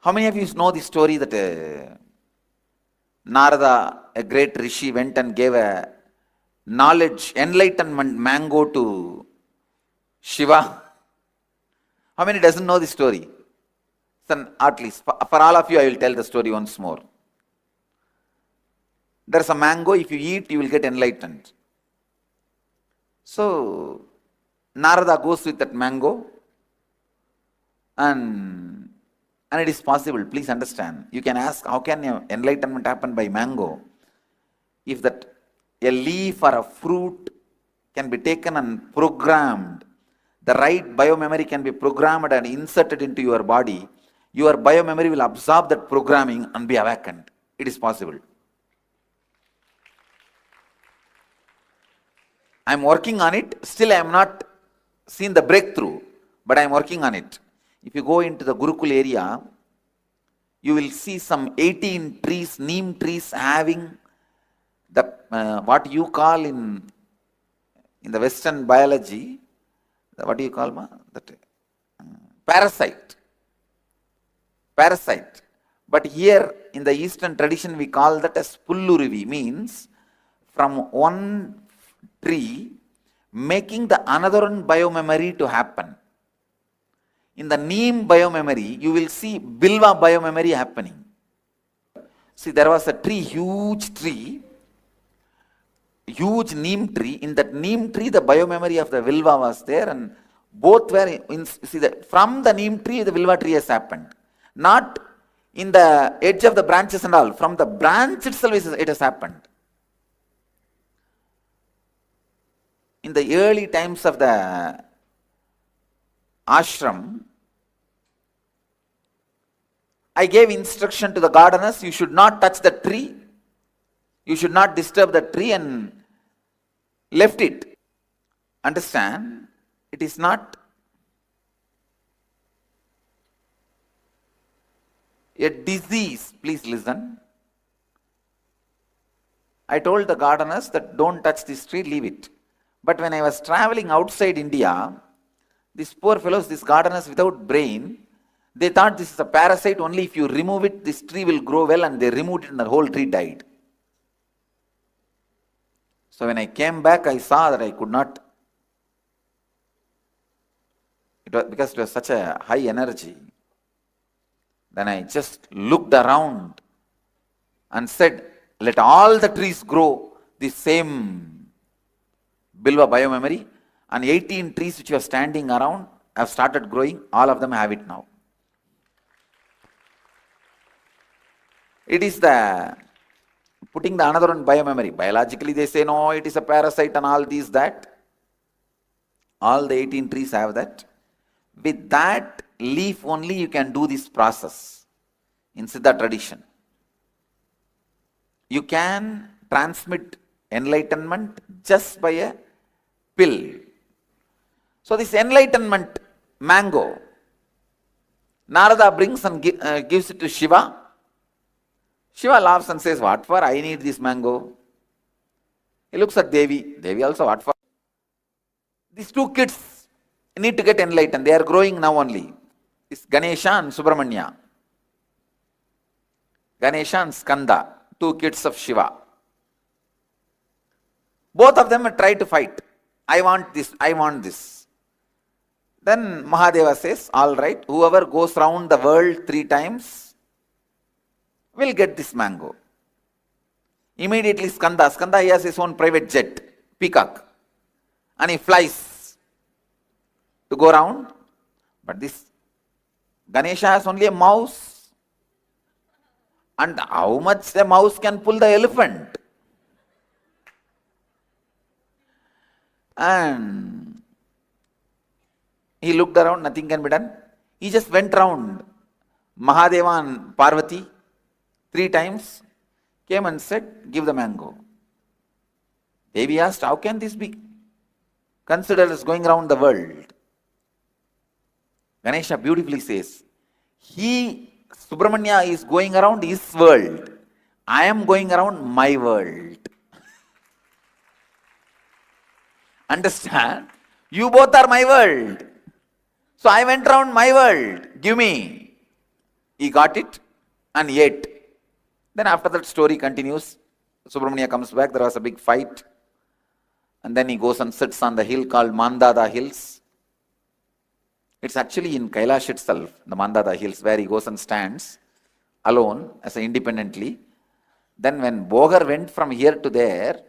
How many of you know the story that Narada, a great rishi, went and gave a knowledge, enlightenment mango to Shiva? How many doesn't know the story? So at least for all of you, I will tell the story once more. There's a mango. If you eat, you will get enlightened. So Narada goes with that mango, and it is possible. Please understand. You can ask, how can enlightenment happen by mango? If that a leaf or a fruit can be taken and programmed, the right biomemory can be programmed and inserted into your body, your biomemory will absorb that programming and be awakened. It is possible. I am working on it. Still, I am not seen the breakthrough, but I am working on it. If you go into the Gurukul area, you will see some 18 trees, neem trees, having the what you call in the Western biology, what do you call that? Parasite. Parasite. But here in the Eastern tradition, we call that as pullurivi, means from one tree making the another one biomemory to happen. In the neem biomemory, you will see bilva biomemory happening. See, there was a tree, huge neem tree. In that neem tree, the biomemory of the bilva was there, and both were in, see that from the neem tree, the bilva tree has happened. Not in the edge of the branches and all. From the branch itself, it has happened. In the early times of the ashram, I gave instruction to the gardeners, you should not touch the tree, you should not disturb the tree, and left it. Understand, it is not a disease. Please listen. I told the gardeners that don't touch this tree, leave it. But when I was traveling outside India, these poor fellows, these gardeners without brain, they thought this is a parasite, only if you remove it, this tree will grow well, and they removed it and the whole tree died. So when I came back, I saw that I could not, because it was such a high energy. Then I just looked around and said, let all the trees grow the same bilva biomemory, and 18 trees which were standing around have started growing. All of them have it now. It is the putting the another one biomemory. Biologically they say no, it is a parasite and all these that. All the 18 trees have that. With that leaf only you can do this process in Siddha tradition. You can transmit enlightenment just by a pill. So this enlightenment mango, Narada brings and gives it to Shiva. Shiva laughs and says, what for? I need this mango. He looks at Devi. Devi also, what for? These two kids need to get enlightened. They are growing now only. It's Ganesha and Subramanya. Ganesha and Skanda, two kids of Shiva. Both of them try to fight. I want this, I want this. Then Mahadeva says, all right, whoever goes round the world 3 times will get this mango. Immediately Skanda, he has his own private jet, peacock, and he flies to go round. But this Ganesha has only a mouse And how much a mouse can pull the elephant? And he looked around, nothing can be done. He just went round Mahadeva and Parvati 3 times, came and said, give the mango. Devi asked, how can this be considered as going around the world? Ganesha beautifully says, Subramanya is going around his world. I am going around my world. Understand? You both are my world. So I went around my world. Give me. He got it and ate. Then after that story continues. Subramanya comes back. There was a big fight. And then he goes and sits on the hill called Mandada Hills. It's actually in Kailash itself, the Mandada Hills, where he goes and stands alone, independently. Then when Bogar went from here to there,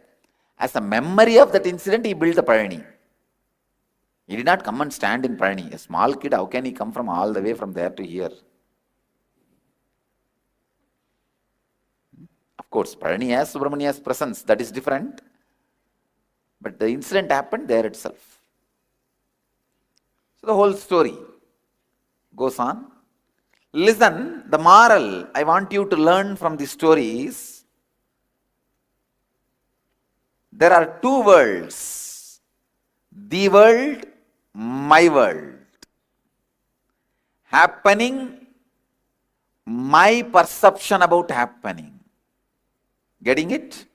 as a memory of that incident, he built the Parani. He did not come and stand in Parani. A small kid, how can he come from all the way from there to here? Of course, Parani has Subramanya's presence, that is different. But the incident happened there itself. So the whole story goes on. Listen, the moral I want you to learn from the story is, there are 2 worlds. The world, my world. Happening, my perception about happening. Getting it?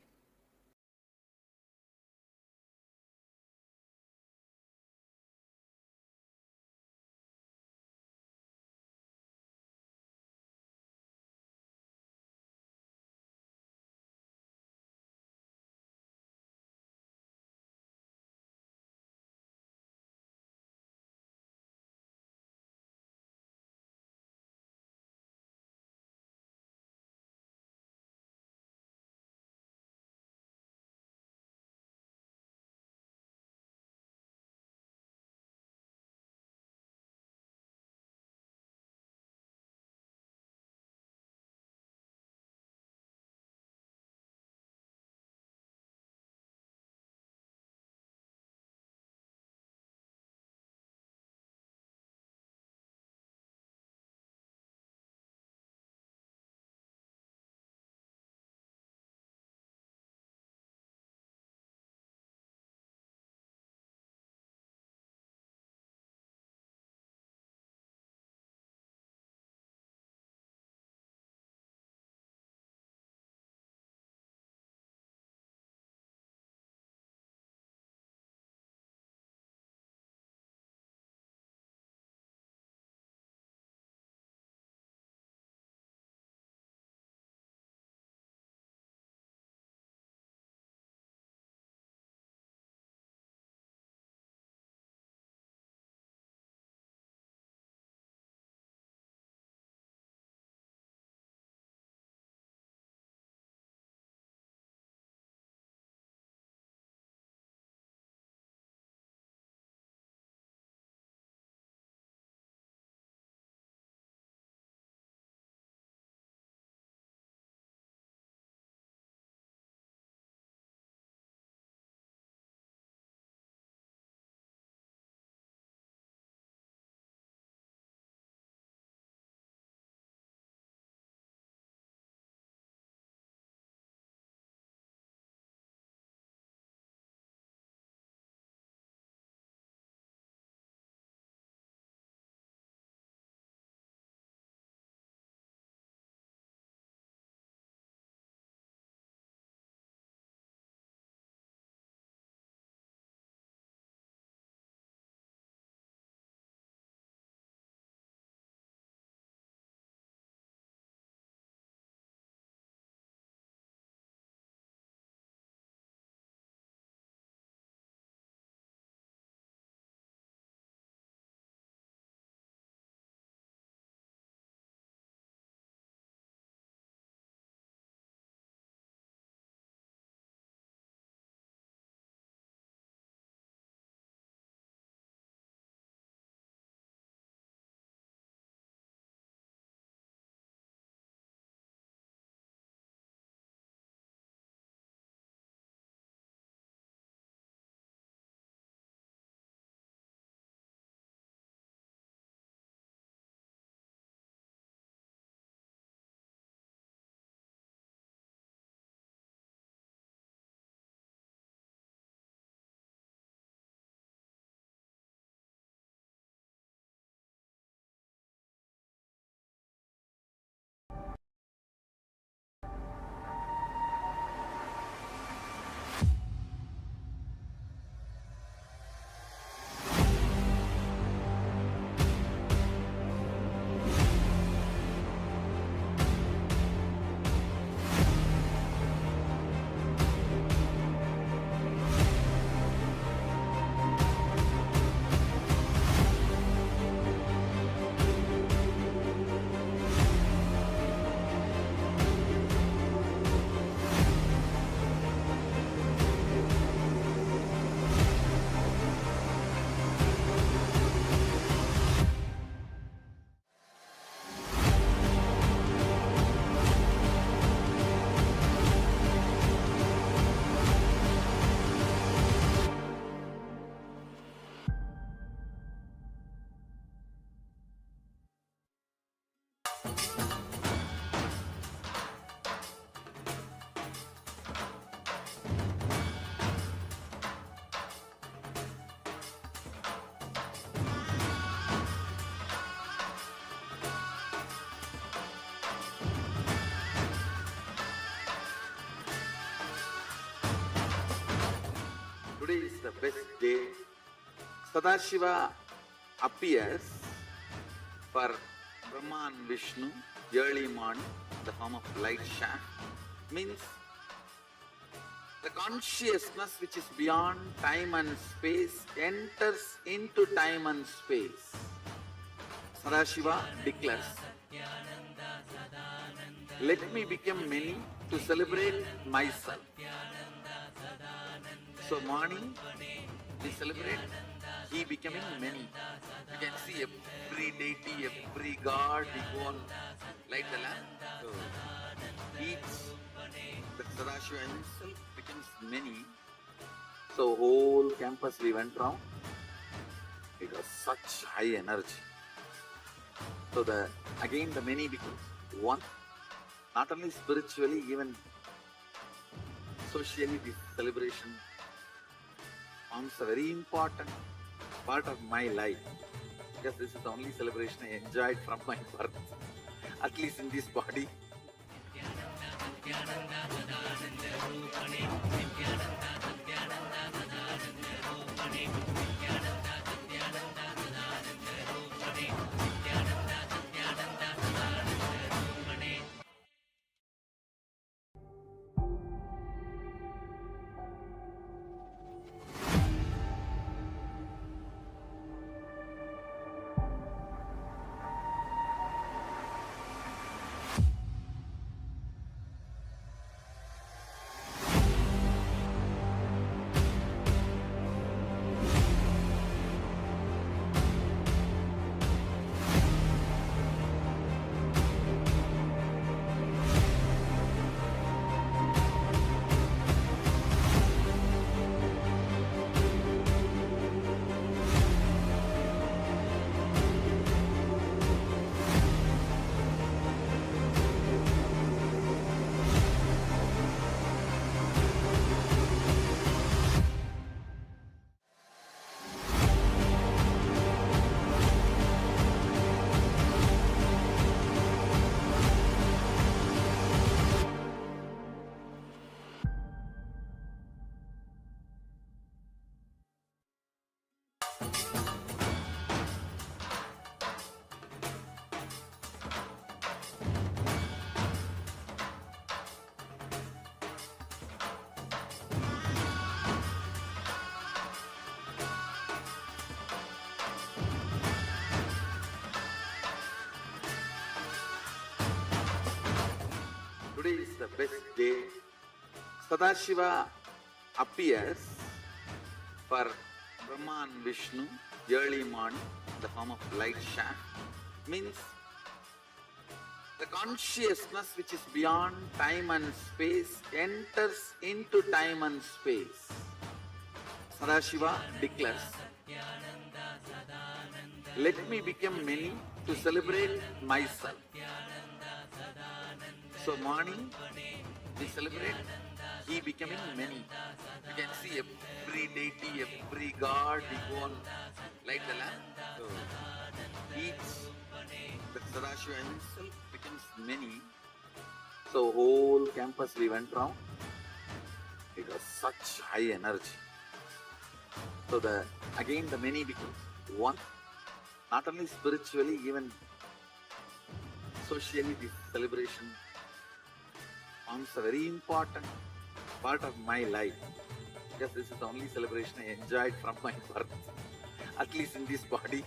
Today is the best day. Sadashiva appears for Brahma and Vishnu early morning, the form of light shaft. Means the consciousness which is beyond time and space enters into time and space. Sadashiva declares, let me become many to celebrate myself. So morning we celebrate he becoming many. You can see every deity, every god, we go and light the lamp. So each, the Sadashiva himself becomes many. So whole campus we went round. It was such high energy. So again the many becomes one. Not only spiritually, even socially this celebration forms a very important part of my life, because this is the only celebration I enjoyed from my birth, at least in this body. Today is the best day. Sadashiva appears for Brahma and Vishnu early morning, the form of light shaft. Means the consciousness which is beyond time and space enters into time and space. Sadashiva declares, let me become many to celebrate myself. So morning we celebrate he becoming many. You can see every deity, every god, we go and light the lamp. So each, the Sadashiva himself becomes many. So whole campus we went round. It was such high energy. So again the many becomes one. Not only spiritually, even socially this celebration forms a very important part of my life, because this is the only celebration I enjoyed from my birth, at least in this body.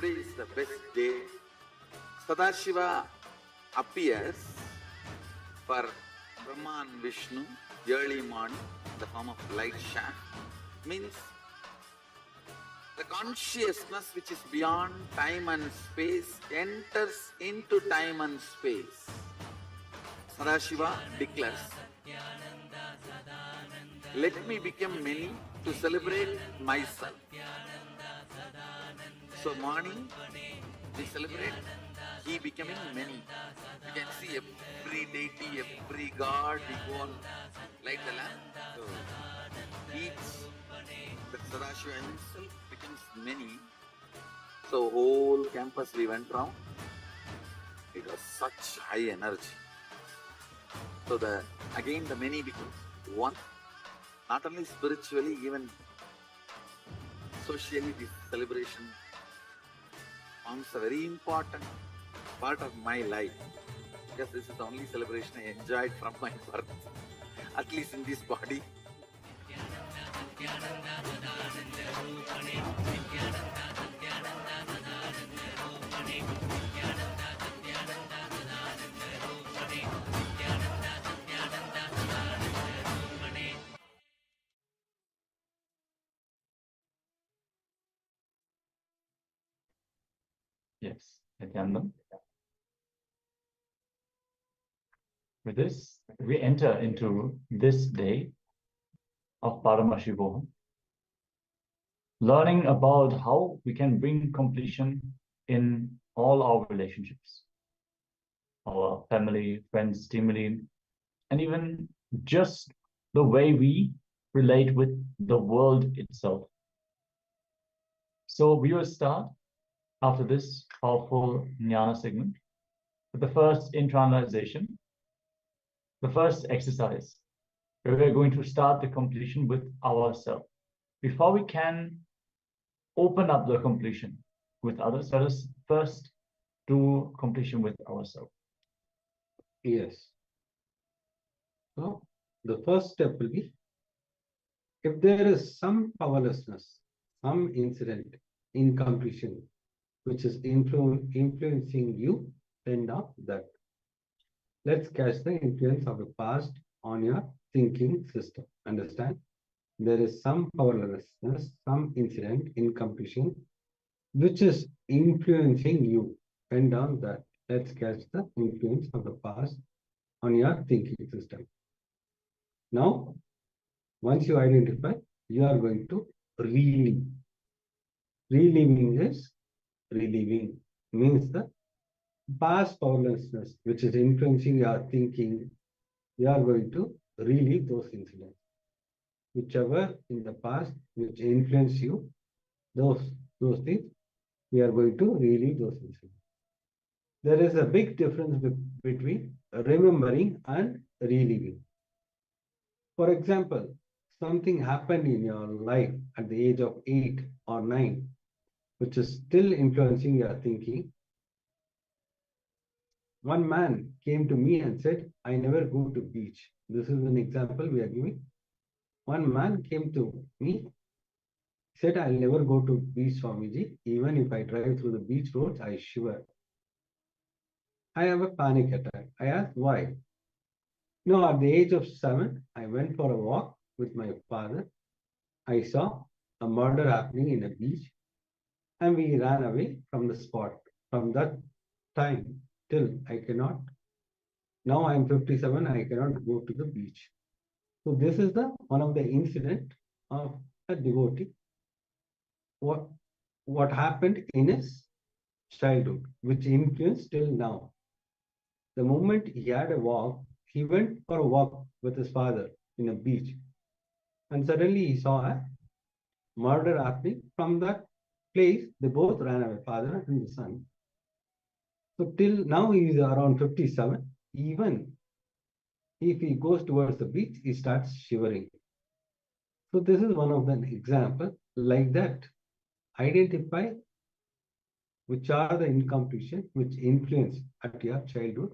Today is the best day. Sadashiva appears for Brahma and Vishnu early morning in the form of light shaft. Means the consciousness which is beyond time and space enters into time and space. Sadashiva declares, let me become many to celebrate myself. So morning we celebrate he becoming many. You can see every deity, every god, we go on light the lamp. So each the Sadashiva himself becomes many. So whole campus we went round. It was such high energy. So again the many becomes one. Not only spiritually, even socially, this celebration forms a very important part of my life. Because this is the only celebration I enjoyed from my birth, at least in this body. Yes, Nityananda. With this, we enter into this day of Paramashivoham, learning about how we can bring completion in all our relationships, our family, friends, team, and even just the way we relate with the world itself. So we will start after this powerful Jnana segment with the first internalization, the first exercise, where we're going to start the completion with ourselves. Before we can open up the completion with others, let us first do completion with ourselves. Yes. So the first step will be, if there is some powerlessness, some incident, incompletion, which is influencing you, then now that. Let's catch the influence of the past on your thinking system. Understand? There is some powerlessness, some incident, incompletion, which is influencing you. Pen down that. Let's catch the influence of the past on your thinking system. Now, once you identify, you are going to relive. Reliving is reliving, means the past powerlessness, which is influencing your thinking. You are going to relive those incidents. Whichever in the past which influence you, those things, we are going to relive those incidents. There is a big difference between remembering and reliving. For example, something happened in your life at the age of 8 or 9, which is still influencing your thinking. One man came to me and said, I never go to beach. This is an example we are giving. One man came to me, said, I'll never go to beach, Swamiji. Even if I drive through the beach roads, I shiver. I have a panic attack. I asked why. No, at the age of 7, I went for a walk with my father. I saw a murder happening in a beach and we ran away from the spot. From that time till I cannot. Now I'm 57, I cannot go to the beach. So this is one of the incident of a devotee. What happened in his childhood, which influenced till now. The moment he had a walk, he went for a walk with his father in a beach. And suddenly he saw a murder happening. From that place, they both ran away, father and the son. So till now he is around 57. Even if he goes towards the beach, he starts shivering. So this is one of the example like that. Identify which are the incompletion which influence at your childhood.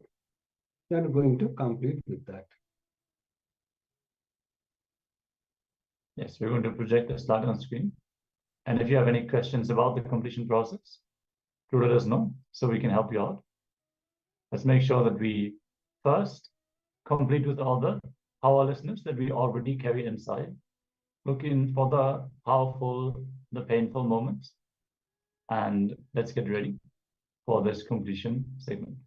You are going to complete with that. Yes, we're going to project the slide on screen. And if you have any questions about the completion process, to let us know so we can help you out. Let's make sure that we first complete with all the powerlessness that we already carry inside, looking for the powerful, the painful moments, and let's get ready for this completion segment.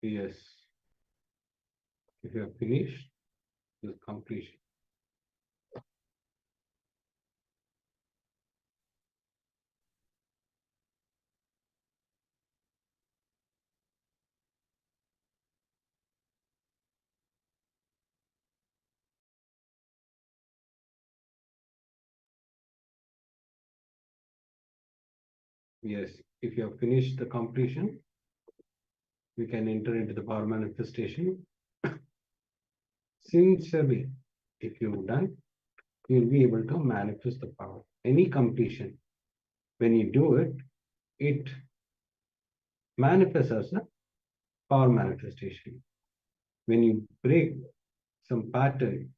Yes. If you have finished, this completion. Yes, if you have finished the completion, we can enter into the power manifestation. Sincerely, if you've done, you'll be able to manifest the power. Any completion, when you do it, it manifests as a power manifestation. When you break some pattern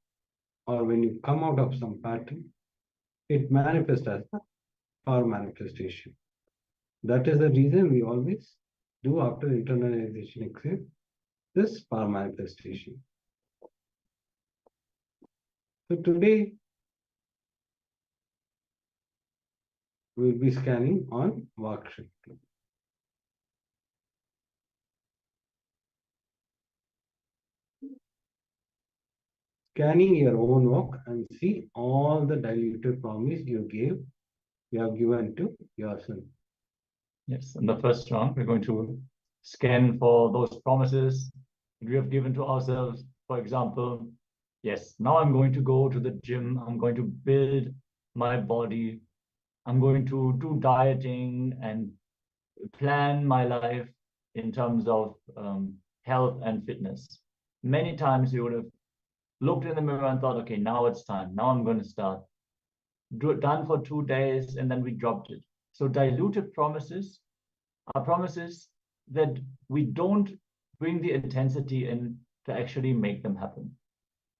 or when you come out of some pattern, it manifests as a power manifestation. That is the reason we always do after internalization exam this power manifestation. So today we will be scanning on Vakshakti. Scanning your own work and see all the diluted promise you have given to yourself. Yes, in the first round, we're going to scan for those promises that we have given to ourselves. For example, yes, now I'm going to go to the gym, I'm going to build my body, I'm going to do dieting and plan my life in terms of health and fitness. Many times you would have looked in the mirror and thought, okay, now it's time, now I'm going to start. Done for 2 days and then we dropped it. So diluted promises are promises that we don't bring the intensity in to actually make them happen.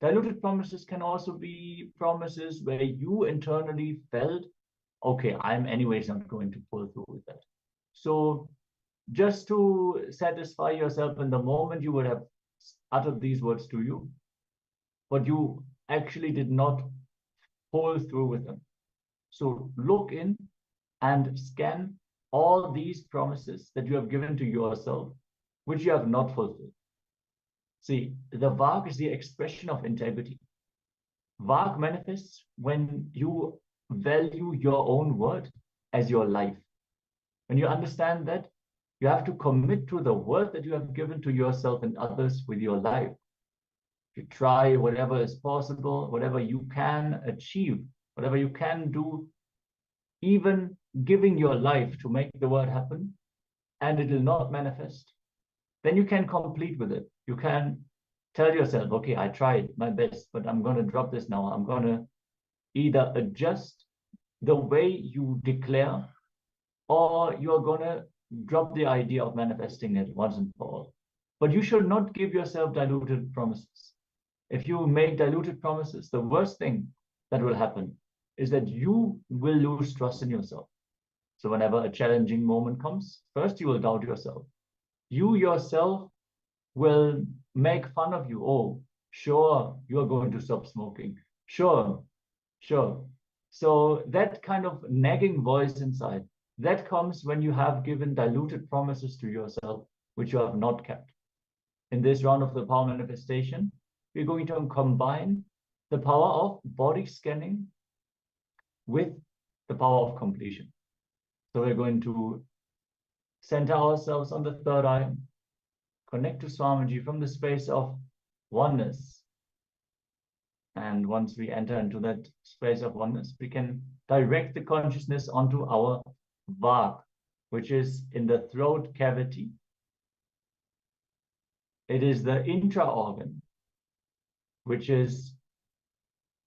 Diluted promises can also be promises where you internally felt, okay, I'm anyways not going to pull through with that. So just to satisfy yourself in the moment, you would have uttered these words to you, but you actually did not pull through with them. So look in and scan all these promises that you have given to yourself, which you have not fulfilled. See, the Vak is the expression of integrity. Vak manifests when you value your own word as your life. When you understand that, you have to commit to the word that you have given to yourself and others with your life. You try whatever is possible, whatever you can achieve, whatever you can do, even giving your life to make the word happen, and it will not manifest, then you can complete with it. You can tell yourself, okay, I tried my best, but I'm going to drop this now. I'm going to either adjust the way you declare, or you're going to drop the idea of manifesting it once and for all. But you should not give yourself diluted promises. If you make diluted promises, the worst thing that will happen is that you will lose trust in yourself. So whenever a challenging moment comes, first you will doubt yourself. You yourself will make fun of you. Oh, sure, you're going to stop smoking. Sure, sure. So that kind of nagging voice inside, that comes when you have given diluted promises to yourself, which you have not kept. In this round of the power manifestation, we're going to combine the power of body scanning with the power of completion. So we're going to center ourselves on the third eye, connect to Swamiji from the space of oneness. And once we enter into that space of oneness, we can direct the consciousness onto our Vak, which is in the throat cavity. It is the intra-organ, which is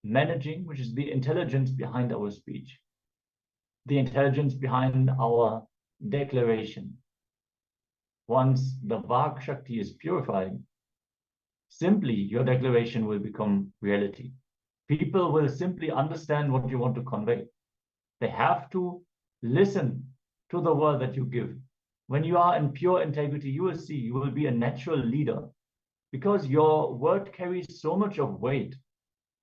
managing, which is the intelligence behind our speech, the intelligence behind our declaration. Once the Vak Shakti is purified, simply your declaration will become reality. People will simply understand what you want to convey. They have to listen to the word that you give. When you are in pure integrity, you will see you will be a natural leader because your word carries so much of weight.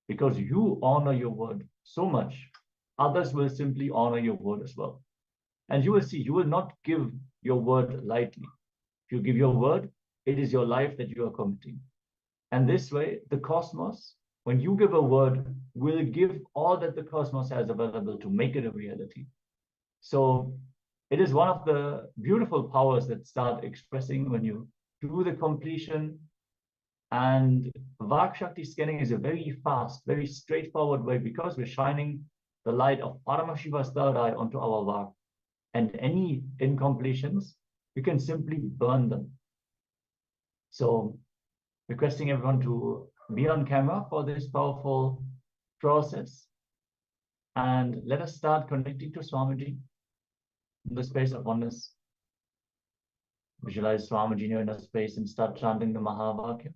Because you honor your word so much, others will simply honor your word as well. And you will see, you will not give your word lightly. If you give your word, it is your life that you are committing. And this way, the cosmos, when you give a word, will give all that the cosmos has available to make it a reality. So it is one of the beautiful powers that start expressing when you do the completion. And Vak Shakti scanning is a very fast, very straightforward way, because we're shining the light of Paramashiva's third eye onto our Vak. And any incompletions, you can simply burn them. So requesting everyone to be on camera for this powerful process. And let us start connecting to Swamiji in the space of oneness. Visualize Swamiji in a space and start chanting the Mahavakya.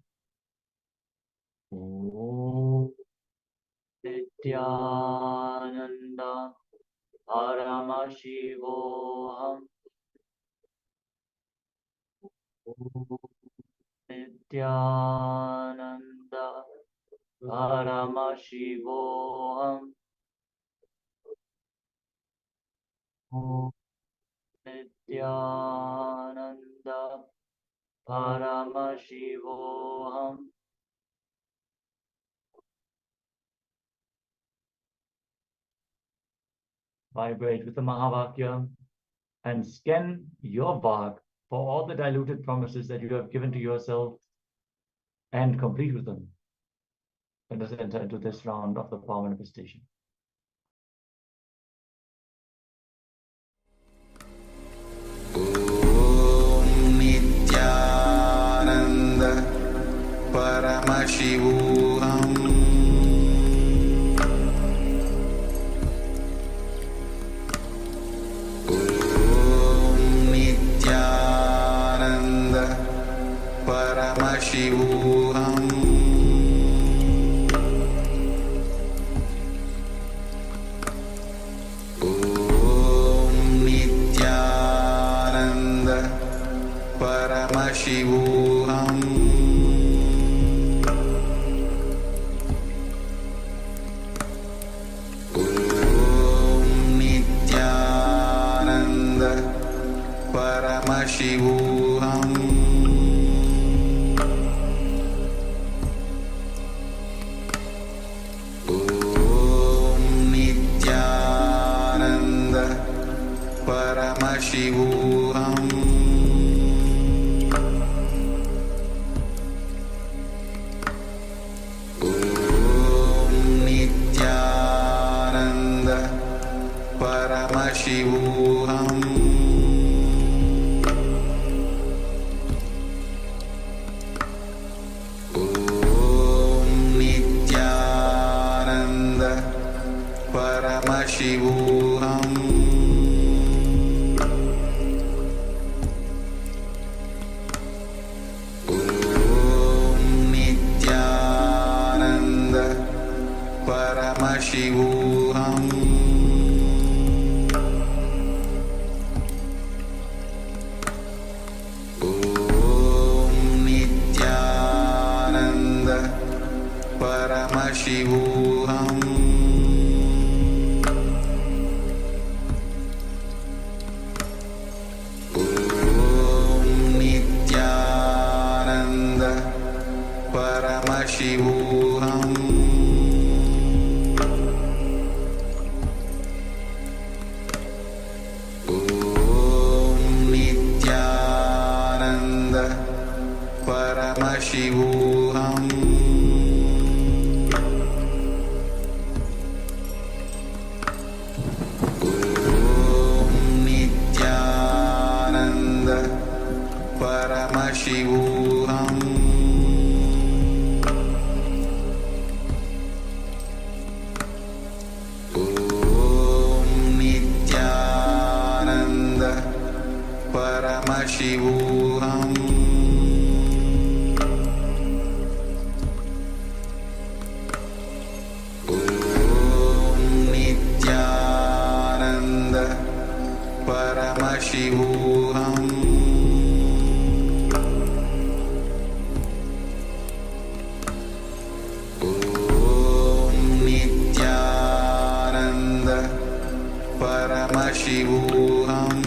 Om Nityananda Paramashivoham Nityananda Paramashivoham Nityananda Paramashivoham. Vibrate with the Mahavakya and scan your Vak for all the diluted promises that you have given to yourself and complete with them. Let us enter into this round of the power manifestation. Om Nityananda Paramashivoham Om Nityananda Paramashivoham Paramashivoham Om Nityananda Paramashivoham Om Nityananda Paramashivoham Paramashivoham Om Nityananda Paramashivoham Om Nityananda Paramashivoham Paramashivoham Om Nityananda Paramashivoham Om Nityananda Paramashivoham Paramashivoham Om Nityananda Paramashivoham Om Nityananda Paramashivoham Paramashivoham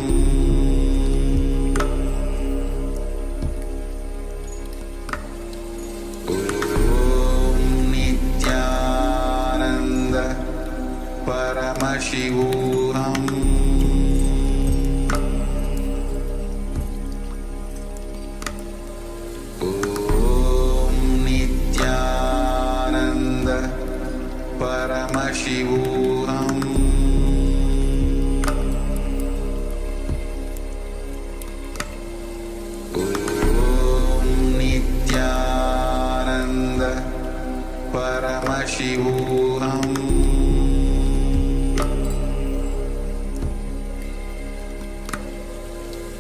Paramashivoham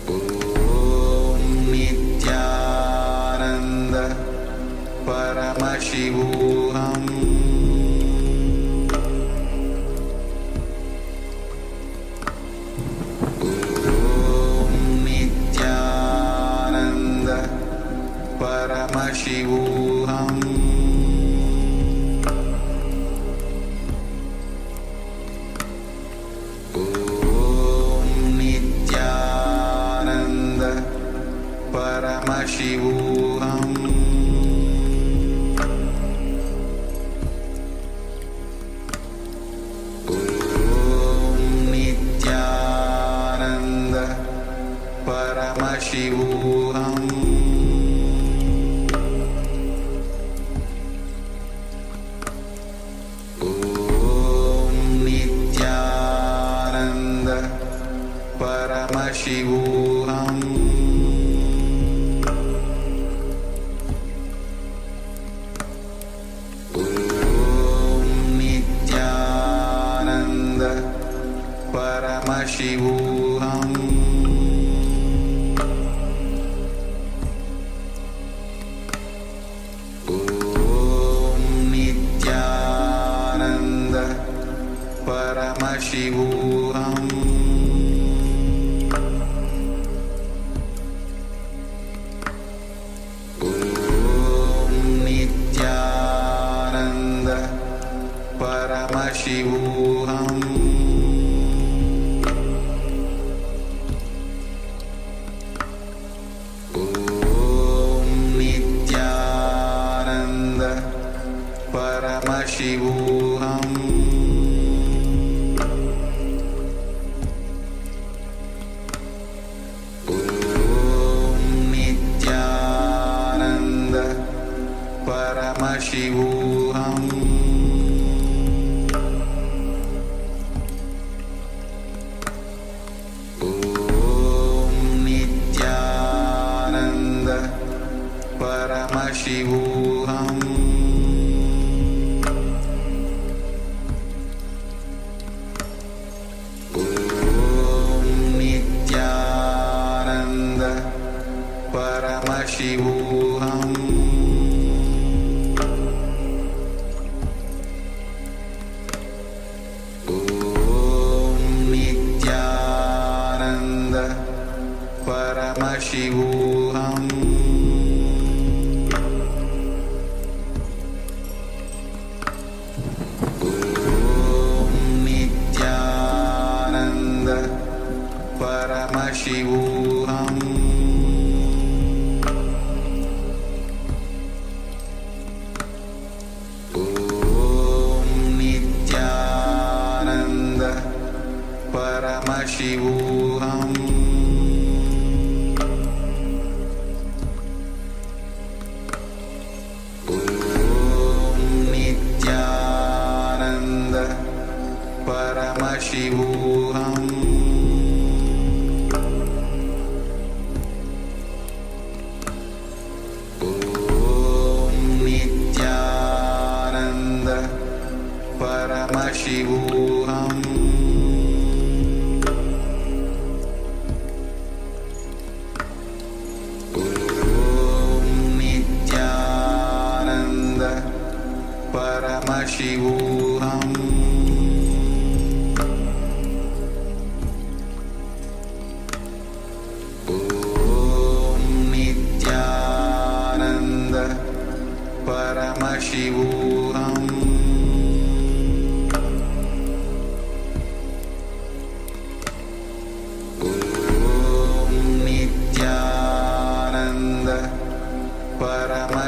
Om Nityananda Paramashivoham Paramashivoham Om Nityananda Paramashivoham Om Nityananda Paramashivoham Paramashivoham Om Nityananda Paramashivoham Om Nityananda Paramashivoham Paramashivoham Om Nityananda Paramashivoham Om Nityananda Paramashivoham Paramashivoham Om Nityananda Paramashivoham Om Nityananda Paramashivoham Paramashivoham Om Nityananda Paramashivoham Om Nityananda Paramashivoham Paramashivoham Om Nityananda Paramashivoham Om Nityananda Paramashivoham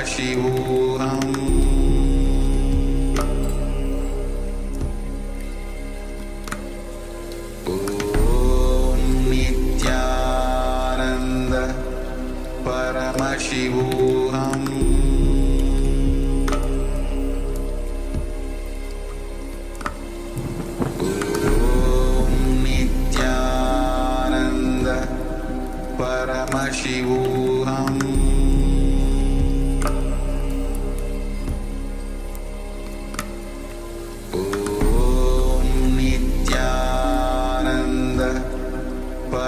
Paramashivoham Om Nityananda Paramashivoham Om Nityananda Paramashivoham Om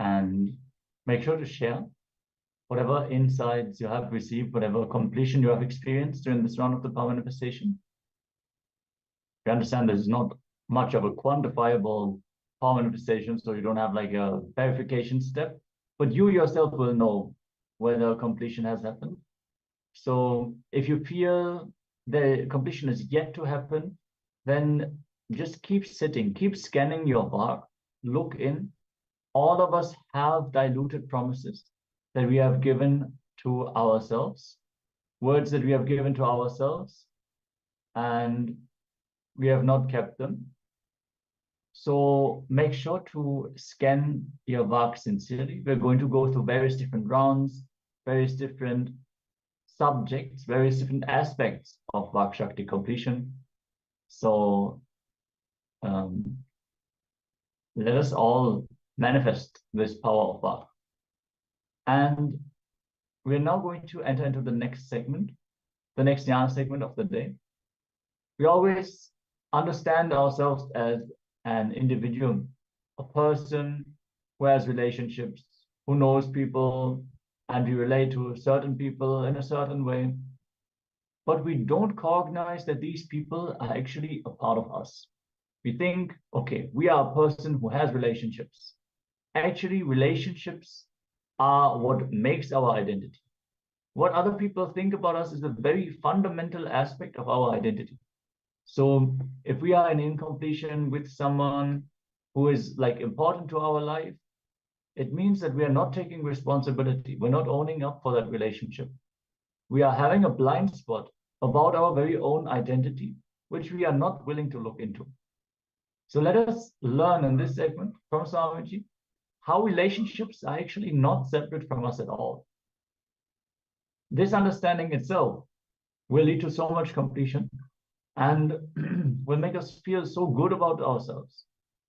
and make sure to share whatever insights you have received, whatever completion you have experienced during this round of the power manifestation. You understand this is not much of a quantifiable power manifestation, so you don't have like a verification step, but you yourself will know whether completion has happened. So if you feel the completion is yet to happen, then just keep sitting, keep scanning your bark, look in. All of us have diluted promises that we have given to ourselves, words that we have given to ourselves, and we have not kept them. So make sure to scan your bark sincerely. We're going to go through various different rounds, various different subjects, various different aspects of Vak Shakti completion. So let us all manifest this power of Vak. And we're now going to enter into the next segment, the next jnana segment of the day. We always understand ourselves as an individual, a person who has relationships, who knows people, and we relate to certain people in a certain way. But we don't cognize that these people are actually a part of us. We think, okay, we are a person who has relationships. Actually, relationships are what makes our identity. What other people think about us is a very fundamental aspect of our identity. So if we are in incompletion with someone who is like important to our life, it means that we are not taking responsibility. We're not owning up for that relationship. We are having a blind spot about our very own identity, which we are not willing to look into. So let us learn in this segment from Swamiji how relationships are actually not separate from us at all. This understanding itself will lead to so much completion and will make us feel so good about ourselves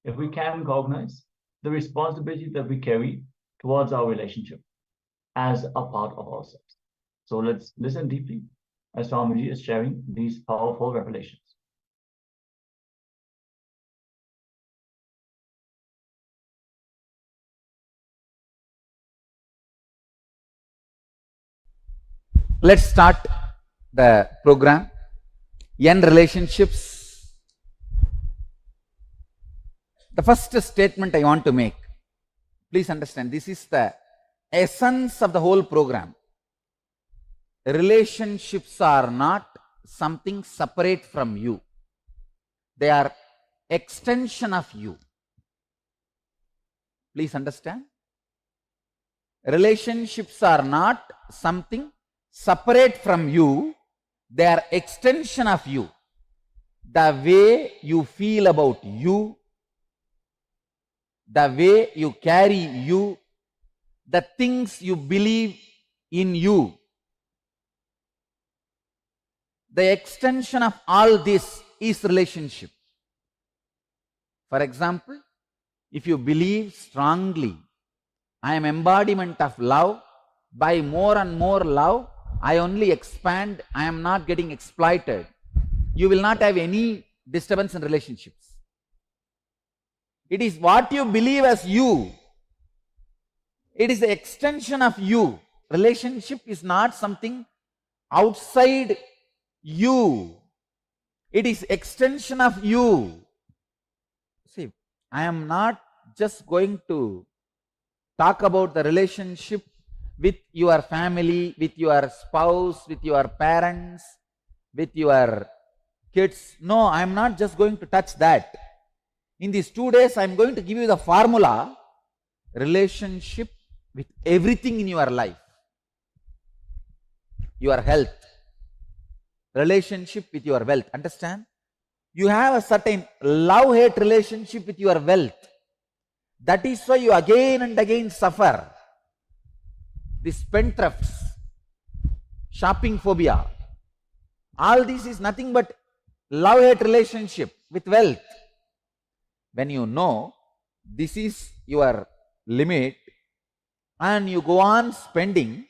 if we can cognize the responsibility that we carry towards our relationship as a part of ourselves. So let's listen deeply as Swamiji is sharing these powerful revelations. Let's start the program. In relationships, the first statement I want to make, please understand, this is the essence of the whole program. Relationships are not something separate from you. They are extension of you. Please understand. Relationships are not something separate from you. They are extension of you. The way you feel about you, the way you carry you, the things you believe in you, the extension of all this is relationship. For example, if you believe strongly, I am embodiment of love, by more and more love, I only expand, I am not getting exploited, you will not have any disturbance in relationships. It is what you believe as you. It is the extension of you. Relationship is not something outside you. It is extension of you. See, I am not just going to talk about the relationship with your family, with your spouse, with your parents, with your kids. No, I am not just going to touch that. In these 2 days, I am going to give you the formula, relationship with everything in your life. Your health, relationship with your wealth. Understand? You have a certain love-hate relationship with your wealth. That is why you again and again suffer. This spendthrifts, shopping phobia, all this is nothing but love-hate relationship with wealth. When you know this is your limit and you go on spending,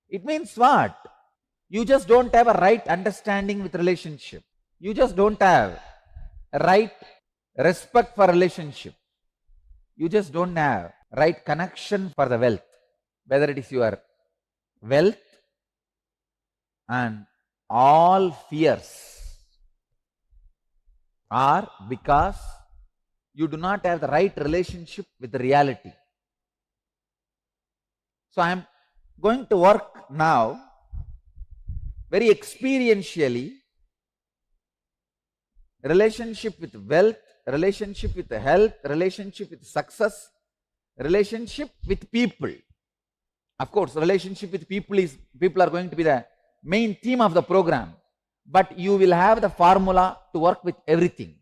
it means what? You just don't have a right understanding with relationship. You just don't have a right respect for relationship. You just don't have right connection for the wealth, whether it is your wealth and all fears are because you do not have the right relationship with the reality. So I am going to work now very experientially, relationship with wealth, relationship with health, relationship with success, relationship with people. Of course, relationship with people are going to be the main theme of the program, but you will have the formula to work with everything.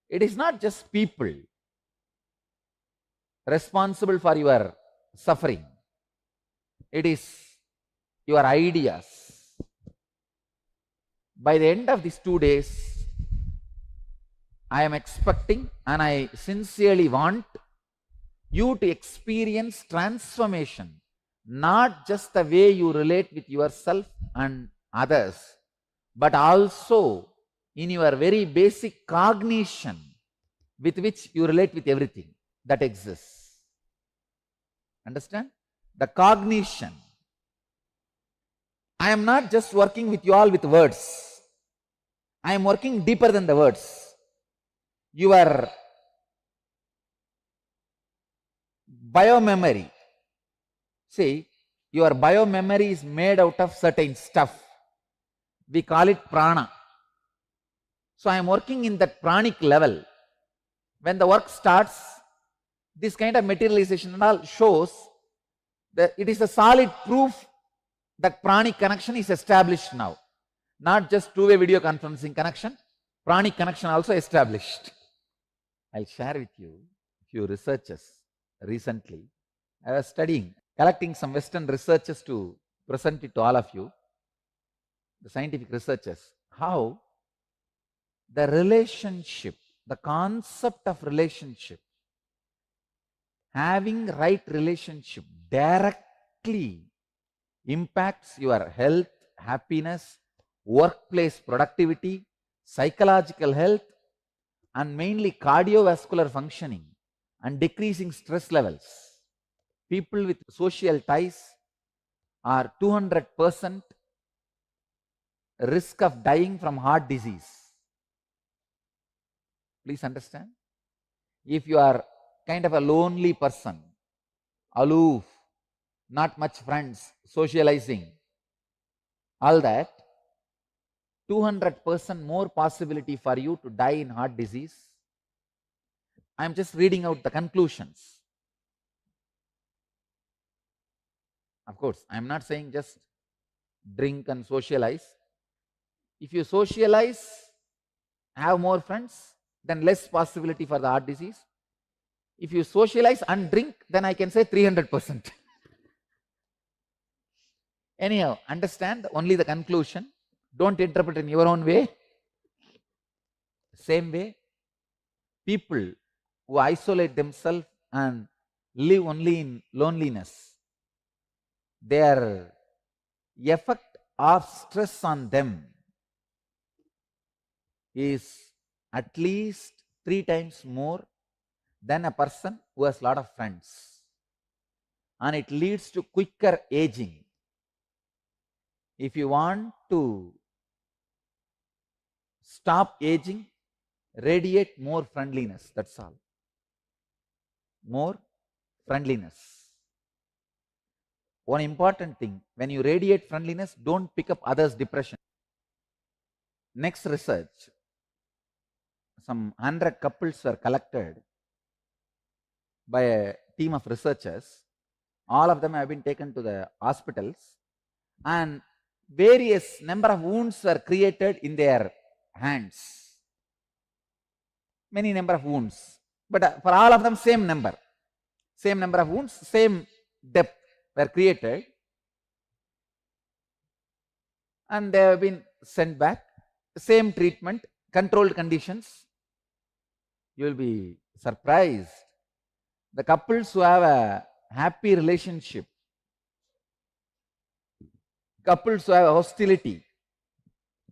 It is not just people responsible for your suffering. It is your ideas. By the end of these 2 days, I am expecting and I sincerely want you to experience transformation, not just the way you relate with yourself and others, but also in your very basic cognition with which you relate with everything that exists. Understand? The cognition. I am not just working with you all with words. I am working deeper than the words. Your biomemory. See, your biomemory is made out of certain stuff. We call it prana. So I am working in that pranic level. When the work starts, this kind of materialization and all shows that it is a solid proof that pranic connection is established now. Not just two-way video conferencing connection, pranic connection also established. I'll share with you a few researches recently. I was studying, collecting some Western researches to present it to all of you, the scientific researches, how the relationship, the concept of relationship, having right relationship directly impacts your health, happiness, workplace productivity, psychological health, and mainly cardiovascular functioning and decreasing stress levels. People with social ties are 200% risk of dying from heart disease. Please understand. If you are kind of a lonely person, aloof, not much friends, socializing, all that, 200% more possibility for you to die in heart disease. I am just reading out the conclusions. Of course, I am not saying just drink and socialize. If you socialize, have more friends, then less possibility for the heart disease. If you socialize and drink, then I can say 300%. Anyhow, understand only the conclusion. Don't interpret in your own way. Same way, people who isolate themselves and live only in loneliness, their effect of stress on them is at least 3 times more than a person who has a lot of friends. And it leads to quicker aging. If you want to stop aging, radiate more friendliness, that's all. More friendliness. One important thing, when you radiate friendliness, don't pick up others' depression. Next research, some 100 couples were collected by a team of researchers. All of them have been taken to the hospitals, and various number of wounds were created in their hands. Many number of wounds, but for all of them same number of wounds, same depth were created, and they have been sent back. Same treatment, controlled conditions. You will be surprised. The couples who have a happy relationship, couples who have hostility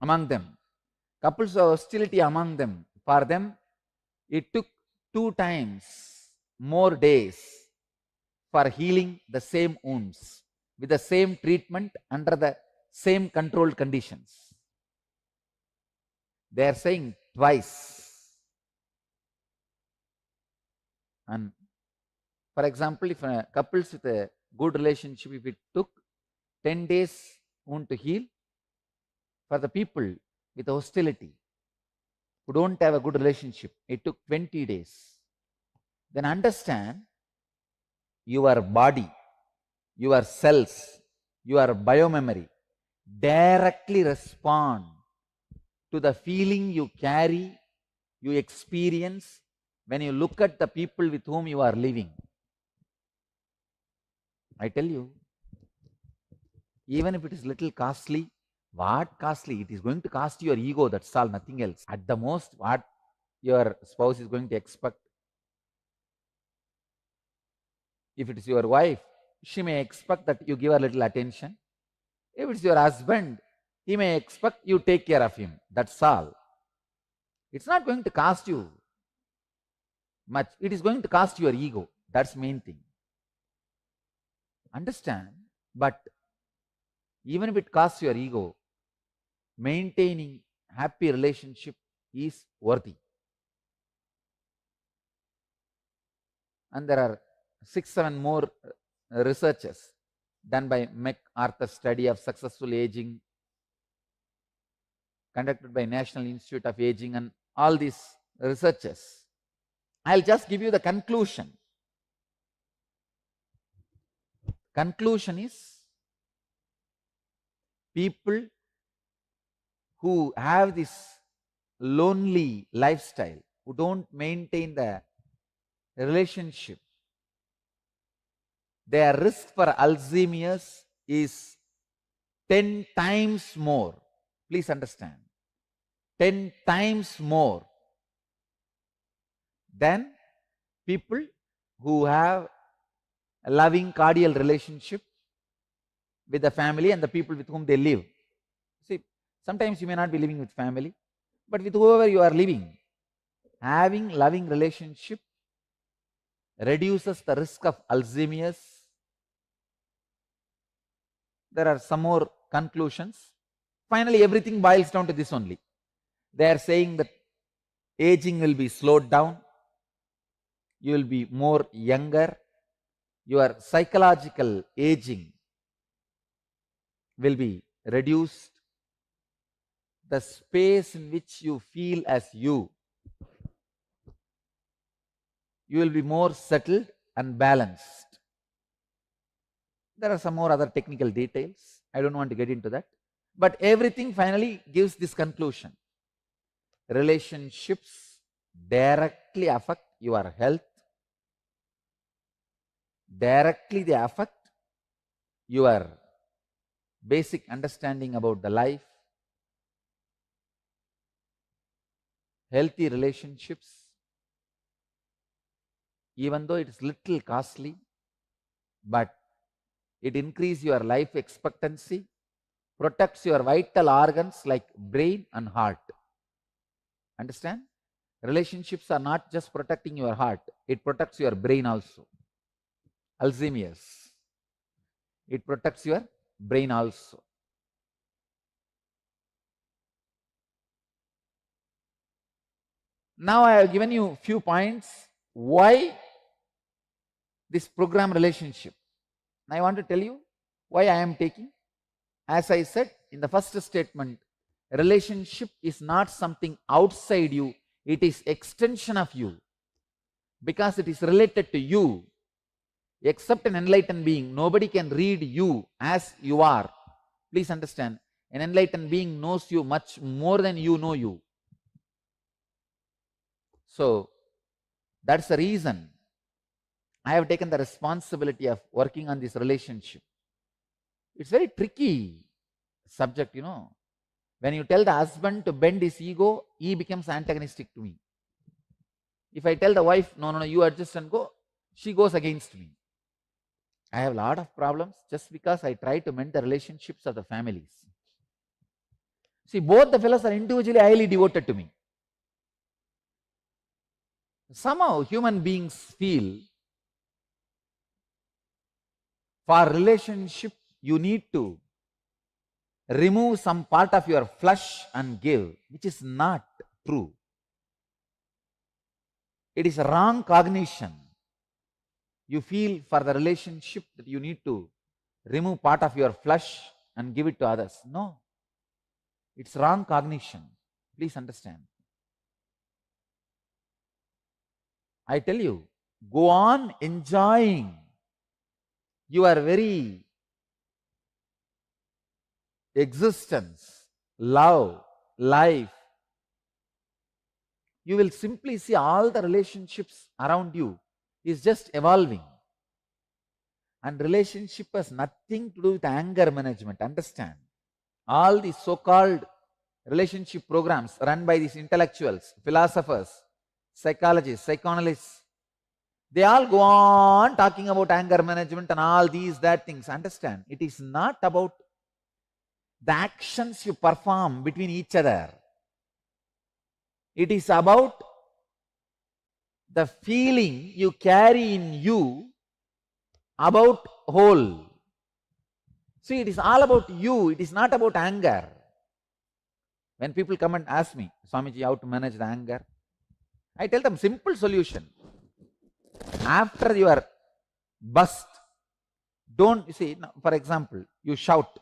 among them, for them, it took 2 times more days for healing the same wounds with the same treatment under the same controlled conditions. They are saying twice. And for example, if a couples with a good relationship, if it took 10 days wound to heal, for the people with hostility who don't have a good relationship, it took 20 days. Then understand your body, your cells, your biomemory directly respond to the feeling you carry, you experience when you look at the people with whom you are living. I tell you, even if it is little costly, what costly? It is going to cost your ego, that's all, nothing else. At the most, what your spouse is going to expect. If it is your wife, she may expect that you give her little attention. If it's your husband, he may expect you take care of him. That's all. It's not going to cost you much. It is going to cost your ego. That's the main thing. Understand? But even if it costs your ego, maintaining happy relationship is worthy. And there are 6-7 more researches done by MacArthur study of successful aging conducted by National Institute of Aging and all these researches. I'll just give you the conclusion. Conclusion is people who have this lonely lifestyle, who don't maintain the relationship, their risk for Alzheimer's is 10 times more. Please understand. 10 times more than people who have a loving cordial relationship with the family and the people with whom they live. See, sometimes you may not be living with family, but with whoever you are living, having loving relationship reduces the risk of Alzheimer's. There are some more conclusions. Finally, everything boils down to this only. They are saying that aging will be slowed down, you will be more younger, your psychological aging will be reduced, the space in which you feel as you will be more settled and balanced. There are some more other technical details. I don't want to get into that. But everything finally gives this conclusion. Relationships directly affect your health. Directly they affect your basic understanding about the life. Healthy relationships, even though it is little costly, but it increases your life expectancy, protects your vital organs like brain and heart. Understand? Relationships are not just protecting your heart, it protects your brain also. Alzheimer's, it protects your brain also. Now I have given you few points why this program relationship. Now I want to tell you why I am taking. As I said in the first statement, relationship is not something outside you, it is extension of you. Because it is related to you. Except an enlightened being, nobody can read you as you are. Please understand, an enlightened being knows you much more than you know you. So that's the reason I have taken the responsibility of working on this relationship. It's very tricky subject, you know. When you tell the husband to bend his ego, he becomes antagonistic to me. If I tell the wife, no, you adjust and go, she goes against me. I have a lot of problems just because I try to mend the relationships of the families. See, both the fellows are individually highly devoted to me. Somehow human beings feel For relationship, you need to remove some part of your flesh and give, which is not true. It is a wrong cognition. You feel for the relationship that you need to remove part of your flesh and give it to others. No, it's wrong cognition. Please understand. I tell you, go on enjoying your very existence, love, life. You will simply see all the relationships around you is just evolving. And relationship has nothing to do with anger management. Understand? All these so-called relationship programs run by these intellectuals, philosophers, psychologists, psychoanalysts, they all go on talking about anger management and all these, that things. Understand? It is not about the actions you perform between each other. It is about the feeling you carry in you about whole. See, it is all about you. It is not about anger. When people come and ask me, Swamiji, how to manage the anger? I tell them simple solution. After your burst, don't, you see, for example, you shout.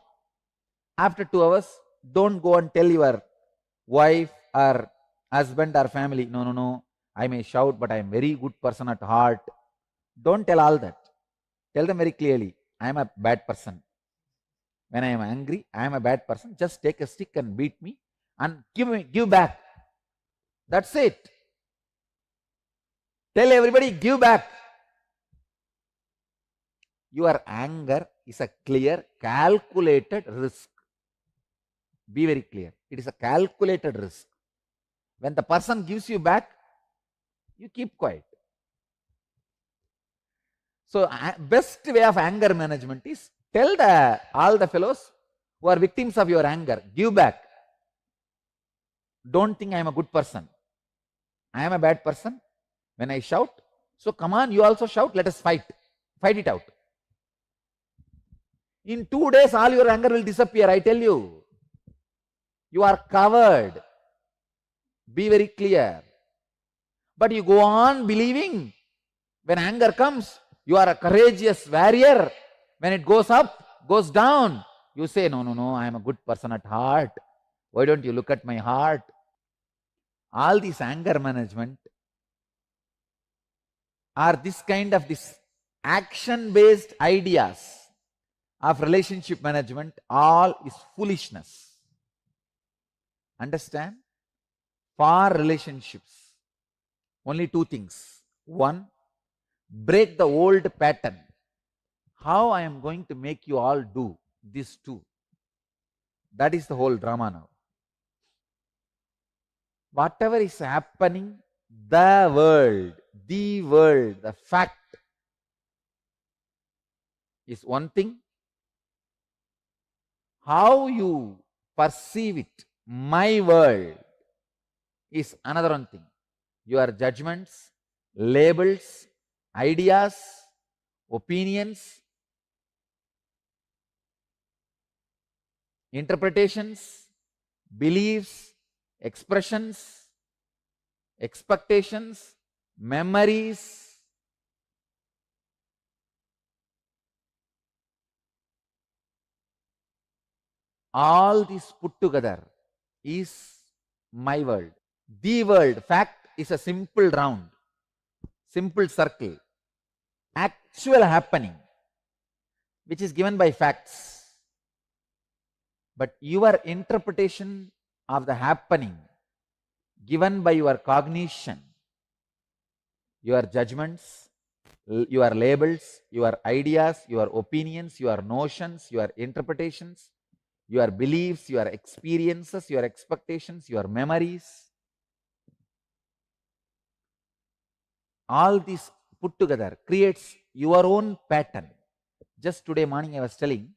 After 2 hours, don't go and tell your wife or husband or family, no, I may shout, but I am a very good person at heart. Don't tell all that. Tell them very clearly, I am a bad person. When I am angry, I am a bad person. Just take a stick and beat me and give back. That's it. Tell everybody, give back. Your anger is a clear, calculated risk. Be very clear. It is a calculated risk. When the person gives you back, you keep quiet. So, best way of anger management is tell all the fellows who are victims of your anger, give back. Don't think I am a good person. I am a bad person. When I shout, so come on, you also shout, let us fight. Fight it out. In 2 days, all your anger will disappear, I tell you. You are covered. Be very clear. But you go on believing when anger comes, you are a courageous warrior. When it goes up, goes down, you say, no, I am a good person at heart. Why don't you look at my heart? All this anger management are this kind of this action-based ideas of relationship management, all is foolishness. Understand? For relationships, only 2 things. 1, break the old pattern. How I am going to make you all do this too? That is the whole drama now. Whatever is happening, the world, the fact is one thing. How you perceive it, my world, is another one thing. Your judgments, labels, ideas, opinions, interpretations, beliefs, expressions, expectations, memories, all this put together is my world. The world, fact, is a simple round, simple circle, actual happening, which is given by facts. But your interpretation of the happening given by your cognition, your judgments, your labels, your ideas, your opinions, your notions, your interpretations, your beliefs, your experiences, your expectations, your memories, all this put together creates your own pattern. Just today morning I was telling,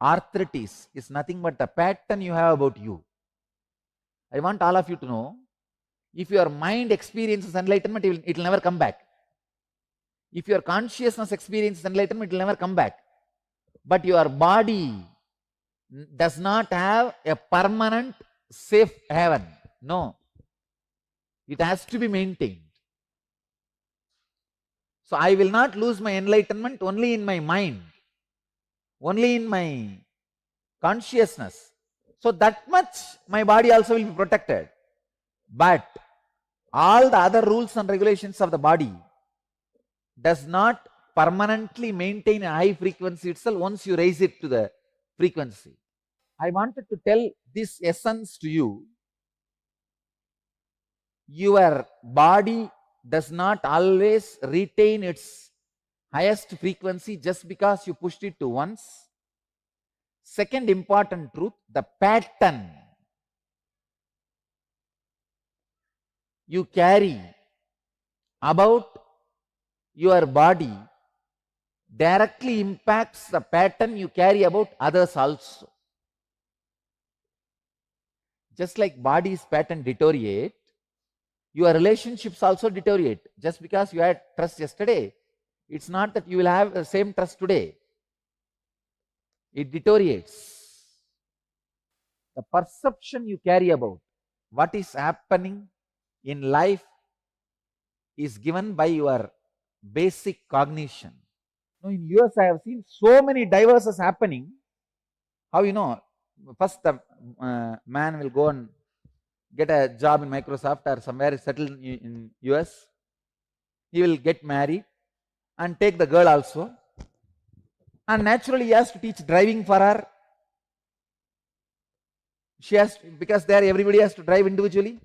arthritis is nothing but the pattern you have about you. I want all of you to know, if your mind experiences enlightenment, it will never come back. If your consciousness experiences enlightenment, it will never come back. But your body does not have a permanent safe haven. No. It has to be maintained. So I will not lose my enlightenment only in my mind, only in my consciousness. So that much my body also will be protected. But all the other rules and regulations of the body does not permanently maintain a high frequency itself once you raise it to the frequency. I wanted to tell this essence to you. Your body does not always retain its highest frequency just because you pushed it to once. Second important truth, the pattern you carry about your body directly impacts the pattern you carry about others also. Just like body's pattern deteriorate, your relationships also deteriorate. Just because you had trust yesterday, it's not that you will have the same trust today. It deteriorates. The perception you carry about what is happening in life is given by your basic cognition. Now in US I have seen so many divorces happening. How you know? First the man will go and get a job in Microsoft or somewhere settled in US. He will get married and take the girl also. And naturally he has to teach driving for her. She has to, because there everybody has to drive individually.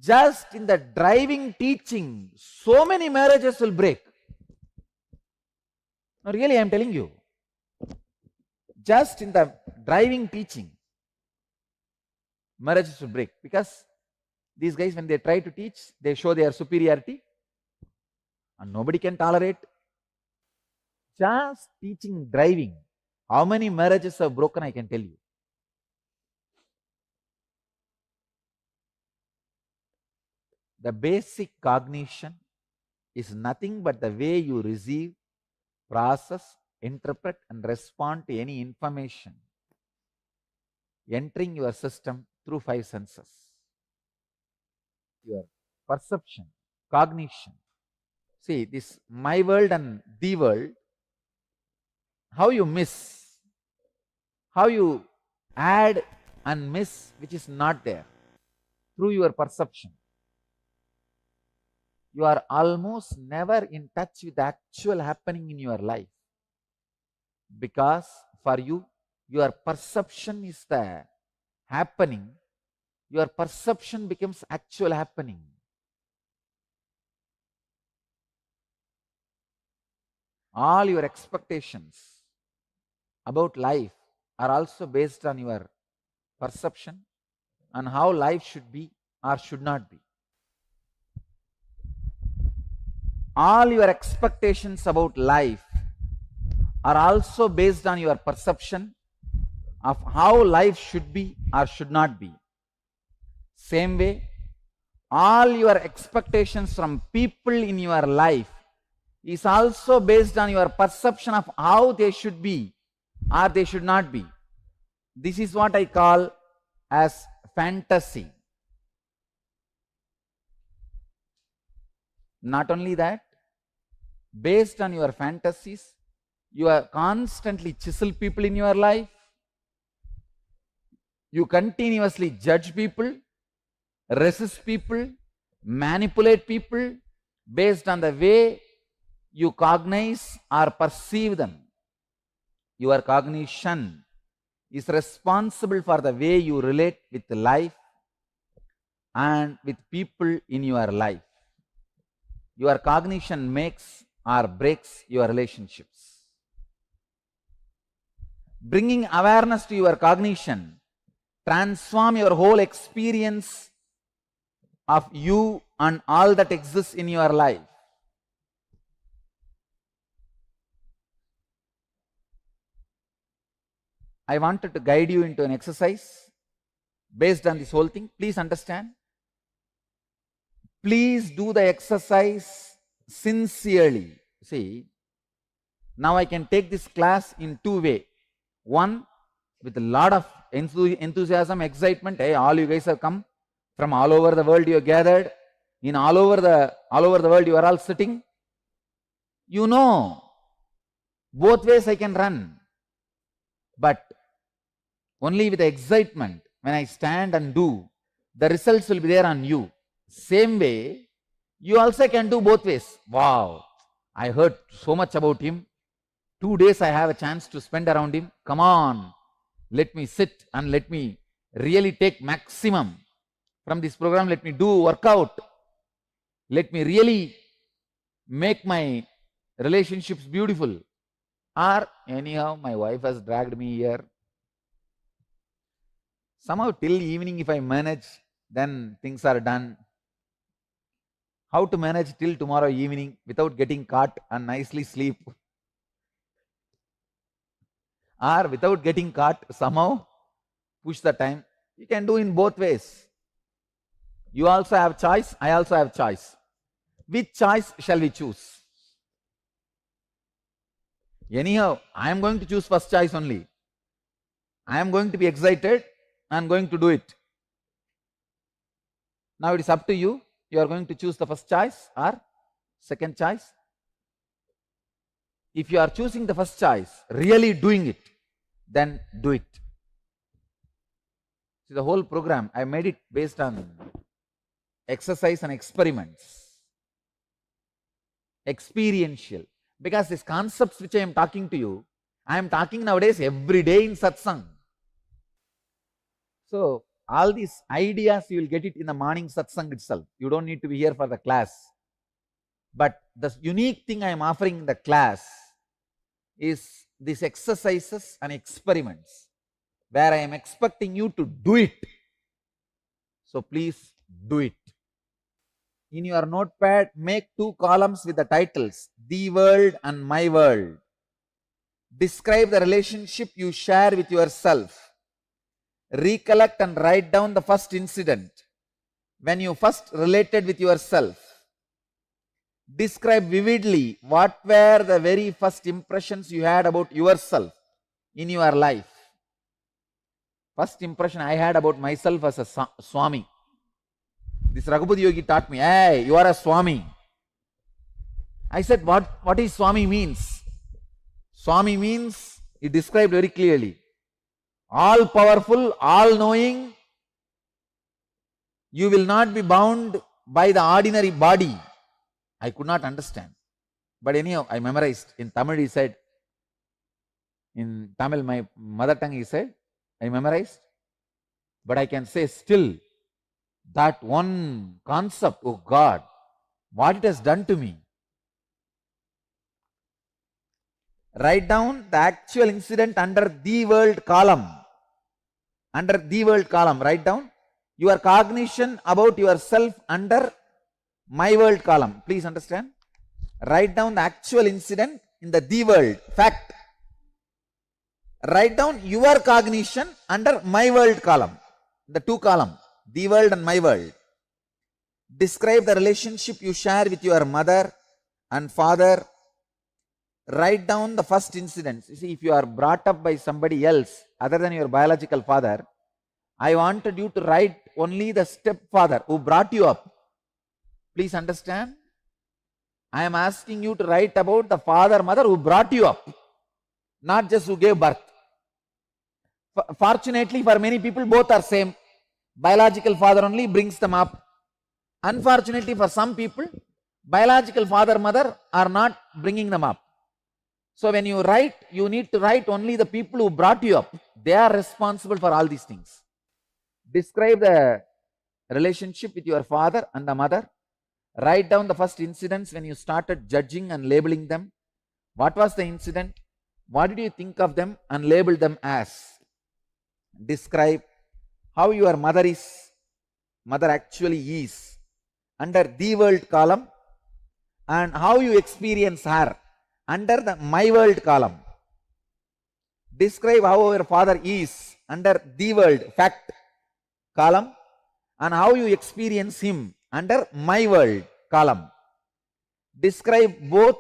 Just in the driving teaching, so many marriages will break. No, really I am telling you. Just in the driving teaching, marriages will break. Because these guys, when they try to teach, they show their superiority. And nobody can tolerate. Just teaching driving. How many marriages have broken, I can tell you. The basic cognition is nothing but the way you receive, process, interpret and respond to any information entering your system through 5 senses. Your perception, cognition. See, this my world and the world, how you miss, how you add and miss which is not there through your perception. You are almost never in touch with the actual happening in your life. Because for you, your perception is the happening. Your perception becomes actual happening. All your expectations about life are also based on your perception and how life should be or should not be. All your expectations about life are also based on your perception of how life should be or should not be. Same way, all your expectations from people in your life is also based on your perception of how they should be or they should not be. This is what I call as fantasy. Not only that, based on your fantasies, you are constantly chisel people in your life. You continuously judge people, resist people, manipulate people based on the way you cognize or perceive them. Your cognition is responsible for the way you relate with life and with people in your life. Your cognition makes or breaks your relationships. Bringing awareness to your cognition transform your whole experience of you and all that exists in your life. I wanted to guide you into an exercise based on this whole thing. Please understand. Please do the exercise sincerely. See, now I can take this class in two ways. One, with a lot of enthusiasm, excitement. Hey, all you guys have come from all over the world. You are gathered in all over the world. You are all sitting. You know, both ways I can run, but only with the excitement. When I stand and do, the results will be there on you. Same way, you also can do both ways. Wow, I heard so much about him. 2 days I have a chance to spend around him. Come on, let me sit and let me really take maximum from this program. Let me do workout. Let me really make my relationships beautiful. Or anyhow, my wife has dragged me here. Somehow till evening if I manage, then things are done. How to manage till tomorrow evening without getting caught and nicely sleep? Or without getting caught, somehow push the time. You can do in both ways. You also have choice, I also have choice. Which choice shall we choose? Anyhow, I am going to choose first choice only. I am going to be excited and going to do it. Now it is up to you. You are going to choose the first choice or second choice. If you are choosing the first choice, really doing it, then do it. See, the whole program, I made it based on exercise and experiments. Experiential. Because these concepts which I am talking to you, I am talking nowadays every day in satsang. So, all these ideas you will get it in the morning satsang itself. You don't need to be here for the class. But the unique thing I am offering in the class is these exercises and experiments where I am expecting you to do it. So please do it. In your notepad, make 2 columns with the titles, The World and My World. Describe the relationship you share with yourself. Recollect and write down the first incident when you first related with yourself. Describe vividly what were the very first impressions you had about yourself in your life. First impression I had about myself as a Swami. This Raghupati Yogi taught me, hey, you are a Swami. I said, what is Swami means? Swami means, he described very clearly, all powerful, all knowing. You will not be bound by the ordinary body. I could not understand. But anyhow, I memorized. In Tamil he said, in Tamil, my mother tongue, he said, I memorized. But I can say still, that one concept, oh God, what it has done to me. Write down the actual incident under the world column. Under the world column, write down your cognition about yourself under my world column. Please understand. Write down the actual incident in the world, fact. Write down your cognition under my world column. The 2 column, the world and my world. Describe the relationship you share with your mother and father. Write down the first incidents. You see, if you are brought up by somebody else other than your biological father, I wanted you to write only the stepfather who brought you up. Please understand. I am asking you to write about the father, mother who brought you up, not just who gave birth. Fortunately, for many people, both are same. Biological father only brings them up. Unfortunately, for some people, biological father, mother are not bringing them up. So when you write, you need to write only the people who brought you up. They are responsible for all these things. Describe the relationship with your father and the mother. Write down the first incidents when you started judging and labeling them. What was the incident? What did you think of them and label them as? Describe how your mother actually is under the world column and how you experience her under the my world column. Describe how your father is under the world fact column and how you experience him under my world column. Describe both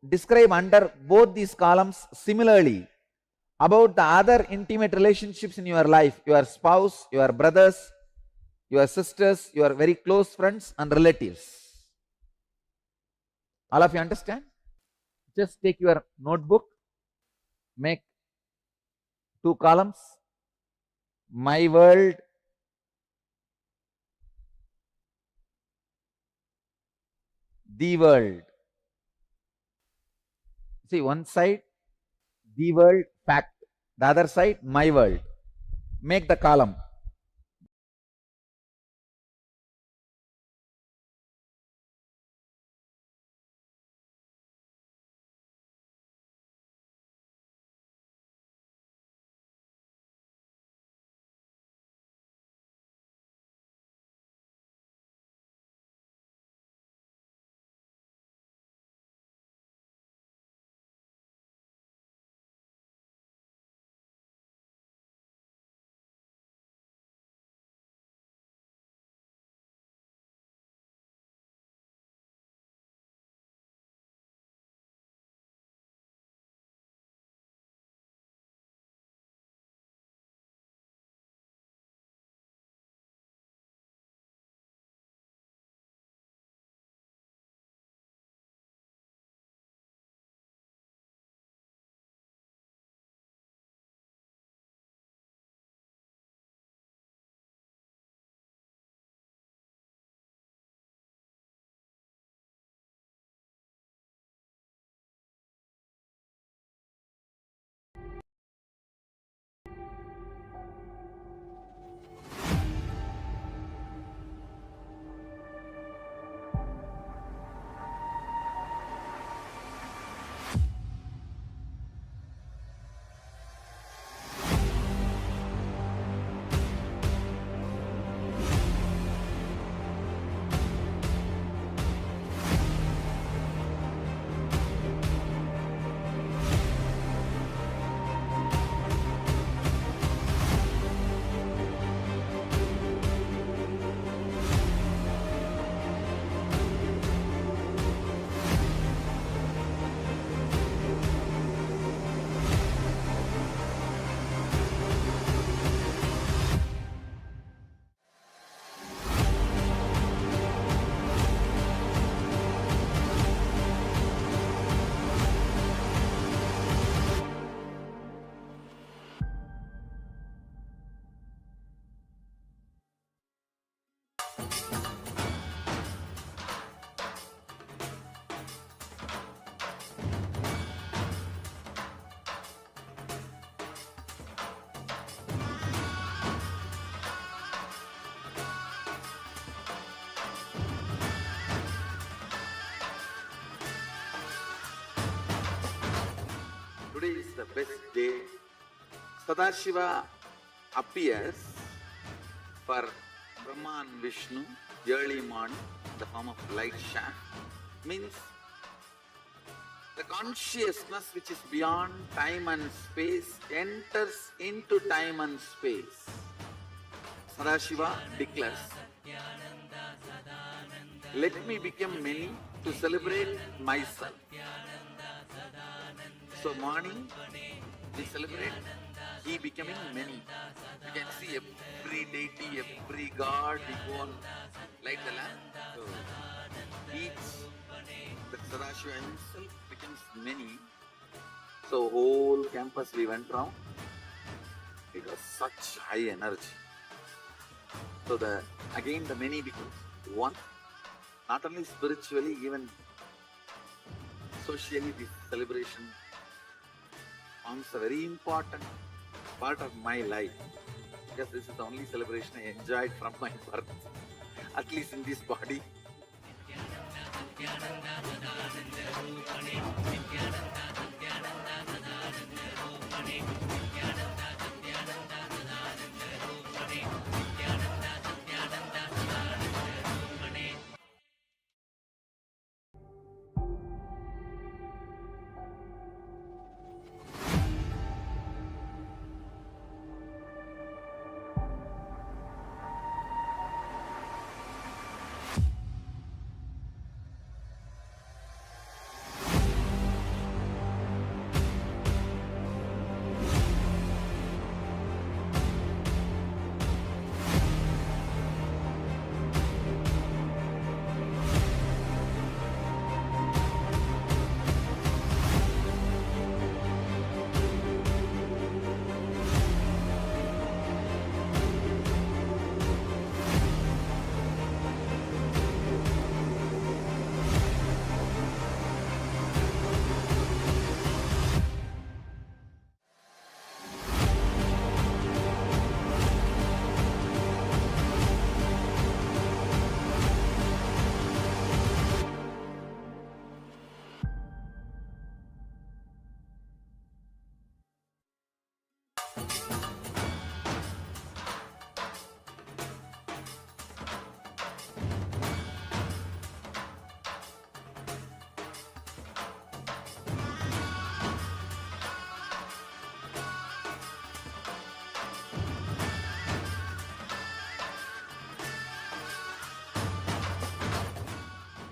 describe under both these columns similarly about the other intimate relationships in your life, your spouse, your brothers, your sisters, your very close friends and relatives. All of you understand? Just take your notebook, make 2 columns, my world, the world. See, one side, the world, fact. The other side, my world. Make the column. Today is the best day. Sadashiva appears for Brahma and Vishnu early morning in the form of light shaft. Means the consciousness which is beyond time and space enters into time and space. Sadashiva declares, let me become many to celebrate myself. So morning we celebrate he becoming many. You can see every deity, every god, we go and light the lamp. So each, the Sadashiva himself becomes many. So whole campus we went round. It was such high energy. So again the many becomes one. Not only spiritually, even socially this celebration forms a very important part of my life, because this is the only celebration I enjoyed from my birth, at least in this body.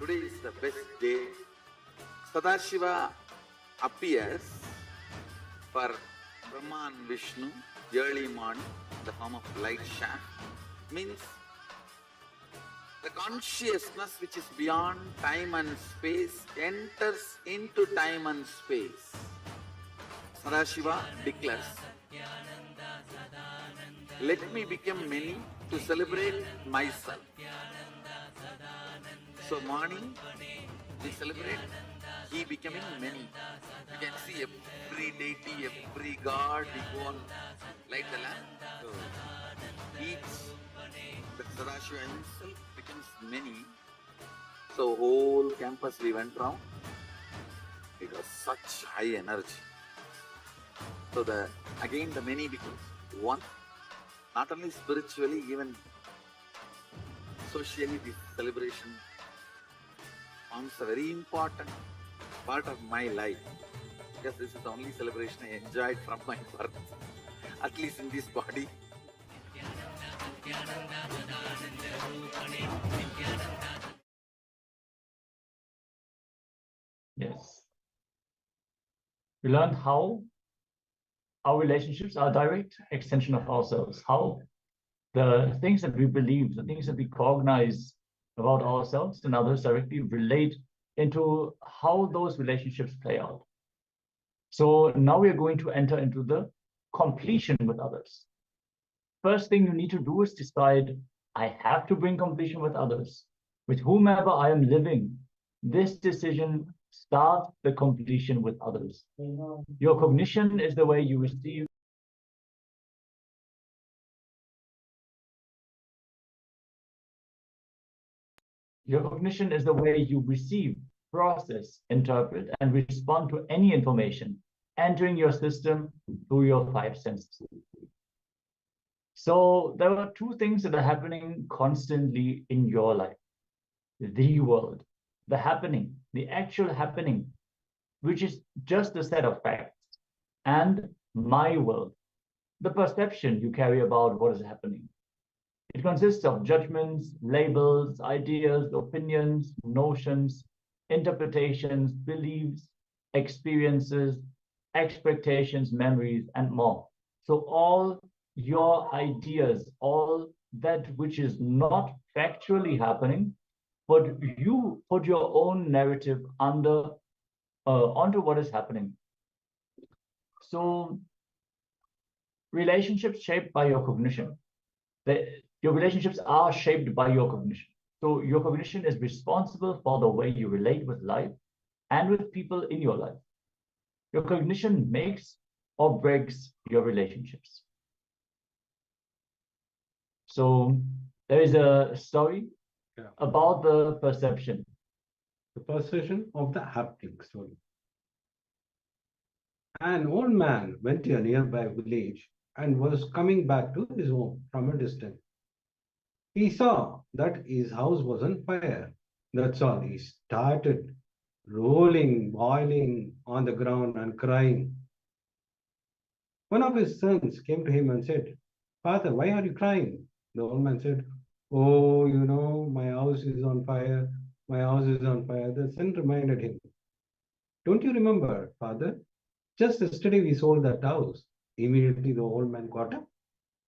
Today is the best day. Sadashiva appears for Brahma and Vishnu early morning in the form of light shaft. Means the consciousness which is beyond time and space enters into time and space. Sadashiva declares, let me become many to celebrate myself. So morning we celebrate he becoming many. You can see every deity, every god, we go and light the lamp. So each, the Sadashiva himself becomes many. So whole campus we went round. It was such high energy. So again the many becomes one. Not only spiritually, even socially, this celebration forms a very important part of my life, because this is the only celebration I enjoyed from my birth, at least in this body. Yes. We learned how our relationships are a direct extension of ourselves, how the things that we believe, the things that we cognize about ourselves and others directly relate into how those relationships play out. So now we are going to enter into the completion with others. First thing you need to do is decide, I have to bring completion with others. With whomever I am living, this decision starts the completion with others. Your cognition is the way you receive. Your cognition is the way you receive, process, interpret, and respond to any information entering your system through your five senses. So there are two things that are happening constantly in your life. The world, the happening, the actual happening, which is just a set of facts, and my world, the perception you carry about what is happening. It consists of judgments, labels, ideas, opinions, notions, interpretations, beliefs, experiences, expectations, memories, and more. So all your ideas, all that which is not factually happening, but you put your own narrative onto what is happening. So relationships shaped by your cognition. Your relationships are shaped by your cognition. So your cognition is responsible for the way you relate with life and with people in your life. Your cognition makes or breaks your relationships. So there is a story about the perception. The perception of the haptic story. An old man went to a nearby village and was coming back to his home from a distance. He saw that his house was on fire. That's all. He started rolling, boiling on the ground and crying. One of his sons came to him and said, Father, why are you crying? The old man said, Oh, my house is on fire. My house is on fire. The son reminded him, Don't you remember, Father? Just yesterday we sold that house. Immediately the old man got up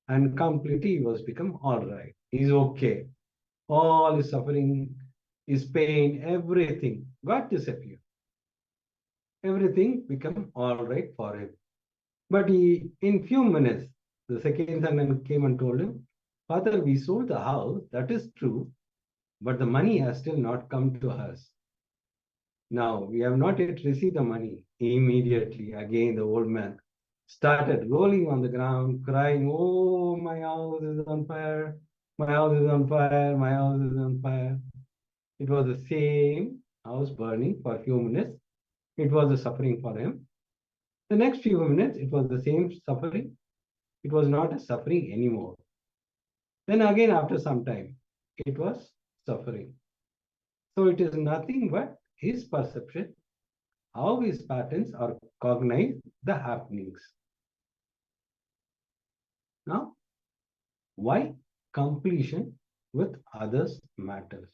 and completely was become all right. He's okay. All his suffering, his pain, everything got disappeared. Everything became all right for him. But in few minutes, the second son came and told him, Father, we sold the house, that is true, but the money has still not come to us. Now, we have not yet received the money. Immediately, again, the old man started rolling on the ground, crying, Oh, my house is on fire. My house is on fire. My house is on fire. It was the same house burning for a few minutes. It was a suffering for him. The next few minutes, it was the same suffering. it was not a suffering anymore. Then again, after some time, it was suffering. So it is nothing but his perception, how his patterns are cognized the happenings. Now, why completion with others matters?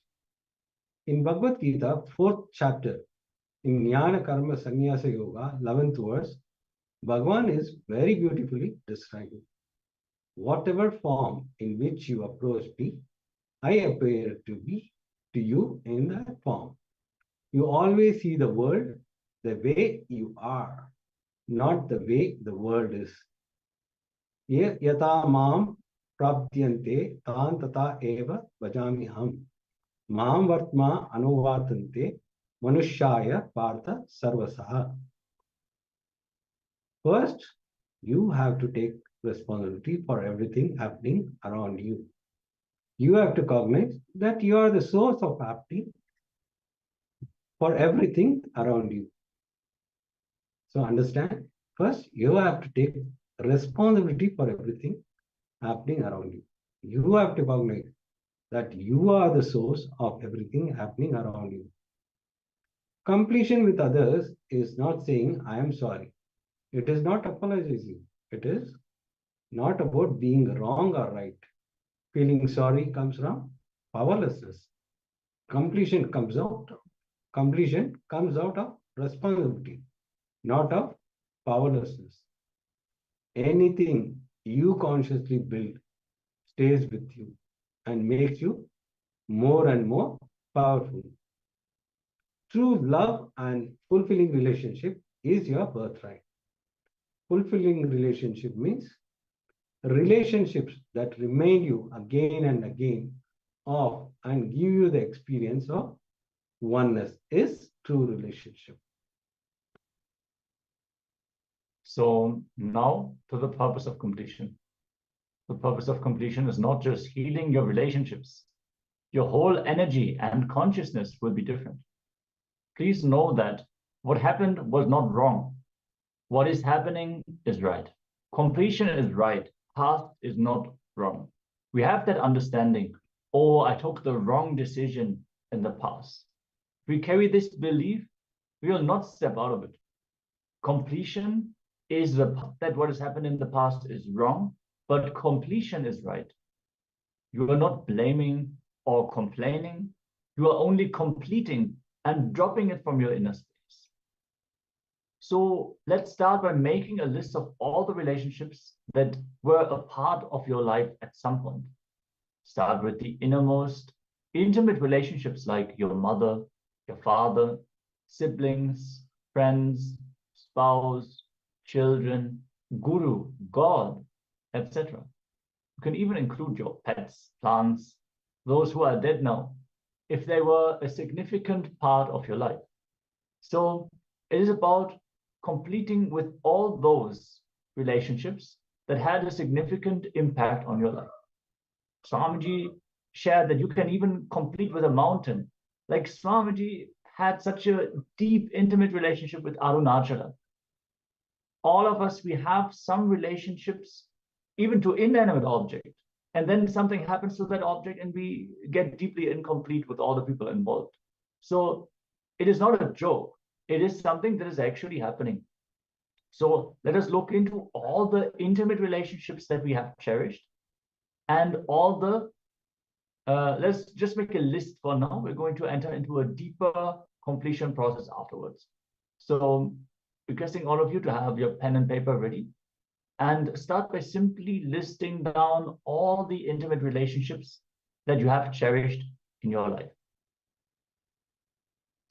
In Bhagavad Gita, 4th chapter, in Jnana Karma Sannyasa Yoga, 11th verse, Bhagavan is very beautifully describing. Whatever form in which you approach me, I appear to be to you in that form. You always see the world the way you are, not the way the world is. Yata mam praptyante tan tata eva bhajami ham. Mam vartma anuvartante manushaya partha sarvasaha. First, you have to take responsibility for everything happening around you. You have to cognize that you are the source of happening for everything around you. So understand, first you have to take responsibility for everything happening around you. You have to cognize that you are the source of everything happening around you. Completion with others is not saying, I am sorry. It is not apologizing. It is not about being wrong or right. Feeling sorry comes from powerlessness. Completion comes out of responsibility, not of powerlessness. Anything you consciously build stays with you and makes you more and more powerful. True love and fulfilling relationship is your birthright. Fulfilling relationship means relationships that remind you again and again of and give you the experience of oneness is true relationship. So now to the purpose of completion. The purpose of completion is not just healing your relationships. Your whole energy and consciousness will be different. Please know that what happened was not wrong. What is happening is right. Completion is right. Past is not wrong. We have that understanding. Oh, I took the wrong decision in the past. If we carry this belief, we will not step out of it. Completion is that what has happened in the past is wrong, but completion is right. You are not blaming or complaining. You are only completing and dropping it from your inner space. So let's start by making a list of all the relationships that were a part of your life at some point. Start with the innermost, intimate relationships like your mother, your father, siblings, friends, spouse, children, guru, God, etc. You can even include your pets, plants, those who are dead now, if they were a significant part of your life. So it is about completing with all those relationships that had a significant impact on your life. Swamiji shared that you can even complete with a mountain. Like Swamiji had such a deep, intimate relationship with Arunachala. All of us, we have some relationships, even to inanimate object. And then something happens to that object and we get deeply incomplete with all the people involved. So it is not a joke. It is something that is actually happening. So let us look into all the intimate relationships that we have cherished and all the, let's just make a list for now. We're going to enter into a deeper completion process afterwards. So requesting all of you to have your pen and paper ready and start by simply listing down all the intimate relationships that you have cherished in your life.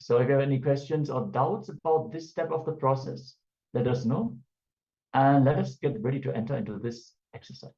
So if you have any questions or doubts about this step of the process, let us know. And let us get ready to enter into this exercise.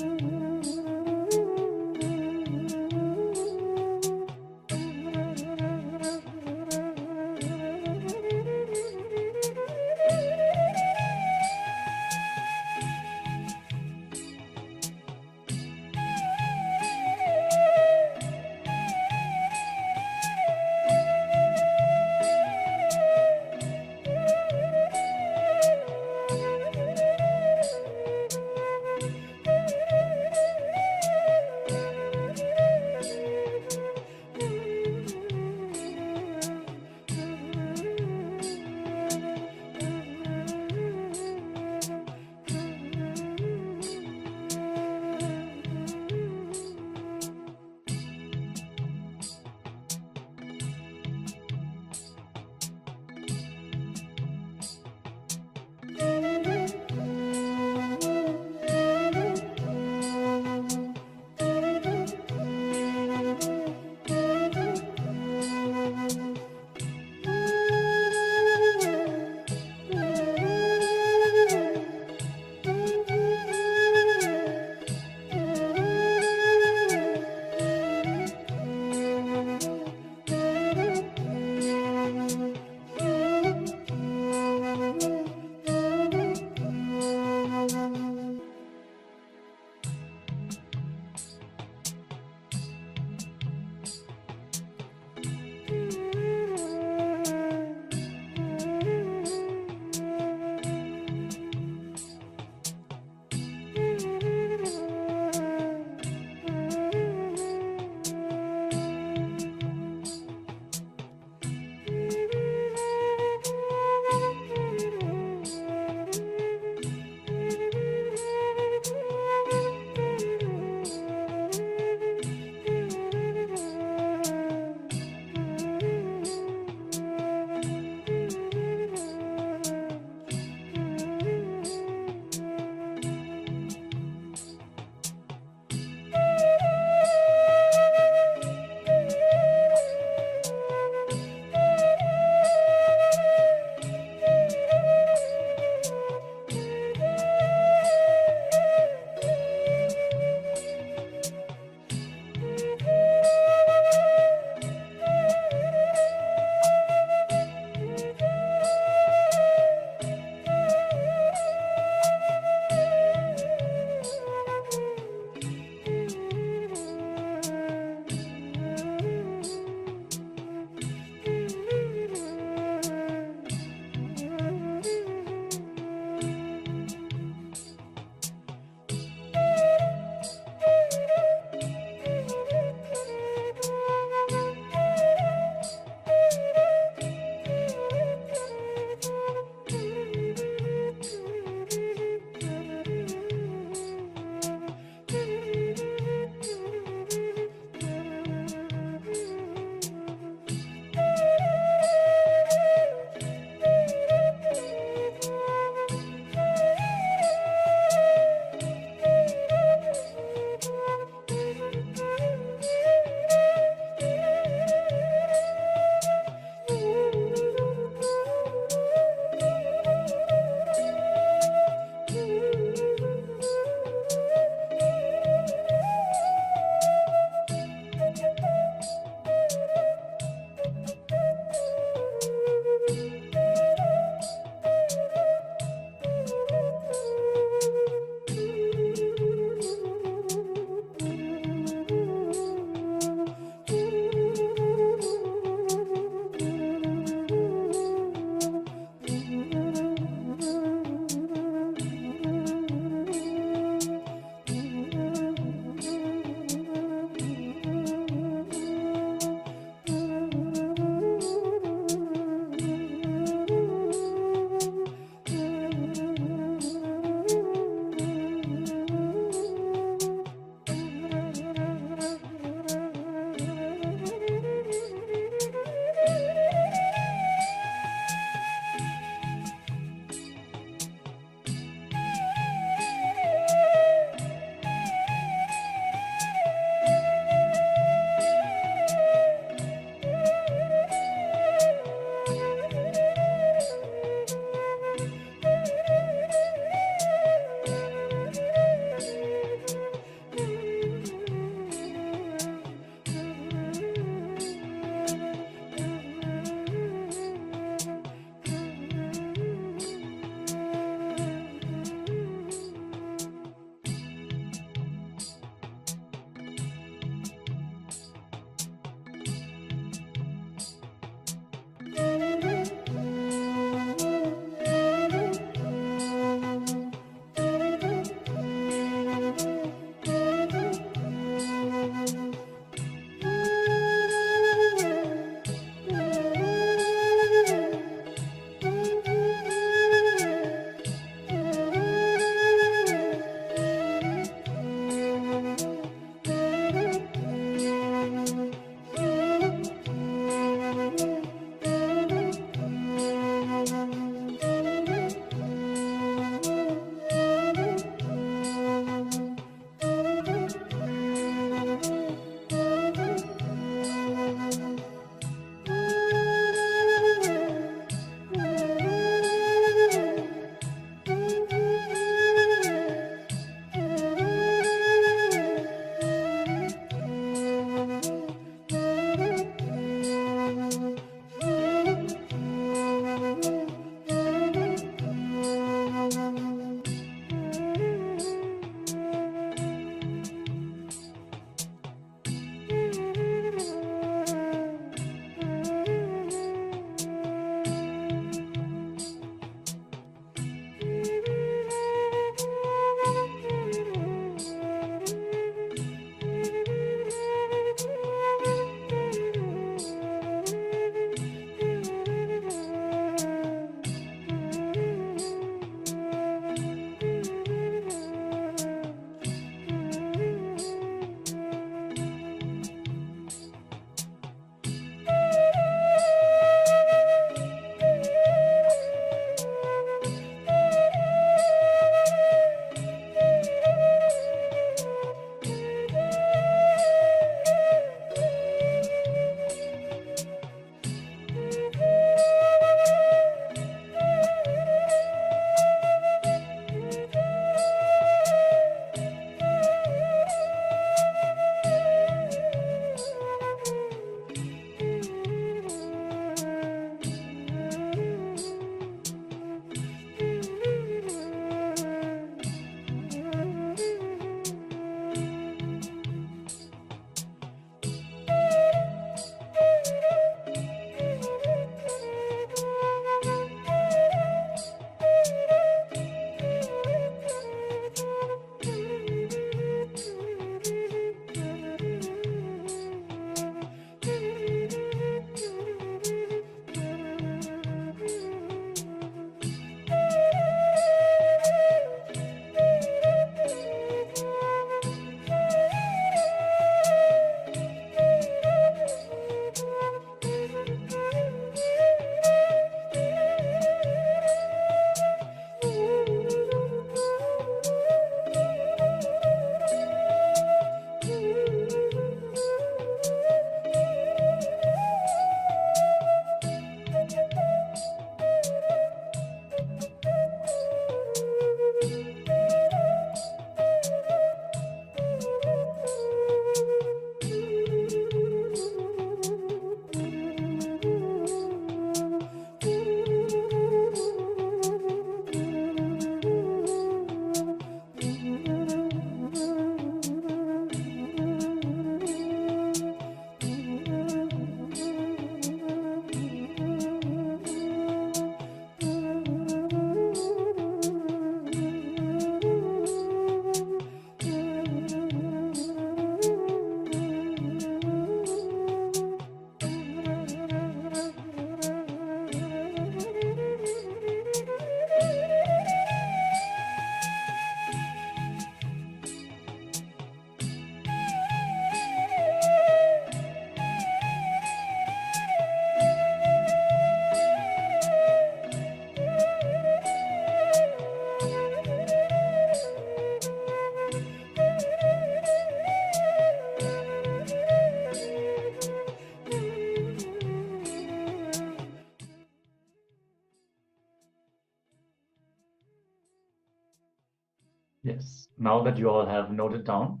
Yes. Now that you all have noted down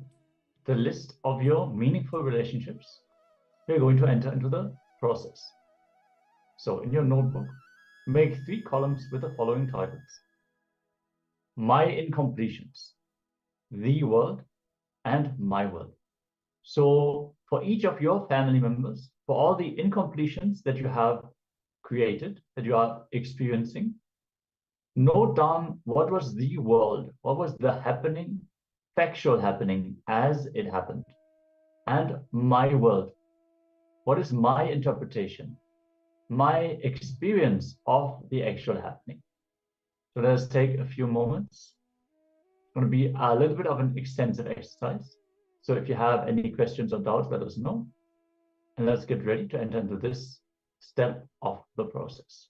the list of your meaningful relationships, we're going to enter into the process. So in your notebook, make 3 columns with the following titles: My Incompletions, The World, and My World. So for each of your family members, for all the incompletions that you have created, that you are experiencing, note down what was the world, what was the happening, factual happening as it happened, and my world. What is my interpretation, my experience of the actual happening? So let us take a few moments. It's going to be a little bit of an extensive exercise. So if you have any questions or doubts, let us know. And let's get ready to enter into this step of the process.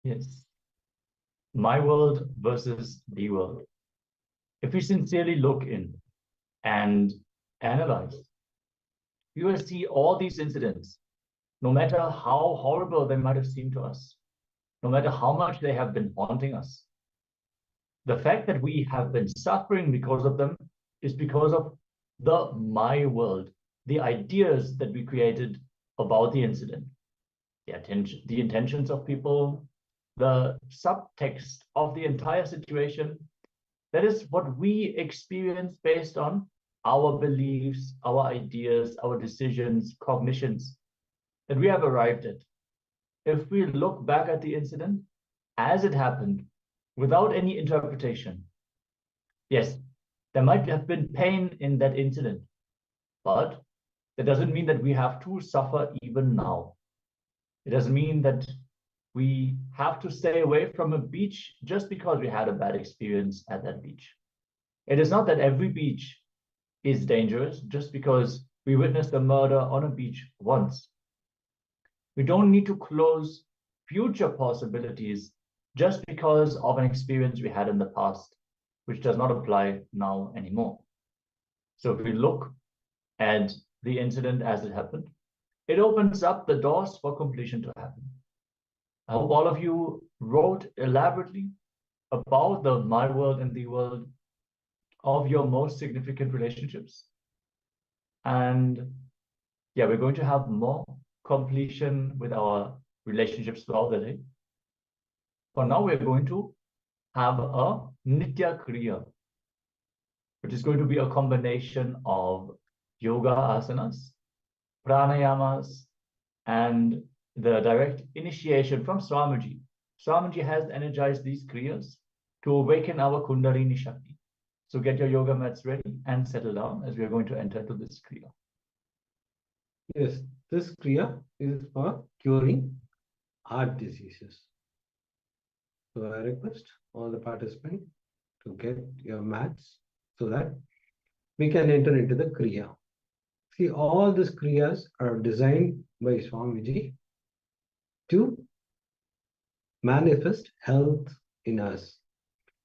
Yes. My world versus the world. If we sincerely look in and analyze, you will see all these incidents, no matter how horrible they might have seemed to us, no matter how much they have been haunting us. The fact that we have been suffering because of them is because of the my world, the ideas that we created about the incident, the intentions of people, the subtext of the entire situation. That is what we experience based on our beliefs, our ideas, our decisions, cognitions that we have arrived at. If we look back at the incident as it happened, without any interpretation, yes, there might have been pain in that incident, but that doesn't mean that we have to suffer even now. It doesn't mean that we have to stay away from a beach just because we had a bad experience at that beach. It is not that every beach is dangerous just because we witnessed a murder on a beach once. We don't need to close future possibilities just because of an experience we had in the past, which does not apply now anymore. So if we look at the incident as it happened, it opens up the doors for completion to happen. I hope all of you wrote elaborately about the my world and the world of your most significant relationships. And yeah, we're going to have more completion with our relationships throughout the day. For now, we're going to have a Nitya Kriya, which is going to be a combination of yoga asanas, pranayamas, and the direct initiation from Swamiji. Swamiji has energized these kriyas to awaken our Kundalini Shakti. So get your yoga mats ready and settle down as we are going to enter into this kriya. Yes, this Kriya is for curing heart diseases. So I request all the participants to get your mats so that we can enter into the Kriya. See, all these Kriyas are designed by Swamiji to manifest health in us.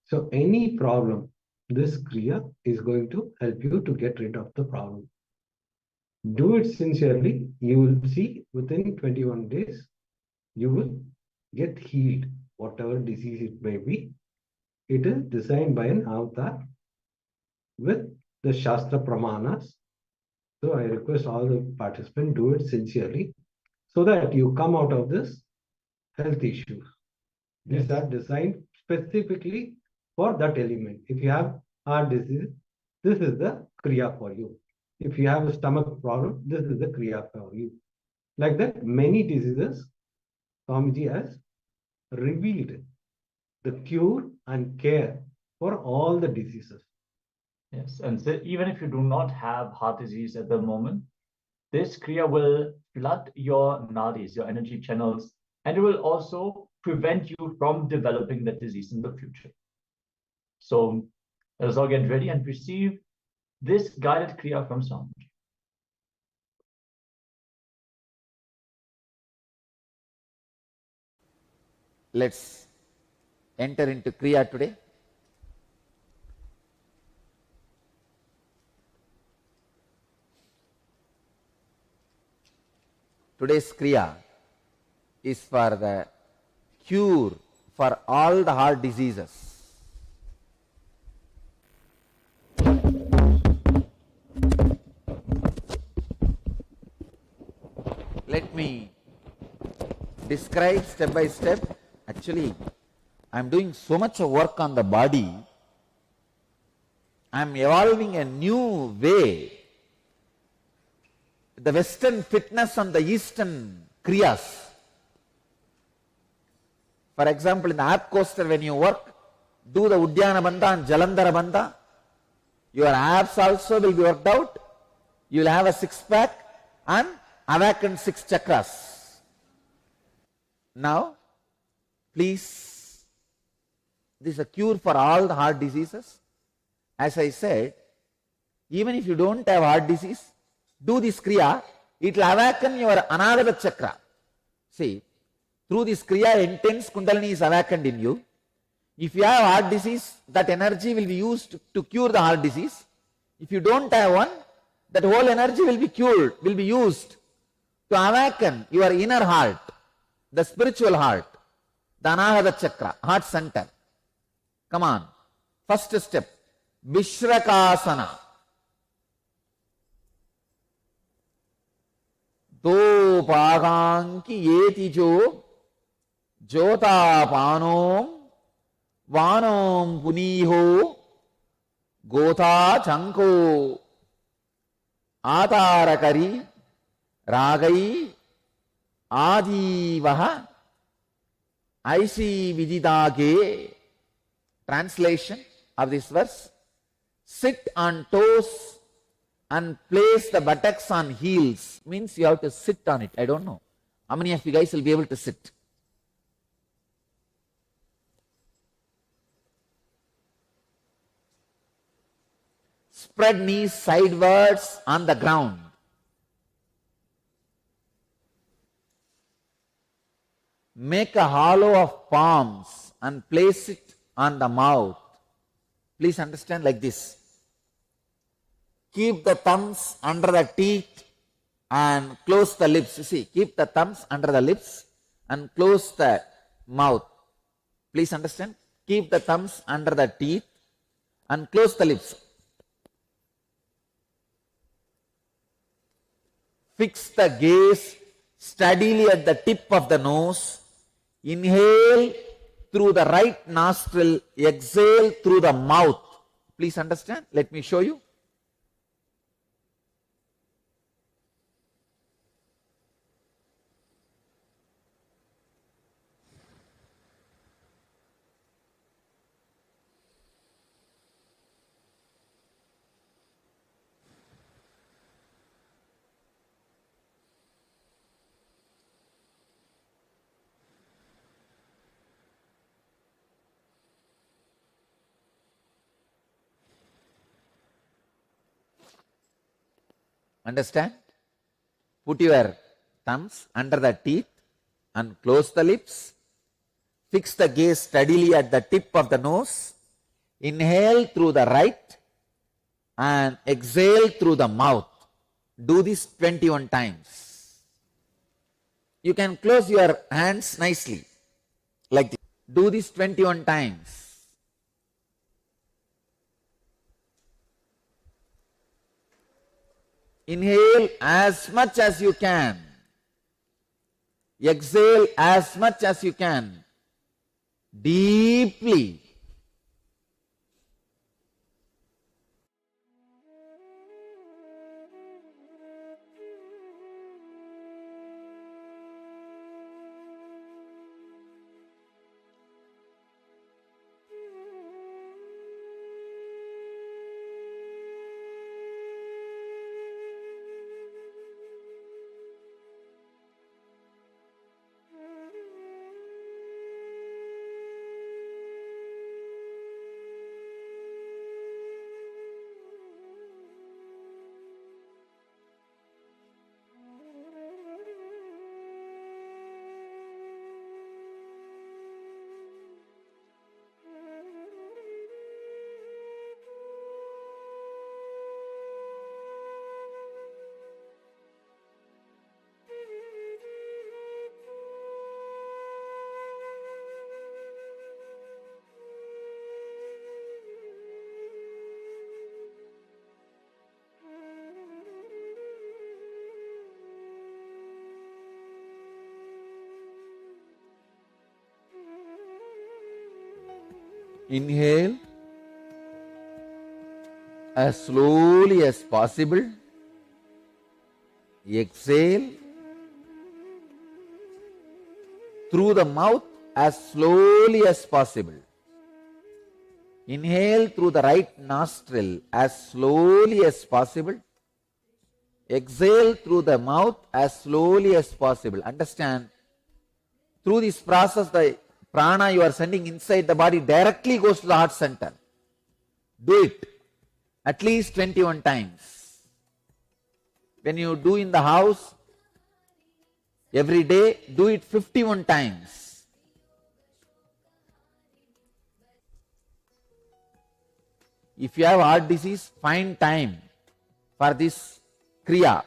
So any problem, this Kriya is going to help you to get rid of the problem. Do it sincerely, you will see within 21 days, you will get healed, whatever disease it may be. It is designed by an avatar with the Shastra Pramanas. So I request all the participants do it sincerely so that you come out of this health issues. These are designed specifically for that element. If you have heart disease, this is the Kriya for you. If you have a stomach problem, this is the Kriya for you. Like that, many diseases, Swamiji has revealed the cure and care for all the diseases. Yes, and so even if you do not have heart disease at the moment, this Kriya will flood your nadis, your energy channels, and it will also prevent you from developing that disease in the future. So let us all get ready and receive this guided Kriya from Swamiji. Let's enter into Kriya today. Today's Kriya is for the cure for all the heart diseases. Let me describe step by step. Actually, I am doing so much work on the body. I am evolving a new way. The Western fitness and the Eastern Kriyas. For example, in the app coaster, when you work, do the Udyana Bandha and Jalandhara Bandha. Your abs also will be worked out. You will have a six-pack and awaken 6 chakras. Now, please, this is a cure for all the heart diseases. As I said, even if you don't have heart disease, do this Kriya, it will awaken your Anahata chakra. See, Through this Kriya, intense Kundalini is awakened in you. If you have heart disease, that energy will be used to cure the heart disease. If you don't have one, that whole energy will be cured, will be used to awaken your inner heart, the spiritual heart, the Anahata Chakra, heart center. Come on. First step, Vishrakasana. Do paganki yeti jo jota panom vanom puniho gotha chanko atarakari ragai adivaha aisi vididage. Translation of this verse: sit on toes and place the buttocks on heels. Means you have to sit on it. I don't know how many of you guys will be able to sit. Spread knees sidewards on the ground. Make a hollow of palms and place it on the mouth. Please understand like this. Keep the thumbs under the teeth and close the lips. You see, keep the thumbs under the lips and close the mouth. Please understand. Keep the thumbs under the teeth and close the lips. Fix the gaze steadily at the tip of the nose. Inhale through the right nostril, exhale through the mouth. Please understand. Let me show you. Understand? Put your thumbs under the teeth and close the lips. Fix the gaze steadily at the tip of the nose. Inhale through the right and exhale through the mouth. Do this 21 times. You can close your hands nicely like this. Do this 21 times. Inhale as much as you can. Exhale as much as you can. Deeply. Inhale as slowly as possible. Exhale through the mouth as slowly as possible. Inhale through the right nostril as slowly as possible. Exhale through the mouth as slowly as possible. Understand? Through this process, the prana you are sending inside the body directly goes to the heart center. Do it at least 21 times. When you do in the house, Every day, do it 51 times. If you have heart disease, find time for this kriya.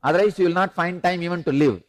Otherwise, you will not find time even to live.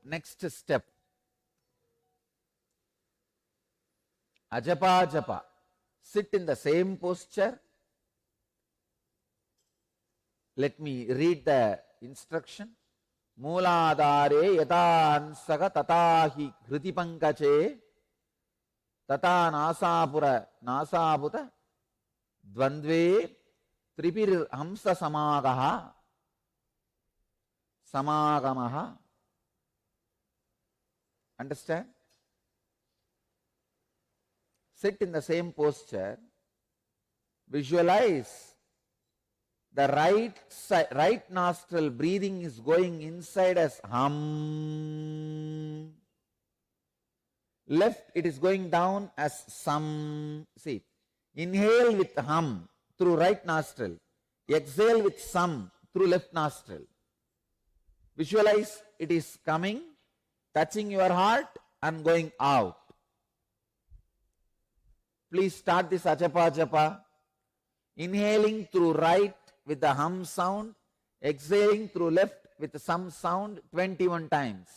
next step. Ajapa japa. Sit in the same posture. Let me read the instruction. Mooladhare yataansaga tatahi hriti pankache tata nasaputa dvandve tripir hamsa samagamaha. Understand? Sit in the same posture. Visualize the right nostril breathing is going inside as hum. Left it is going down as sum. See, inhale with hum through right nostril. Exhale with sum through left nostril. Visualize it is coming, touching your heart and going out. Please start this ajapa japa. Inhaling through right with the hum sound, exhaling through left with some sound 21 times.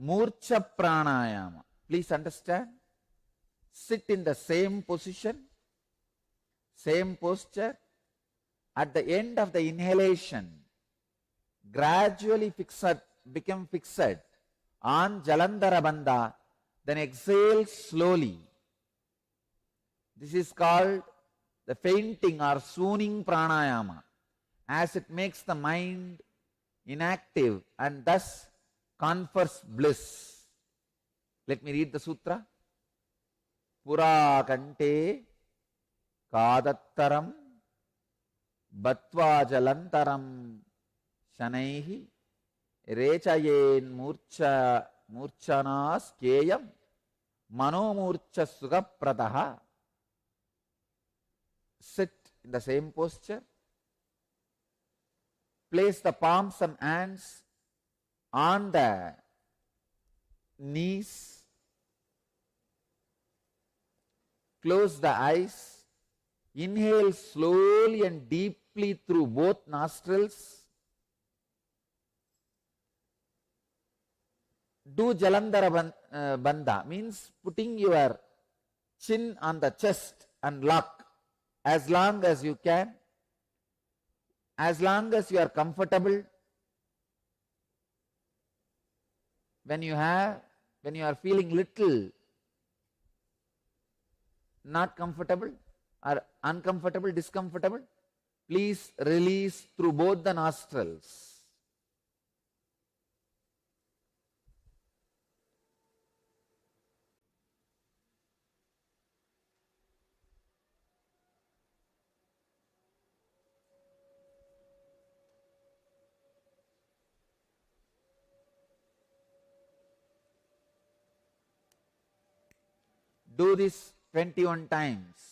Murcha pranayama. Please understand. Sit in the same position, same posture. At the end of the inhalation, gradually become fixed on Jalandhara Bandha, then exhale slowly. This is called the fainting or swooning pranayama, as it makes the mind inactive and thus confers bliss. Let me read the sutra. Pura kante kadattaram batva jalantaram shanaihi rechayen murchanas keyam manomurcha sugapradaha. Sit in the same posture. Place the palms and hands on the knees. Close the eyes. Inhale slowly and deeply through both nostrils. Do Jalandhara Bandha, means putting your chin on the chest and lock as long as you can, as long as you are comfortable. When you are feeling little not comfortable or uncomfortable, discomfortable, please release through both the nostrils. Do this 21 times.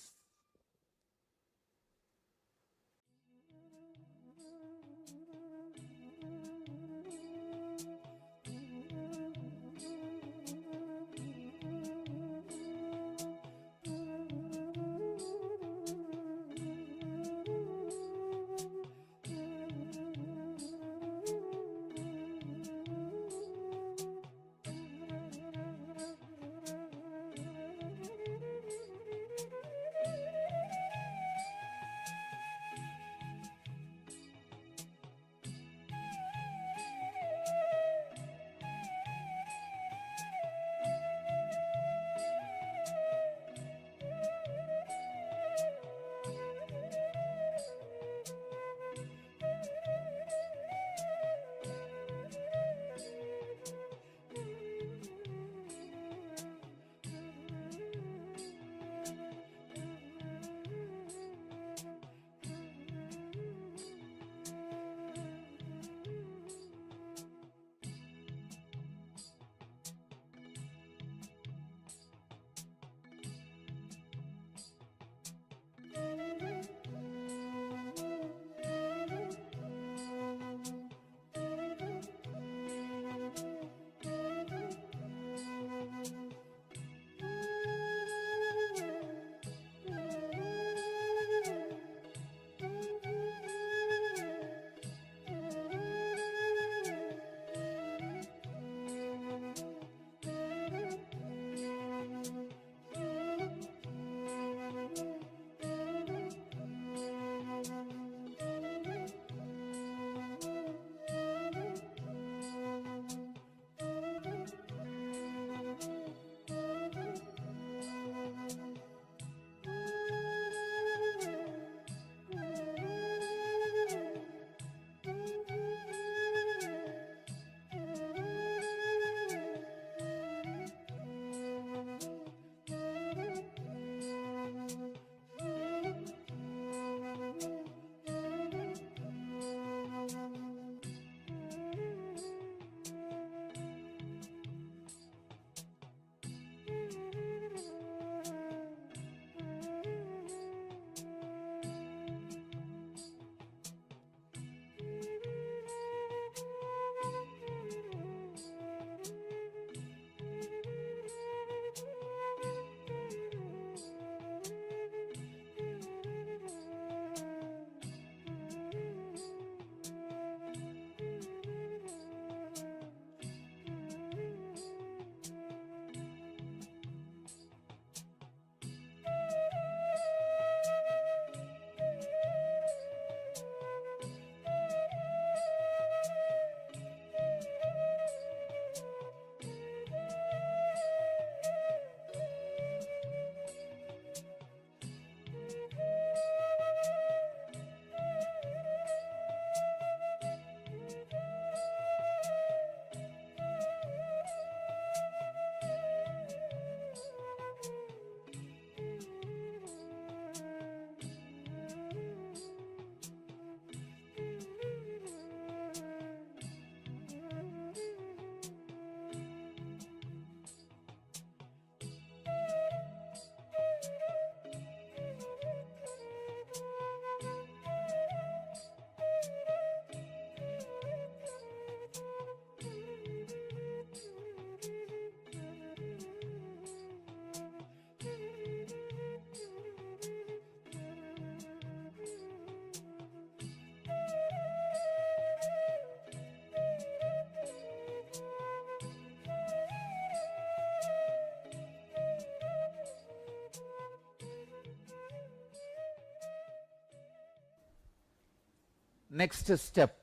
next step.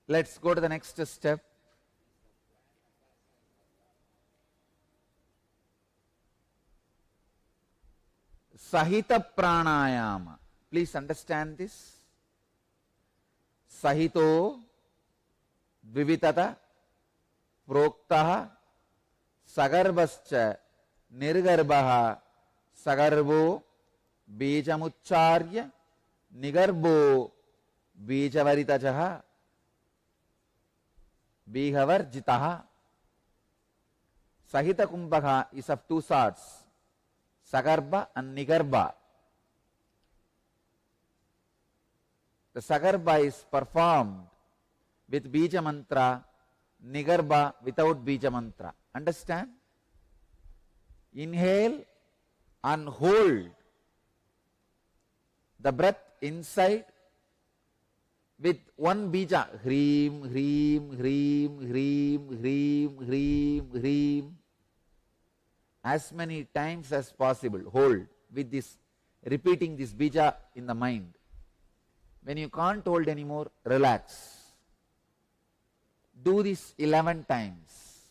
Let's go to the next step. Sahita pranayama. Please understand this. Sahito vivitata proktaha sagarbascha nirgarbaha sagarbo bejamucharya nigarbo bejavaritajaha bihavarjitaha. Sahita kumbhaka is of two sorts, Sagarba and Nigarba. The Sagarba is performed with Bija mantra, Nigarba without Bija mantra. Understand? Inhale and hold the breath inside with one Bija. Hreem, Hreem, Hreem, Hreem, Hreem, Hreem, Hreem. As many times as possible. Hold with this, repeating this Bija in the mind. When you can't hold anymore, relax. Do this 11 times.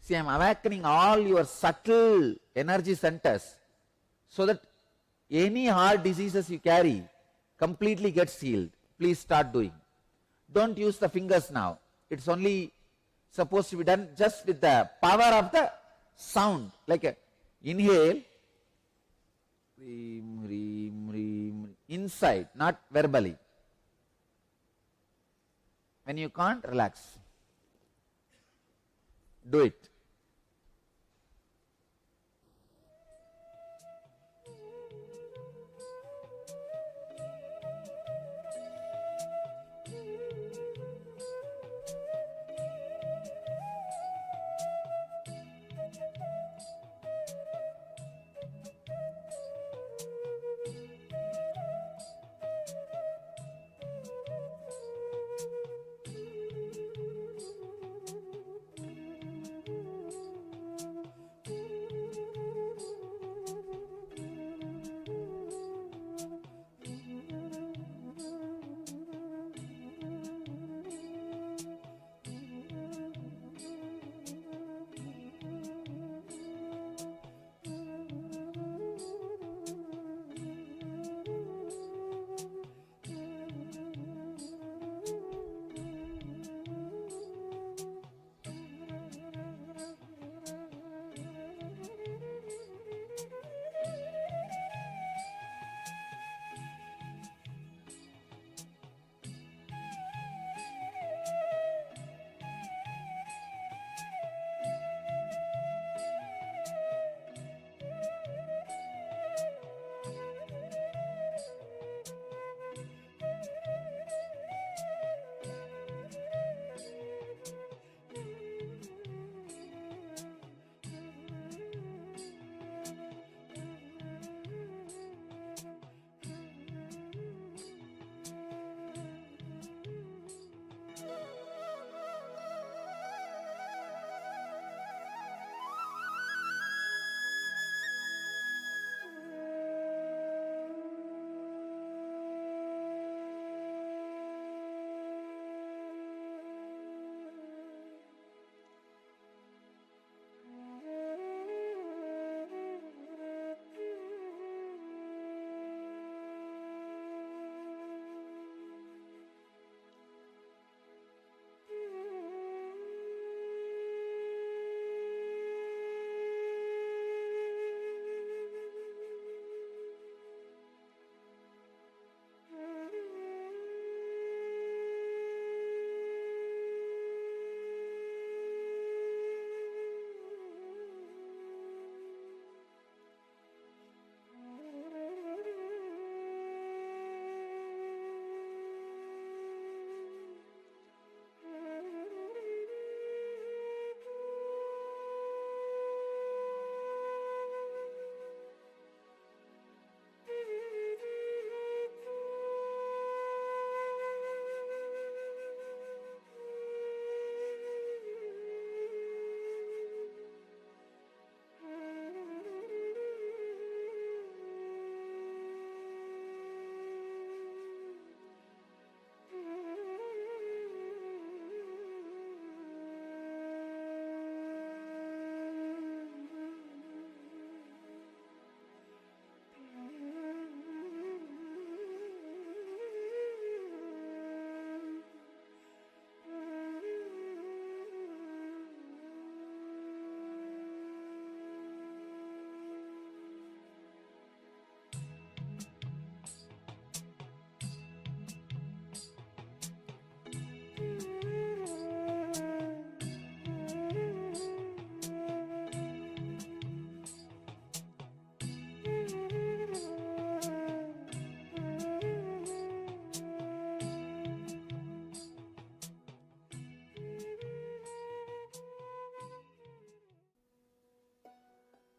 See, I am awakening all your subtle energy centers so that any heart diseases you carry completely gets healed. Please start doing. Don't use the fingers now. It's only supposed to be done just with the power of the sound. Like a inhale, inside, not verbally. When you can't, relax. Do it.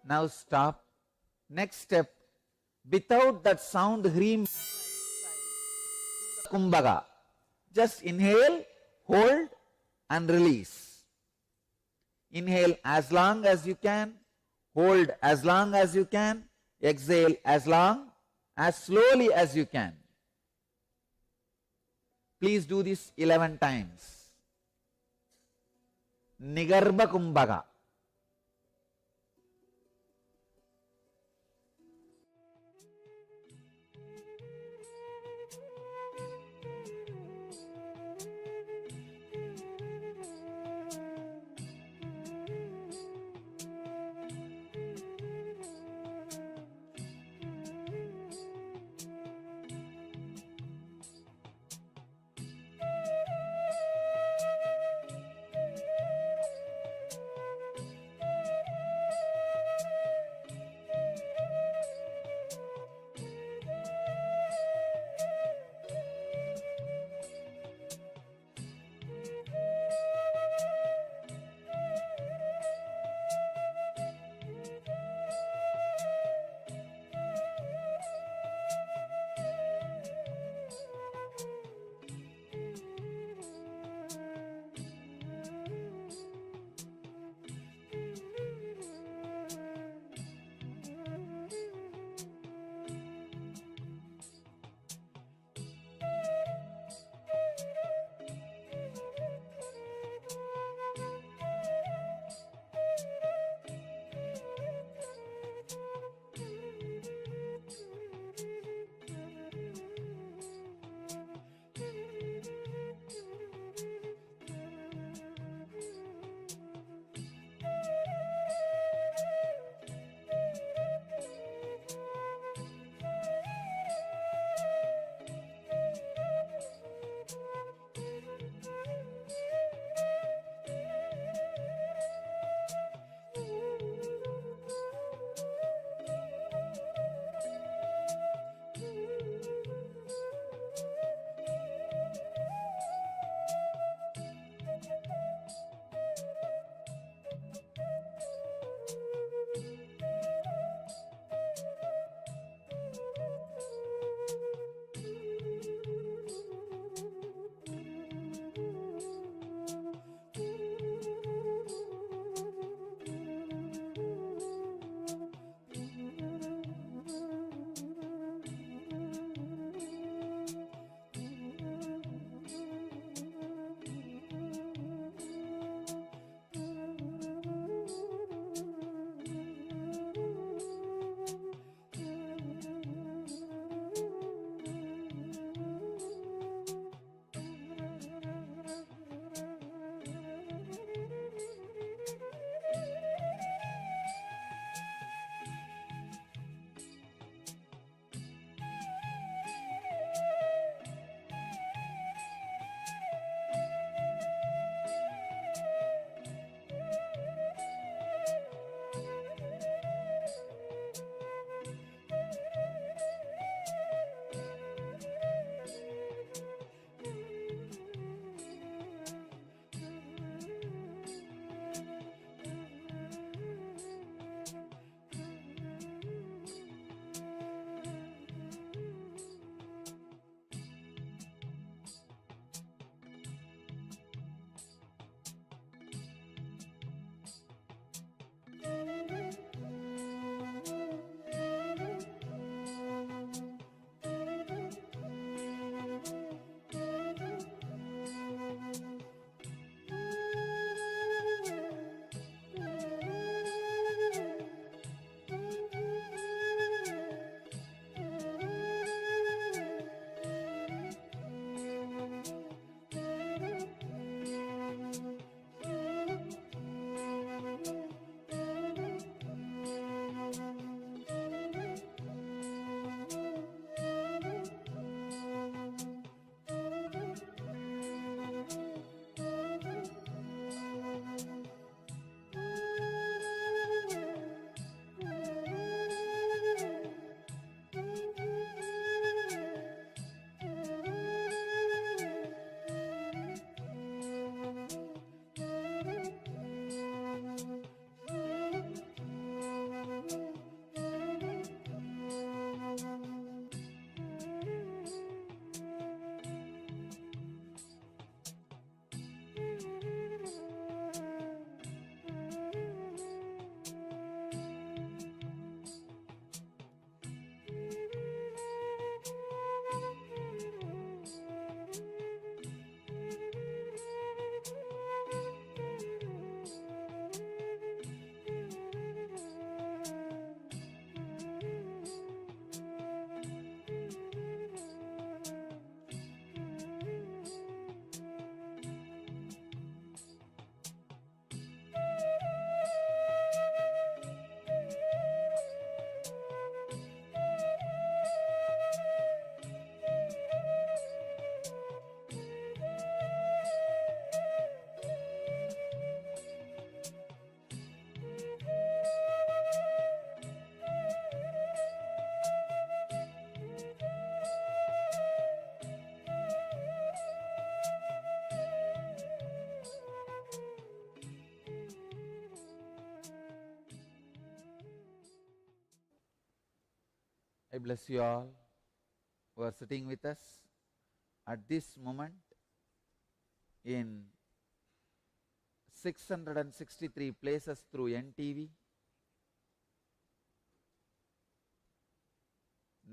Now stop. Next step, without that sound hreem, Kumbhaga. Just inhale, hold and release. Inhale as long as you can, hold as long as you can, exhale as long, as slowly as you can. Please do this 11 times. Nigarbha Kumbhaga. I bless you all who are sitting with us at this moment in 663 places through NTV,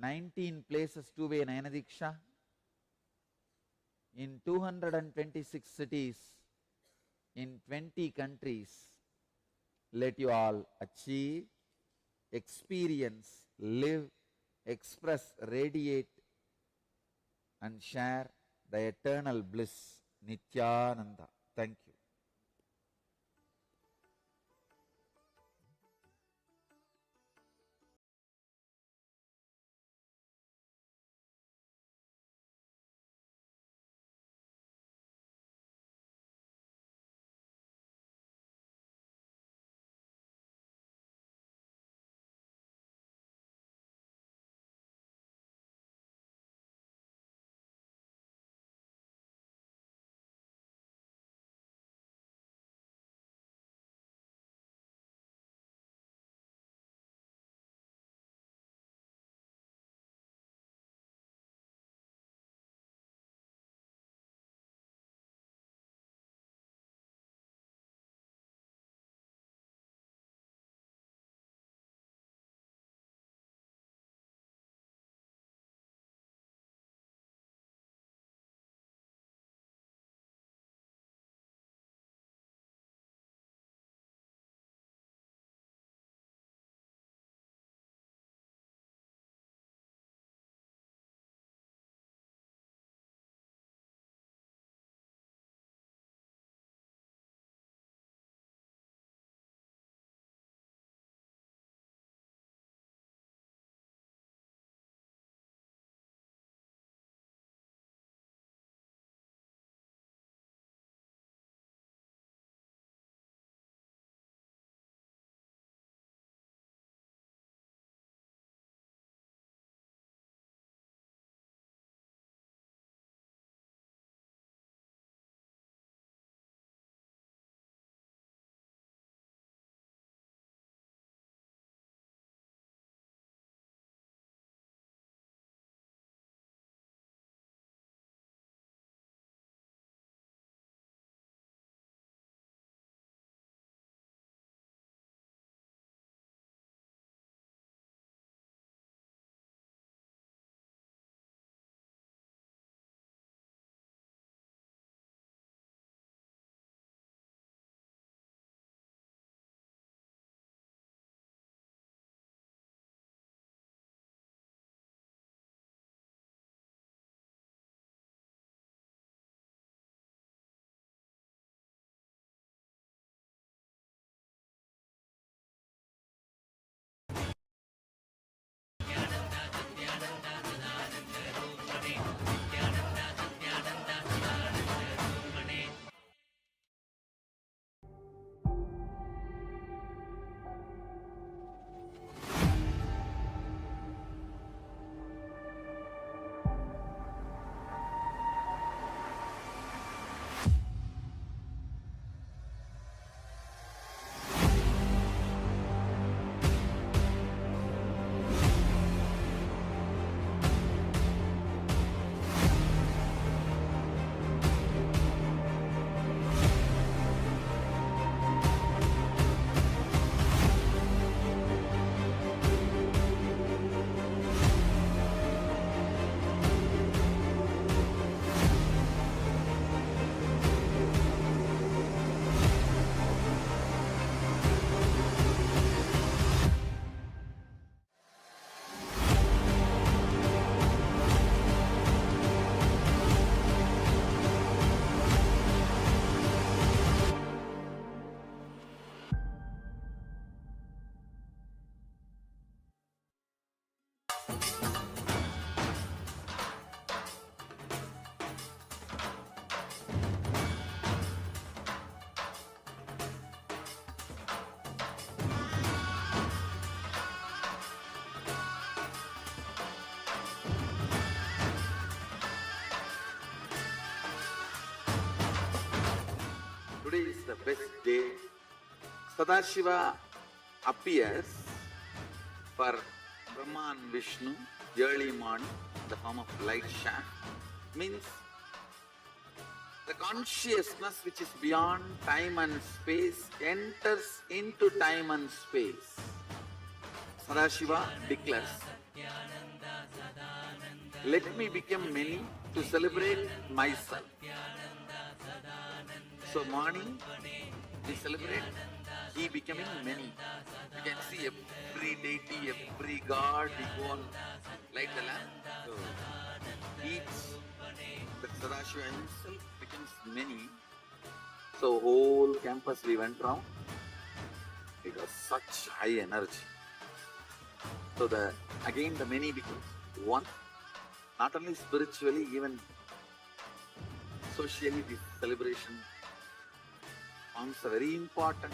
19 places two-way Nayanadiksha, in 226 cities, in 20 countries. Let you all achieve, experience, live, express, radiate and share the eternal bliss, Nityananda. Thank you. Today is the best day. Sadashiva appears for Brahma and Vishnu early morning, the form of light shaft, means the consciousness which is beyond time and space enters into time and space. Sadashiva declares, let me become many to celebrate myself. So morning, we celebrate he becoming many. You can see every deity, every god, we go and light the lamp. So each, the Sadashiva himself becomes many. So whole campus we went round. It was such high energy. So again the many becomes one. Not only spiritually, even socially, this celebration forms a very important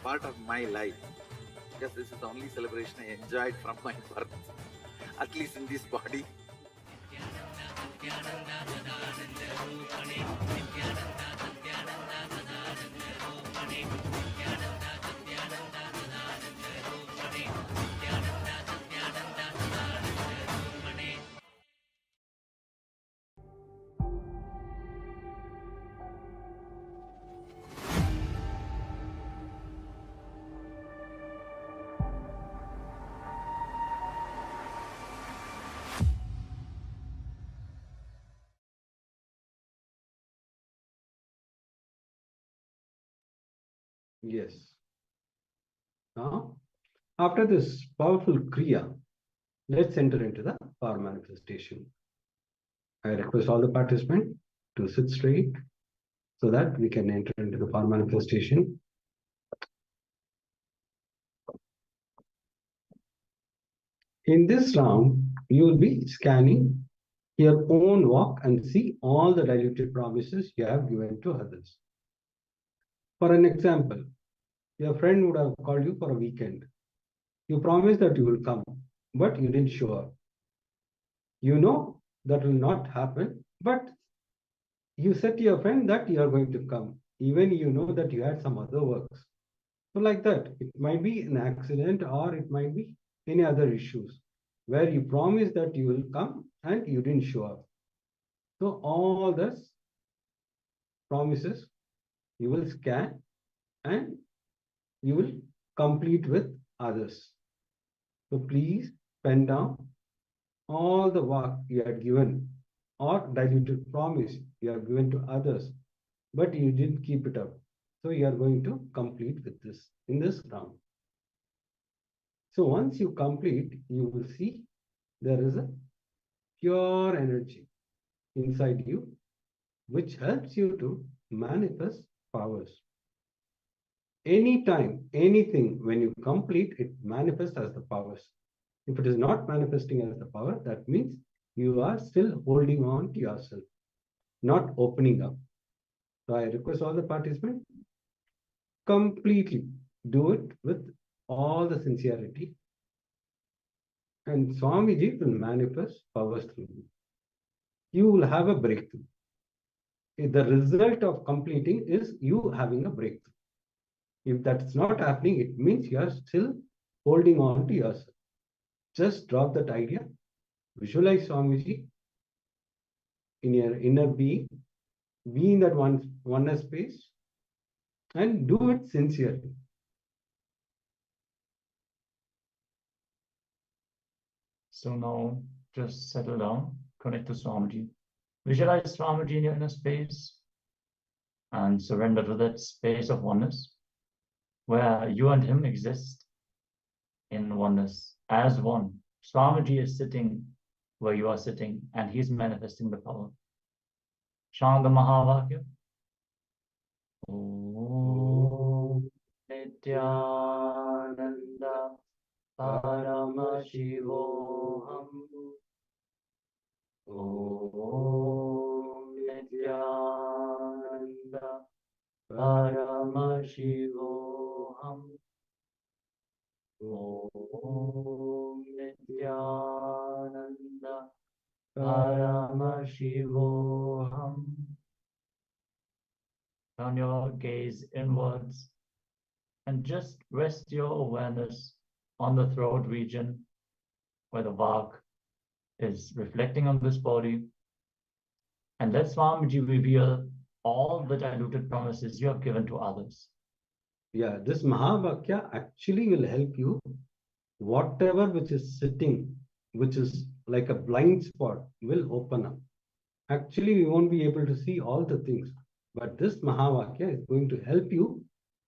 part of my life, because this is the only celebration I enjoyed from my birth, at least in this body. Yes. Now, after this powerful Kriya, let's enter into the power manifestation. I request all the participants to sit straight so that we can enter into the power manifestation. In this round, you will be scanning your own walk and see all the diluted promises you have given to others. For an example, your friend would have called you for a weekend. You promised that you will come, but you didn't show up. You know that will not happen, but you said to your friend that you are going to come, even you know that you had some other works. So like that, it might be an accident or it might be any other issues where you promised that you will come and you didn't show up. So all those promises you will scan and you will complete with others. So please pen down all the work you had given or diluted promise you have given to others, but you didn't keep it up. So you are going to complete with this in this round. So once you complete, you will see there is a pure energy inside you, which helps you to manifest powers. Anytime, anything, when you complete, it manifests as the powers. If it is not manifesting as the power, that means you are still holding on to yourself, not opening up. So I request all the participants, completely do it with all the sincerity, and Swamiji will manifest powers through you. You will have a breakthrough. The result of completing is you having a breakthrough. If that's not happening, it means you are still holding on to yourself. Just drop that idea. Visualize Swamiji in your inner being, be in that oneness space, and do it sincerely. So now just settle down, connect to Swamiji. Visualize Swamiji in your inner space and surrender to that space of oneness where you and him exist in oneness as one. Swamiji is sitting where you are sitting and he's manifesting the power. Chant the Mahavakya. Om Nityananda Paramashivoham. Om Nityananda Paramashivoham. Om Nityananda Paramashivoham. Turn your gaze inwards and just rest your awareness on the throat region where the vak is reflecting on this body. And let Swamiji reveal all the diluted promises you have given to others. Yeah, this Mahavakya actually will help you. Whatever which is sitting, which is like a blind spot, will open up. Actually, we won't be able to see all the things, but this Mahavakya is going to help you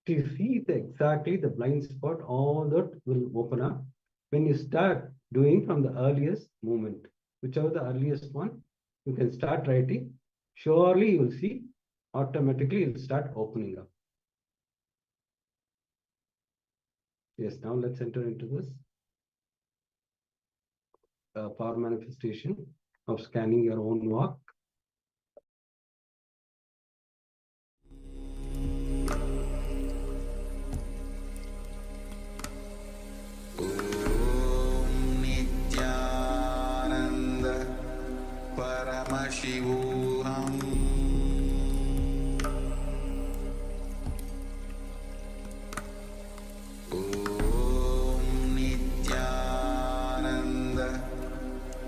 to see exactly the blind spot. All that will open up when you start doing from the earliest moment, whichever the earliest one, you can start writing. Surely you will see automatically it will start opening up. Yes, now let's enter into this power manifestation of scanning your own walk. Nityanand परमशिवोऽहम् ॐ नित्यानन्द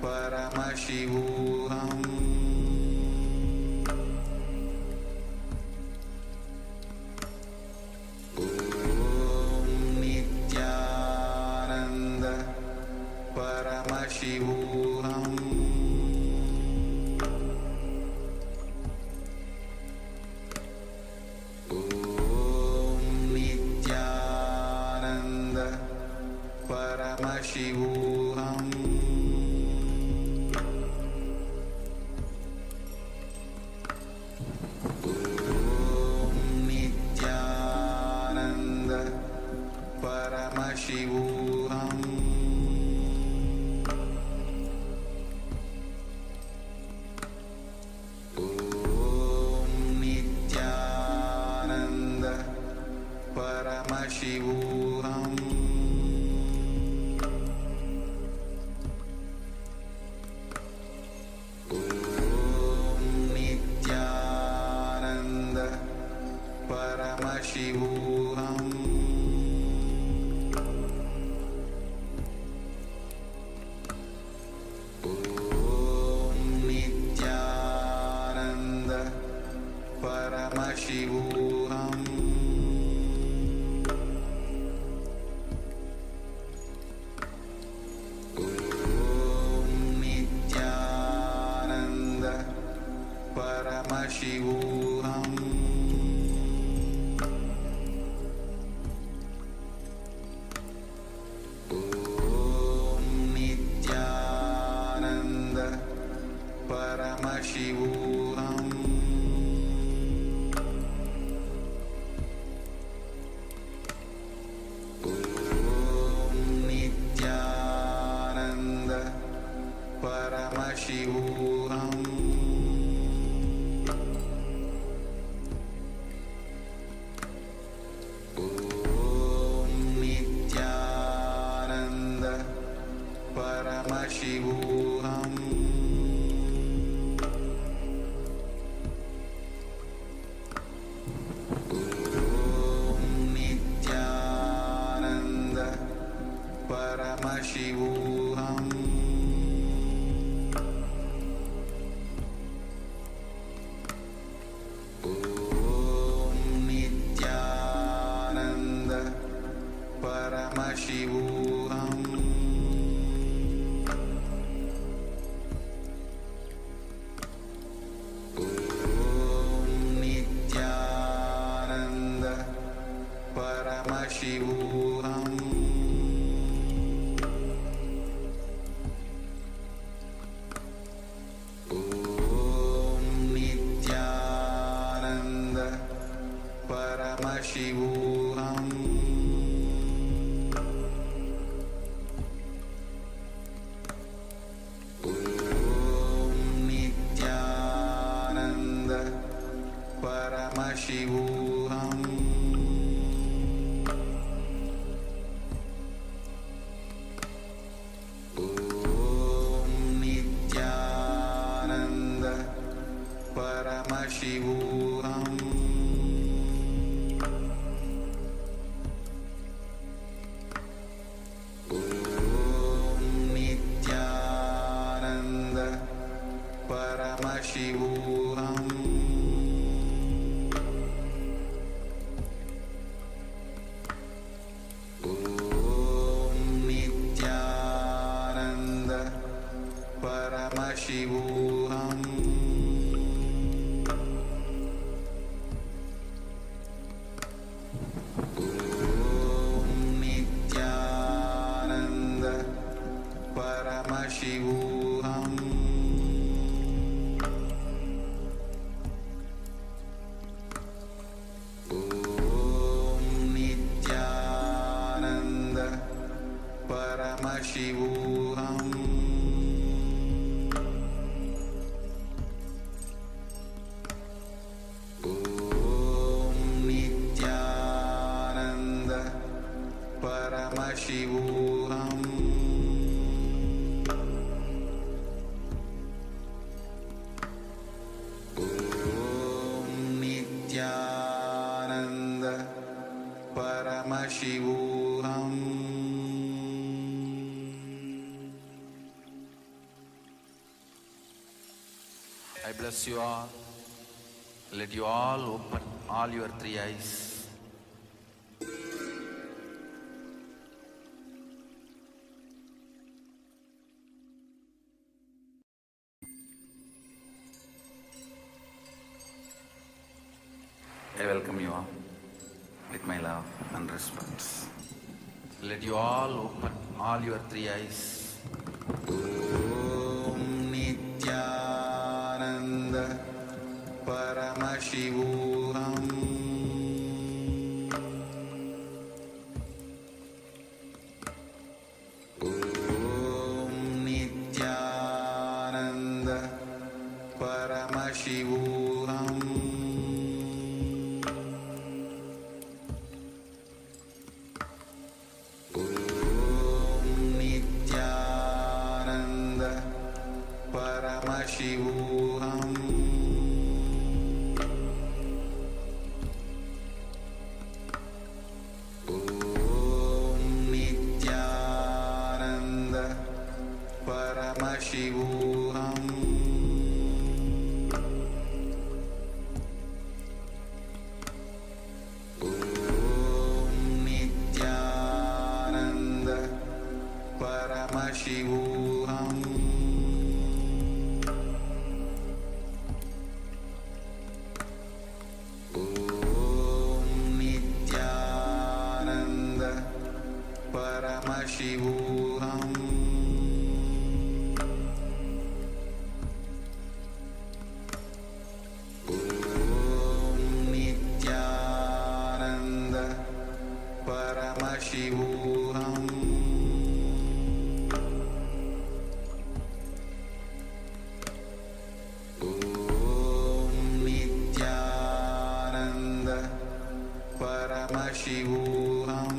परमशिवोऽहम् ॐ नित्यानन्द परमशिवोऽहम् ॐ नित्यानन्द परमशिवोऽहम् ॐ नित्यानन्द परमशिवोऽहम् ॐ नित्यानन्द परमशिवोऽहम् ॐ नित्यानन्द परमशिवोऽहम् ॐ नित्यानन्द परमशिवोऽहम् ॐ नित्यानन्द परमशिवोऽहम् ॐ नित्यानन्द परमशिवोऽहम् ॐ नित्यानन्द परमशिवोऽहम् ॐ नित्यानन्द परमशिवोऽहम् ॐ नित्यानन्द परमशिवोऽहम् ॐ नित्यानन्द परमशिवोऽहम् ॐ नित्यानन्द परमशिवोऽहम् ॐ नित्यानन्द परमशिवोऽहम् ॐ नित्यानन्द परमशिवोऽहम् ॐ नित्यानन्द परमशिवोऽहम् ॐ Nityanand Paramashivoham Om Nityananda Paramashivoham Paramashivoham Om Nityananda Paramashivoham Om Nityananda Paramashivoham Nityananda Paramashivoham. I bless you all. Let you all open all your three eyes. I welcome you all with my love and respect. Let you all open all your three eyes. Om Nityananda Paramashivoham. Om Nityananda Paramashivoham. Paramashivoham. Om Nityananda Paramashivoham. Om Nityananda Paramashivoham. Paramashivoham. Om Nityananda Paramashivoham. Om Nityananda Paramashivoham. Paramashivoham.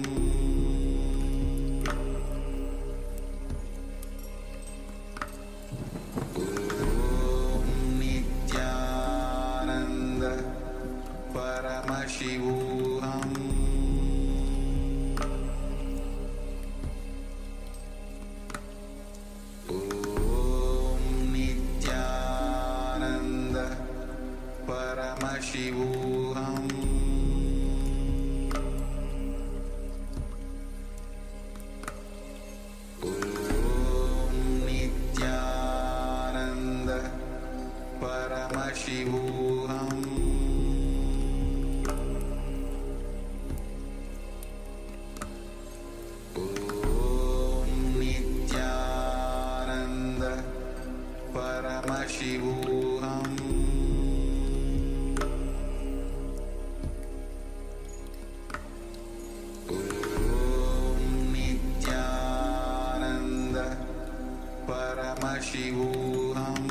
Om Nityananda Paramashivoham. Om Nityananda Paramashivoham. Paramashivoham. Om Nityananda Paramashivoham.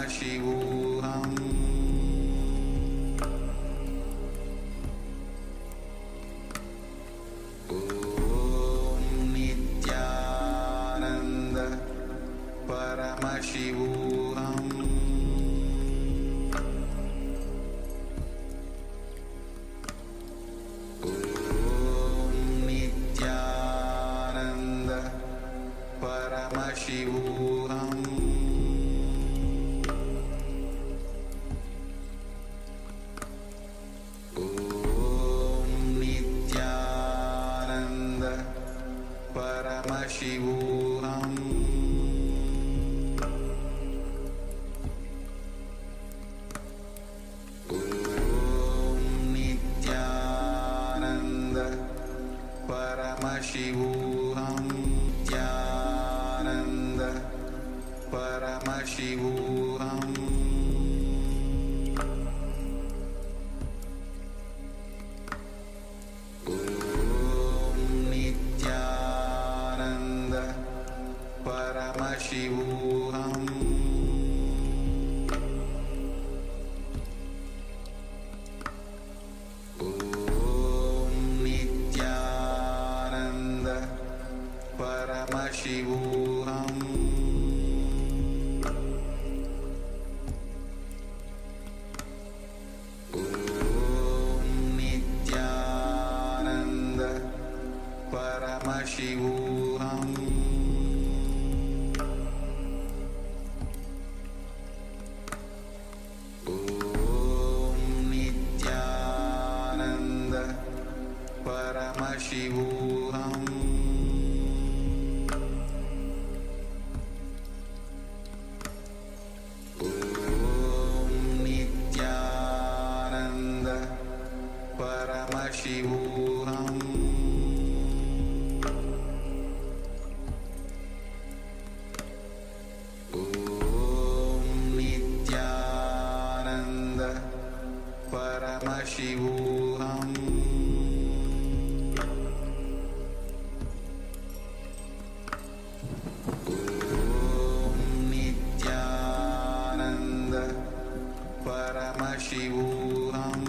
Paramashivoham Om Nityananda Paramashivoham Om Nityananda Paramashivoham Om Nityananda Paramashivoham Om Nityananda Paramashivoham Nityananda Paramashivoham Om Nityananda Paramashivoham Om Nityananda Paramashivoham Om Nityananda Paramashivoham Om Nityananda Paramashivoham Om Nityananda Paramashivoham Om Nityananda Paramashivoham Om Nityananda Paramashivoham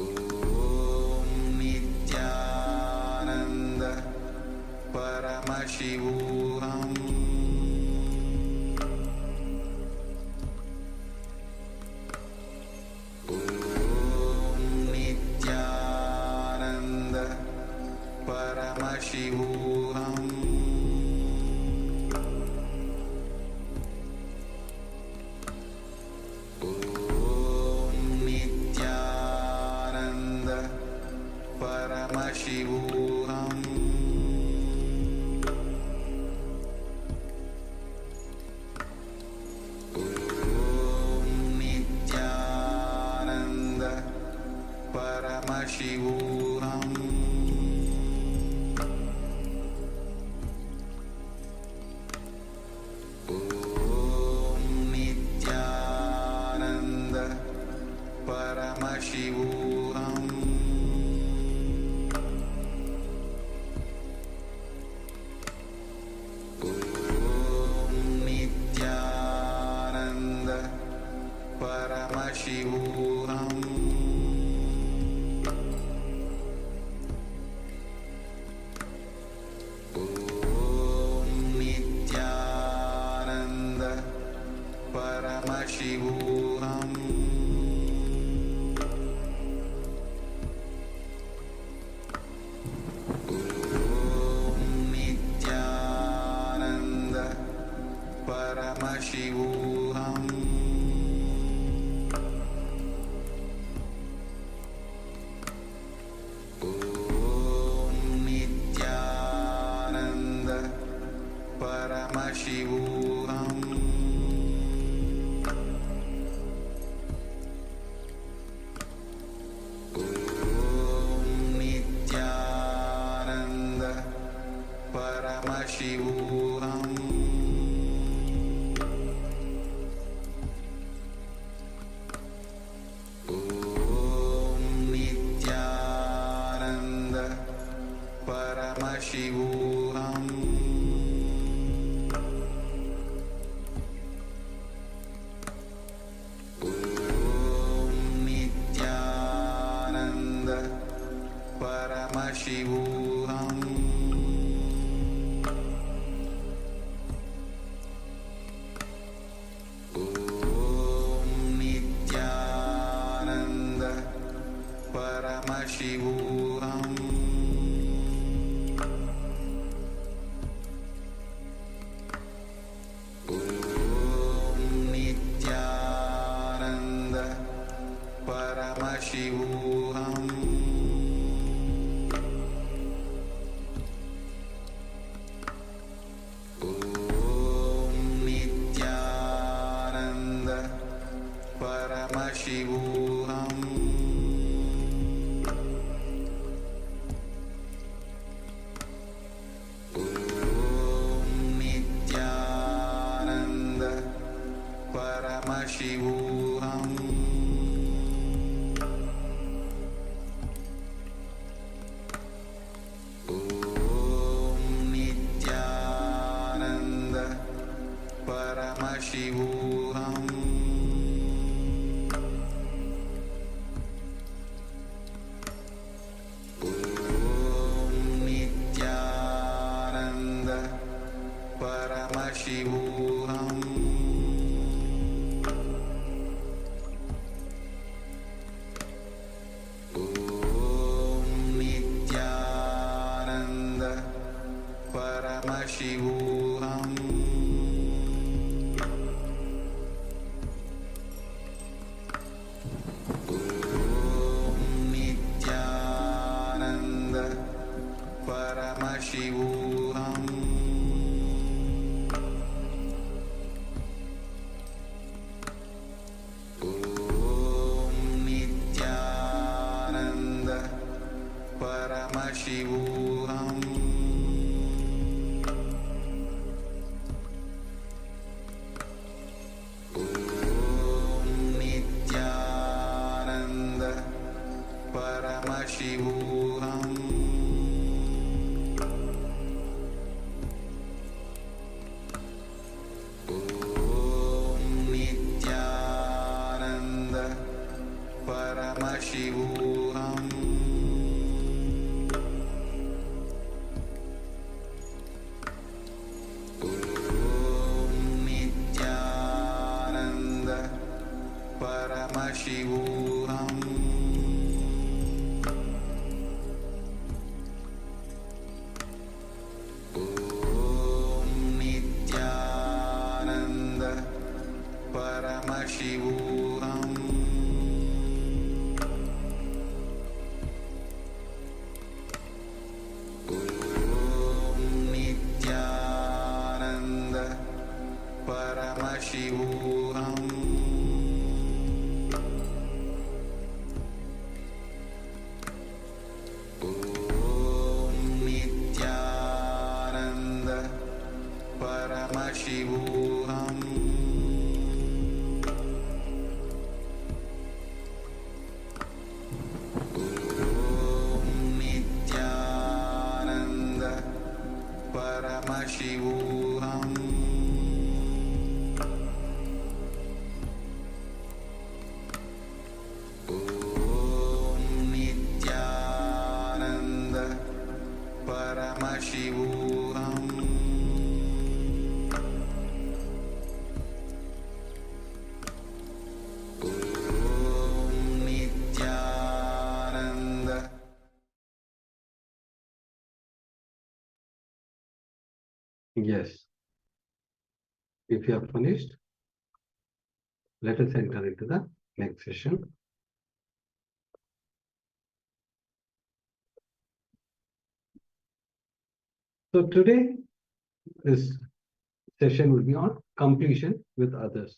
Om Nityananda Paramashivoham Om Nityananda Paramashivoham Om Nityananda Paramashivoham Om Nityananda Paramashivoham Om Nityananda Paramashivoham Om Nityananda Paramashivoham Om Nityananda Paramashivoham Om Nityananda Paramashivoham Om Nityananda Paramashivoham Om Nityananda Paramashivoham Om Nityananda Paramashivoham Paramashivoham Om Nityananda Paramashivoham Om Nityananda Paramashivoham Om Nityananda Paramashivoham Om Nityananda Paramashivoham Om Nityananda Paramashivoham Om Nityananda Paramashivoham Om Nityananda Paramashivoham Om Nityananda Paramashivoham Om Nityananda Paramashivoham Om Nityananda Paramashivoham Om Nityananda Paramashivoham Om Nityananda Paramashivoham Om Nityananda Paramashivoham Om Nityananda Paramashivoham Om Nityananda Paramashivoham Om Nityananda Paramashivoham Om Nityananda Paramashivoham Om Nityananda. Yes. If you are finished, let us enter into the next session. So today, this session will be on completion with others.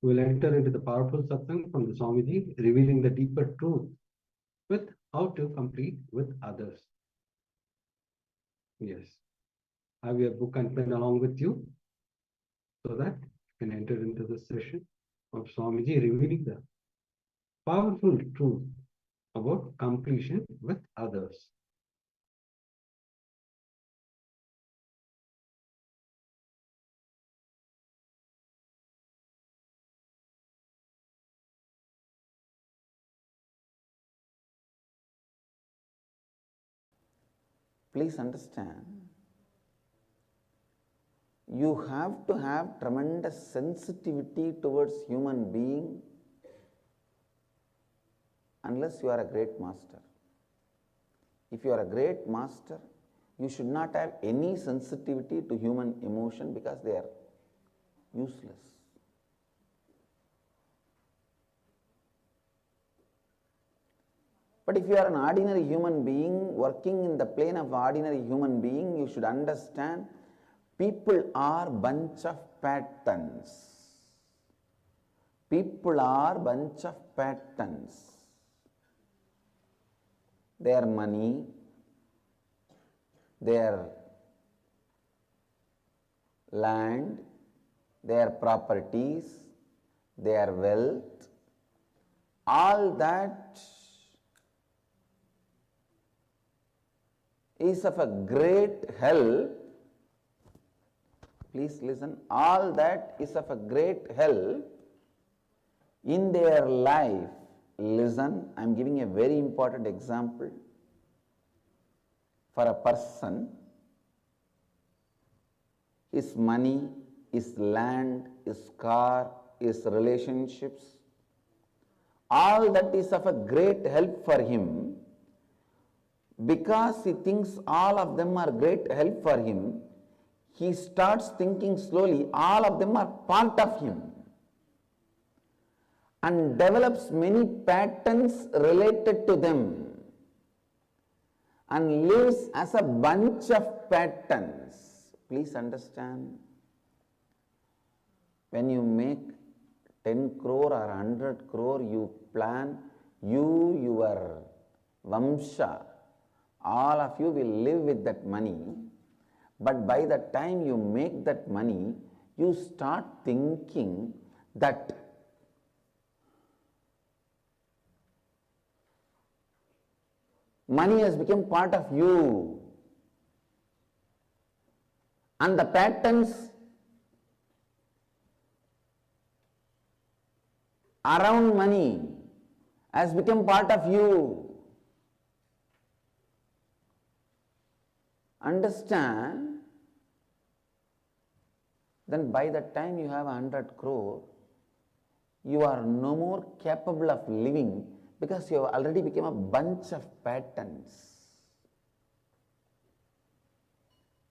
We will enter into the powerful satsang from the Swamiji, revealing the deeper truth with how to complete with others. Yes. Have your book and pen along with you so that you can enter into the session of Swamiji revealing the powerful truth about completion with others. Please understand, you have to have tremendous sensitivity towards human being unless you are a great master. If you are a great master, you should not have any sensitivity to human emotion because they are useless. But if you are an ordinary human being working in the plane of ordinary human being, you should understand people are bunch of patterns. People are bunch of patterns. Their money, their land, their properties, their wealth, all that is of a great help. Please listen, all that is of a great help in their life. Listen, I am giving a very important example. For a person, his money, his land, his car, his relationships, all that is of a great help for him. Because he thinks all of them are great help for him, he starts thinking slowly all of them are part of him and develops many patterns related to them and lives as a bunch of patterns. Please understand, when you make 10 crore or 100 crore, you plan, your Vamsha, all of you will live with that money, but by the time you make that money, you start thinking that money has become part of you, and the patterns around money has become part of you. Understand, then by the time you have 100 crore, you are no more capable of living because you have already become a bunch of patterns.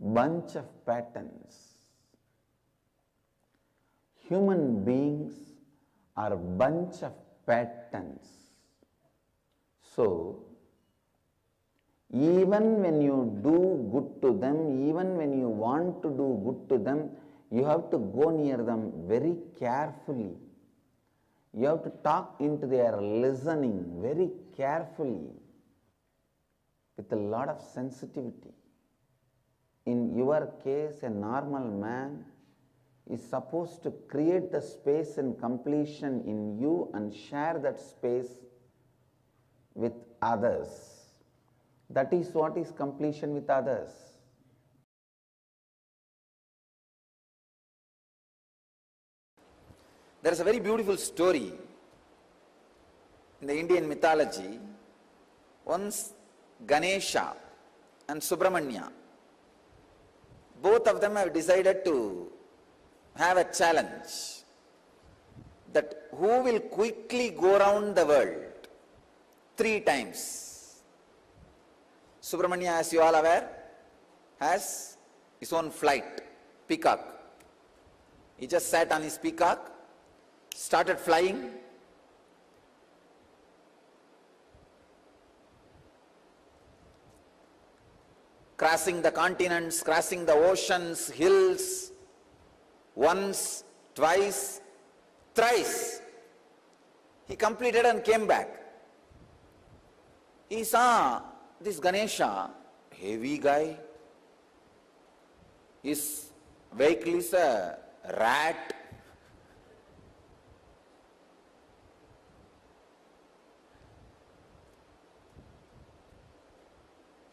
Bunch of patterns. Human beings are a bunch of patterns. So, even when you do good to them, even when you want to do good to them, you have to go near them very carefully. You have to talk into their listening very carefully with a lot of sensitivity. In your case, a normal man is supposed to create the space and completion in you and share that space with others. That is what is completion with others. There is a very beautiful story in the Indian mythology. Once Ganesha and Subramanya, both of them have decided to have a challenge that who will quickly go around the world 3 times. Subramanya, as you all aware, has his own flight, peacock. He just sat on his peacock, started flying, crossing the continents, crossing the oceans, hills, once, twice, thrice. He completed and came back. He saw this Ganesha, heavy guy. His vehicle is a rat.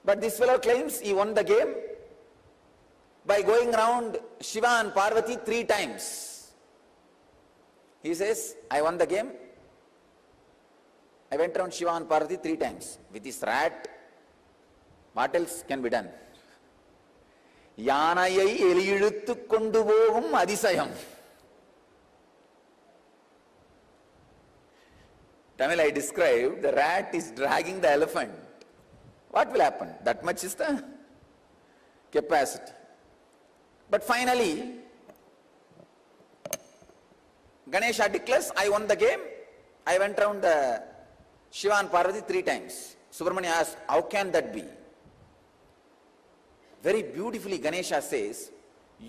But this fellow claims he won the game by going around Shiva and Parvati 3 times. He says, I won the game. I went around Shiva and Parvati 3 times with this rat. What else can be done? யானையை எலியிழுத்து கொண்டு போகும் அதிசயம். Tamil, I described the rat is dragging the elephant. What will happen? That much is the capacity. But finally, Ganesha declares, I won the game. I went around the Shiva and Parvati 3 times. Subramanya asked, how can that be? Very beautifully Ganesha says,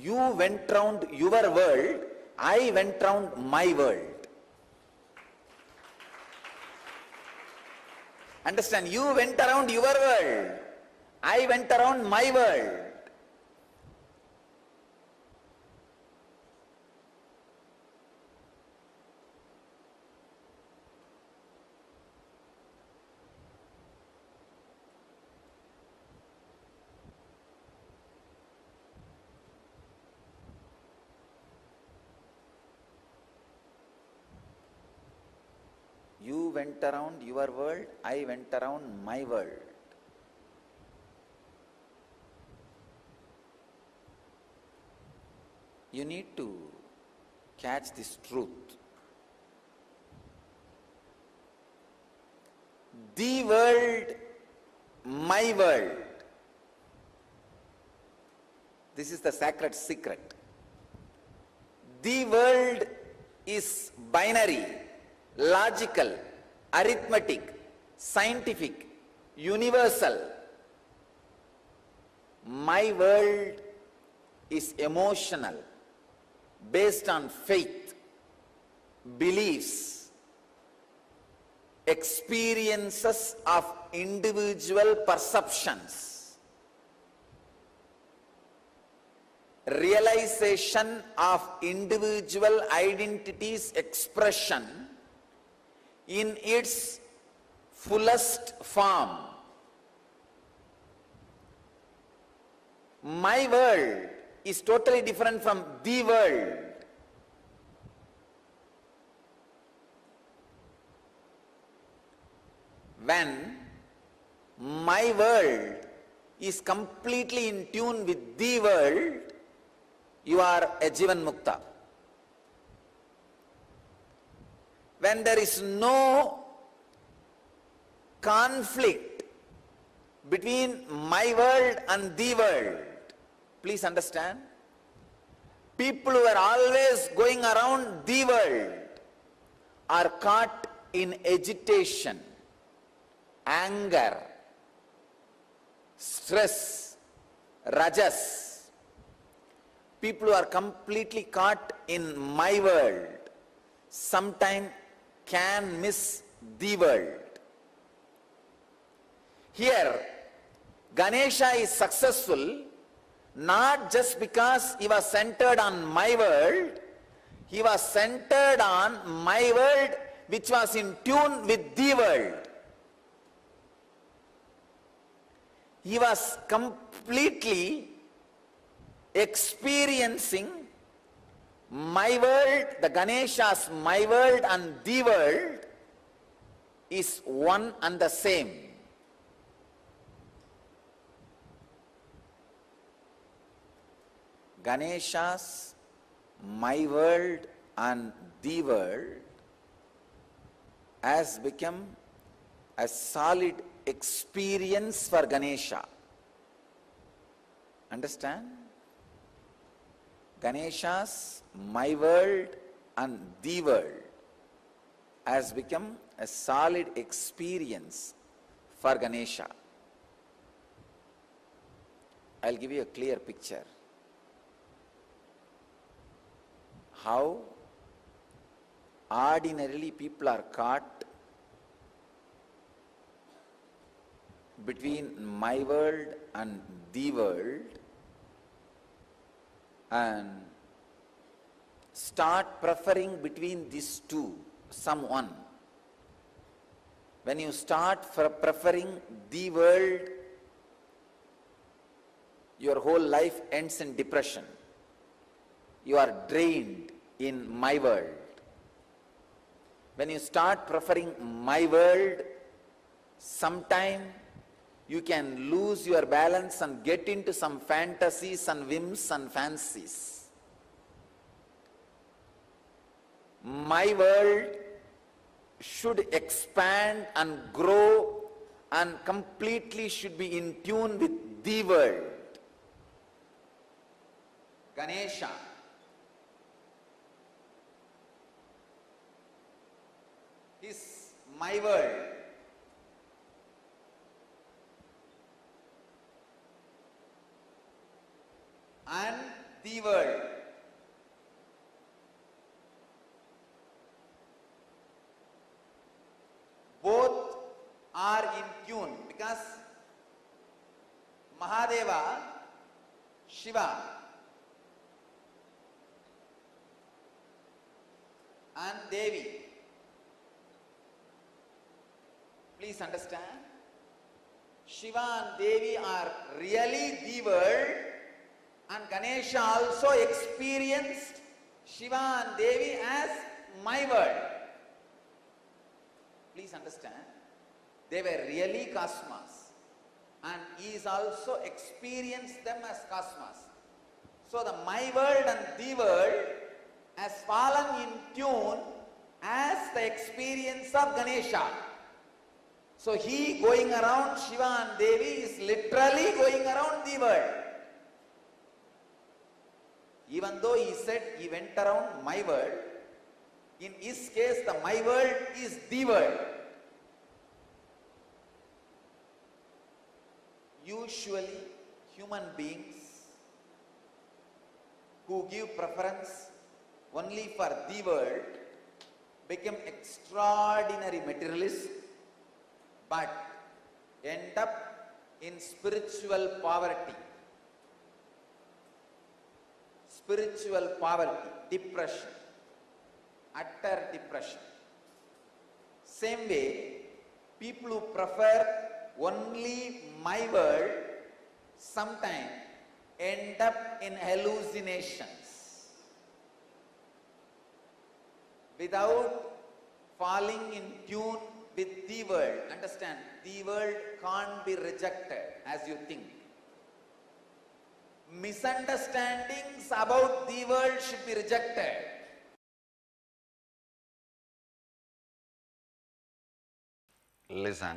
you went round your world, I went round my world. Understand? You went around your world, I went around my world. You went around your world, I went around my world. You need to catch this truth. The world, my world. This is the sacred secret. The world is binary, logical, arithmetic, scientific, universal. My world is emotional, based on faith, beliefs, experiences of individual perceptions, realization of individual identity's expression in its fullest form. My world is totally different from the world. When my world is completely in tune with the world, you are a Jivan Mukta. When there is no conflict between my world and the world, please understand, people who are always going around the world are caught in agitation, anger, stress, rajas. People who are completely caught in my world sometimes can miss the world. Here, Ganesha is successful not just because he was centered on my world, he was centered on my world which was in tune with the world. He was completely experiencing my world, the Ganesha's my world and the world is one and the same. Ganesha's my world and the world has become a solid experience for Ganesha. Understand? Ganesha's my world and the world has become a solid experience for Ganesha. I'll give you a clear picture. How ordinarily people are caught between my world and the world and start preferring between these two, someone. When you start preferring the world, your whole life ends in depression. You are drained in my world. When you start preferring my world, sometime you can lose your balance and get into some fantasies and whims and fancies. My world should expand and grow and completely should be in tune with the world. Ganesha is my world. And the world. Both are in tune because Mahadeva, Shiva, and Devi. Please understand, Shiva and Devi are really the world, and Ganesha also experienced Shiva and Devi as my world. Please understand, they were really cosmos, and he is also experienced them as cosmos. So the my world and the world has fallen in tune as the experience of Ganesha. So he going around Shiva and Devi is literally going around the world. Even though he said he went around my world, in his case the my world is the world. Usually human beings who give preference only for the world become extraordinary materialists but end up in spiritual poverty. Spiritual poverty, depression, utter depression. Same way, people who prefer only my world sometimes end up in hallucinations without falling in tune with the world. Understand, the world can't be rejected as you think. Misunderstandings about the world should be rejected. Listen,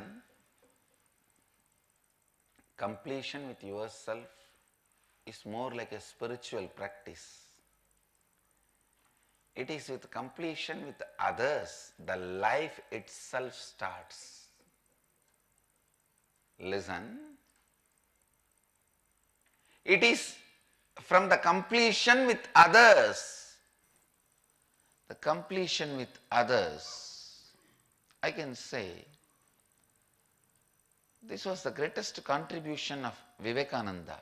completion with yourself is more like a spiritual practice. It is with completion with others the life itself starts. Listen, it is from the completion with others, the completion with others, I can say, this was the greatest contribution of Vivekananda.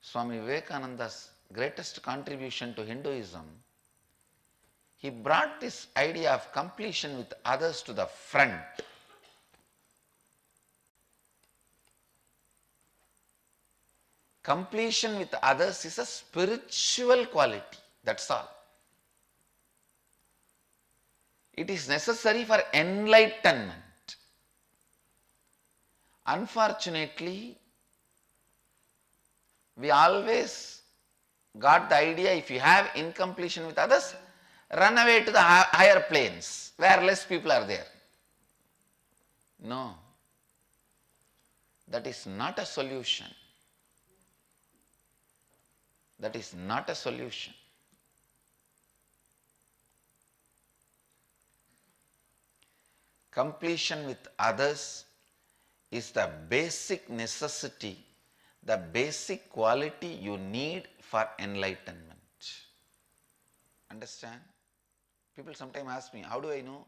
Swami Vivekananda's greatest contribution to Hinduism. He brought this idea of completion with others to the front. Completion with others is a spiritual quality, that's all. It is necessary for enlightenment. Unfortunately, we always got the idea if you have incompletion with others, run away to the higher planes where less people are there. No, that is not a solution. That is not a solution. Completion with others is the basic necessity, the basic quality you need for enlightenment. Understand? People sometimes ask me, how do I know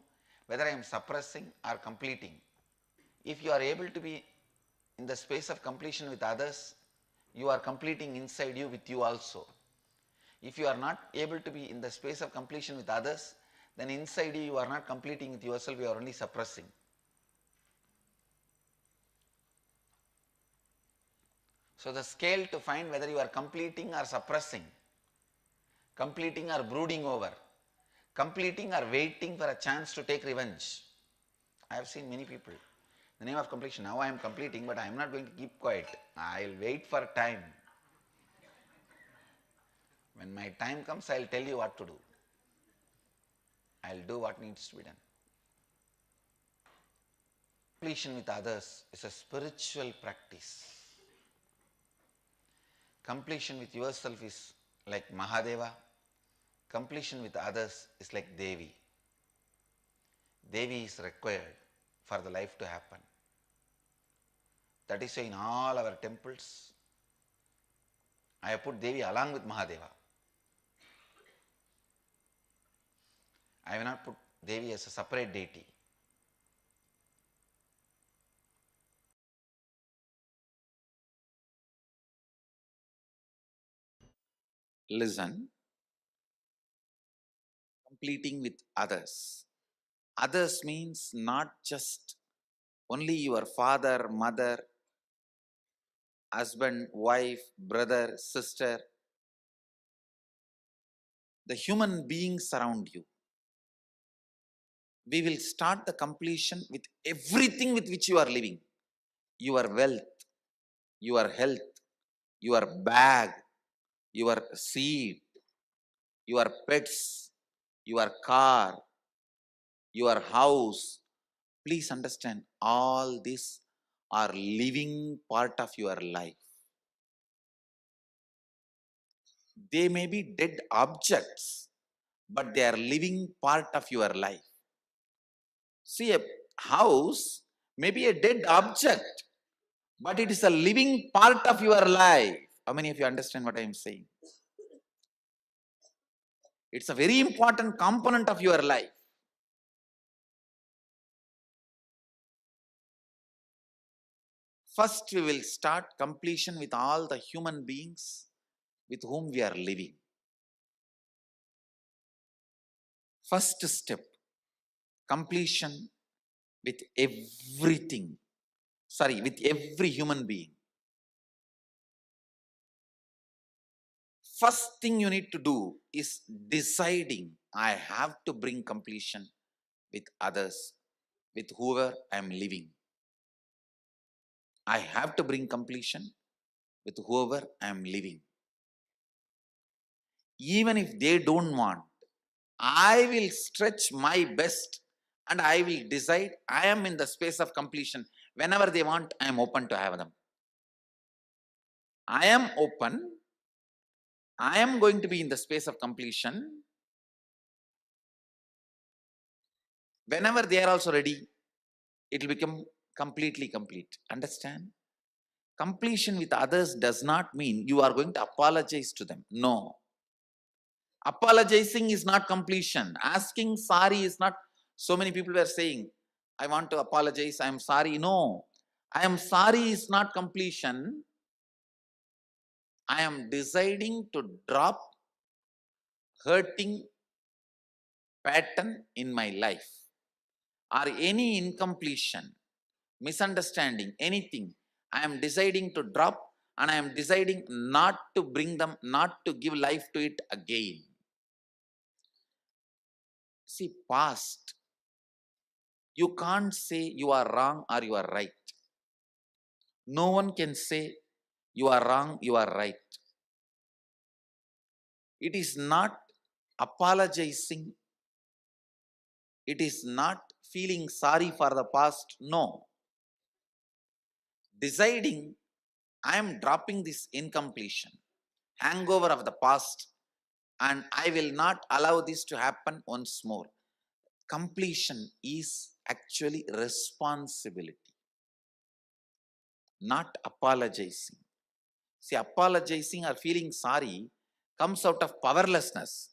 whether I am suppressing or completing? If you are able to be in the space of completion with others, you are completing inside you with you also. If you are not able to be in the space of completion with others, then inside you are not completing with yourself, you are only suppressing. So the scale to find whether you are completing or suppressing, completing or brooding over, completing or waiting for a chance to take revenge. I have seen many people The name of completion. Now I am completing, but I am not going to keep quiet. I will wait for time. When my time comes, I will tell you what to do. I will do what needs to be done. Completion with others is a spiritual practice. Completion with yourself is like Mahadeva. Completion with others is like Devi. Devi is required for the life to happen. That is why in all our temples, I have put Devi along with Mahadeva. I have not put Devi as a separate deity. Listen, completing with others. Others means not just only your father, mother, husband, wife, brother, sister, the human beings around you. We will start the completion with everything with which you are living. Your wealth, your health, your bag, your seat, your pets, your car, your house. Please understand, all these are living part of your life. They may be dead objects, but they are living part of your life. See, a house may be a dead object, but it is a living part of your life. How many of you understand what I am saying? It's a very important component of your life. First, we will start completion with all the human beings with whom we are living. First step, completion with everything. With every human being. First thing you need to do is deciding, I have to bring completion with others, with whoever I am living. I have to bring completion with whoever I am living. Even if they don't want, I will stretch my best and I will decide I am in the space of completion. Whenever they want, I am open to have them. I am open. I am going to be in the space of completion. Whenever they are also ready, it will become completely complete. Understand? Completion with others does not mean you are going to apologize to them. No. Apologizing is not completion. Asking sorry is not. So many people were saying, I want to apologize, I am sorry. No. I am sorry is not completion. I am deciding to drop hurting pattern in my life or any incompletion, misunderstanding, anything. I am deciding to drop and I am deciding not to bring them, not to give life to it again. See, past, you can't say you are wrong or you are right. No one can say you are wrong, you are right. It is not apologizing. It is not feeling sorry for the past. No. Deciding, I am dropping this incompletion, hangover of the past, and I will not allow this to happen once more. Completion is actually responsibility, not apologizing. See, apologizing or feeling sorry comes out of powerlessness,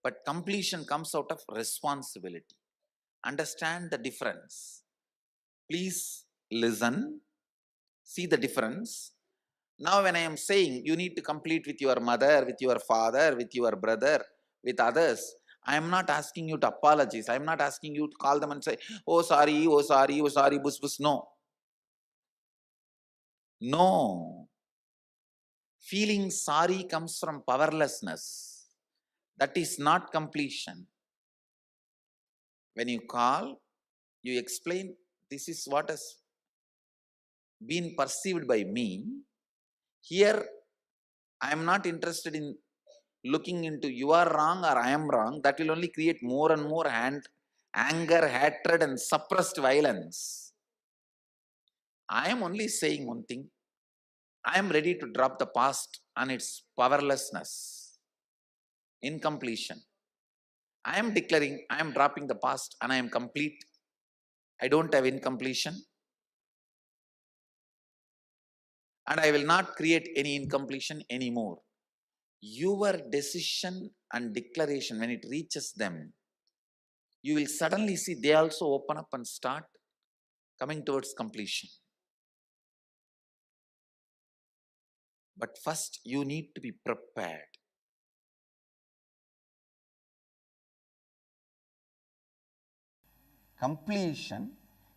but completion comes out of responsibility. Understand the difference. Please listen, see the difference. Now when I am saying you need to complete with your mother, with your father, with your brother, with others, I am not asking you to apologize. I am not asking you to call them and say, oh sorry, oh sorry, oh sorry, bus bus. No. No. Feeling sorry comes from powerlessness. That is not completion. When you call, you explain, this is what has been perceived by me, here I am not interested in looking into you are wrong or I am wrong. That will only create more and more anger, hatred and suppressed violence. I am only saying one thing. I am ready to drop the past and its powerlessness, incompletion. I am declaring I am dropping the past and I am complete. I don't have incompletion. And I will not create any incompletion anymore. Your decision and declaration, when it reaches them, you will suddenly see they also open up and start coming towards completion. But first, you need to be prepared. Completion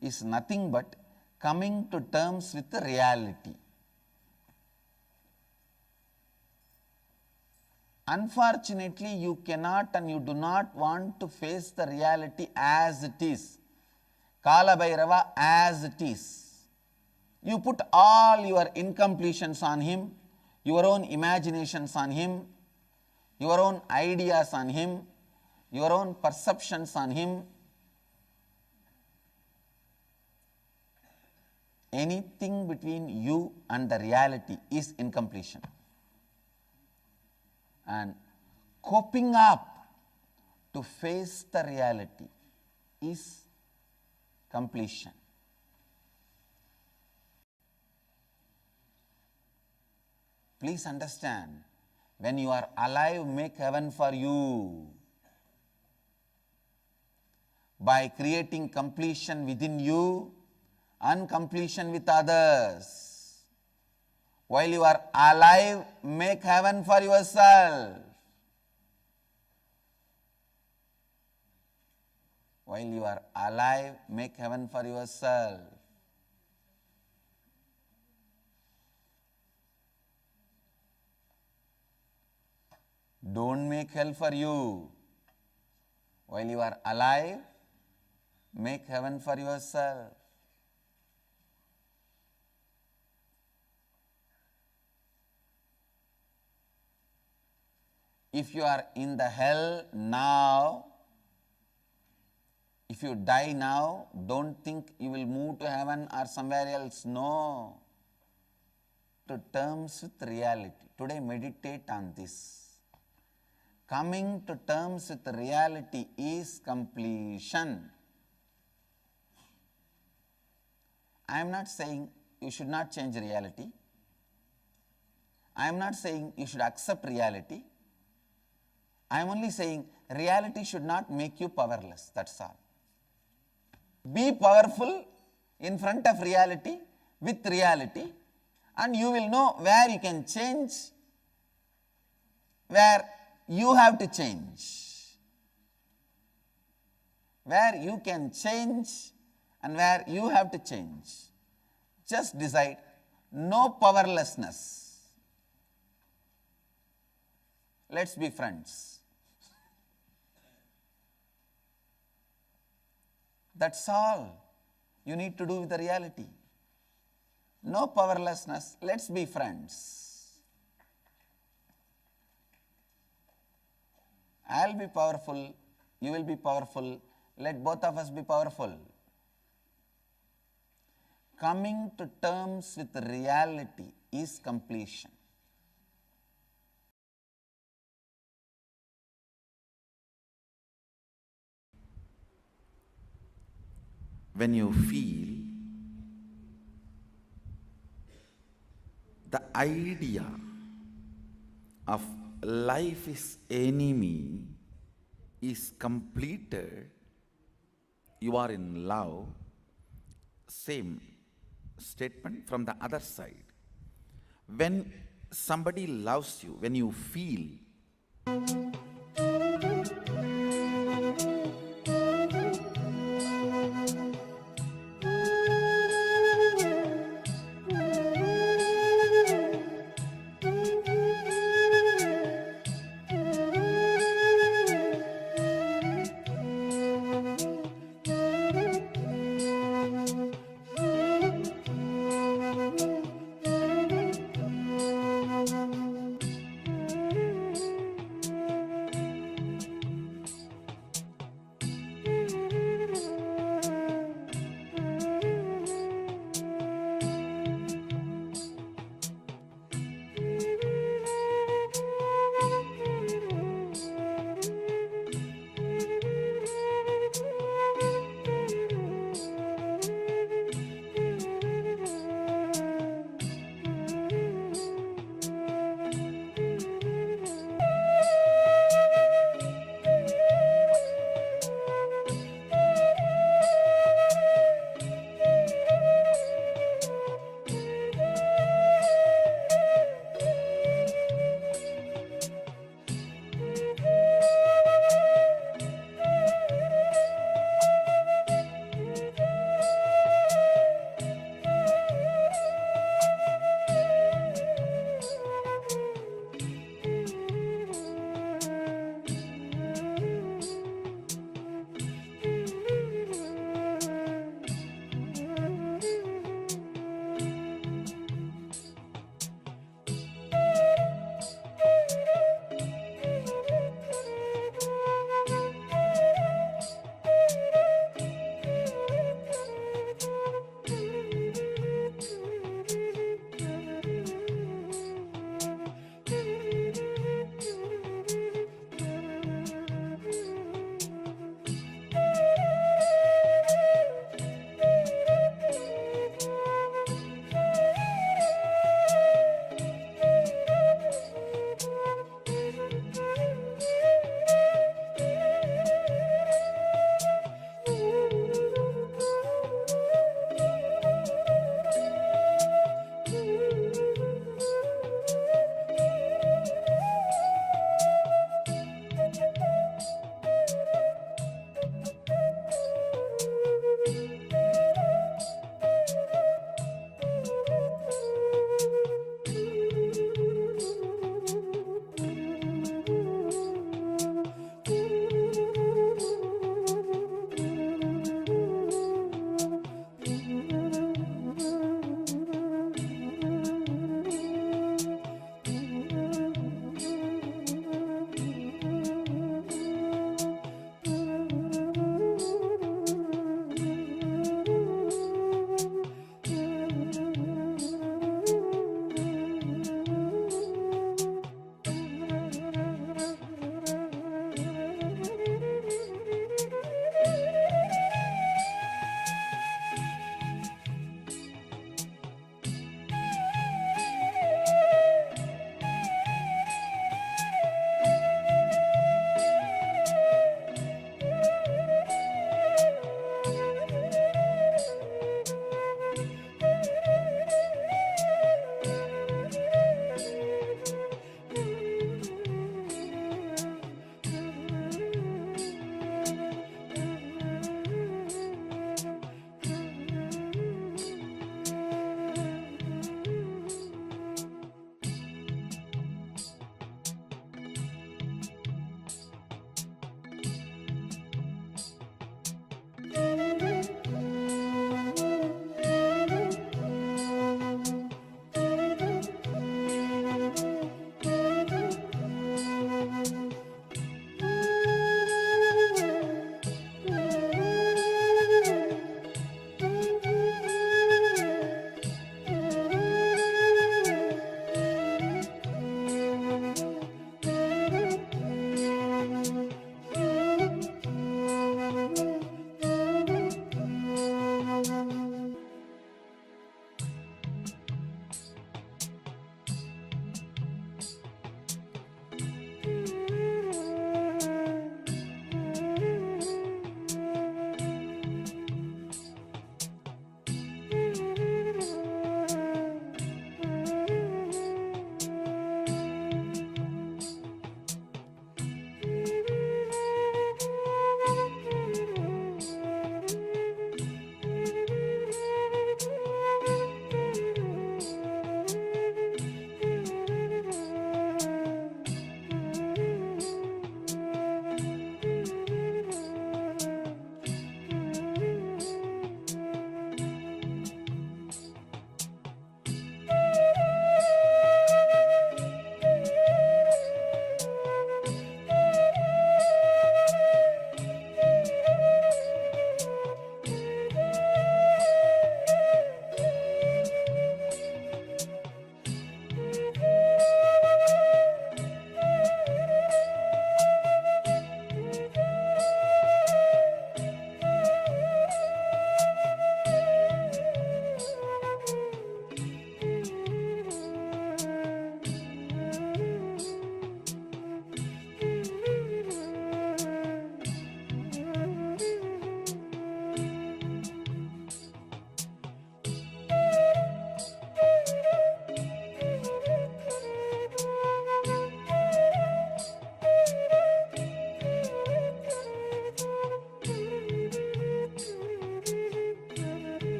is nothing but coming to terms with the reality. Unfortunately, you cannot and you do not want to face the reality as it is. Kala Bhairava as it is. You put all your incompletions on him, your own imaginations on him, your own ideas on him, your own perceptions on him. Anything between you and the reality is incompletion. And coping up to face the reality is completion. Please understand, when you are alive, make heaven for you. By creating completion within you, uncompletion with others. While you are alive, make heaven for yourself. While you are alive, make heaven for yourself. Don't make hell for you. While you are alive, make heaven for yourself. If you are in the hell now, if you die now, don't think you will move to heaven or somewhere else. No. To terms with reality. Today meditate on this. Coming to terms with reality is completion. I am not saying you should not change reality. I am not saying you should accept reality. I am only saying reality should not make you powerless. That's all. Be powerful in front of reality, with reality, and you will know where you can change, where you have to change. Where you can change and where you have to change. Just decide no powerlessness. Let's be friends. That's all you need to do with the reality. No powerlessness. Let's be friends. I'll be powerful, you will be powerful, let both of us be powerful. Coming to terms with reality is completion. When you feel the idea of life is enemy is completed, you are in love, same statement from the other side. When somebody loves you, when you feel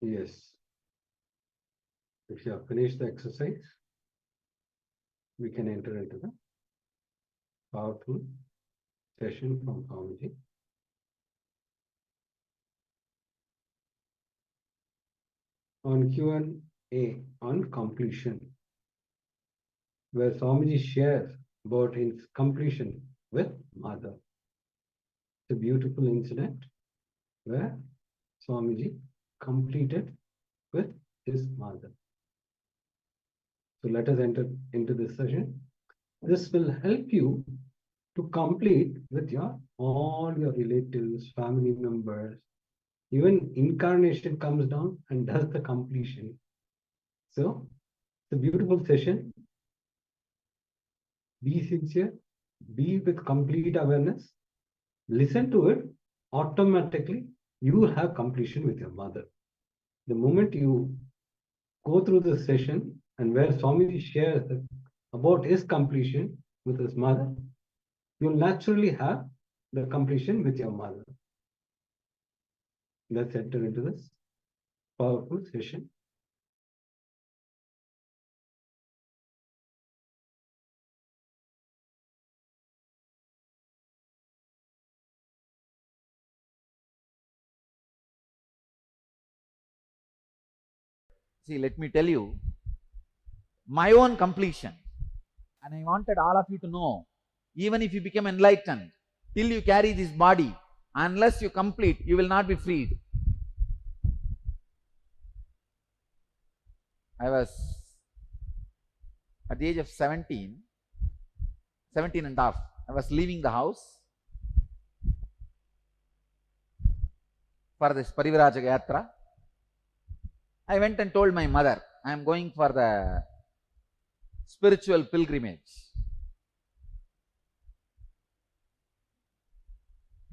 Yes. If you have finished the exercise, we can enter into the powerful session from Swamiji. On Q&A on completion, where Swamiji shares about his completion with Mother. It's a beautiful incident where Swamiji completed with his mother. So let us enter into this session. This will help you to complete with all your relatives, family members. Even incarnation comes down and does the completion. So it's a beautiful session. Be sincere, be with complete awareness. Listen to it, automatically you will have completion with your mother. The moment you go through the session and where Swamiji shares about his completion with his mother, you'll naturally have the completion with your mother. Let's enter into this powerful session. See, let me tell you my own completion. And I wanted all of you to know, even if you become enlightened, till you carry this body, unless you complete, you will not be freed. I was at the age of 17 and a half. I was leaving the house for this Parivaraja Yatra. I went and told my mother, I am going for the spiritual pilgrimage.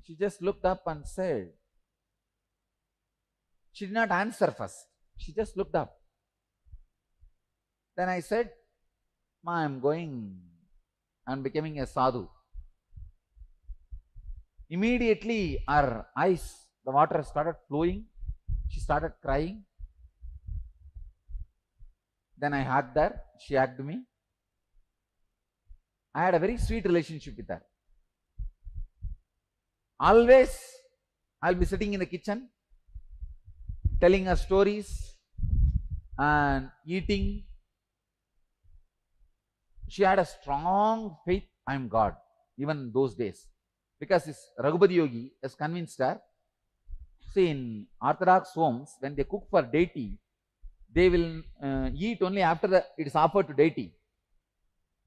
She just looked up and said, she did not answer first. She just looked up. Then I said, Ma, I am going and becoming a sadhu. Immediately her eyes, the water started flowing. She started crying. Then I hugged her. She hugged me. I had a very sweet relationship with her. Always I'll be sitting in the kitchen, telling her stories and eating. She had a strong faith, I am God, even those days. Because this Raghupati Yogi has convinced her. See, in Orthodox homes, when they cook for deity, they will eat only after it is offered to deity.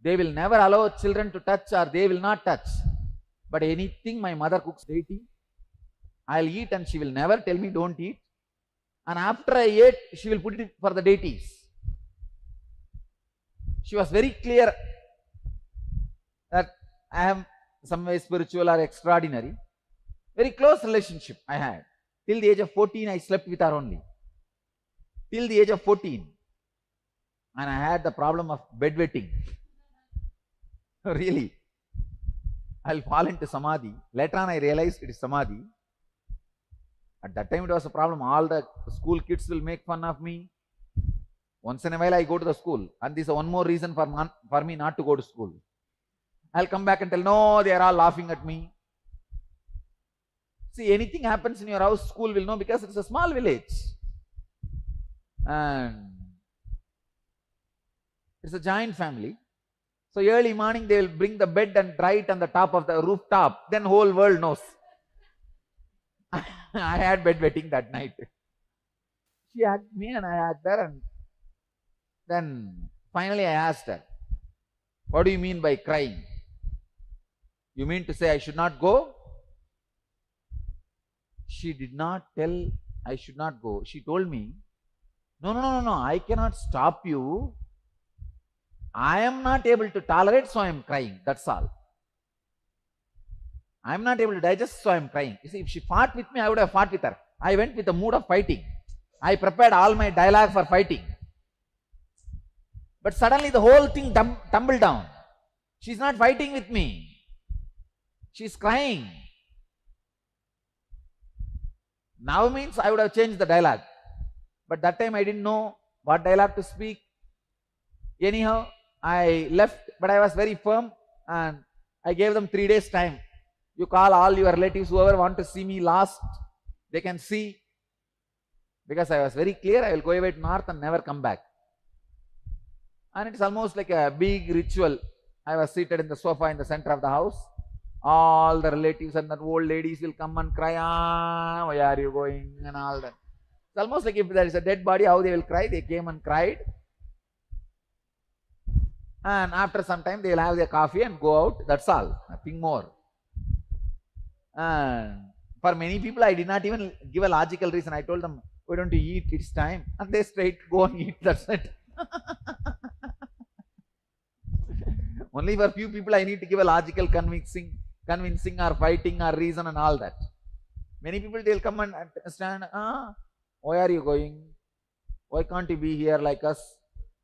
They will never allow children to touch, or they will not touch. But anything my mother cooks deity, I'll eat and she will never tell me don't eat. And after I ate, she will put it for the deities. She was very clear that I am some way spiritual or extraordinary. Very close relationship I had. Till the age of 14, I slept with her only. Till the age of 14. And I had the problem of bedwetting. Really. I'll fall into samadhi. Later on, I realized it is samadhi. At that time, it was a problem. All the school kids will make fun of me. Once in a while, I go to the school. And this is one more reason for me not to go to school. I'll come back and tell, no, they are all laughing at me. See, anything happens in your house, school will know, because it's a small village. And it's a giant family. So early morning, they will bring the bed and dry it on the top of the rooftop. Then whole world knows. I had bedwetting that night. She hugged me and I hugged her, and then finally I asked her, what do you mean by crying? You mean to say I should not go? She did not tell I should not go. She told me, no, I cannot stop you. I am not able to tolerate, so I am crying. That's all. I am not able to digest, so I am crying. You see, if she fought with me, I would have fought with her. I went with a mood of fighting. I prepared all my dialogue for fighting. But suddenly the whole thing tumbled down. She's not fighting with me. She's crying. Now means I would have changed the dialogue. But that time I didn't know what dialogue to speak. Anyhow, I left, but I was very firm and I gave them 3 days time. You call all your relatives, whoever want to see me last, they can see. Because I was very clear, I will go away to north and never come back. And it's almost like a big ritual. I was seated in the sofa in the center of the house. All the relatives and the old ladies will come and cry, ah, why are you going, and all that. It's almost like if there is a dead body, how they will cry. They came and cried. And after some time, they will have their coffee and go out. That's all, nothing more. And for many people, I did not even give a logical reason. I told them, why don't you eat? It's time. And they straight go and eat. That's it. Only for few people, I need to give a logical convincing or fighting or reason and all that. Many people, they'll come and stand, why are you going? Why can't you be here like us?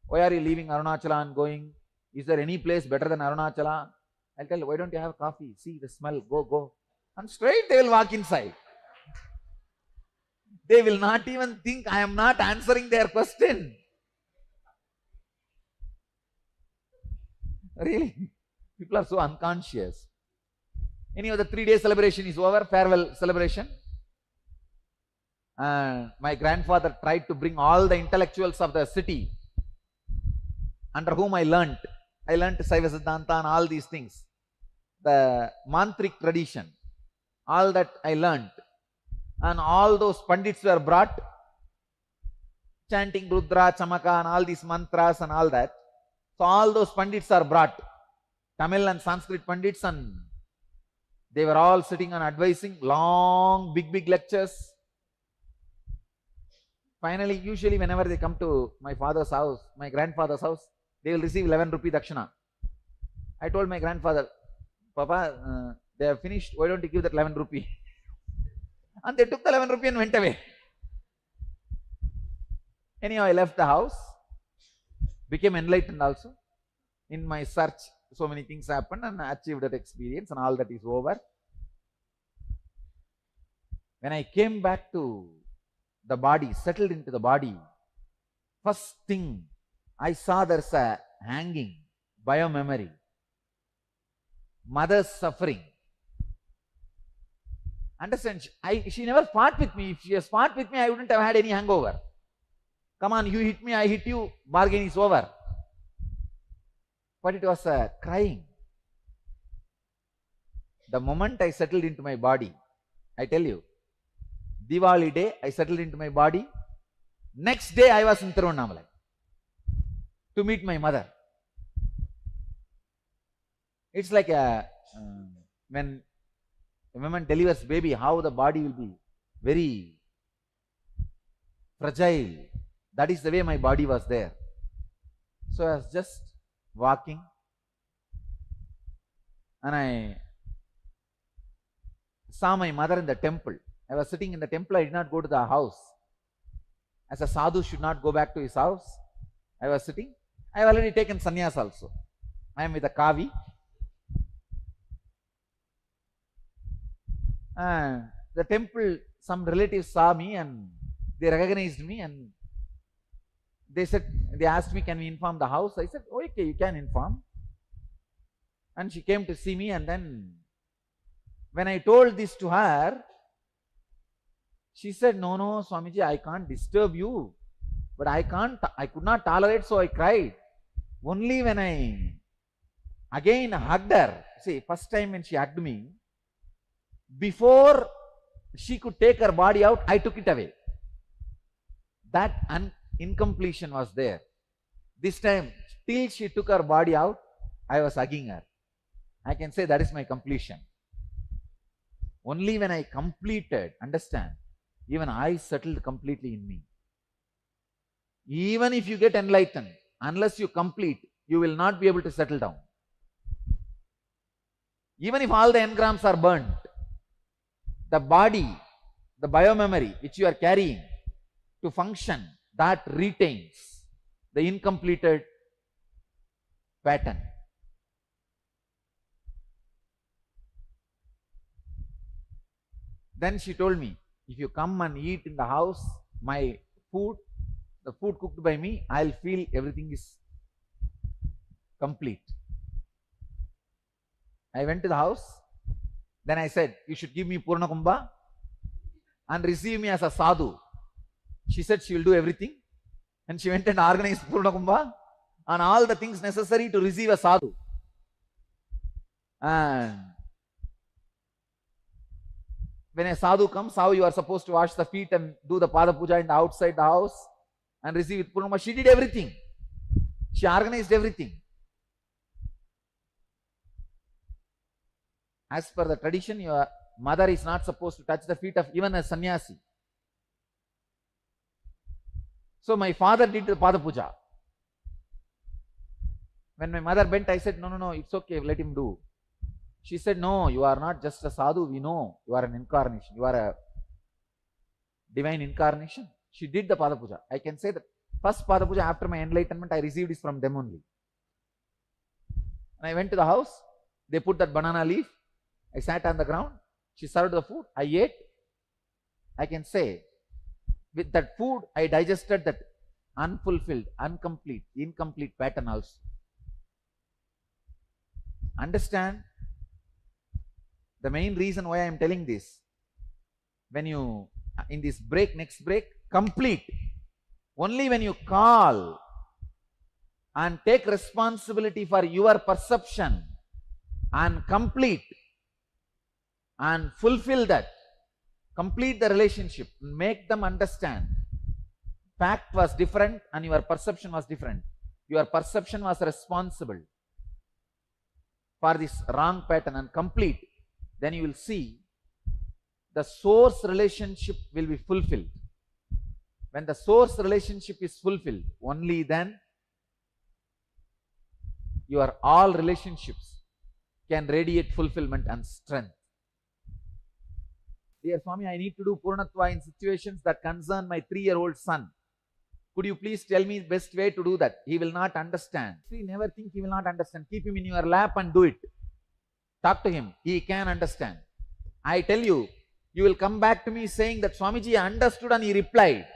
Why are you leaving Arunachala and going? Is there any place better than Arunachala? I'll tell you, why don't you have coffee? See the smell, go. And straight they will walk inside. They will not even think I am not answering their question. Really? People are so unconscious. Anyhow, the 3-day celebration is over, farewell celebration. My grandfather tried to bring all the intellectuals of the city under whom I learnt. I learnt Saiva Siddhanta and all these things. The mantric tradition, all that I learnt. And all those pandits were brought, chanting Rudra, Chamaka and all these mantras and all that. So all those pandits are brought, Tamil and Sanskrit pandits, and they were all sitting and advising, long, big lectures. Finally, usually whenever they come to my father's house, my grandfather's house, they will receive 11 rupee dakshina. I told my grandfather, Papa, they have finished, why don't you give that 11 rupee? And they took the 11 rupee and went away. Anyhow, I left the house, became enlightened also. In my search, so many things happened and I achieved that experience and all that is over. When I came back to the body, settled into the body, first thing I saw, there's a hanging, biomemory, mother's suffering. Understand? She never fought with me. If she has fought with me, I wouldn't have had any hangover. Come on, you hit me, I hit you, bargain is over. But it was crying. The moment I settled into my body, I tell you, Diwali day, I settled into my body. Next day, I was in Tiruvannamalai to meet my mother. It's like when a woman delivers baby, how the body will be very fragile. That is the way my body was there. So I was just walking and I saw my mother in the temple. I was sitting in the temple, I did not go to the house. As a sadhu should not go back to his house, I was sitting. I have already taken sannyas also. I am with a kavi. The temple, some relatives saw me and they recognized me and they asked me, can we inform the house? I said, oh, okay, you can inform. And she came to see me, and then when I told this to her, she said, no, Swamiji, I can't disturb you, but I could not tolerate, so I cried. Only when I again hugged her, see, first time when she hugged me, before she could take her body out, I took it away. That incompletion was there. This time, till she took her body out, I was hugging her. I can say that is my completion. Only when I completed, understand, even I settled completely in me. Even if you get enlightened, unless you complete, you will not be able to settle down. Even if all the engrams are burnt, the body, the biomemory which you are carrying to function, that retains the incompleted pattern. Then she told me, if you come and eat in the house, my food, the food cooked by me, I'll feel everything is complete. I went to the house, then I said, you should give me Purna Kumbha and receive me as a sadhu. She said she will do everything, and she went and organized Purna Kumbha and all the things necessary to receive a sadhu. And when a sadhu comes, how you are supposed to wash the feet and do the Pada Puja in the outside the house and receive it Purna Kumbha. She did everything. She organized everything. As per the tradition, your mother is not supposed to touch the feet of even a sannyasi. So my father did the Pada Puja. When my mother bent, I said, no, it's okay, let him do. She said, no, you are not just a sadhu, we know. You are an incarnation. You are a divine incarnation. She did the Pada Puja. I can say that first Pada Puja after my enlightenment, I received it from them only. And I went to the house. They put that banana leaf. I sat on the ground. She served the food. I ate. I can say, with that food, I digested that unfulfilled, incomplete pattern also. Understand? The main reason why I am telling this, when you, in this break, next break, complete. Only when you call and take responsibility for your perception and complete and fulfill that, complete the relationship, make them understand. Fact was different and your perception was different. Your perception was responsible for this wrong pattern and complete. Then you will see the source relationship will be fulfilled. When the source relationship is fulfilled, only then your all relationships can radiate fulfillment and strength. Dear Swami, I need to do Purnatva in situations that concern my 3-year-old son. Could you please tell me the best way to do that? He will not understand. See, never think he will not understand. Keep him in your lap and do it. Talk to him. He can understand. I tell you, you will come back to me saying that Swamiji understood and he replied.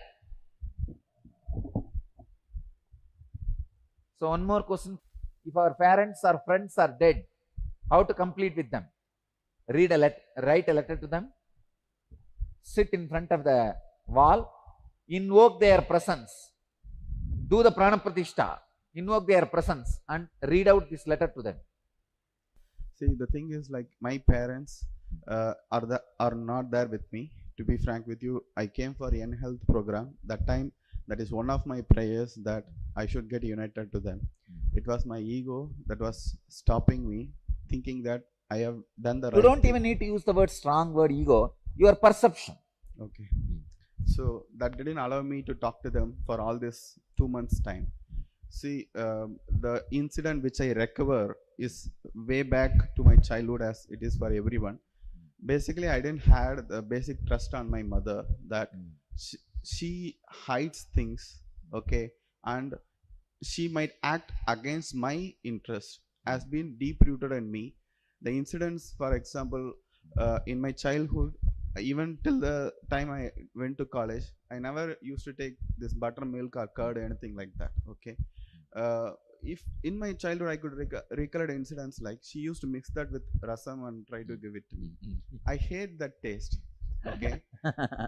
So one more question. If our parents or friends are dead, how to complete with them? Write a letter to them. Sit in front of the wall. Invoke their presence. Do the Prana Pratishta. Invoke their presence and read out this letter to them. See, the thing is, like, my parents are not there with me. To be frank with you, I came for N Health program. That time, that is one of my prayers that I should get united to them. It was my ego that was stopping me, thinking that I have done the right You don't thing. even need to use the strong word ego. Your perception. Okay. So that didn't allow me to talk to them for all this 2 months time. See, the incident which I recover is way back to my childhood, as it is for everyone. Basically, I didn't have the basic trust on my mother that she hides things, okay, and she might act against my interest, has been deep rooted in me. The incidents, for example, in my childhood, even till the time I went to college, I never used to take this buttermilk or curd or anything like that, okay. If in my childhood I could recollect incidents like she used to mix that with rasam and try to give it to me. I hate that taste, okay.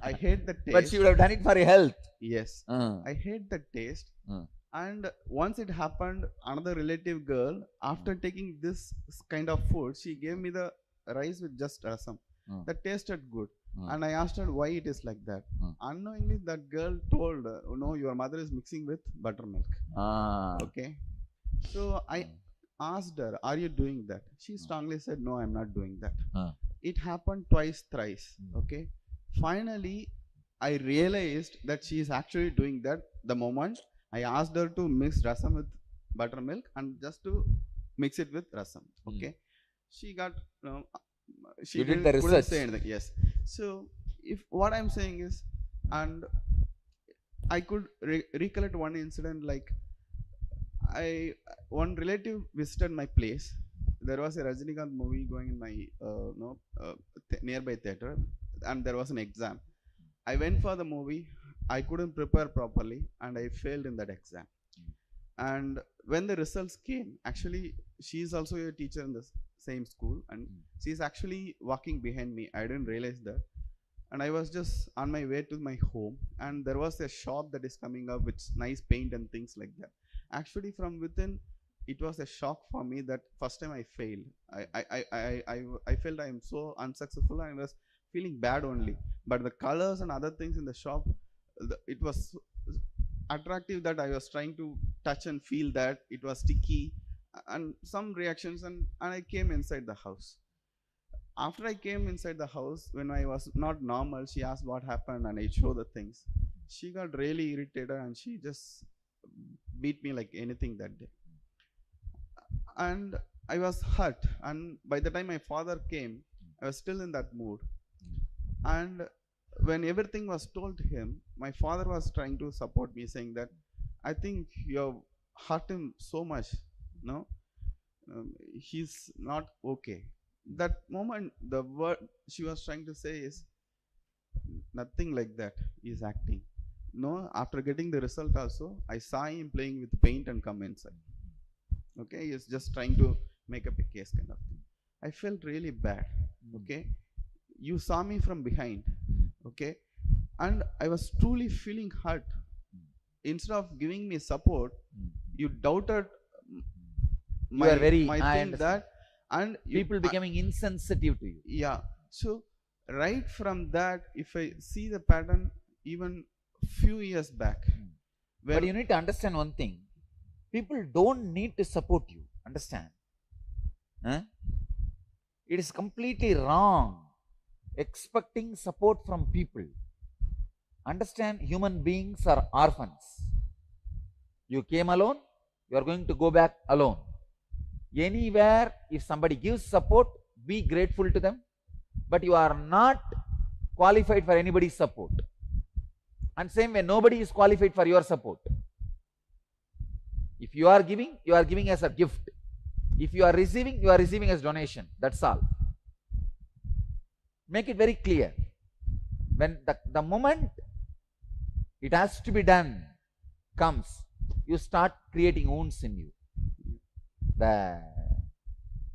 I hate the taste. But she would have done it for your health. Yes. I hate the taste. And once it happened, another relative girl, after taking this kind of food, she gave me the rice with just rasam. That tasted good. And I asked her why it is like that. Unknowingly, that girl told, no, your mother is mixing with buttermilk. Okay. So I asked her, are you doing that? She strongly said, no, I'm not doing that. It happened twice, thrice. Okay. Finally, I realized that she is actually doing that the moment I asked her to mix rasam with buttermilk and just to mix it with rasam. Okay. She got, she couldn't say anything. Yes. So if what I'm saying is, and I could recollect one incident, like one relative visited my place. There was a Rajinikanth movie going in my nearby theater, and there was an exam. I went for the movie. I couldn't prepare properly and I failed in that exam. And when the results came, actually she is also a teacher in the same school, and she's actually walking behind me. I didn't realize that. And I was just on my way to my home, and there was a shop that is coming up with nice paint and things like that. Actually, from within, it was a shock for me that first time I failed. I felt I am so unsuccessful. I was feeling bad only. But the colors and other things in the shop, it was attractive that I was trying to touch and feel that it was sticky and some reactions, and I came inside the house. After I came inside the house, when I was not normal, she asked what happened and I showed the things. She got really irritated and she just beat me like anything that day. And I was hurt, and by the time my father came, I was still in that mood. And when everything was told to him, my father was trying to support me, saying that I think you have hurt him so much, no? He's not okay. That moment, the word she was trying to say is nothing like that. He's acting. No, after getting the result also, I saw him playing with paint and come inside. Okay, he's just trying to make up a case kind of thing. I felt really bad. Okay, you saw me from behind. Okay, and I was truly feeling hurt. Instead of giving me support, you doubted my, You are very, my I thing understand. that, and People becoming insensitive to you. yeah. So right from that, if I see the pattern, even few years back, But you need to understand one thing. People don't need to support you. Understand? Huh? It is completely wrong expecting support from people. Understand, human beings are orphans. You came alone, you are going to go back alone. Anywhere, if somebody gives support, be grateful to them. But you are not qualified for anybody's support. And same way, nobody is qualified for your support. If you are giving as a gift. If you are receiving as donation. That's all. Make it very clear. When the moment it has to be done comes, you start creating wounds in you. The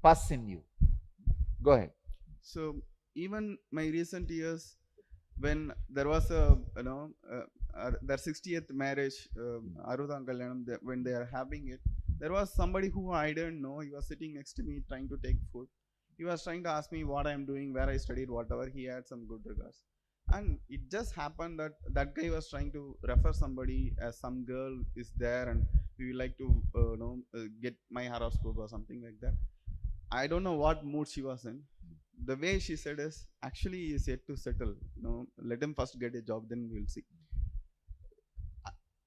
pus in you. Go ahead. So even my recent years, when there was a their 60th marriage, Arudam Kalyanam, when they are having it, there was somebody who I didn't know. He was sitting next to me trying to take food. He was trying to ask me what I am doing, where I studied, whatever. He had some good regards. And it just happened that that guy was trying to refer somebody as some girl is there and we would like to get my horoscope or something like that. I don't know what mood she was in. The way she said is, actually he is yet to settle. Let him first get a job, then we'll see.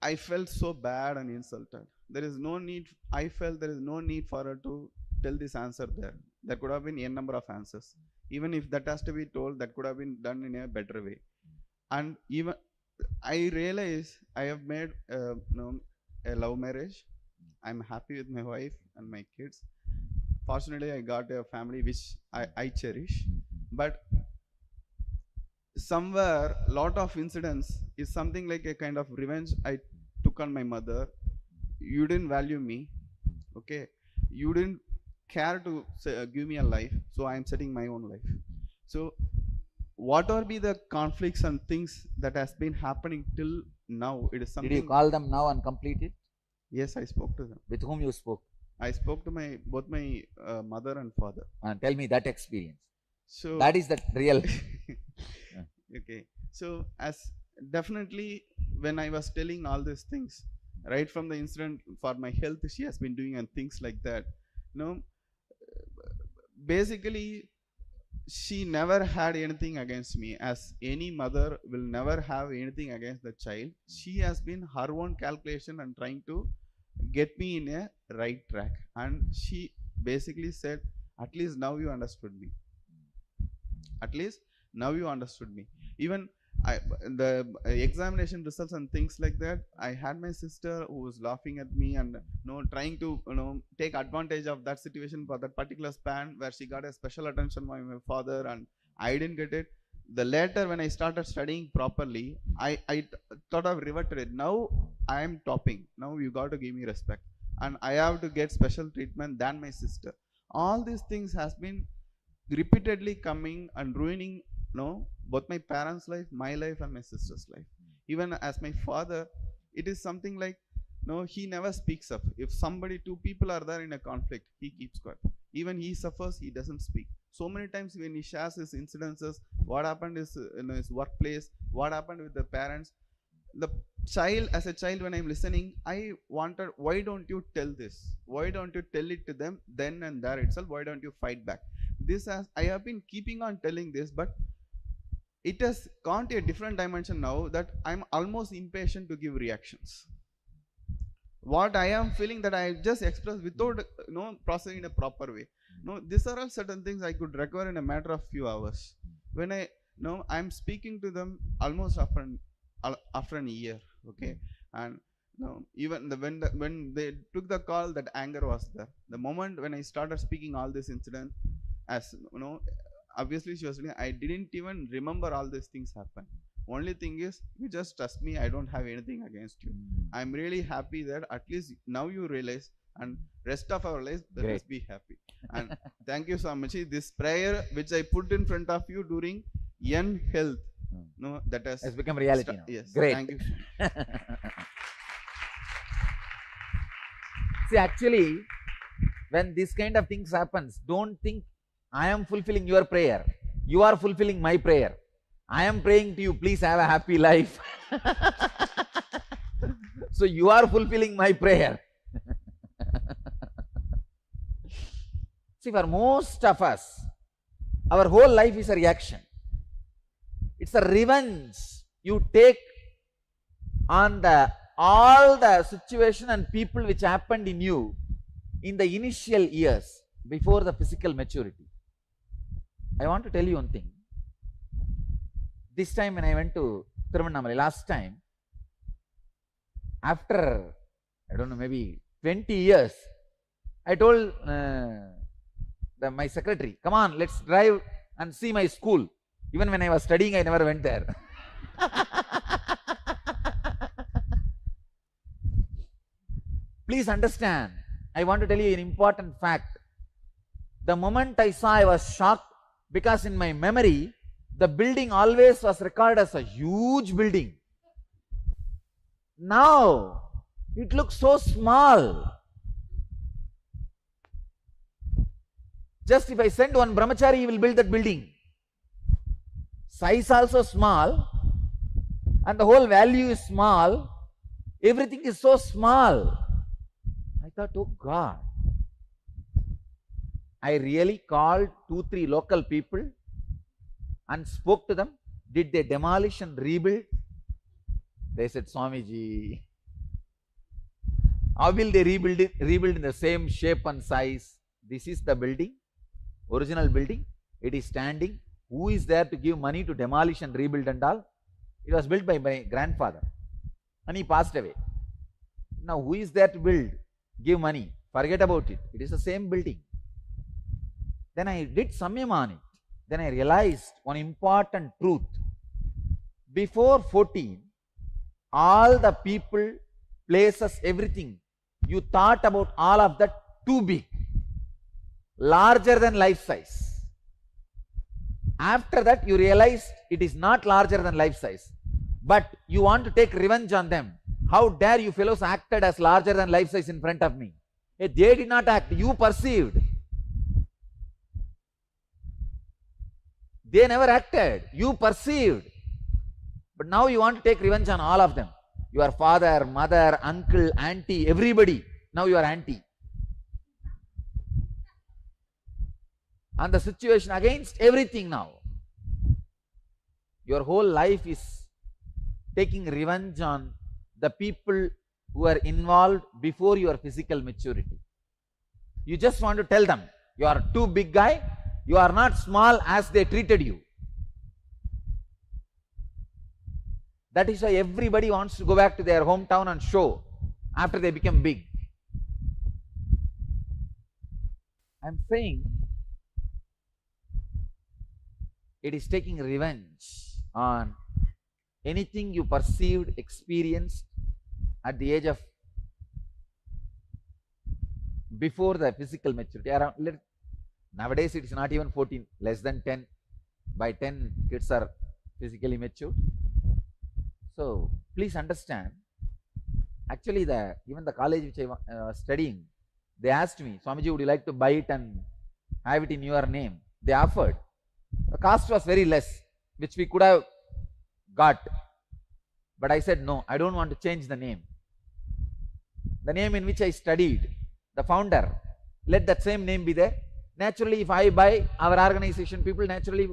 I felt so bad and insulted. There is no need. I felt there is no need for her to tell this answer there. There could have been n number of answers. Even if that has to be told, that could have been done in a better way. And even I realize I have made a love marriage. I'm happy with my wife and my kids. Fortunately, I got a family which I cherish. But somewhere, lot of incidents is something like a kind of revenge I took on my mother. You didn't value me. Okay. You didn't care to give me a life. So I am setting my own life. So whatever be the conflicts and things that has been happening till now, it is something. Did you call them now and complete it? Yes, I spoke to them. With whom you spoke? I spoke to both my mother and father. And tell me that experience. So that is the real. Okay. So as definitely when I was telling all these things, right from the incident for my health, she has been doing and things like that. Basically, she never had anything against me, as any mother will never have anything against the child. She has been her own calculation and trying to get me in a right track. And she basically said, at least now you understood me. At least now you understood me. Even the examination results and things like that, I had my sister who was laughing at me and trying to take advantage of that situation for that particular span where she got a special attention by my father and I didn't get it. the later when I started studying properly, I thought of reverted it. Now I am topping. Now you got to give me respect, and I have to get special treatment than my sister. All these things has been repeatedly coming and ruining, both my parents' life, my life, and my sister's life. Even as my father, it is something like, he never speaks up. If two people are there in a conflict, he keeps quiet. Even he suffers, he doesn't speak. So many times when he shares his incidences, what happened is in his workplace, what happened with the parents, as a child, when I'm listening, I wanted, why don't you tell this? Why don't you tell it to them then and there itself? Why don't you fight back? I have been keeping on telling this, but it has gone to a different dimension now that I'm almost impatient to give reactions. What I am feeling that I just express without processing in a proper way. These are all certain things I could recover in a matter of few hours. When I'm speaking to them almost after a year, okay, and even when they took the call, that anger was there. The moment when I started speaking all this incident, as obviously she was saying, I didn't even remember all these things happen. Only thing is, you just trust me, I don't have anything against you. I'm really happy that at least now you realize, and rest of our lives, let us be happy. And thank you so much. This prayer which I put in front of you during Young Health, that has become reality now. Yes. Great. Thank you. See, actually, when this kind of things happens, don't think I am fulfilling your prayer. You are fulfilling my prayer. I am praying to you, please have a happy life. So you are fulfilling my prayer. See, for most of us, our whole life is a reaction. It's a revenge you take on all the situation and people which happened in you in the initial years before the physical maturity. I want to tell you one thing. This time when I went to Thiruvannamalai last time, after, I don't know, maybe 20 years, I told my secretary, come on, let's drive and see my school. Even when I was studying, I never went there. Please understand, I want to tell you an important fact. The moment I saw, I was shocked, because in my memory, the building always was recorded as a huge building. Now, it looks so small. Just if I send one brahmachari, he will build that building. Size also small, and the whole value is small. Everything is so small. I thought, oh God. I really called 2-3 local people and spoke to them. Did they demolish and rebuild? They said, Swamiji, how will they rebuild it? Rebuild in the same shape and size. This is the building, original building. It is standing. Who is there to give money to demolish and rebuild and all? It was built by my grandfather, and he passed away. Now who is there to build, give money? Forget about it. It is the same building. Then I did samyam on it. Then I realized one important truth. Before 14, all the people, places, everything, you thought about all of that too big, larger than life size. After that, you realized it is not larger than life size, but you want to take revenge on them. How dare you fellows acted as larger than life size in front of me? They did not act, you perceived. They never acted, you perceived. But now you want to take revenge on all of them. Your father, mother, uncle, auntie, everybody. Now you are auntie. And the situation against everything now. Your whole life is taking revenge on the people who are involved before your physical maturity. You just want to tell them, you are too big guy, you are not small as they treated you. That is why everybody wants to go back to their hometown and show after they become big. I am saying, It is taking revenge on anything you perceived, experienced at the age of before the physical maturity. Nowadays it is not even 14, less than 10. By 10 kids are physically mature. So please understand, actually even the college which I was studying, they asked me, Swamiji, would you like to buy it and have it in your name? They offered. The cost was very less, which we could have got. But I said, no, I don't want to change the name. The name in which I studied, the founder, let that same name be there. Naturally, if I buy our organization, people naturally,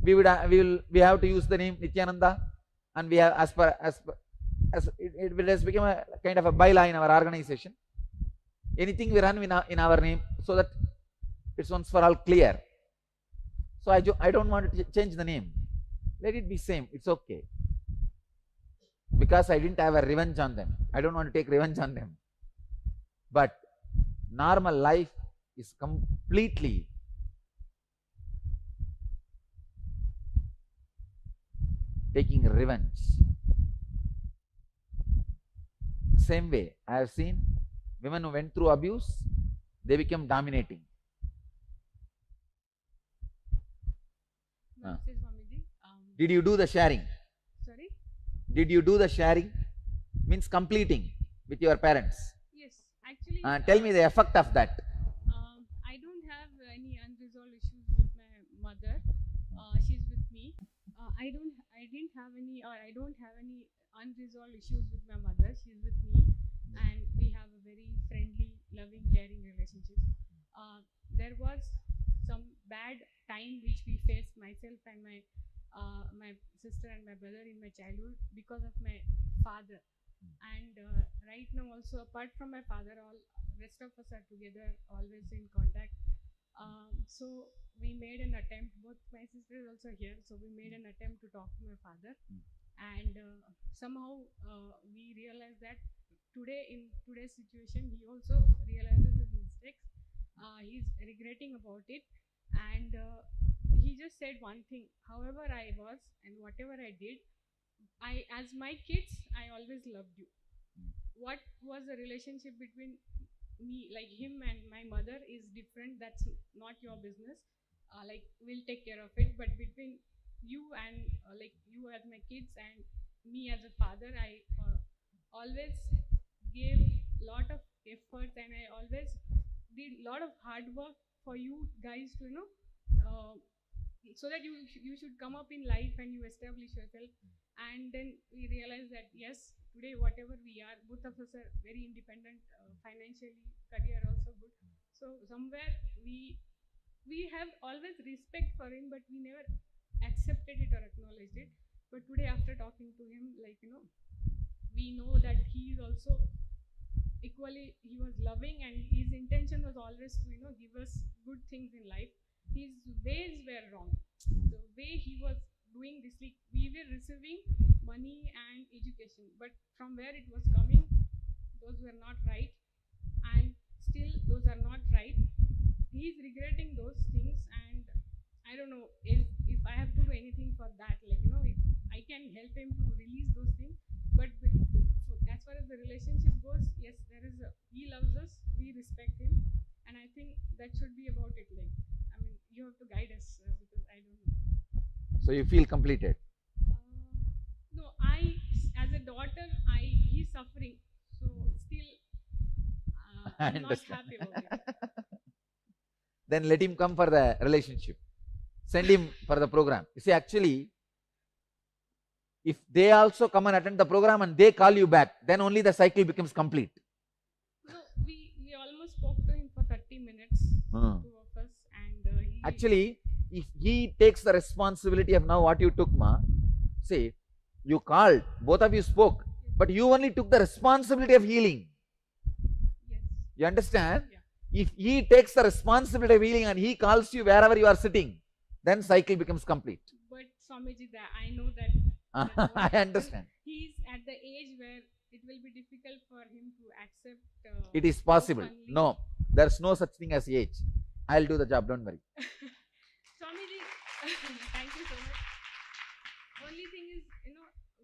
we have to use the name Nityananda, and we have it has become a kind of a byline in our organization. Anything we run in our name, so that it's once for all clear. So I don't want to change the name. Let it be same. It's okay. Because I didn't have a revenge on them. I don't want to take revenge on them. But normal life is completely taking revenge. Same way, I have seen women who went through abuse, they became dominating. Did you do the sharing? Sorry? Did you do the sharing? Means completing with your parents. Yes, actually. Tell me the effect of that. I don't have any unresolved issues with my mother. She's with me. I don't have any unresolved issues with my mother. She's with me, and we have a very friendly, loving, caring relationship. There was some bad time which we faced, myself and my sister and my brother, in my childhood because of my father. And right now also, apart from my father, all rest of us are together, always in contact. So we made an attempt, both my sister is also here, so we made an attempt to talk to my father. And somehow we realized that in today's situation, he also realizes his mistakes. He's regretting about it. And he just said one thing: however I was and whatever I did, as my kids, I always loved you. What was the relationship between me, like him and my mother, is different. That's not your business. Like, we'll take care of it. But between you and like you as my kids and me as a father, I always gave a lot of effort, and I always did a lot of hard work for you guys to so that you should come up in life and you establish yourself. And then we realized that yes, today whatever we are, both of us are very independent, financially, career also good. So somewhere we have always respect for him, but we never accepted it or acknowledged it. But today, after talking to him, we know that he is also equally, he was loving, and his intention was always to give us good things in life. His ways were wrong. The way he was doing this, like, we were receiving money and education, but from where it was coming, those were not right, and still those are not right. He is regretting those things, and I don't know if I have to do anything for that, if I can help him to release those things. But so as far as the relationship goes, yes, he loves us, we respect him, and I think that should be about it. You have to guide us, because I don't know. So you feel completed? No, as a daughter, he's suffering, so still I'm not happy about it. Then let him come for the relationship. Send him for the program. You see, actually, if they also come and attend the program and they call you back, then only the cycle becomes complete. So we almost spoke to him for 30 minutes, two of us, and actually, if he takes the responsibility of now what you took, say, you called, both of you spoke, but you only took the responsibility of healing. Yes. You understand? Yeah. If he takes the responsibility of healing and he calls you wherever you are sitting, then cycle becomes complete. But Swamiji, I know that I understand. He's at the age where it will be difficult for him to accept. It is possible. No, there's no such thing as age. I'll do the job, don't worry. Swamiji, Thank you so much. Only thing is,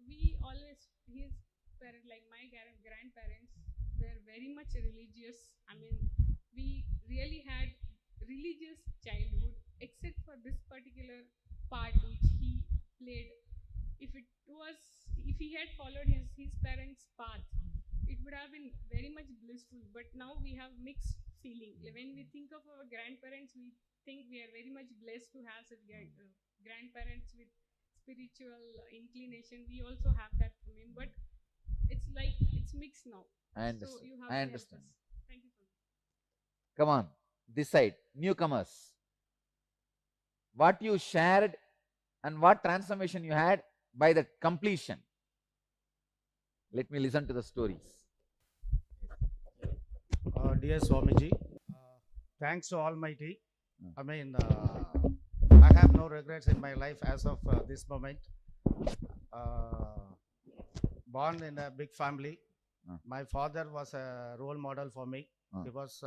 we always, his parent, like my grandparents, were very much religious. I mean, we really had religious childhood, except for this particular part which he played. If he had followed his parents' path, it would have been very much blissful. But now we have mixed feeling. When we think of our grandparents, we think we are very much blessed to have such grandparents with spiritual inclination. We also have that from him, but it's like it's mixed now. I So understand. you have I to help understand. us. Thank you so much. Come on, this side, newcomers. What you shared and what transformation you had by the completion. Let me listen to the stories. Dear Swamiji, thanks to Almighty. I mean, I have no regrets in my life as of this moment. Born in a big family. My father was a role model for me. He was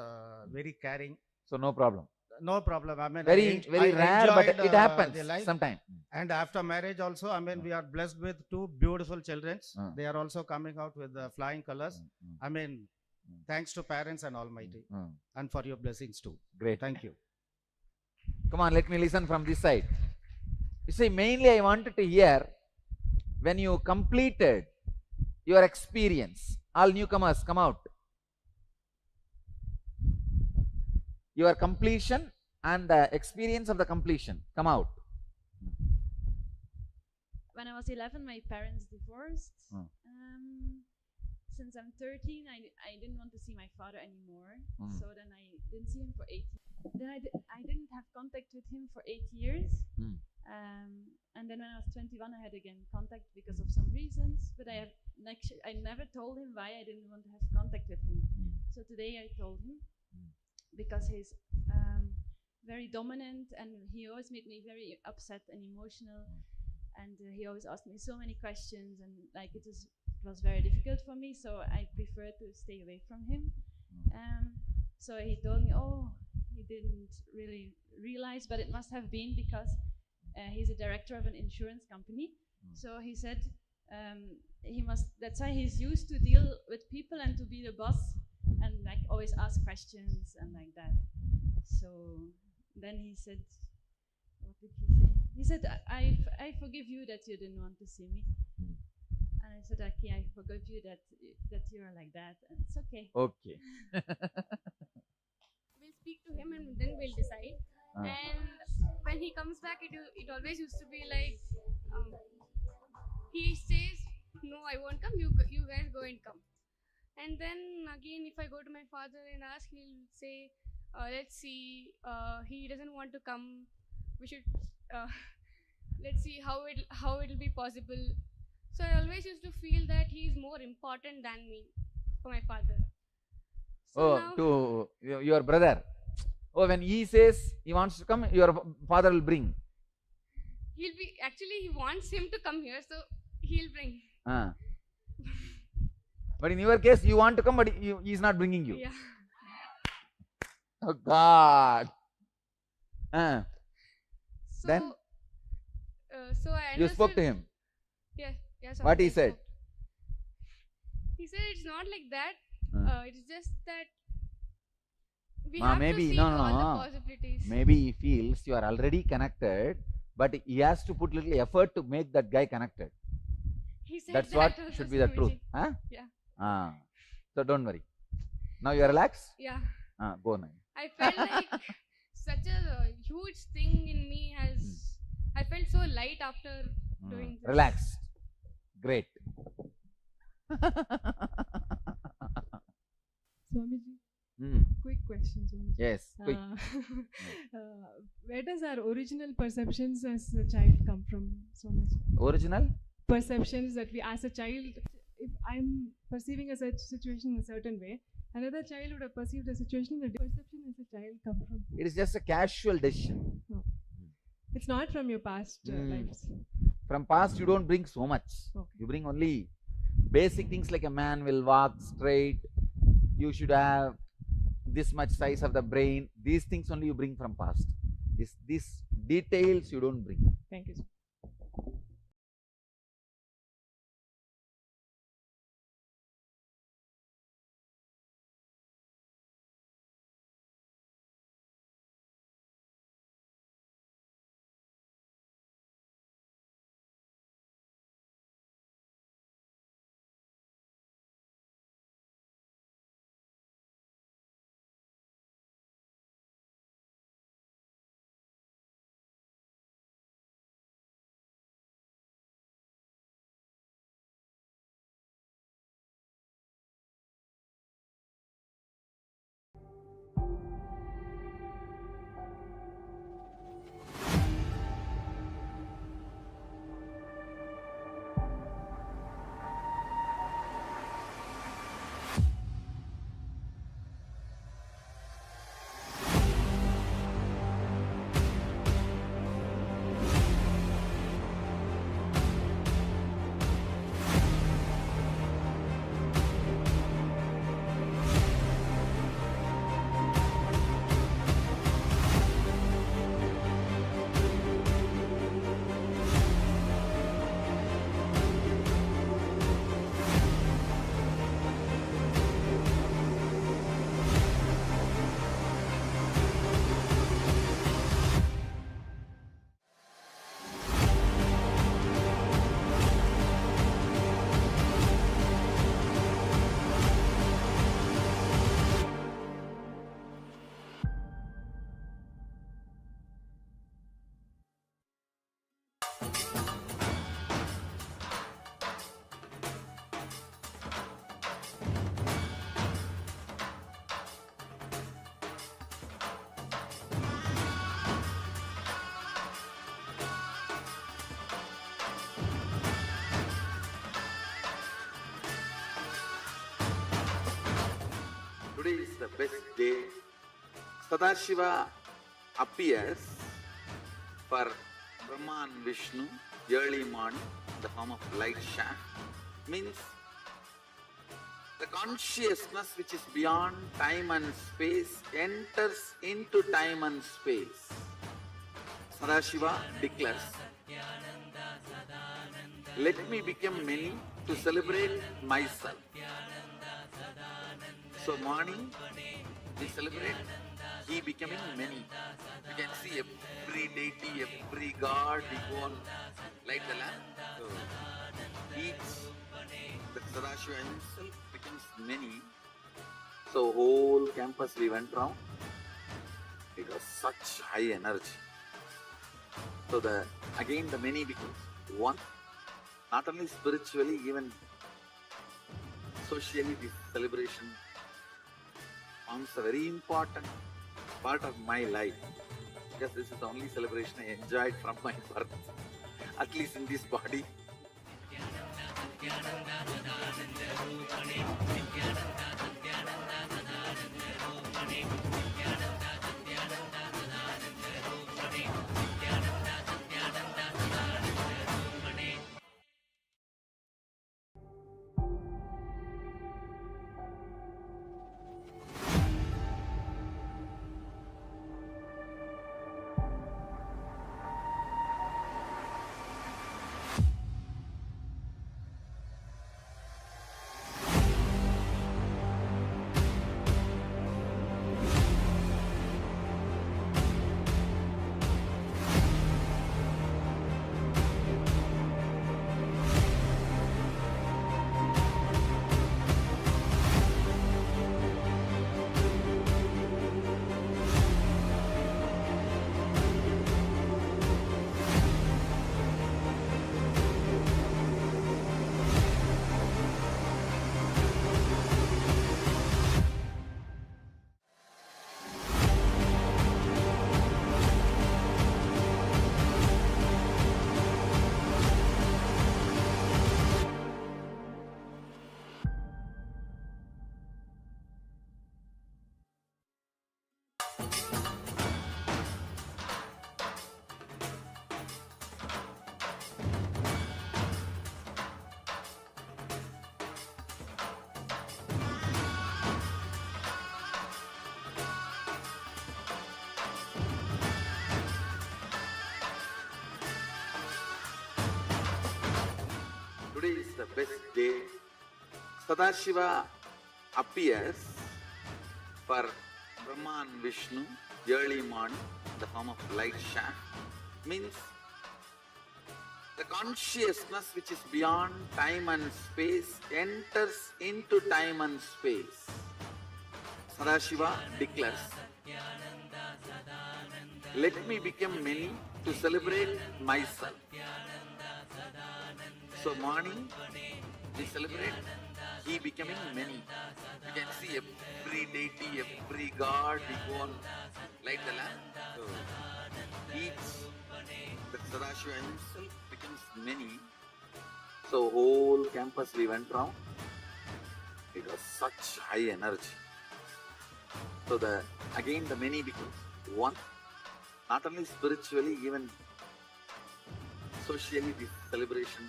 very caring. So no problem. No problem. I mean, Very rare, but it happens sometime. And after marriage also, I mean, we are blessed with two beautiful children. They are also coming out with flying colors. I mean, thanks to parents and Almighty, and for your blessings too. Great. Thank you. Come on, let me listen from this side. You see, mainly I wanted to hear when you completed your experience. All newcomers, come out. Your completion and the experience of the completion. Come out. When I was 11, my parents divorced. Since I'm 13, I didn't want to see my father anymore. So then I didn't see him for 8 years. Then I didn't have contact with him for 8 years. And then when I was 21, I had again contact because of some reasons. But I never told him why I didn't want to have contact with him. So today I told him. Because he's very dominant, and he always made me very upset and emotional, and he always asked me so many questions, and like it was very difficult for me, so I preferred to stay away from him. So he told me, oh, he didn't really realize, but it must have been because he's a director of an insurance company. So he said that's why he's used to deal with people and to be the boss, and like always ask questions and like that. So then he said, what did he say? He said, I forgive you that you didn't want to see me. And I said, okay, I forgive you that you're like that, and it's okay. Okay. We'll speak to him and then we'll decide. And when he comes back, it always used to be like, he says, no, I won't come, you guys go and come. And then again, if I go to my father and ask, he'll say, let's see, he doesn't want to come. We should, let's see how it'll be possible. So I always used to feel that he's more important than me for my father. So to your brother. Oh, when he says he wants to come, your father will bring. Actually, he wants him to come here, so he'll bring. But in your case, you want to come, but he is not bringing you. Yeah. Oh God. So, then? So I you spoke to him? Yeah. What he said? He said it's not like that. It's just that we have maybe, to see all the possibilities. Maybe he feels you are already connected, but he has to put little effort to make that guy connected. He said that's that what should be the truth. Huh? Yeah. So don't worry. Now you are relaxed? Yeah. Go now. I felt like such a huge thing in me I felt so light after doing this. Relaxed. Great. Swamiji, quick question, Swamiji. Yes, quick. Where does our original perceptions as a child come from, Swamiji? Original? Perceptions that we, as a child, if I'm perceiving a situation in a certain way, another child would have perceived a situation in a different perception as a child come from. It is just a casual decision. No. It's not from your past lives. From past, you don't bring so much. Okay. You bring only basic things like a man will walk straight. You should have this much size of the brain. These things only you bring from past. Details you don't bring. Thank you, sir. Today is the best day. Sadashiva appears for Brahma and Vishnu early morning in the form of light shaft. Means the consciousness which is beyond time and space enters into time and space. Sadashiva declares, let me become many to celebrate myself. So morning we celebrate he becoming many. You can see every deity, every god, we go and light the lamp. So each, the Sadashiva himself becomes many. So whole campus we went round. It was such high energy. So again the many becomes one. Not only spiritually, even socially this celebration forms a very important part of my life. Because this is the only celebration I enjoyed from my birth, at least in this body. the best day. Sadashiva appears for Brahma and Vishnu early morning in the form of light shaft. Means the consciousness which is beyond time and space enters into time and space. Sadashiva declares, let me become many to celebrate myself. So morning we celebrate he becoming many. You can see every deity, every god, we go and light the lamp. So the Sadashiva himself becomes many. So whole campus we went round. It was such high energy. So again the many becomes one. Not only spiritually, even socially, this celebration.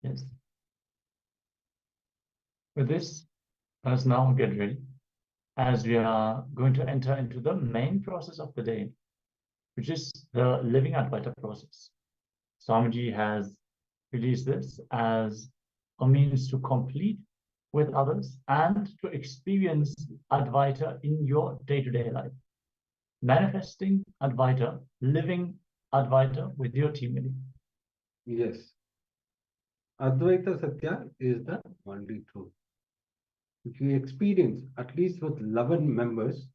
Yes. With this, let us now get ready, as we are going to enter into the main process of the day, which is the living Advaita process. Swamiji has released this as a means to complete with others and to experience Advaita in your day-to-day life. Manifesting Advaita, living Advaita with your team meeting. Yes. Advaita Satya is the only truth. If you experience at least with 11 members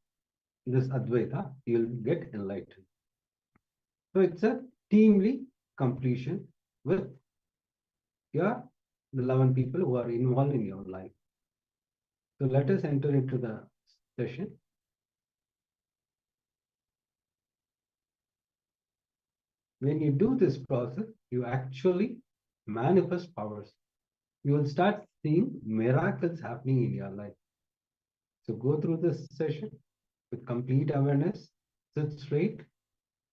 this Advaita, you'll get enlightened. So it's a teamly completion with the 11 people who are involved in your life. So let us enter into the session. When you do this process, you actually manifest powers. You will start seeing miracles happening in your life. So go through this session with complete awareness, sit straight,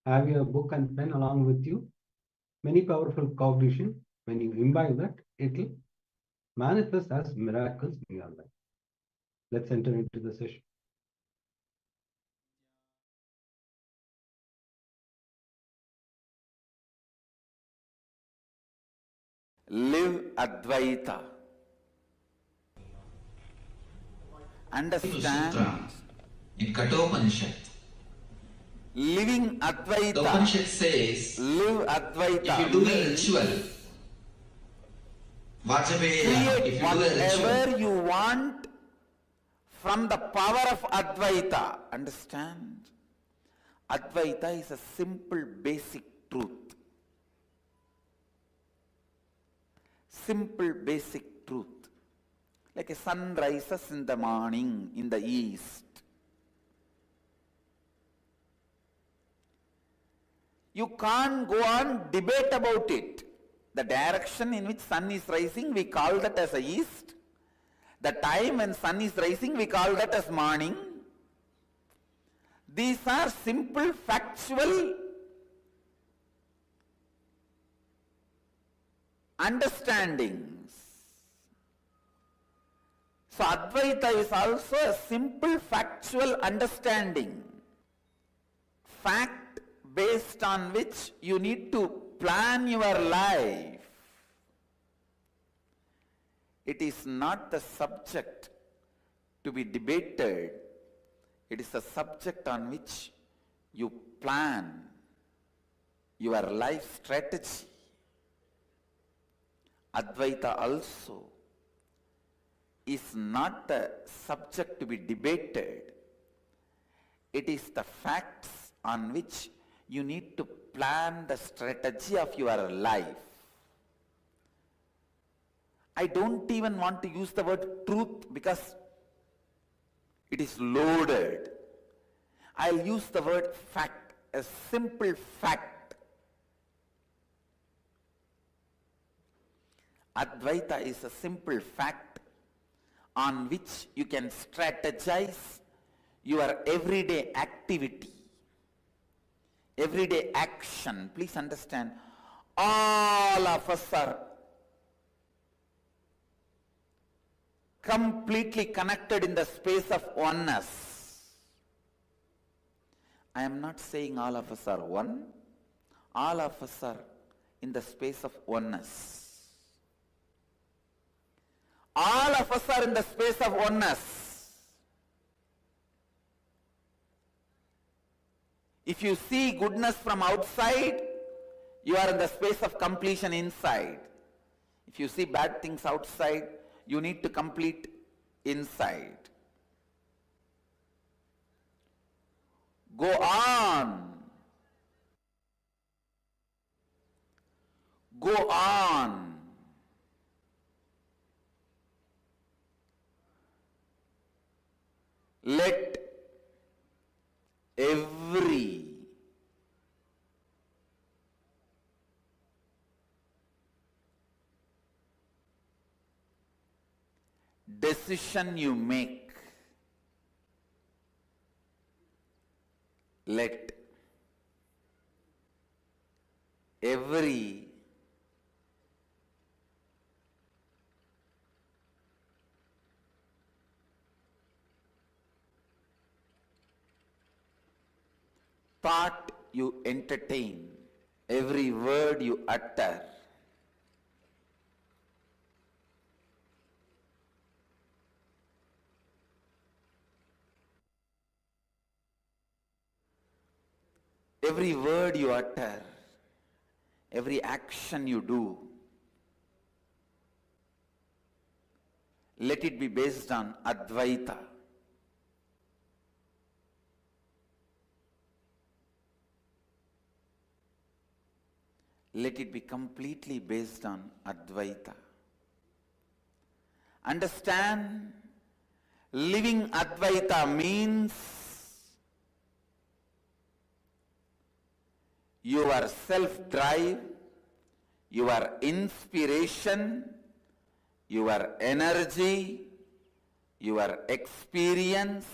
have your book and pen along with you. Many powerful cognition. When you imbibe that, it will manifest as miracles in your life. Let's enter into the session. Live Advaita. Understand. In Kathopanishad, Living Advaita. the Upanishad says, live Advaita. if you do a ritual, Vajapeya, if you do a whatever ritual, you want from the power of Advaita. Understand? Advaita is a simple basic truth. Simple basic truth. Like a sun rises in the morning in the east. You can't go on debate about it. The direction in which sun is rising, we call that as a east. The time when sun is rising, we call that as morning. These are simple factual understandings. So Advaita is also a simple factual understanding. Fact based on which you need to plan your life. It is not the subject to be debated. It is a subject on which you plan your life strategy. Advaita also is not the subject to be debated. It is the facts on which you need to plan the strategy of your life. I don't even want to use the word truth because it is loaded. I'll use the word fact, a simple fact. Advaita is a simple fact on which you can strategize your everyday activity, everyday action. Please understand, all of us are completely connected in the space of oneness. I am not saying all of us are one. All of us are in the space of oneness. All of us are in the space of oneness. If you see goodness from outside, you are in the space of completion inside. If you see bad things outside, you need to complete inside. Go on. Go on. Let every decision you make, let every thought you entertain, every word you utter, every word you utter, every action you do, let it be based on Advaita. Let it be completely based on Advaita. Understand, living Advaita means your self-drive, your inspiration, your energy, your experience,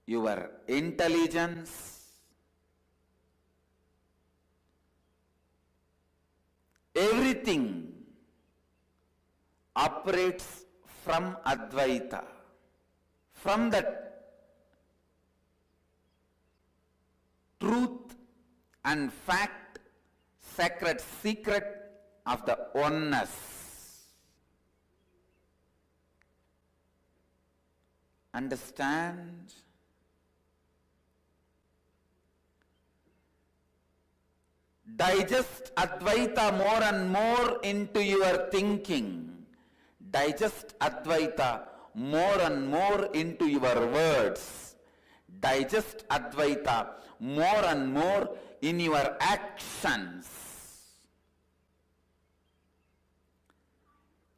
your intelligence, everything operates from Advaita, from that truth and fact, sacred secret of the oneness. Understand? Digest Advaita more and more into your thinking. Digest Advaita more and more into your words. Digest Advaita more and more in your actions.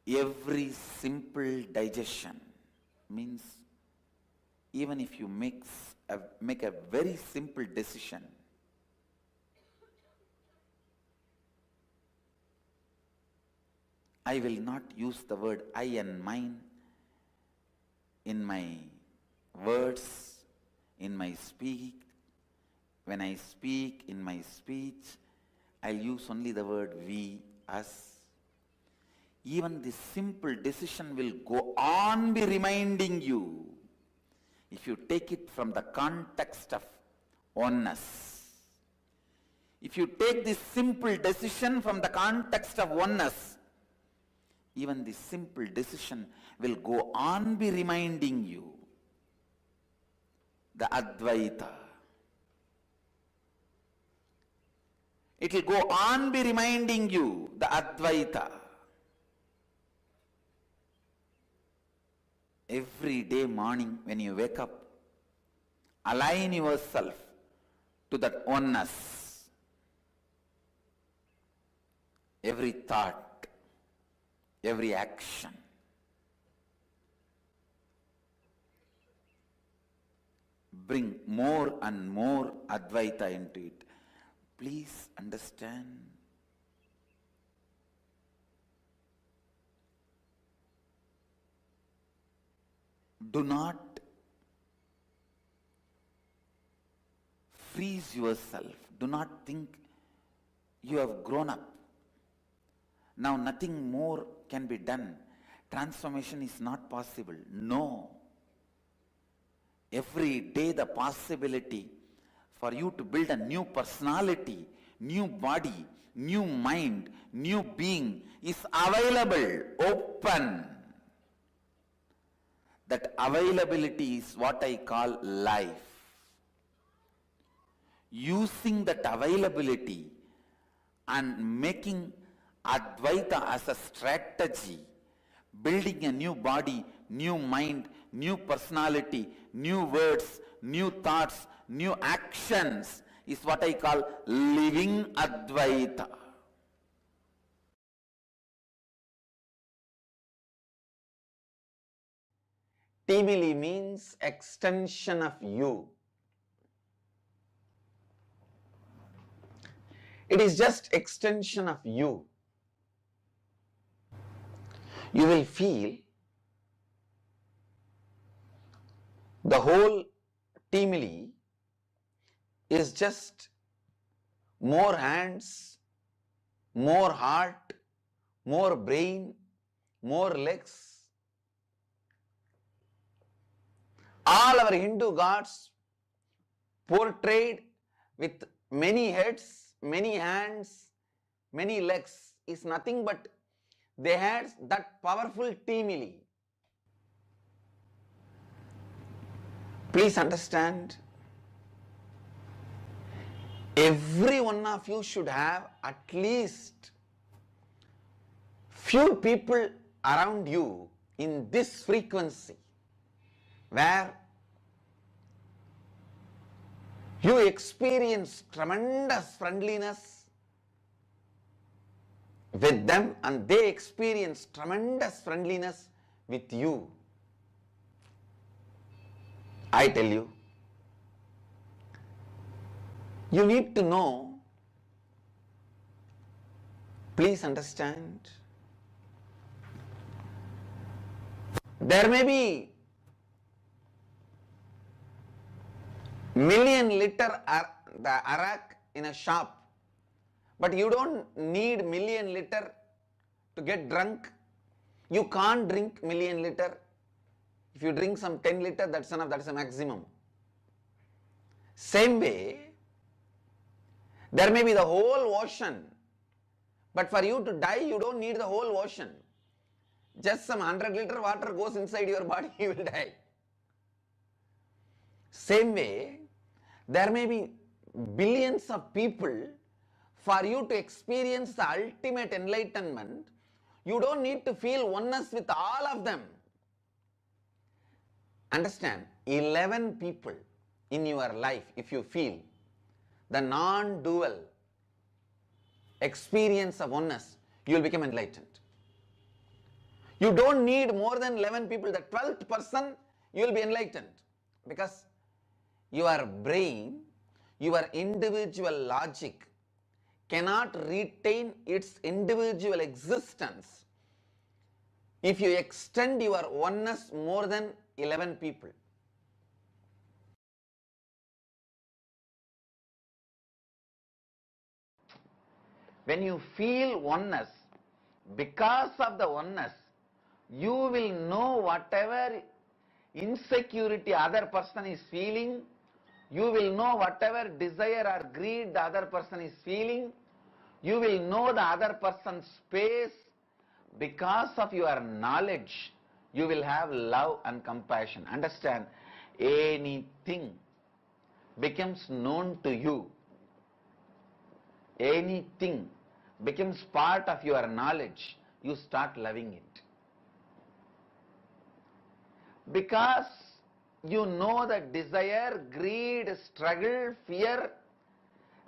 Every simple digestion means even if you make a very simple decision, I will not use the word I and mine in my words, in my speak. When I speak in my speech, I'll use only the word we, us. Even this simple decision will go on be reminding you, if you take it from the context of oneness. If you take this simple decision from the context of oneness, even this simple decision will go on be reminding you the Advaita. It will go on be reminding you the Advaita. Every day morning when you wake up, align yourself to that oneness. Every thought, every action, bring more and more Advaita into it. Please understand, do not freeze yourself. Do not think you have grown up. Now nothing more can be done. Transformation is not possible. No. Every day the possibility for you to build a new personality, new body, new mind, new being is available, open. That availability is what I call life. Using that availability and making Advaita as a strategy, building a new body, new mind, new personality, new words, new thoughts, new actions is what I call living Advaita. Timili means extension of you. It is just extension of you. You will feel the whole Timili is just more hands, more heart, more brain, more legs. All our Hindu gods portrayed with many heads, many hands, many legs is nothing but they had that powerful Timili. Please understand, every one of you should have at least few people around you in this frequency where you experience tremendous friendliness with them and they experience tremendous friendliness with you. I tell you, you need to know, please understand, there may be million liter the arak in a shop, but you don't need million liter to get drunk. You can't drink million liter. If you drink some 10 liter, that's enough, that's a maximum. Same way, there may be the whole ocean, but for you to die, you don't need the whole ocean. Just some 100 liter water goes inside your body, you will die. Same way, there may be billions of people. For you to experience the ultimate enlightenment, you don't need to feel oneness with all of them. Understand, 11 people in your life, if you feel the non-dual experience of oneness, you will become enlightened. You don't need more than 11 people. The 12th person, you will be enlightened. Because your brain, your individual logic cannot retain its individual existence if you extend your oneness more than 11 people. When you feel oneness, because of the oneness, you will know whatever insecurity other person is feeling, you will know whatever desire or greed the other person is feeling, you will know the other person's space. Because of your knowledge, you will have love and compassion. Understand, anything becomes known to you, anything becomes part of your knowledge, you start loving it. Because you know that desire, greed, struggle, fear,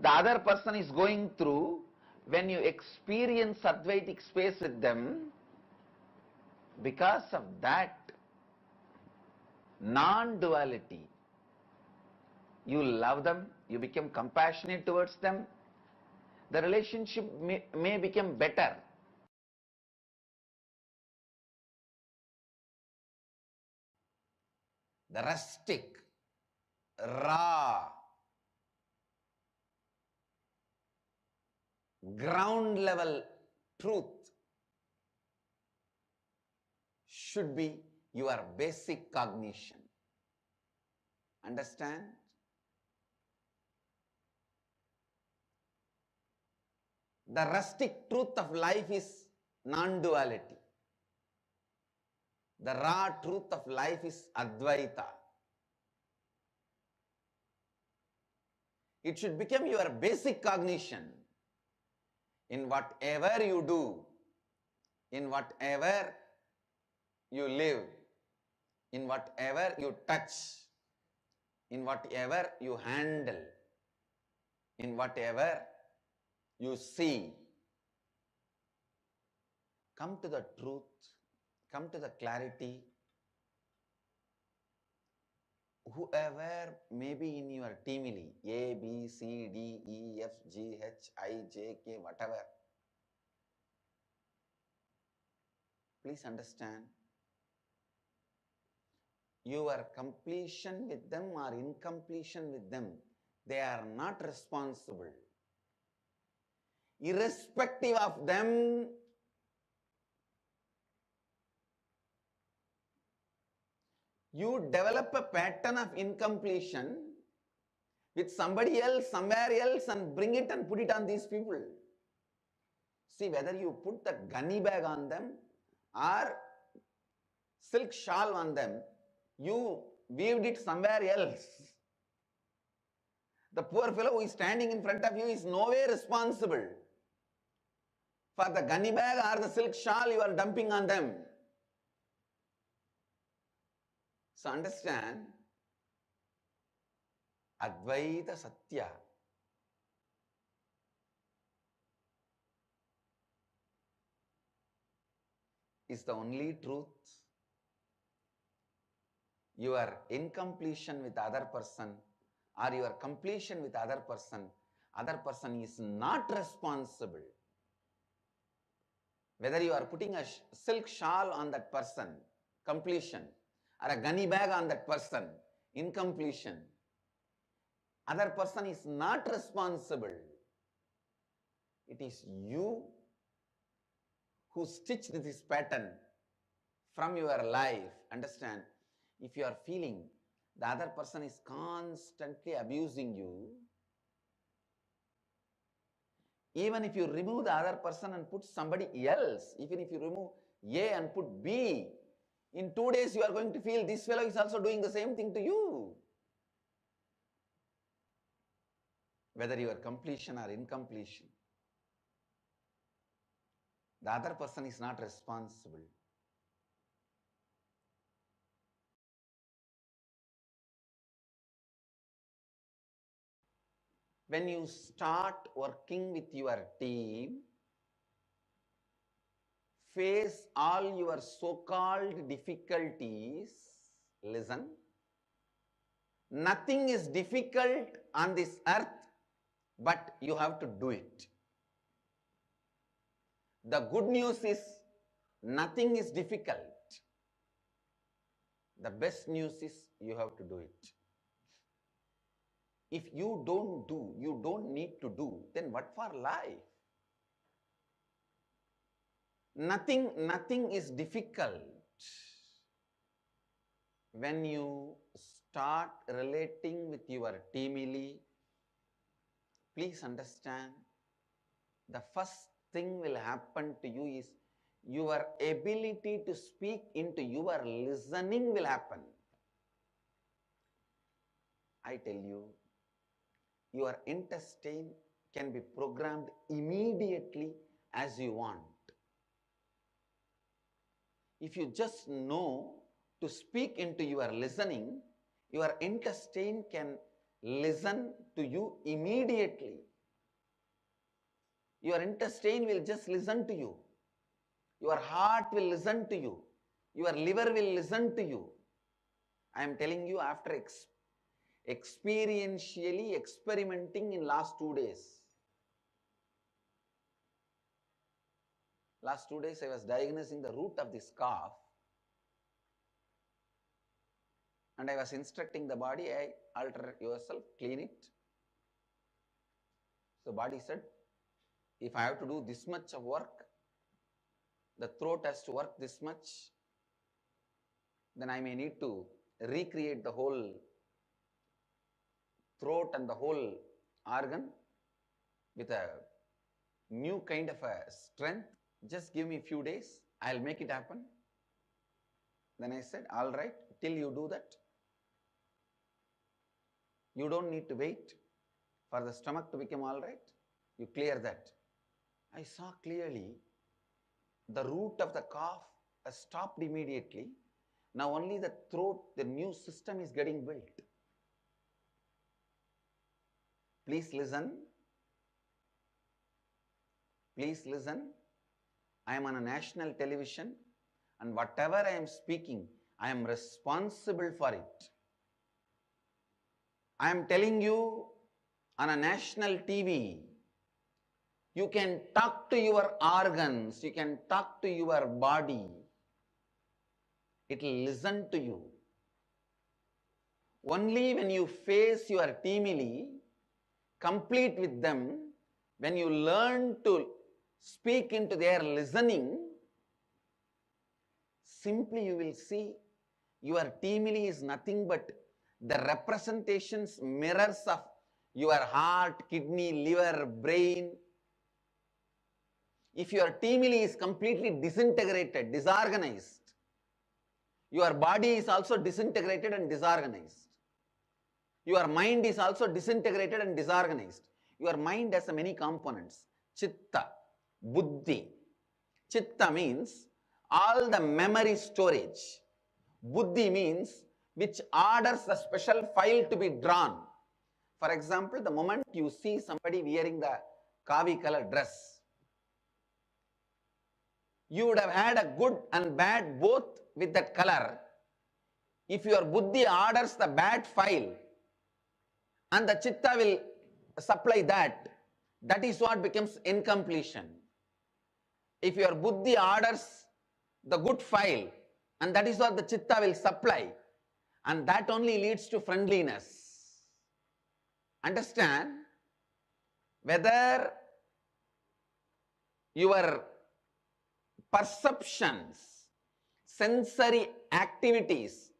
the other person is going through, when you experience Advaitic space with them, because of that non-duality, you love them, you become compassionate towards them, the relationship may become better. The rustic, raw, ground level truth should be your basic cognition. Understand? The rustic truth of life is non-duality. The raw truth of life is Advaita. It should become your basic cognition in whatever you do, in whatever you live, in whatever you touch, in whatever you handle, in whatever you see. Come to the truth, come to the clarity. Whoever may be in your teamily, A, B, C, D, E, F, G, H, I, J, K, whatever, please understand, your completion with them or incompletion with them, they are not responsible. Irrespective of them, you develop a pattern of incompletion with somebody else, somewhere else, and bring it and put it on these people. See, whether you put the gunny bag on them or silk shawl on them, you weaved it somewhere else. The poor fellow who is standing in front of you is no way responsible for the gunny bag or the silk shawl you are dumping on them. So understand, Advaita Satya is the only truth. Your incompletion with other person or your completion with other person is not responsible. Whether you are putting a silk shawl on that person, completion, or a gunny bag on that person, incompletion, other person is not responsible. It is you who stitched this pattern from your life. Understand? If you are feeling the other person is constantly abusing you, even if you remove the other person and put somebody else, even if you remove A and put B, in 2 days you are going to feel this fellow is also doing the same thing to you. Whether you are completion or incompletion, the other person is not responsible. When you start working with your team, face all your so-called difficulties, listen. Nothing is difficult on this earth, but you have to do it. The good news is, nothing is difficult. The best news is, you have to do it. If you don't do, you don't need to do, then what for life? Nothing is difficult. When you start relating with your teamily, please understand, the first thing will happen to you is your ability to speak into your listening will happen. I tell you, your intestine can be programmed immediately as you want. If you just know to speak into your listening, your intestine can listen to you immediately. Your intestine will just listen to you. Your heart will listen to you. Your liver will listen to you. I am telling you, after experientially experimenting in last 2 days. Last 2 days I was diagnosing the root of this cough, and I was instructing the body, hey, alter yourself, clean it. So body said, if I have to do this much of work, the throat has to work this much, then I may need to recreate the whole throat and the whole organ with a new kind of a strength. Just give me a few days, I'll make it happen. Then I said, all right, till you do that, you don't need to wait for the stomach to become all right. You clear that. I saw clearly the root of the cough has stopped immediately. Now only the throat, the new system is getting built. Please listen. Please listen. I am on a national television, and whatever I am speaking, I am responsible for it. I am telling you on a national TV, you can talk to your organs, you can talk to your body. It will listen to you. Only when you face your teamily, complete with them, when you learn to speak into their listening, simply you will see your teamily is nothing but the representations, mirrors of your heart, kidney, liver, brain. If your teamily is completely disintegrated, disorganized, your body is also disintegrated and disorganized. Your mind is also disintegrated and disorganized. Your mind has many components. Chitta, buddhi. Chitta means all the memory storage. Buddhi means which orders the special file to be drawn. For example, the moment you see somebody wearing the kavi color dress, you would have had a good and bad both with that color. If your buddhi orders the bad file and the chitta will supply that, that is what becomes incompletion. If your buddhi orders the good file and that is what the chitta will supply, and that only leads to friendliness. Understand? Whether your perceptions, sensory activities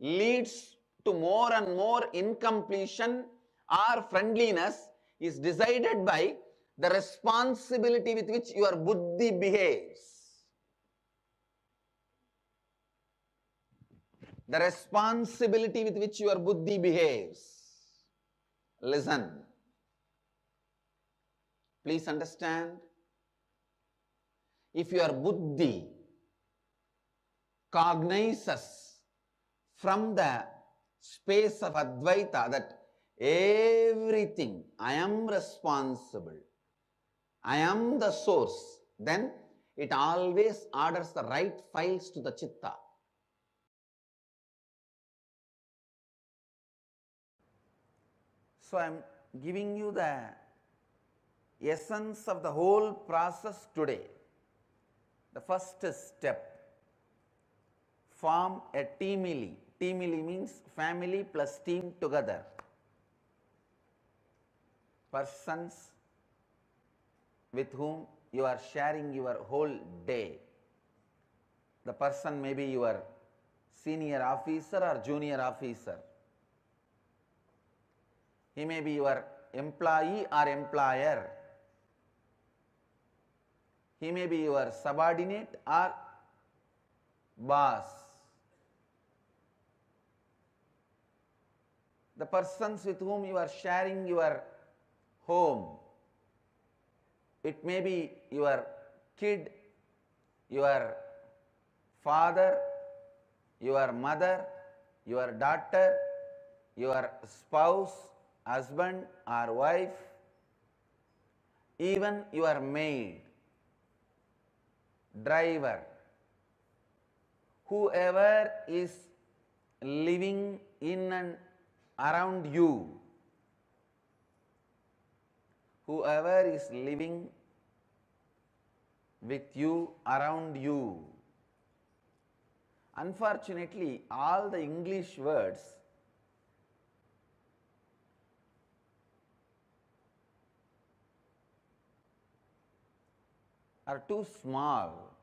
leads to more and more incompletion or friendliness is decided by the responsibility with which your buddhi behaves. The responsibility with which your buddhi behaves. Listen. Please understand. If your buddhi cognizes from the space of Advaita that everything, I am responsible, I am the source, then it always orders the right files to the chitta. So I am giving you the essence of the whole process today. The first step, form a teamily. Teamily means family plus team together. Persons with whom you are sharing your whole day. The person may be your senior officer or junior officer. He may be your employee or employer. He may be your subordinate or boss. The persons with whom you are sharing your home. It may be your kid, your father, your mother, your daughter, your spouse, husband or wife, even your maid, driver, whoever is living in and around you, whoever is living with you, around you. Unfortunately, all the English words are too small.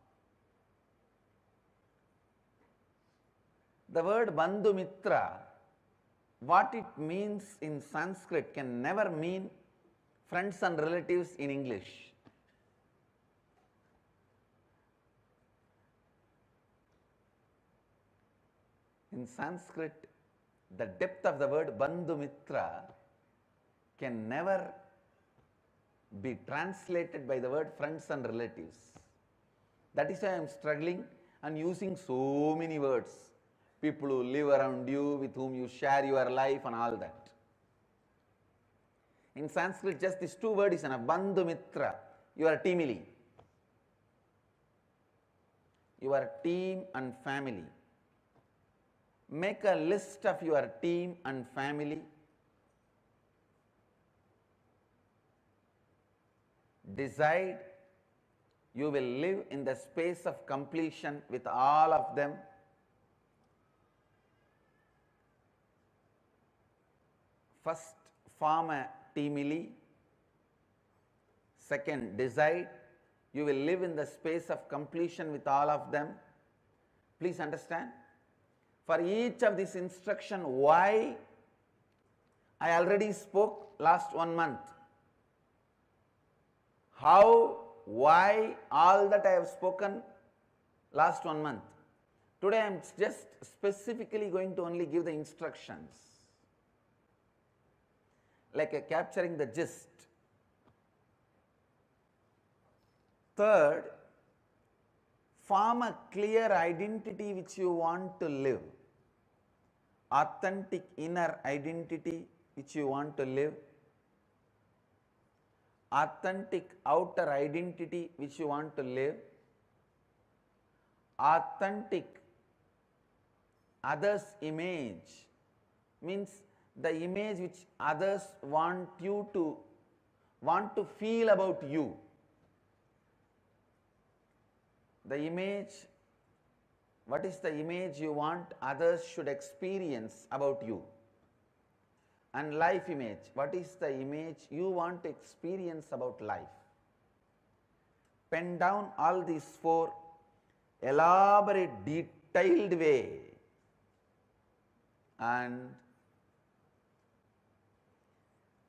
The word Bandhu Mitra, what it means in Sanskrit can never mean friends and relatives in English. In Sanskrit, the depth of the word Bandhu Mitra can never be translated by the word friends and relatives. That is why I am struggling and using so many words. People who live around you, with whom you share your life and all that. In Sanskrit, just these two words is enough. Bandhu Mitra, your teamily. Your team and family. Make a list of your team and family. Decide you will live in the space of completion with all of them. First, form a teamily. Second, decide you will live in the space of completion with all of them. Please understand. For each of these instruction, why I already spoke last 1 month. How, why, all that I have spoken last 1 month. Today I am just specifically going to only give the instructions. Like capturing the gist. Third, form a clear identity which you want to live. Authentic inner identity which you want to live. Authentic outer identity which you want to live. Authentic others' image means the image which others want to feel about you. The image, what is the image you want others should experience about you? And life image, what is the image you want to experience about life? Pen down all these 4, elaborate, detailed way, and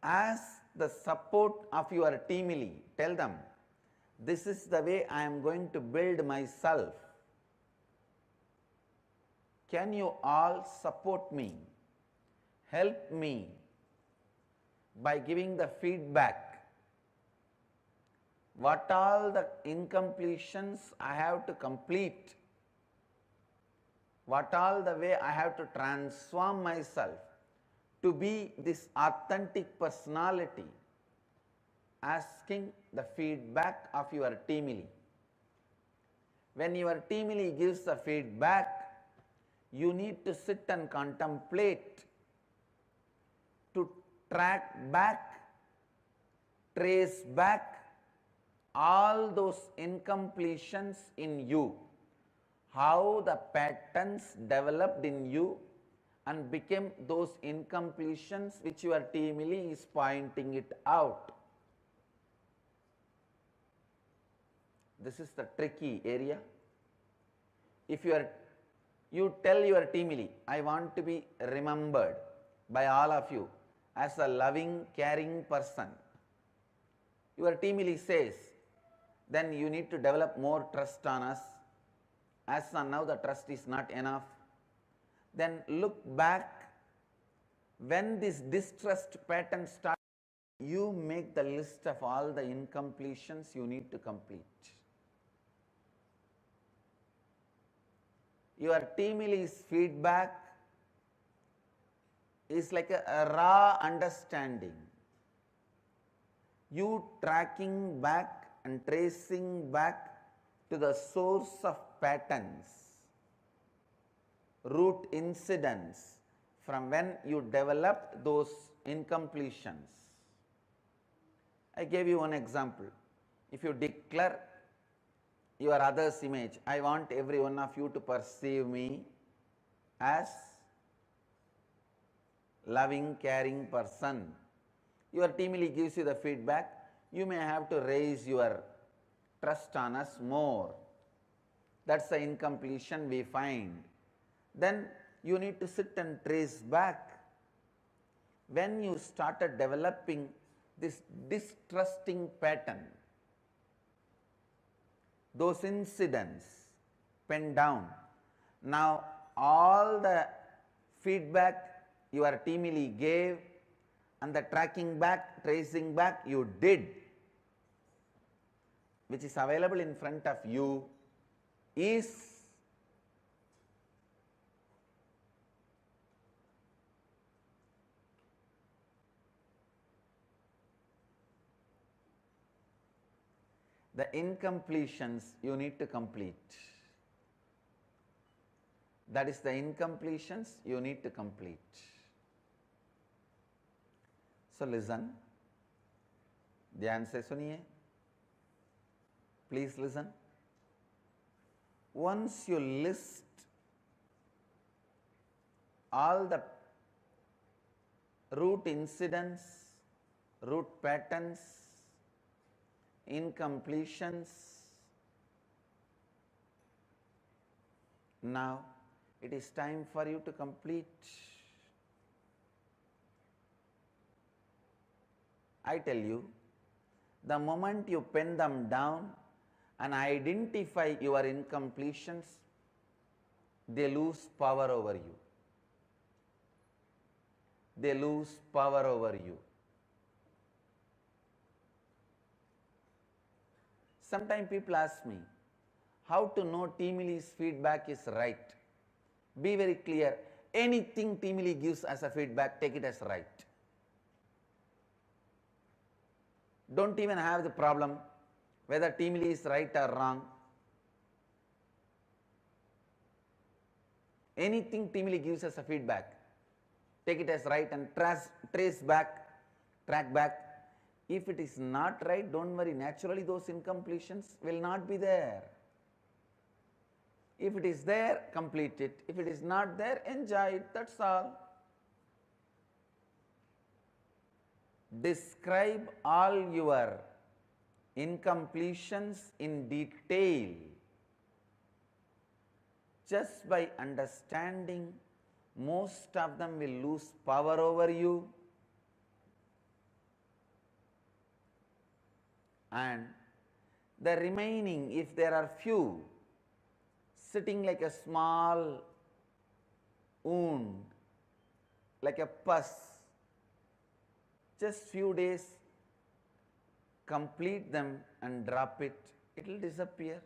as the support of your teamily, tell them, this is the way I am going to build myself. Can you all support me? Help me by giving the feedback. What all the incompletions I have to complete? What all the way I have to transform myself to be this authentic personality? Asking the feedback of your teamily. When your teamily gives the feedback, you need to sit and contemplate, to track back, trace back all those incompletions in you, how the patterns developed in you and became those incompletions which your teamily is pointing it out. This is the tricky area. If you tell your teamily, I want to be remembered by all of you as a loving, caring person. Your teamily says, then you need to develop more trust on us. As of now, the trust is not enough. Then look back. When this distrust pattern starts, you make the list of all the incompletions you need to complete. Your teamily's feedback is like a raw understanding. You tracking back and tracing back to the source of patterns, root incidents from when you developed those incompletions. I gave you one example. If you declare your other's image, I want every one of you to perceive me as loving, caring person. Your teamily gives you the feedback. You may have to raise your trust on us more. That's the incompletion we find. Then you need to sit and trace back. When you started developing this distrusting pattern, those incidents pen down. Now all the feedback your teamily gave and the tracking back, tracing back you did, which is available in front of you, is the incompletions you need to complete. That is the incompletions you need to complete. So listen, ध्यान से सुनिए, please listen. Once you list all the root incidents, root patterns, incompletions, now it is time for you to complete. I tell you, the moment you pen them down and identify your incompletions, they lose power over you. They lose power over you. Sometimes people ask me, how to know Teamili's feedback is right? Be very clear. Anything Teamili gives as a feedback, take it as right. Don't even have the problem whether Teamili is right or wrong. Anything Teamili gives as a feedback, take it as right and trace back, track back. If it is not right, don't worry. Naturally, those incompletions will not be there. If it is there, complete it. If it is not there, enjoy it. That's all. Describe all your incompletions in detail. Just by understanding, most of them will lose power over you. And the remaining, if there are few, sitting like a small wound, like a pus, just few days, complete them and drop it, it will disappear.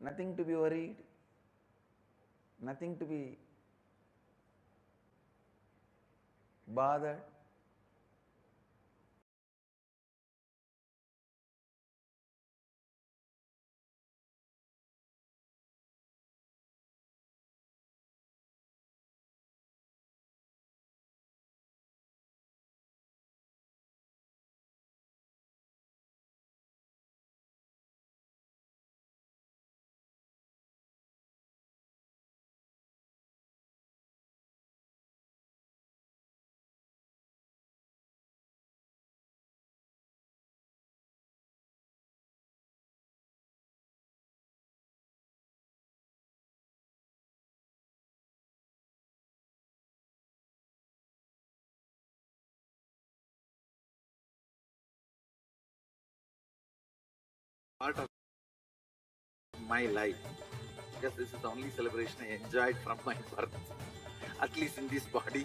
Nothing to be worried, nothing to be bothered. Part of my life, because this is the only celebration I enjoyed from my birth, at least in this body.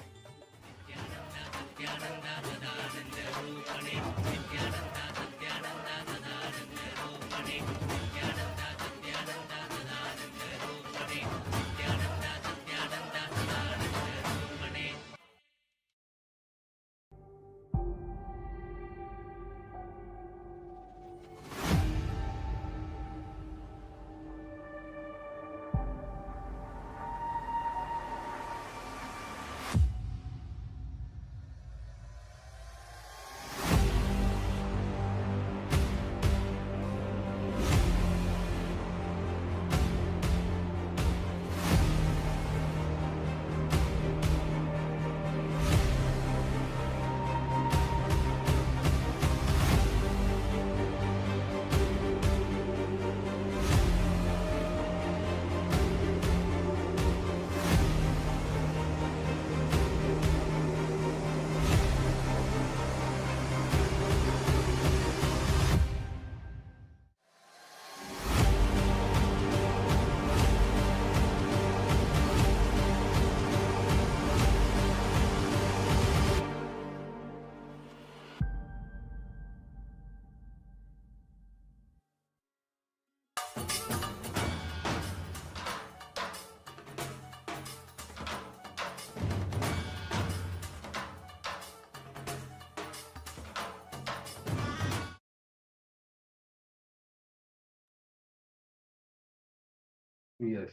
Yes.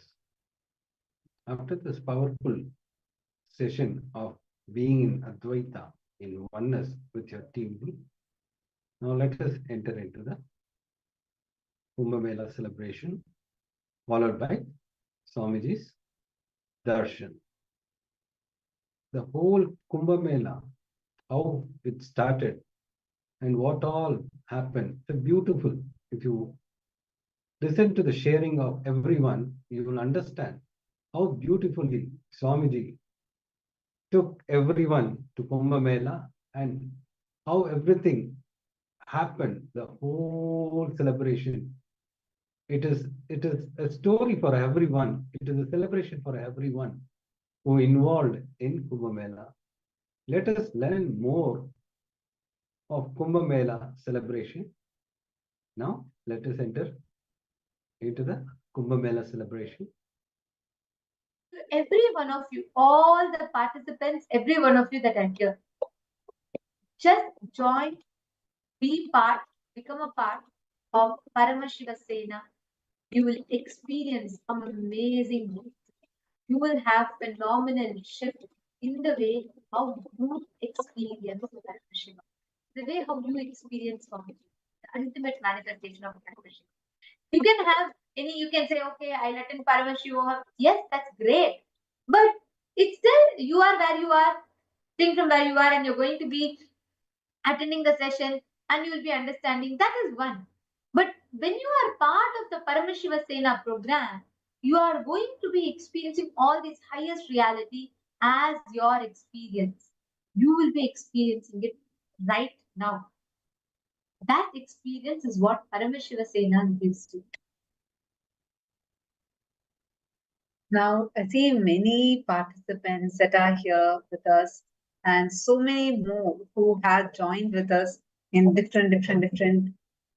After this powerful session of being in Advaita, in oneness with your team, now let us enter into the Kumbh Mela celebration, followed by Swamiji's darshan. The whole Kumbh Mela, how it started and what all happened. So beautiful. If you listen to the sharing of everyone, you will understand how beautifully Swamiji took everyone to Kumbh Mela and how everything happened, the whole celebration. It is a story for everyone. It is a celebration for everyone who involved in Kumbh Mela. Let us learn more of Kumbh Mela celebration. Now, let us enter into the Kumbh Mela celebration. Every one of you, all the participants, every one of you that are here, just join, be part, become a part of Paramashiva Sena. You will experience some amazing moves. You will have phenomenal shift in the way how you experience Paramashiva, the way how you experience Swamiji, the ultimate manifestation of Paramashiva. You can have you can say, okay, I'll attend Paramashivoham. Yes, that's great. But it's still, you are where you are, think from where you are, and you're going to be attending the session and you will be understanding. That is one. But when you are part of the Paramashiva Sena program, you are going to be experiencing all this highest reality as your experience. You will be experiencing it right now. That experience is what Paramashiva Sena gives to you. Now, I see many participants that are here with us and so many more who have joined with us in different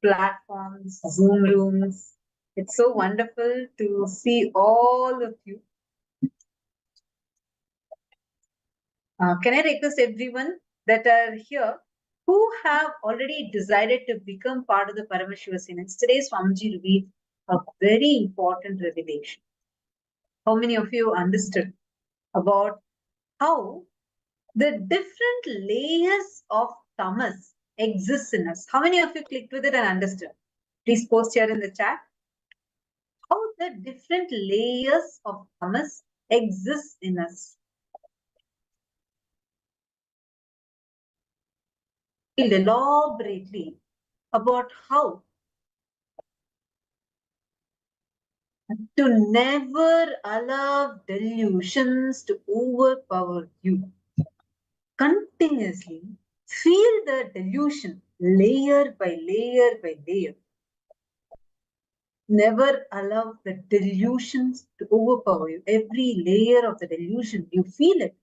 platforms, Zoom rooms. It's so wonderful to see all of you. Can I request everyone that are here who have already decided to become part of the Paramashiva Sena? Today, Swamiji revealed a very important revelation. How many of you understood about how the different layers of tamas exist in us? How many of you clicked with it and understood? Please post here in the chat. How the different layers of tamas exist in us. Elaborately about how to never allow delusions to overpower you. Continuously feel the delusion layer by layer by layer. Never allow the delusions to overpower you. Every layer of the delusion, you feel it.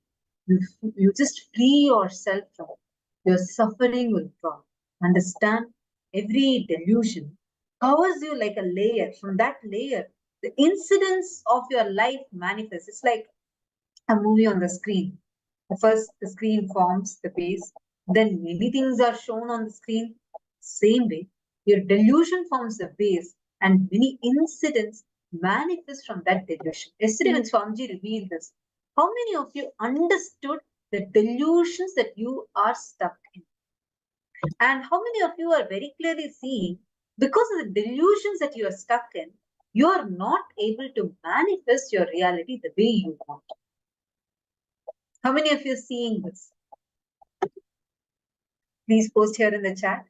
You just free yourself from it. Your suffering will drop. Understand? Every delusion covers you like a layer. From that layer, the incidents of your life manifest. It's like a movie on the screen. First, the screen forms the base. Then many things are shown on the screen. Same way, your delusion forms the base, and many incidents manifest from that delusion. Yesterday, when Swamiji revealed this, how many of you understood the delusions that you are stuck in? And how many of you are very clearly seeing, because of the delusions that you are stuck in, you are not able to manifest your reality the way you want? How many of you are seeing this? Please post here in the chat.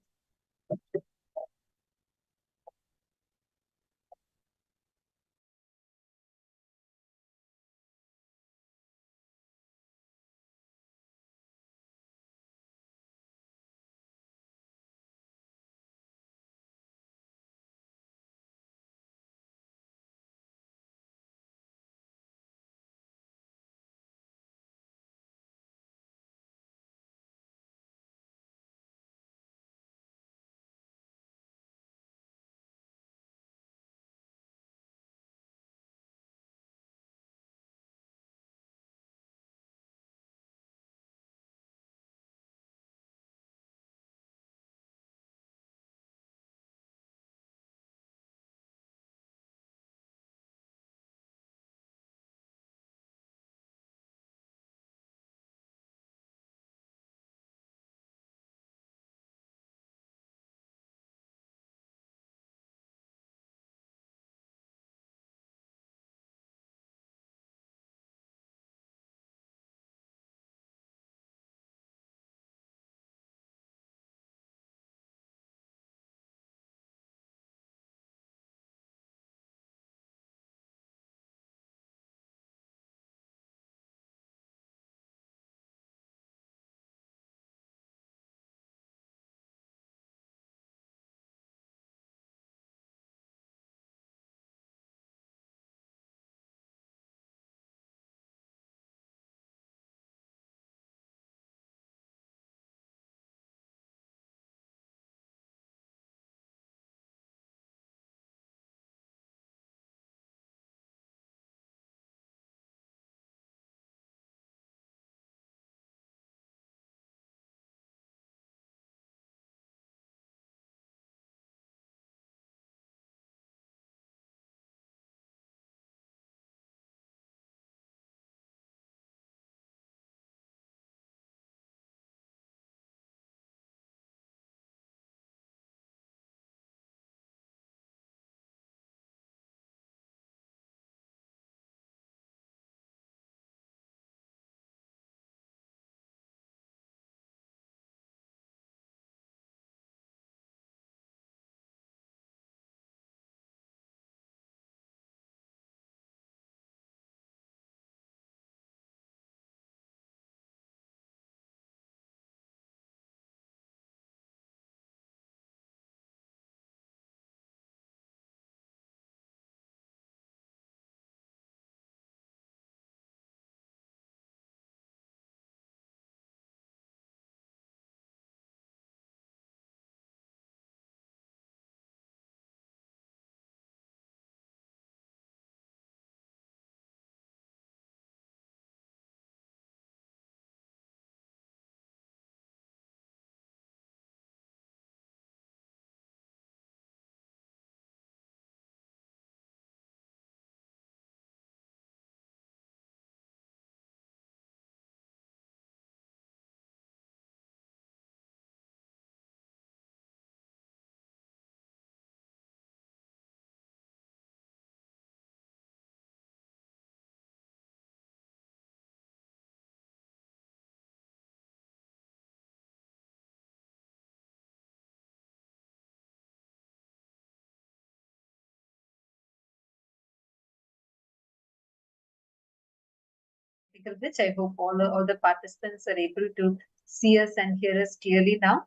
which I hope all the participants are able to see us and hear us clearly now.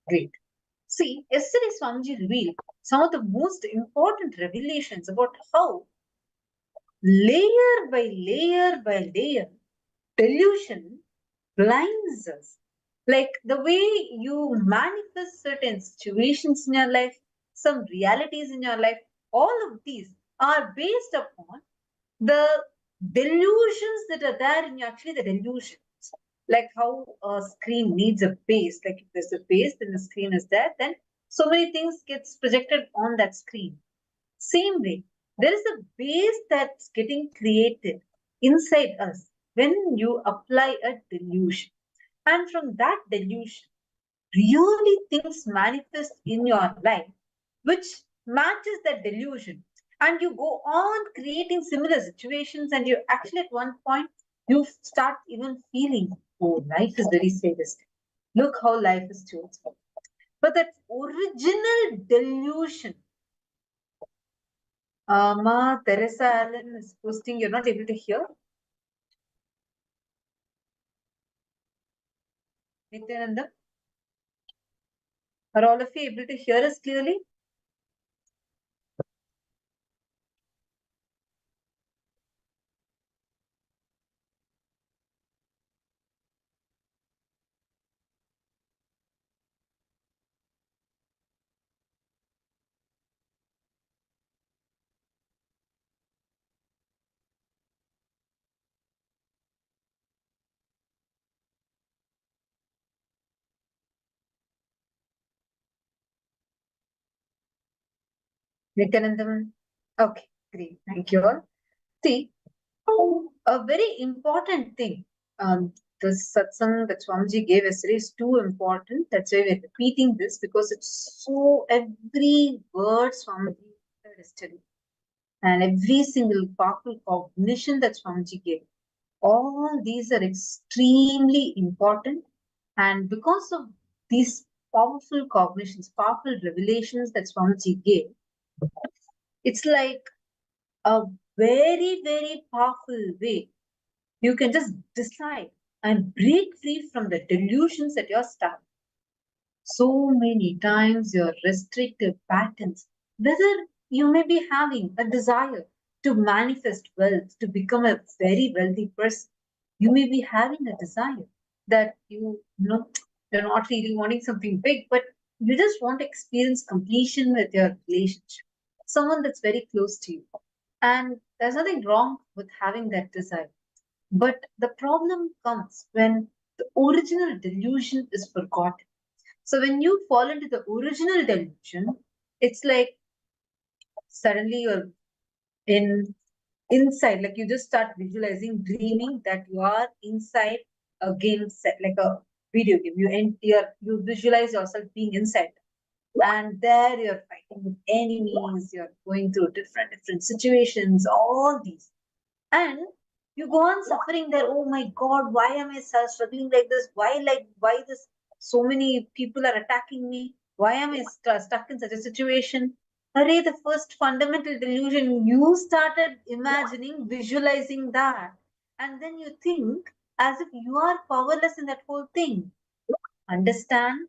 Great. See, yesterday Swamiji revealed some of the most important revelations about how layer by layer by layer delusion blinds us. Like the way you manifest certain situations in your life, some realities in your life, all of these are based upon the delusions that are there in you, actually the delusions. Like how a screen needs a base. Like if there's a base, then the screen is there, then so many things gets projected on that screen. Same way, there is a base that's getting created inside us when you apply a delusion. And from that delusion, really things manifest in your life which matches that delusion. And you go on creating similar situations, and you actually at one point you start even feeling, oh, life is very sadistic. Look how life is towards me. But that original delusion, Ma Teresa Allen is posting, you're not able to hear? Nityananda? Are all of you able to hear us clearly? Nityanandam? Okay, great. Thank you all. See, a very important thing. The satsang that Swamiji gave yesterday is too important. That's why we're repeating this, because it's so every word Swamiji said yesterday and every single powerful cognition that Swamiji gave. All these are extremely important, and because of these powerful cognitions, powerful revelations that Swamiji gave, it's like a very, very powerful way. You can just decide and break free from the delusions that you're stuck. So many times your restrictive patterns, whether you may be having a desire to manifest wealth, to become a very wealthy person, you may be having a desire that you know you're not really wanting something big, but you just want to experience completion with your relationship, someone that's very close to you. And there's nothing wrong with having that desire. But the problem comes when the original delusion is forgotten. So when you fall into the original delusion, it's like suddenly you're inside, like you just start visualizing, dreaming that you are inside a game set, like a video game. You visualize yourself being inside, and there you're fighting with enemies, you're going through different situations, all these. And you go on suffering there. Oh my God, why am I struggling like this? Why this? So many people are attacking me. Why am I stuck in such a situation? Array, the first fundamental delusion, you started imagining, visualizing that. And then you think as if you are powerless in that whole thing. Understand?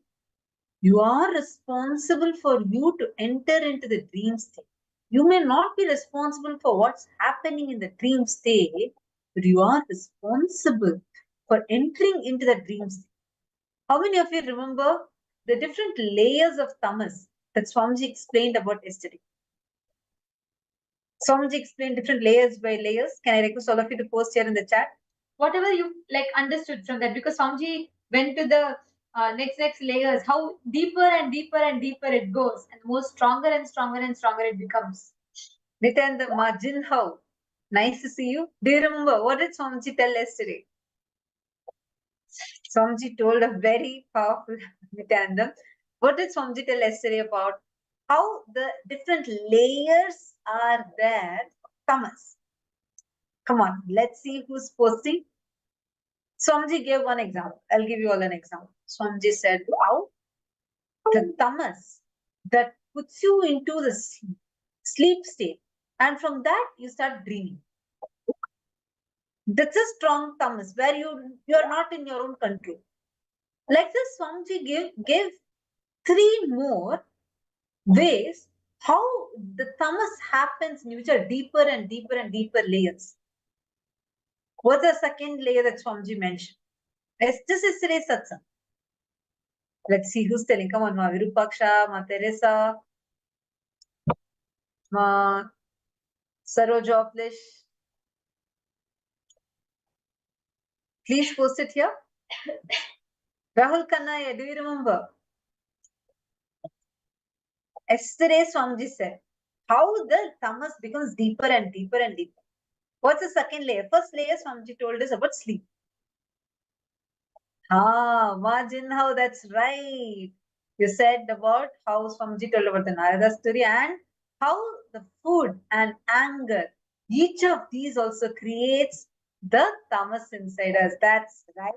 You are responsible for you to enter into the dream state. You may not be responsible for what's happening in the dream state, but you are responsible for entering into the dream state. How many of you remember the different layers of tamas that Swamiji explained about yesterday? Swamiji explained different layers by layers. Can I request all of you to post here in the chat? Whatever you like understood from that, because Swamiji went to the next layers, how deeper and deeper and deeper it goes, and more stronger and stronger and stronger it becomes. Nityananda, Majin, how? Nice to see you. Do you remember what did Swamiji tell yesterday? Swamiji told a very powerful Nityananda. What did Swamiji tell yesterday about how the different layers are there? Tamas. Come on, let's see who's posting. Swamiji gave one example. I'll give you all an example. Swamiji said, how the tamas that puts you into the sleep state, and from that you start dreaming. That's a strong tamas where you are not in your own control. Like this, Swamiji gave 3 more ways how the tamas happens, which are deeper and deeper and deeper layers. What's the second layer that Swamiji mentioned? This is yesterday's satsang. Let's see who's telling. Come on, Ma Virupaksha, Ma Teresa, Ma Sarojoplish. Please post it here. Rahul Kannaya, do you remember? Yesterday, Swamiji said how the tamas becomes deeper and deeper and deeper. What's the second layer? First layer, Swamiji told us about sleep. Margin, how that's right. You said about how Swamiji told about the Narada story and how the food and anger, each of these also creates the tamas inside us. That's right.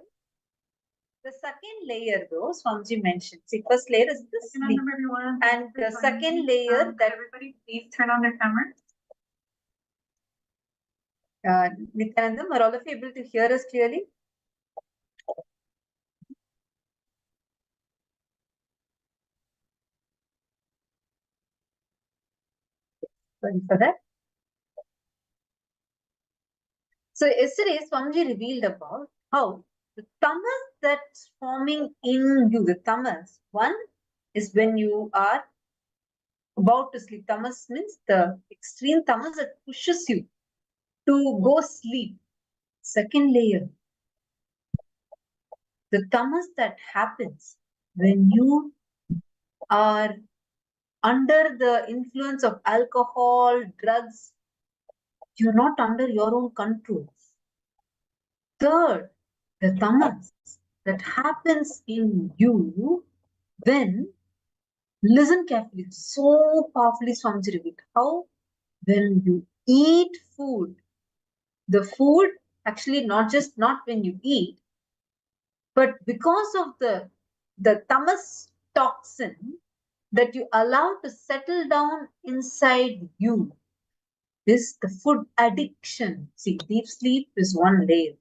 The second layer, though, Swamiji mentioned. See, first layer is the sleep. And the second layer that everybody please turn on their camera. Nityanandam, are all of you able to hear us clearly? Sorry for that. So yesterday, Swamiji revealed about how the tamas that's forming in you, the tamas, one is when you are about to sleep. Tamas means the extreme tamas that pushes you to go sleep. Second layer, the tamas that happens when you are under the influence of alcohol, drugs, you're not under your own control. Third, the tamas that happens in you when, listen carefully, so powerfully Swamiji revealed how when you eat food, the food actually not when you eat, but because of the tamas toxin that you allow to settle down inside you is the food addiction. See, deep sleep is one layer.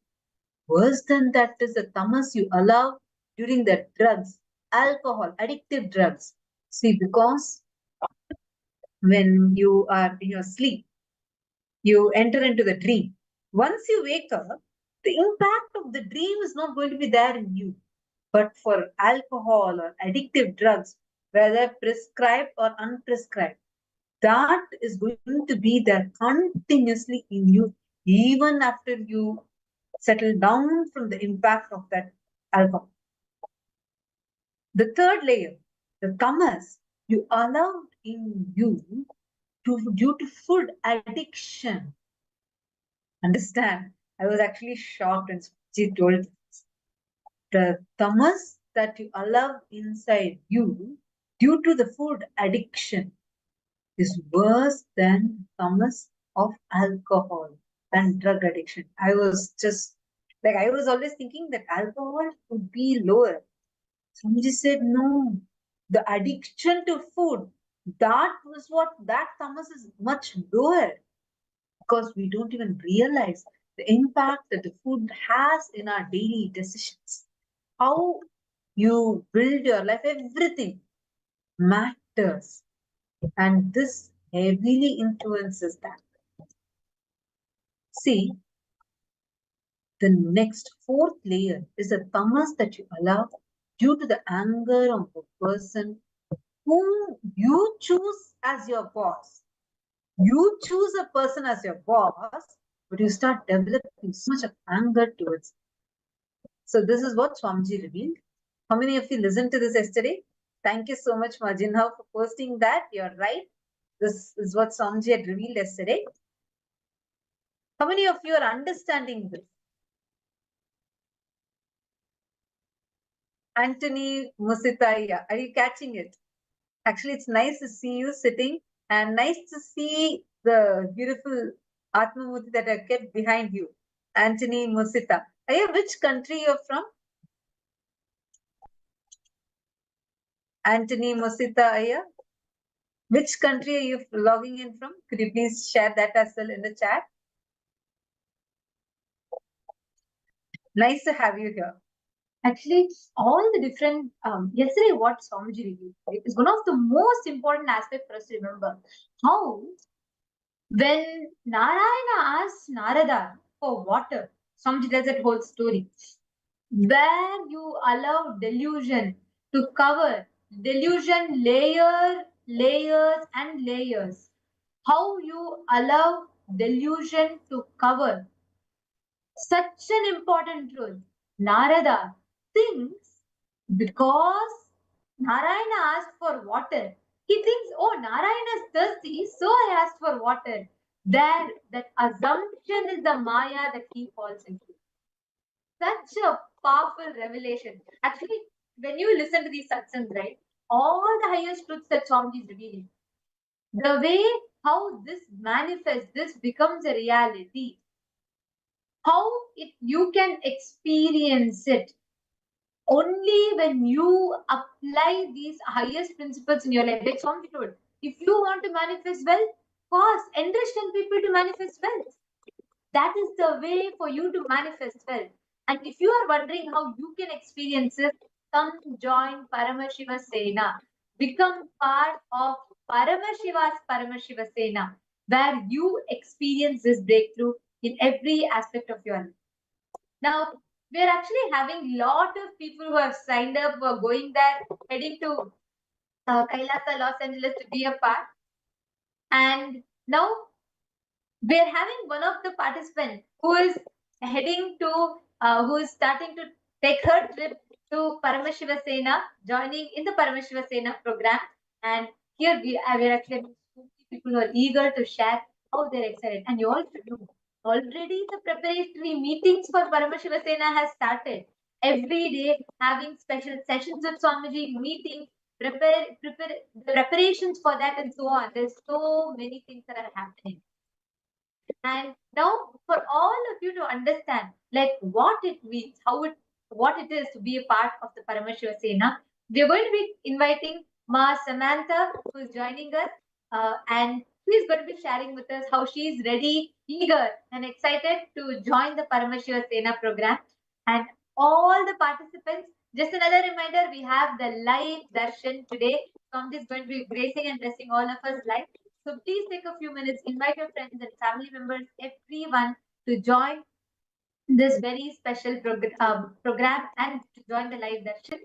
Worse than that is the tamas you allow during the drugs, alcohol, addictive drugs. See, because when you are in your sleep, you enter into the dream. Once you wake up, the impact of the dream is not going to be there in you. But for alcohol or addictive drugs, whether prescribed or unprescribed, that is going to be there continuously in you, even after you settle down from the impact of that alcohol. The third layer, the tamas, you allowed in you due to food addiction. Understand? I was actually shocked when she told this. The tamas that you allow inside you due to the food addiction is worse than tamas of alcohol and drug addiction. I was just like, I was always thinking that alcohol would be lower. Somebody said, no, the addiction to food, that tamas is much lower because we don't even realize the impact that the food has in our daily decisions. How you build your life, everything matters. And this heavily influences that. See, the next fourth layer is the tamas that you allow due to the anger of the person whom you choose as your boss. You choose a person as your boss, but you start developing so much of anger towards it. So this is what Swamiji revealed. How many of you listened to this yesterday? Thank you so much, Majinha, for posting that. You're right. This is what Swamiji had revealed yesterday. How many of you are understanding this? Anthony Musitaya, are you catching it? Actually, it's nice to see you sitting and nice to see the beautiful Atmamurti that are kept behind you. Anthony Musita. Aya, which country you're from? Anthony Musita, Aya. Which country are you logging in from? Could you please share that as well in the chat? Nice to have you here. Actually, all the different, yesterday what Swamiji revealed, right, is one of the most important aspects for us to remember. How, when Narayana asked Narada for water, Swamiji tells that whole story, where you allow delusion to cover, delusion layers and layers. How you allow delusion to cover such an important truth. Narada thinks because Narayana asked for water, he thinks, oh, Narayana is thirsty, so I asked for water. There, that assumption is the Maya that he falls into. Such a powerful revelation. Actually, when you listen to these satsangs, right, all the highest truths that Swamiji is revealing, the way how this manifests, this becomes a reality, how you can experience it only when you apply these highest principles in your life. Like Swami told, if you want to manifest wealth, cause enrich 10 people to manifest wealth. That is the way for you to manifest wealth. And if you are wondering how you can experience it, come join Paramashiva Sena. Become part of Paramashiva's Paramashiva Sena, where you experience this breakthrough in every aspect of your life. Now, we are actually having a lot of people who have signed up, who are going there, heading to Kailasa, Los Angeles to be a part. And now we are having one of the participants who is heading to, who is starting to take her trip to Paramashiva Sena, joining in the Paramashiva Sena program. And here we are actually having so many people who are eager to share how they're excited. And you all should know, already the preparatory meetings for Paramashiva Sena has started. Every day having special sessions with Swamiji, meetings, prepare the preparations for that and so on. There's so many things that are happening. And now for all of you to understand like what it means, what it is to be a part of the Paramashiva Sena, we are going to be inviting Ma Samantha, who is joining us, and she is going to be sharing with us how she is ready, eager, and excited to join the Paramashiva Sena program. And all the participants, just another reminder, we have the live darshan today. Swami is going to be gracing and blessing all of us live. So please take a few minutes, invite your friends and family members, everyone to join this very special program and to join the live darshan.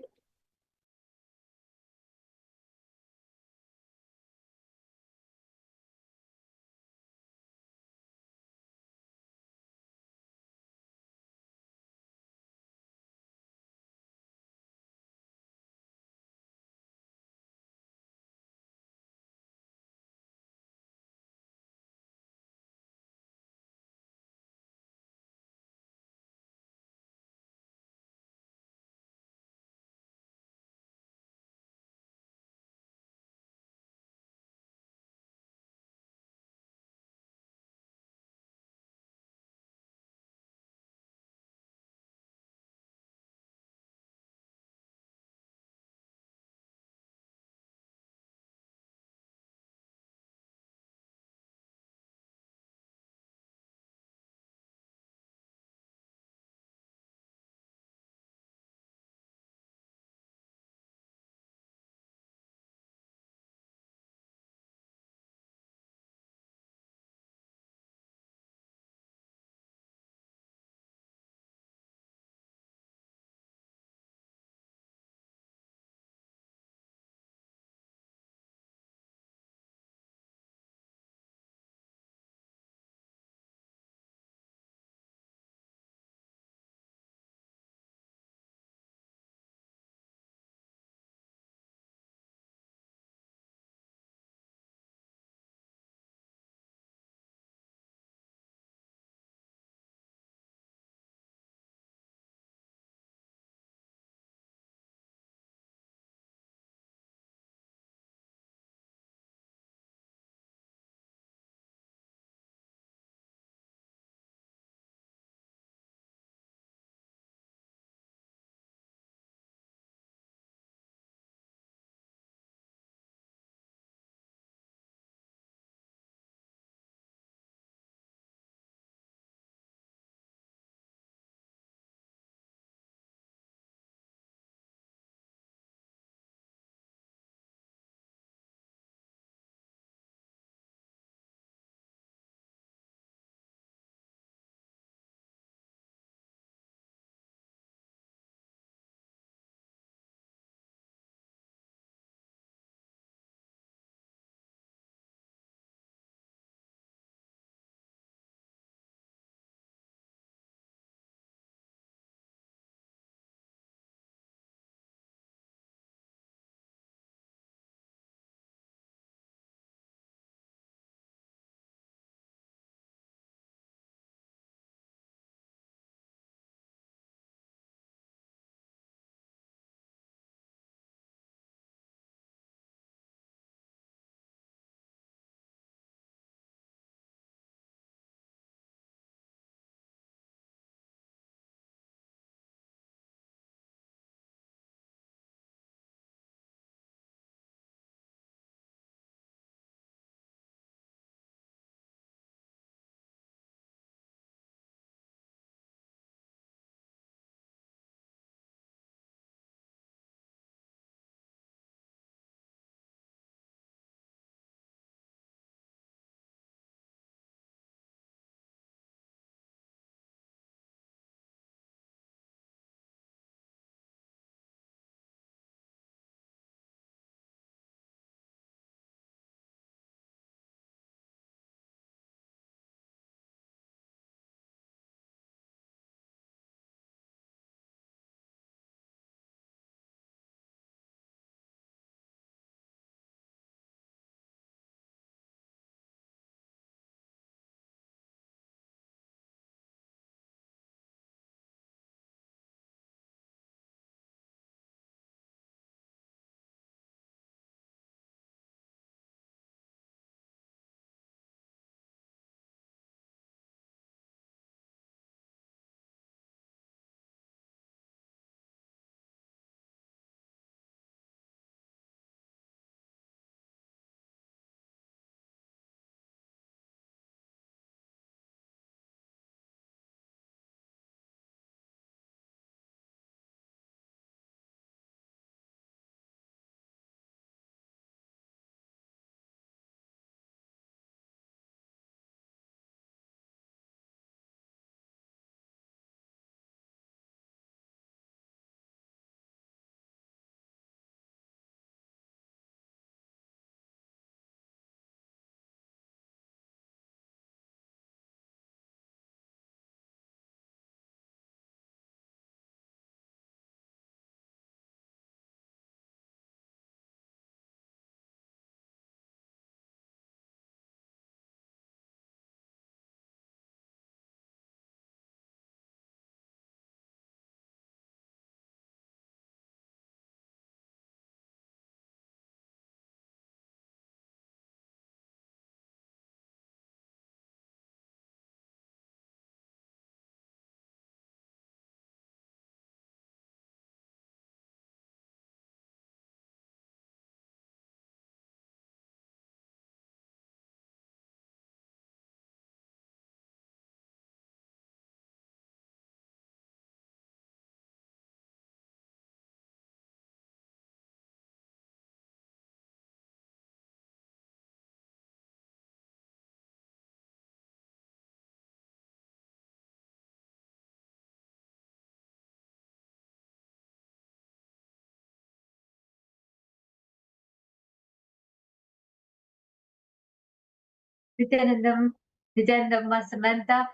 Nityanandamma, Samantha.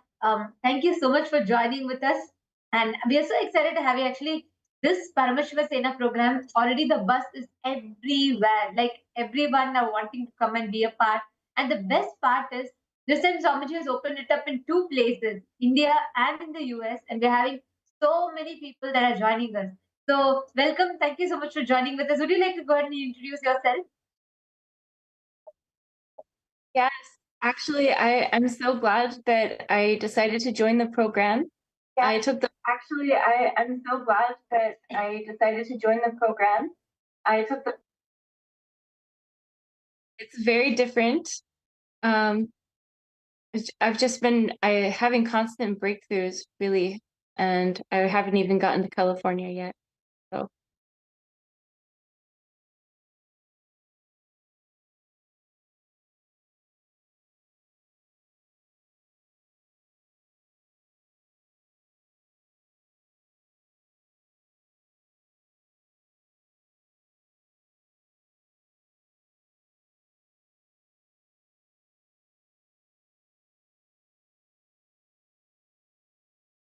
Thank you so much for joining with us. And we are so excited to have you. Actually, this Paramashiva Sena program, already the buzz is everywhere. Like everyone are wanting to come and be a part. And the best part is this time Swamiji has opened it up in 2 places, India and in the US. And we're having so many people that are joining us. So welcome. Thank you so much for joining with us. Would you like to go ahead and introduce yourself? Yes, actually, I'm so glad that I decided to join the program. I took the Actually, I'm so glad that I decided to join the program. I took the It's very different. I've just been having constant breakthroughs, really, and I haven't even gotten to California yet. So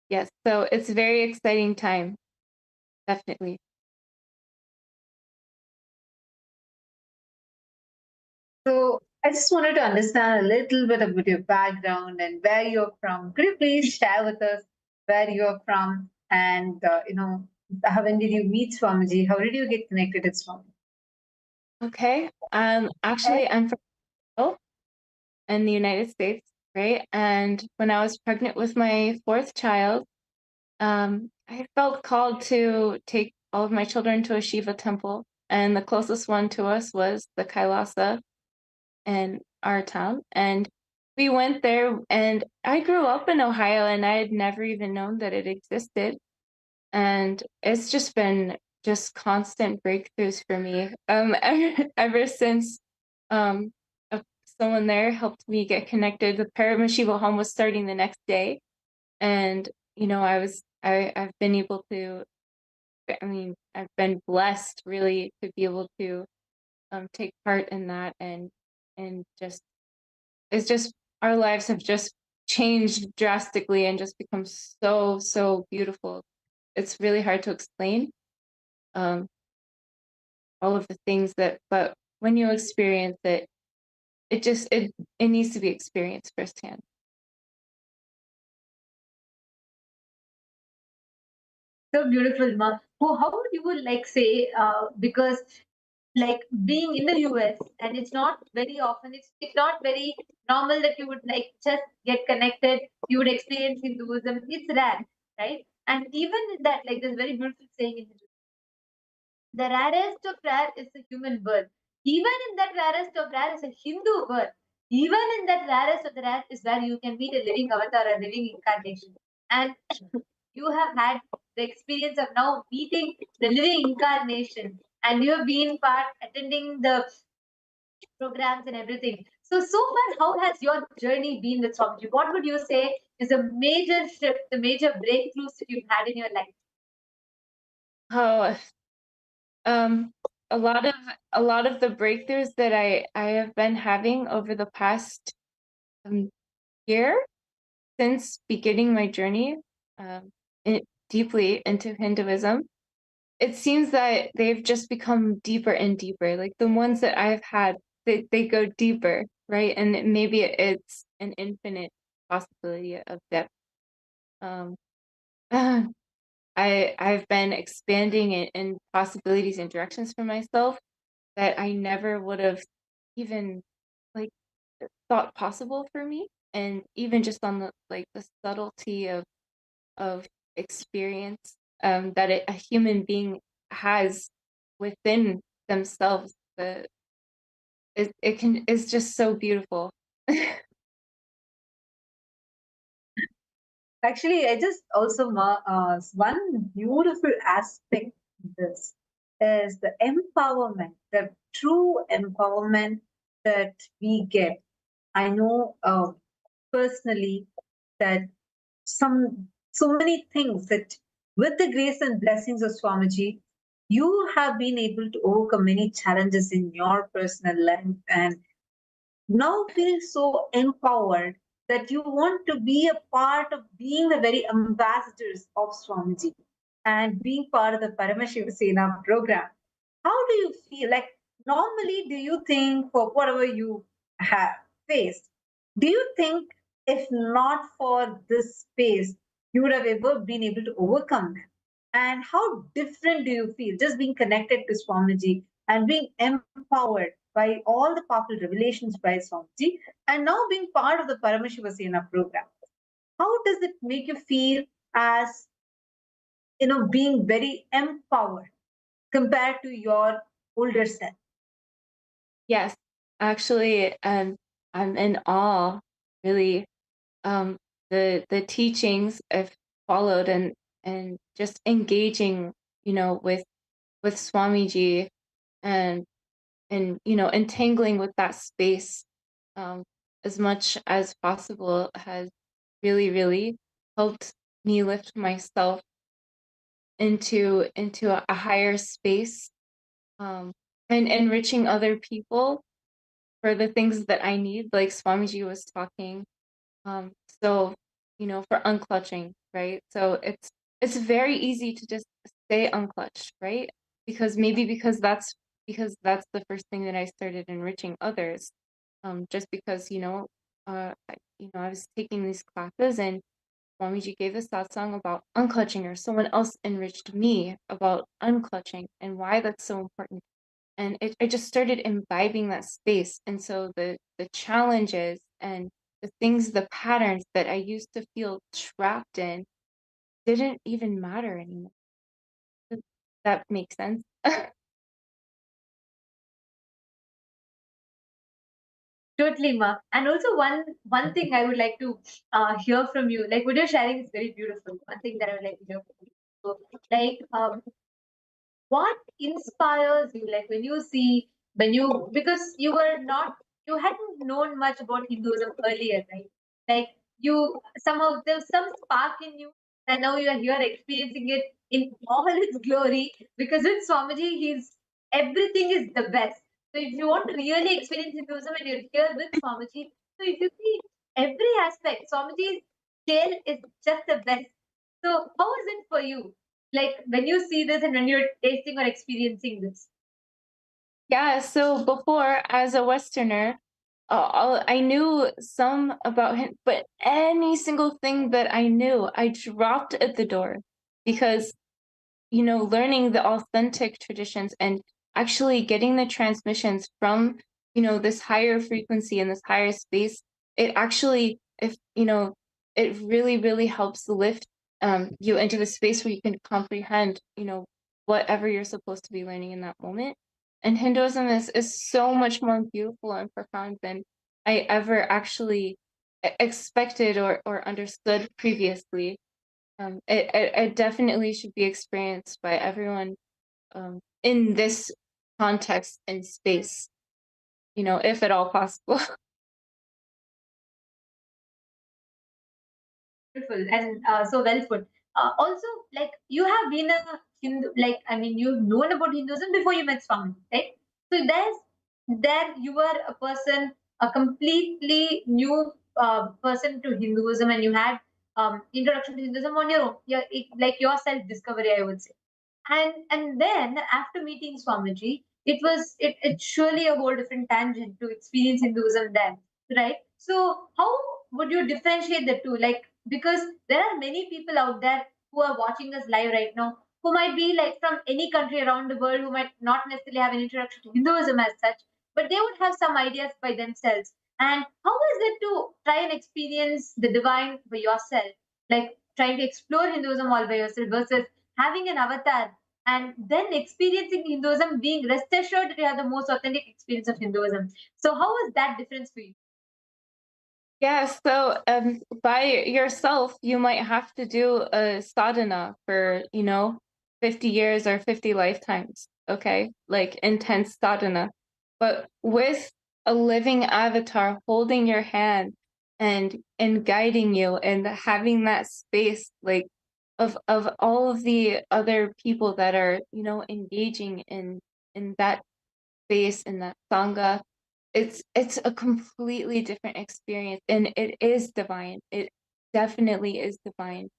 yes, so it's a very exciting time, definitely. So I just wanted to understand a little bit about your background and where you're from. Could you please share with us where you're from and when did you meet Swamiji? How did you get connected with Swamiji? Okay. Actually, I'm from Brazil in the United States, right? And when I was pregnant with my 4th child, I felt called to take all of my children to a Shiva temple, and the closest one to us was the Kailasa in our town. And we went there, and I grew up in Ohio, and I had never even known that it existed. And it's just been just constant breakthroughs for me. Ever since someone there helped me get connected. The Paramashivoham was starting the next day, and I've been able to. I mean, I've been blessed really to be able to take part in that, and just it's just our lives have just changed drastically and just become so beautiful. It's really hard to explain all of the things but when you experience it, it needs to be experienced firsthand. So beautiful, Ma. How would you say, because like being in the US and it's not very often, it's not very normal that you would like just get connected, you would experience Hinduism. It's rare, right? And even in that, like there's very beautiful saying in Hinduism, the rarest of rare is a human birth. Even in that rarest of rare is a Hindu birth. Even in that rarest of the rare is where you can meet a living avatar, a living incarnation. And you have had the experience of now meeting the living incarnation, and you have been part attending the programs and everything. So far, how has your journey been with Swamiji? What would you say is a major shift, the major breakthroughs that you've had in your life? Oh, a lot of the breakthroughs that I have been having over the past year since beginning my journey deeply into Hinduism, it seems that they've just become deeper and deeper. Like the ones that I've had, they go deeper, right? And maybe it's an infinite possibility of depth. I've been expanding in possibilities and directions for myself that I never would have even like thought possible for me. And even just on the subtlety of experience that a human being has within themselves, it's just so beautiful. Actually, I just also one beautiful aspect of this is the empowerment, the true empowerment that we get. I know personally that so many things that with the grace and blessings of Swamiji, you have been able to overcome many challenges in your personal life, and now feel so empowered that you want to be a part of being the very ambassadors of Swamiji and being part of the Paramashivoham program. How do you feel? Like, normally, do you think for whatever you have faced, do you think if not for this space, you would have ever been able to overcome them? And how different do you feel just being connected to Swamiji and being empowered by all the powerful revelations by Swamiji and now being part of the Paramashivoham program? How does it make you feel as, being very empowered compared to your older self? Yes, actually, I'm in awe, really. The teachings I've followed and just engaging, with Swamiji and entangling with that space as much as possible has really, really helped me lift myself into a higher space, and enriching other people for the things that I need, like Swamiji was talking. So, for unclutching, right? So it's very easy to just stay unclutched, right? Because that's the first thing that I started enriching others. Just because, I was taking these classes and Swamiji gave us that song about unclutching, or someone else enriched me about unclutching and why that's so important. And I just started imbibing that space. And so the challenges and the things, the patterns that I used to feel trapped in didn't even matter anymore. Does that makes sense? Totally, Ma. And also one thing I would like to hear from you, like what you're sharing is very beautiful. One thing that I would like to hear from you. So, like, what inspires you? Like because you hadn't known much about Hinduism earlier, right? Like you somehow there's some spark in you, and now you are here experiencing it in all its glory. Because with Swamiji, everything is the best. So if you want to really experience Hinduism and you're here with Swamiji, so if you see every aspect, Swamiji's scale is just the best. So how is it for you? Like when you see this and when you're tasting or experiencing this? Yeah, so before, as a Westerner, I knew some about him, but any single thing that I knew, I dropped at the door because, learning the authentic traditions and actually getting the transmissions from, this higher frequency and this higher space, it actually, if, it really, really helps lift you into the space where you can comprehend, whatever you're supposed to be learning in that moment. And Hinduism is so much more beautiful and profound than I ever actually expected or understood previously. It definitely should be experienced by everyone in this context and space, if at all possible. Beautiful and so well put. Also, like you have been a Hindu, like I mean, you've known about Hinduism before you met Swami, right? So there you were a person, a completely new person to Hinduism, and you had introduction to Hinduism on your own, like your self discovery, I would say. And then after meeting Swamiji, it's surely a whole different tangent to experience Hinduism then, right? So how would you differentiate the two? Like because there are many people out there who are watching us live right now who might be like from any country around the world who might not necessarily have an introduction to Hinduism as such, but they would have some ideas by themselves. And how is it to try and experience the divine by yourself? Like trying to explore Hinduism all by yourself versus having an avatar and then experiencing Hinduism, being rest assured that you have the most authentic experience of Hinduism. So, how is that difference for you? Yeah, so by yourself, you might have to do a sadhana for, 50 years or 50 lifetimes, okay? Like intense sadhana. But with a living avatar holding your hand and guiding you and having that space, like of all of the other people that are, engaging in that space, in that sangha, it's a completely different experience, and it is divine. It definitely is divine.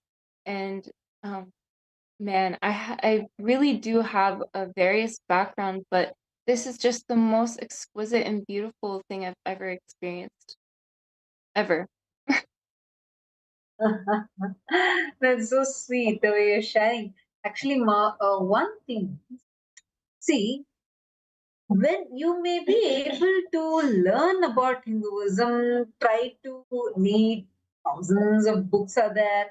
And man, I really do have a various background, but this is just the most exquisite and beautiful thing I've ever experienced. Ever. That's so sweet the way you're sharing. Actually, one thing. See, when you may be able to learn about Hinduism, try to read thousands of books are there.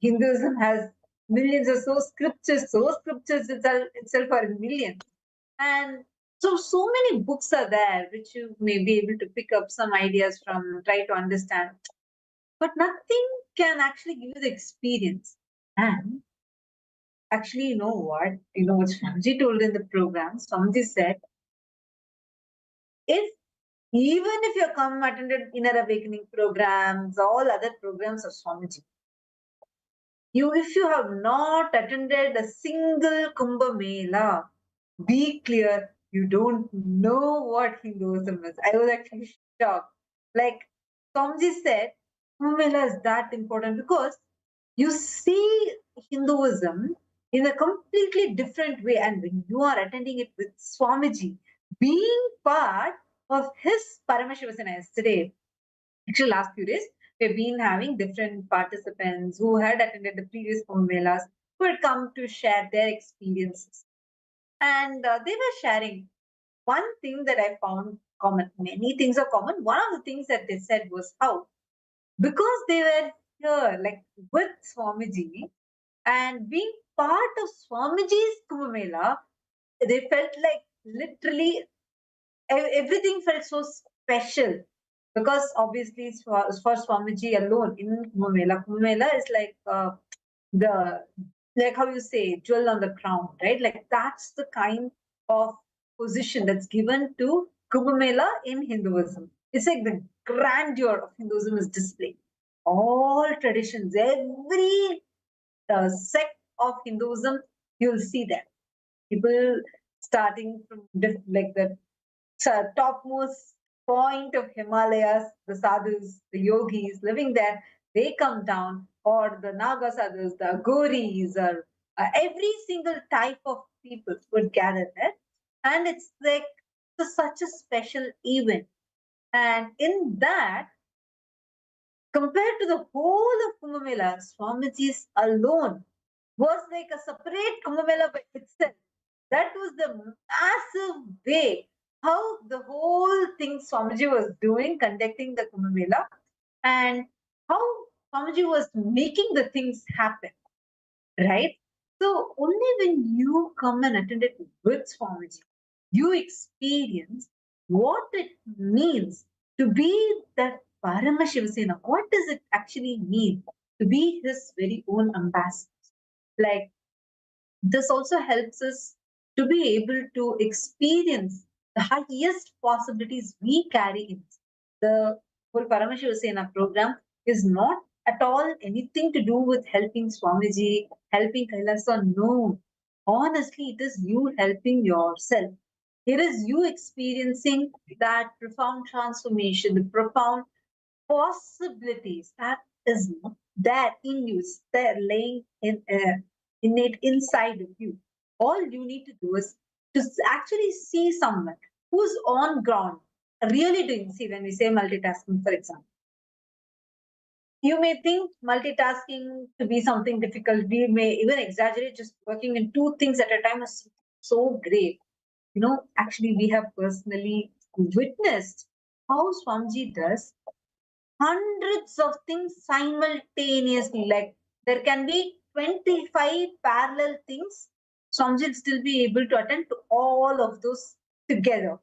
Hinduism has millions of so scriptures itself are millions. And so many books are there which you may be able to pick up some ideas from, try to understand. But nothing can actually give you the experience. And actually, you know what? You know what Swamiji told in the program? Swamiji said, even if you come attended inner awakening programs, all other programs of Swamiji, if you have not attended a single Kumbh Mela, be clear, you don't know what Hinduism is. I was actually shocked. Like Swamiji said, Kumbh Mela is that important because you see Hinduism in a completely different way. And when you are attending it with Swamiji, being part of his Paramashivasena yesterday, actually last few days, we've been having different participants who had attended the previous Kumbh Melas who had come to share their experiences. And they were sharing one thing that I found common. Many things are common. One of the things that they said was how, because they were here, like with Swamiji and being part of Swamiji's Kumbh Mela, they felt like literally everything felt so special because obviously it's for Swamiji alone in Kumbh Mela. Kumbh Mela is like the, like how you say, jewel on the crown, right? Like that's the kind of position that's given to Kumbh Mela in Hinduism. It's like the grandeur of Hinduism is displayed. All traditions, every sect of Hinduism, you'll see that. People starting from like the topmost point of Himalayas, the sadhus, the yogis living there, they come down, or the Naga sadhus, the Aghoris, or every single type of people would gather there. And it's like such a special event. And in that, compared to the whole of Kumbh Mela, Swamiji's alone was like a separate Kumbh Mela by itself. That was the massive way how the whole thing Swamiji was doing, conducting the Kumbh Mela, and how Swamiji was making the things happen, right? So only when you come and attend it with Swamiji, you experience what it means to be that Paramashivasena. What does it actually mean to be his very own ambassador? Like, this also helps us to be able to experience the highest possibilities we carry in us. The whole Paramashivasena program is not at all anything to do with helping Swamiji, helping Kailasa. No. Honestly, it is you helping yourself. It is you experiencing that profound transformation, the profound possibilities that is there in you, there laying in innate inside of you. All you need to do is to actually see someone who's on ground, really doing. See, when we say multitasking, for example, you may think multitasking to be something difficult. We may even exaggerate just working in two things at a time is so great. You know, actually, we have personally witnessed how Swamiji does hundreds of things simultaneously. Like there can be 25 parallel things. Swamiji will still be able to attend to all of those together.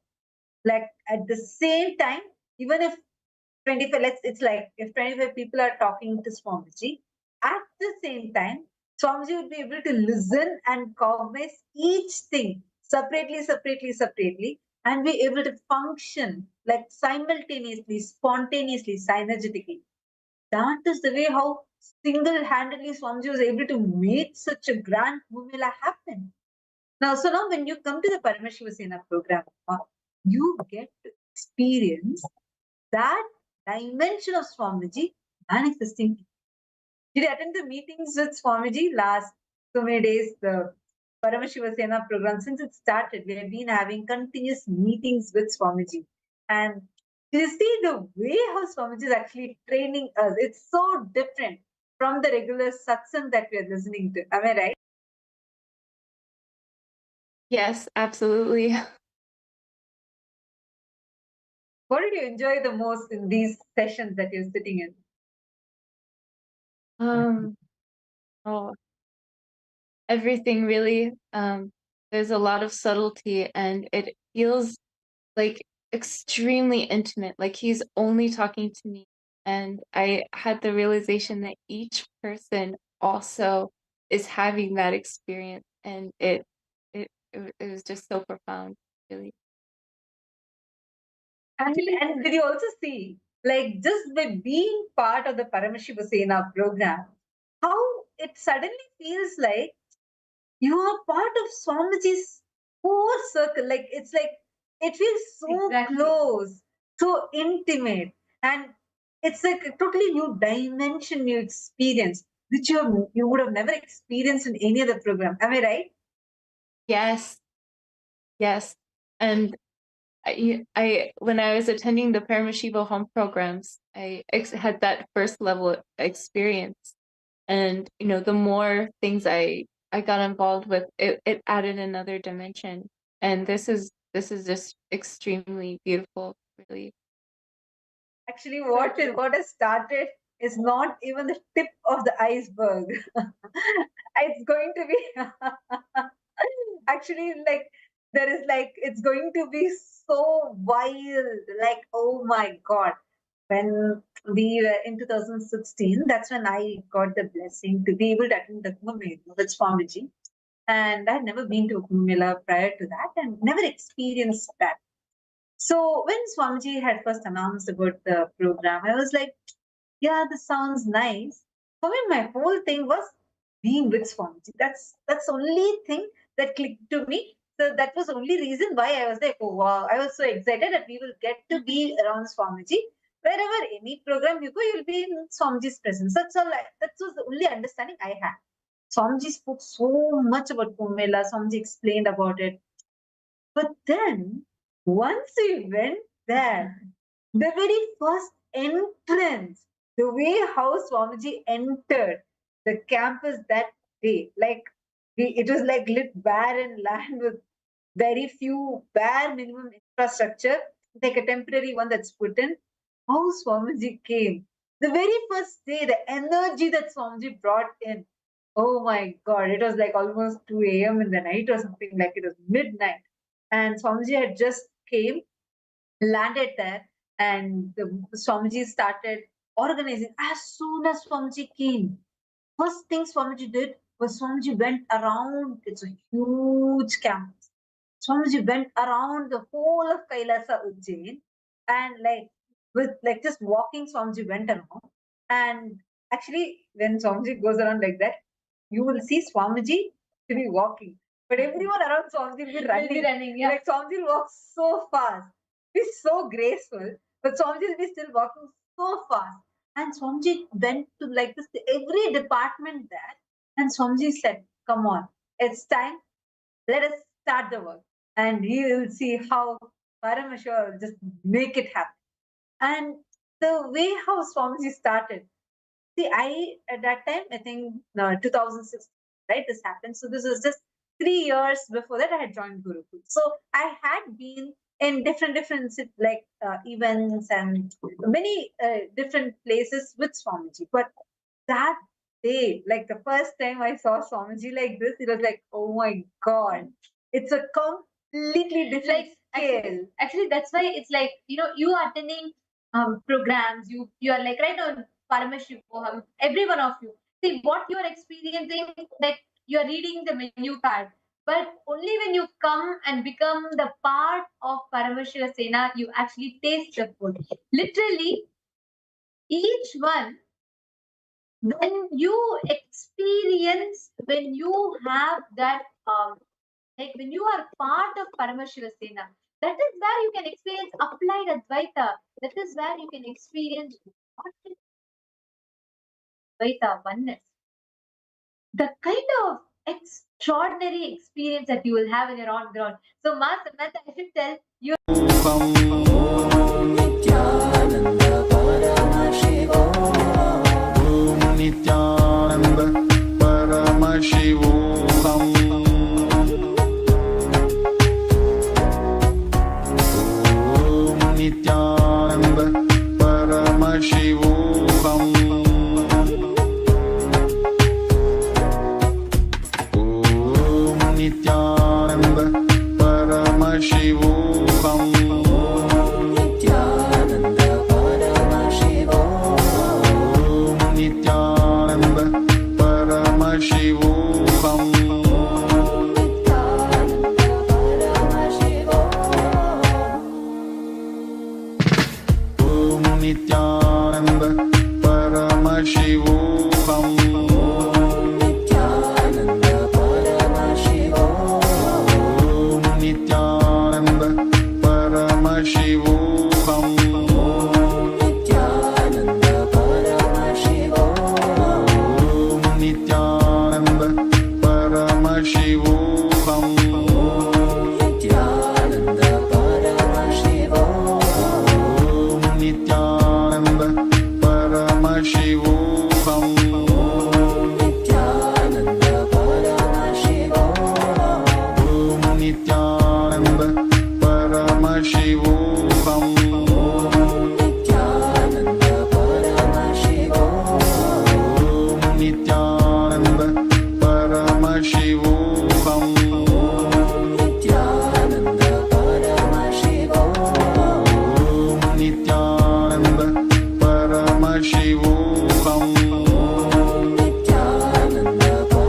Like at the same time, even if 25, it's like if 25 people are talking to Swamiji, at the same time, Swamiji would be able to listen and cognize each thing separately, and be able to function like simultaneously, spontaneously, synergetically. That is the way how single-handedly Swamiji was able to make such a grand Mumila happen. Now, so now when you come to the Paramashivasena program, you get to experience that dimension of Swamiji manifesting. Did you attend the meetings with Swamiji last so many days? The Paramashivoham program, since it started, we have been having continuous meetings with Swamiji. And you see the way how Swamiji is actually training us. It's so different from the regular satsang that we are listening to. Am I right? Yes, absolutely. What did you enjoy the most in these sessions that you're sitting in? Oh, everything really. There's a lot of subtlety, and it feels like extremely intimate. Like he's only talking to me, and I had the realization that each person also is having that experience, and it was just so profound, really. Actually, and did you also see, like, just by being part of the Paramashivoham program, how it suddenly feels like you are part of Swamiji's core circle. Like, it's like, it feels so close, so intimate, and it's like a totally new dimension you experience, which you would have never experienced in any other program. Am I right? Yes, yes, and I when I was attending the Paramashivoham programs, I had that first level experience, and the more things I got involved with, it added another dimension, and this is just extremely beautiful, really. Actually, what has started is not even the tip of the iceberg. It's going to be actually like there is like it's going to be so wild. Like, oh my god. When we were in 2016, that's when I got the blessing to be able to attend the Kumbh Mela with Swamiji. And I had never been to Kumbh Mela prior to that and never experienced that. So when Swamiji had first announced about the program, I was like, yeah, this sounds nice. For me, my whole thing was being with Swamiji. That's the only thing that clicked to me. So that was the only reason why I was like, oh wow, I was so excited that we will get to be around Swamiji. Wherever any program you go, you'll be in Swamiji's presence. That's all. That was the only understanding I had. Swamiji spoke so much about Kumbh Mela. Swamiji explained about it. But then, once we went there, the very first entrance, the way how Swamiji entered the campus that day, like it was like lit barren land with very few bare minimum infrastructure, like a temporary one that's put in. How Swamiji came. The very first day, the energy that Swamiji brought in. Oh my God, it was like almost 2 a.m. in the night or something, like it was midnight. And Swamiji had just came, landed there, and the Swamiji started organizing. As soon as Swamiji came, first thing Swamiji did was Swamiji went around. It's a huge campus. Swamiji went around the whole of Kailasa Ujjain, and with just walking, Swamiji went around. And actually, when Swamiji goes around like that, you will see Swamiji to be walking, but everyone around Swamiji will be running. Yeah. Like Swamiji will walk so fast. He's so graceful, but Swamiji will be still walking so fast. And Swamiji went to like this every department there, and Swamiji said, "Come on, it's time. Let us start the work." And you will see how Paramashiva will just make it happen. And the way how Swamiji started. See, at that time, I think 2006, right? This happened. So this was just 3 years before that I had joined Gurukul. So I had been in different events and many different places with Swamiji. But that day, like the first time I saw Swamiji like this, it was like, oh my God, it's a completely different scale. Actually, that's why it's like, you are attending programs, you are like right on Paramashivoham, every one of you. See what you are experiencing, that you are reading the menu card. But only when you come and become the part of Paramashivoham, you actually taste the food. Literally, each one, when you experience, when you have that, like when you are part of Paramashivoham, That is where you can experience applied Advaita. That is where you can experience what is Advaita, oneness. The kind of extraordinary experience that you will have in your own ground. So, Ma Samantha, I should tell you. Nityananda Paramashivoham Om Nityananda Paramashivoham Om Nityananda Paramashivoham Nityananda Paramashivoham Om Nityananda Paramashivoham Om Nityananda Paramashivoham Nityananda Paramashivoham Nityananda Paramashivoham Nityananda Paramashivoham Nityananda Paramashivoham Nityananda Paramashivoham Nityananda Paramashivoham Nityananda Paramashivoham Nityananda Paramashivoham Nityananda Paramashivoham Nityananda Paramashivoham Nityananda Paramashivoham Nityananda Paramashivoham Om Nityananda Paramashivoham Nityananda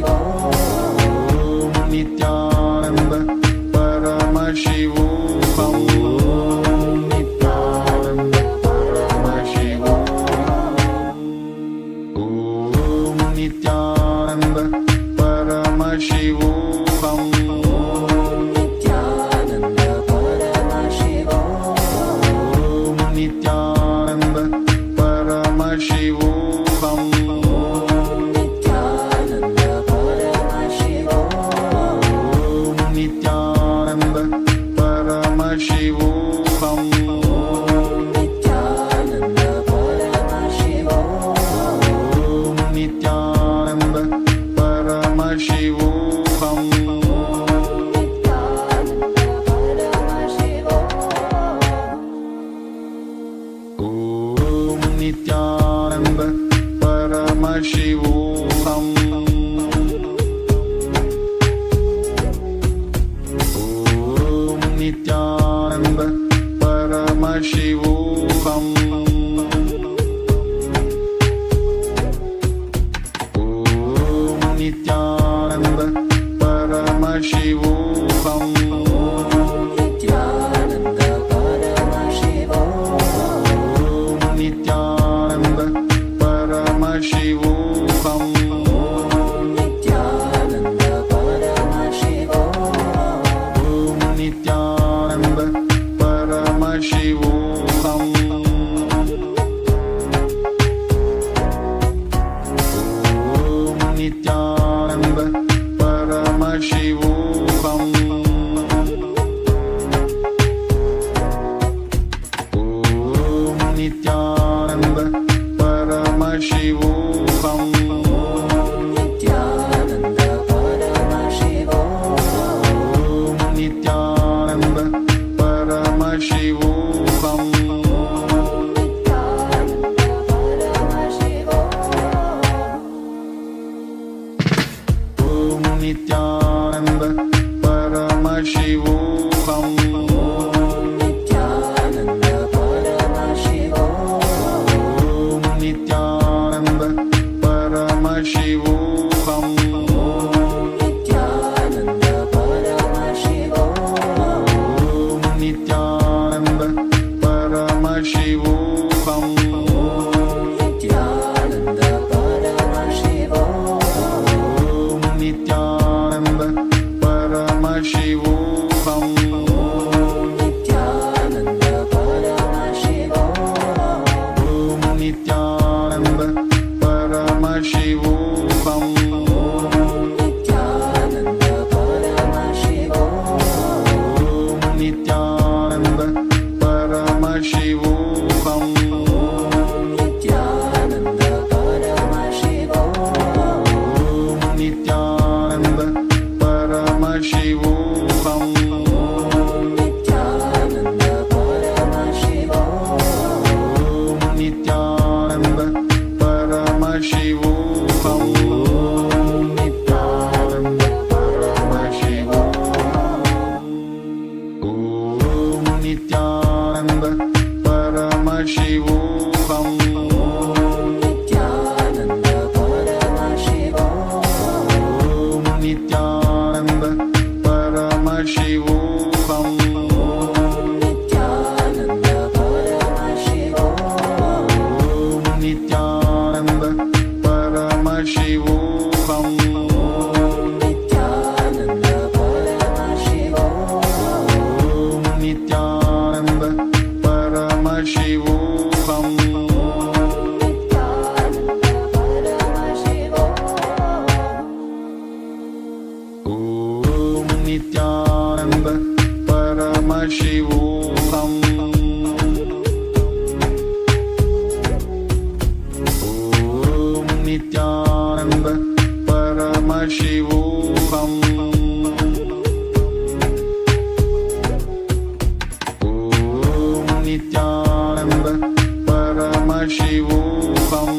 Paramashivoham Nityananda Paramashivoham Nityananda Paramashivoham Nityananda Paramashivoham Nityananda Paramashivoham Nityananda Paramashivoham Om Nityananda Paramashivoham Om Nityananda Paramashivoham Om Nityananda Paramashivoham Nityananda Paramashivoham Nityananda Paramashivoham Nityananda Paramashivoham Nityananda Paramashivoham Nityananda Paramashivoham Om Nityananda Paramashivoham Nityananda Paramashivoham Nityananda Paramashivoham Om Nityananda Paramashivoham Nityananda Paramashivoham Nityananda Paramashivoham Nityananda Paramashivoham Nityananda Paramashivoham Nityananda Paramashivoham Nityananda Paramashivoham Nityananda Paramashivoham Nityananda Paramashivoham Nityananda Paramashivoham Om Nityananda Paramashivoham Nityananda Paramashivoham Nityananda Paramashivoham Nityananda Paramashivoham Nityananda Paramashivoham Nityananda Paramashivoham Nityananda Paramashivoham Om Nityananda Paramashivoham Om Nityananda Paramashivoham Om Nityananda Paramashivoham Nityananda Paramashivoham Nityananda Paramashivoham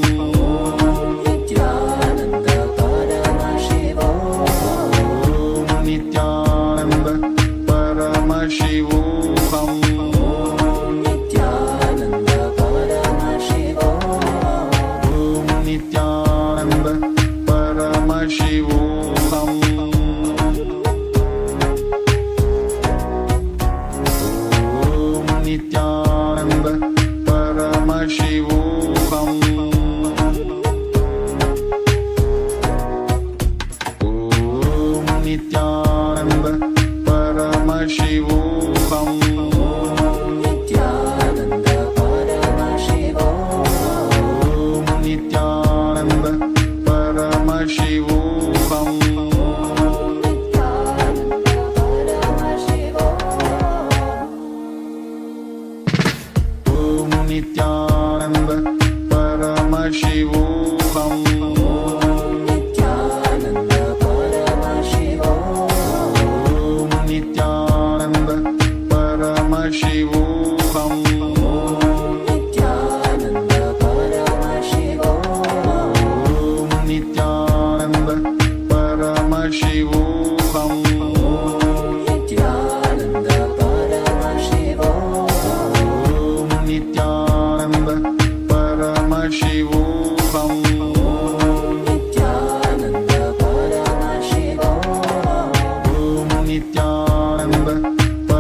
Nityananda Paramashivoham Nityananda Paramashivoham Nityananda Paramashivoham Om Nityananda Paramashivoham Nityananda Paramashivoham Nityananda Paramashivoham Om Nityananda Paramashivoham Nityananda Paramashivoham Nityananda Paramashivoham Nityananda Paramashivoham Nityananda Paramashivoham Nityananda Paramashivoham Nityananda Paramashivoham Nityananda Paramashivoham Nityananda Paramashivoham Nityananda Paramashivoham Nityananda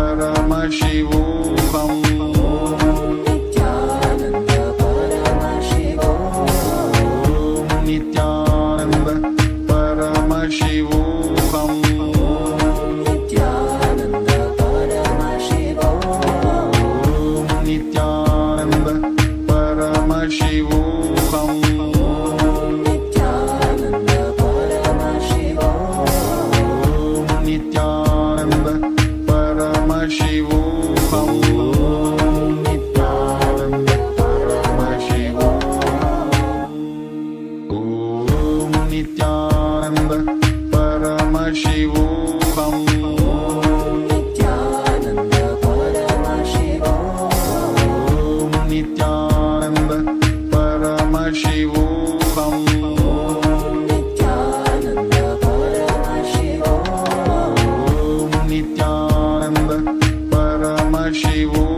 Paramashivoham Nityananda Paramashivoham Nityananda Paramashivoham Nityananda Paramashivoham Nityananda Paramashivoham Nityananda Paramashivoham Om Nityananda Paramashivoham Nityananda Paramashivoham Nityananda Paramashivoham Nityananda Paramashivoham Nityananda Paramashivoham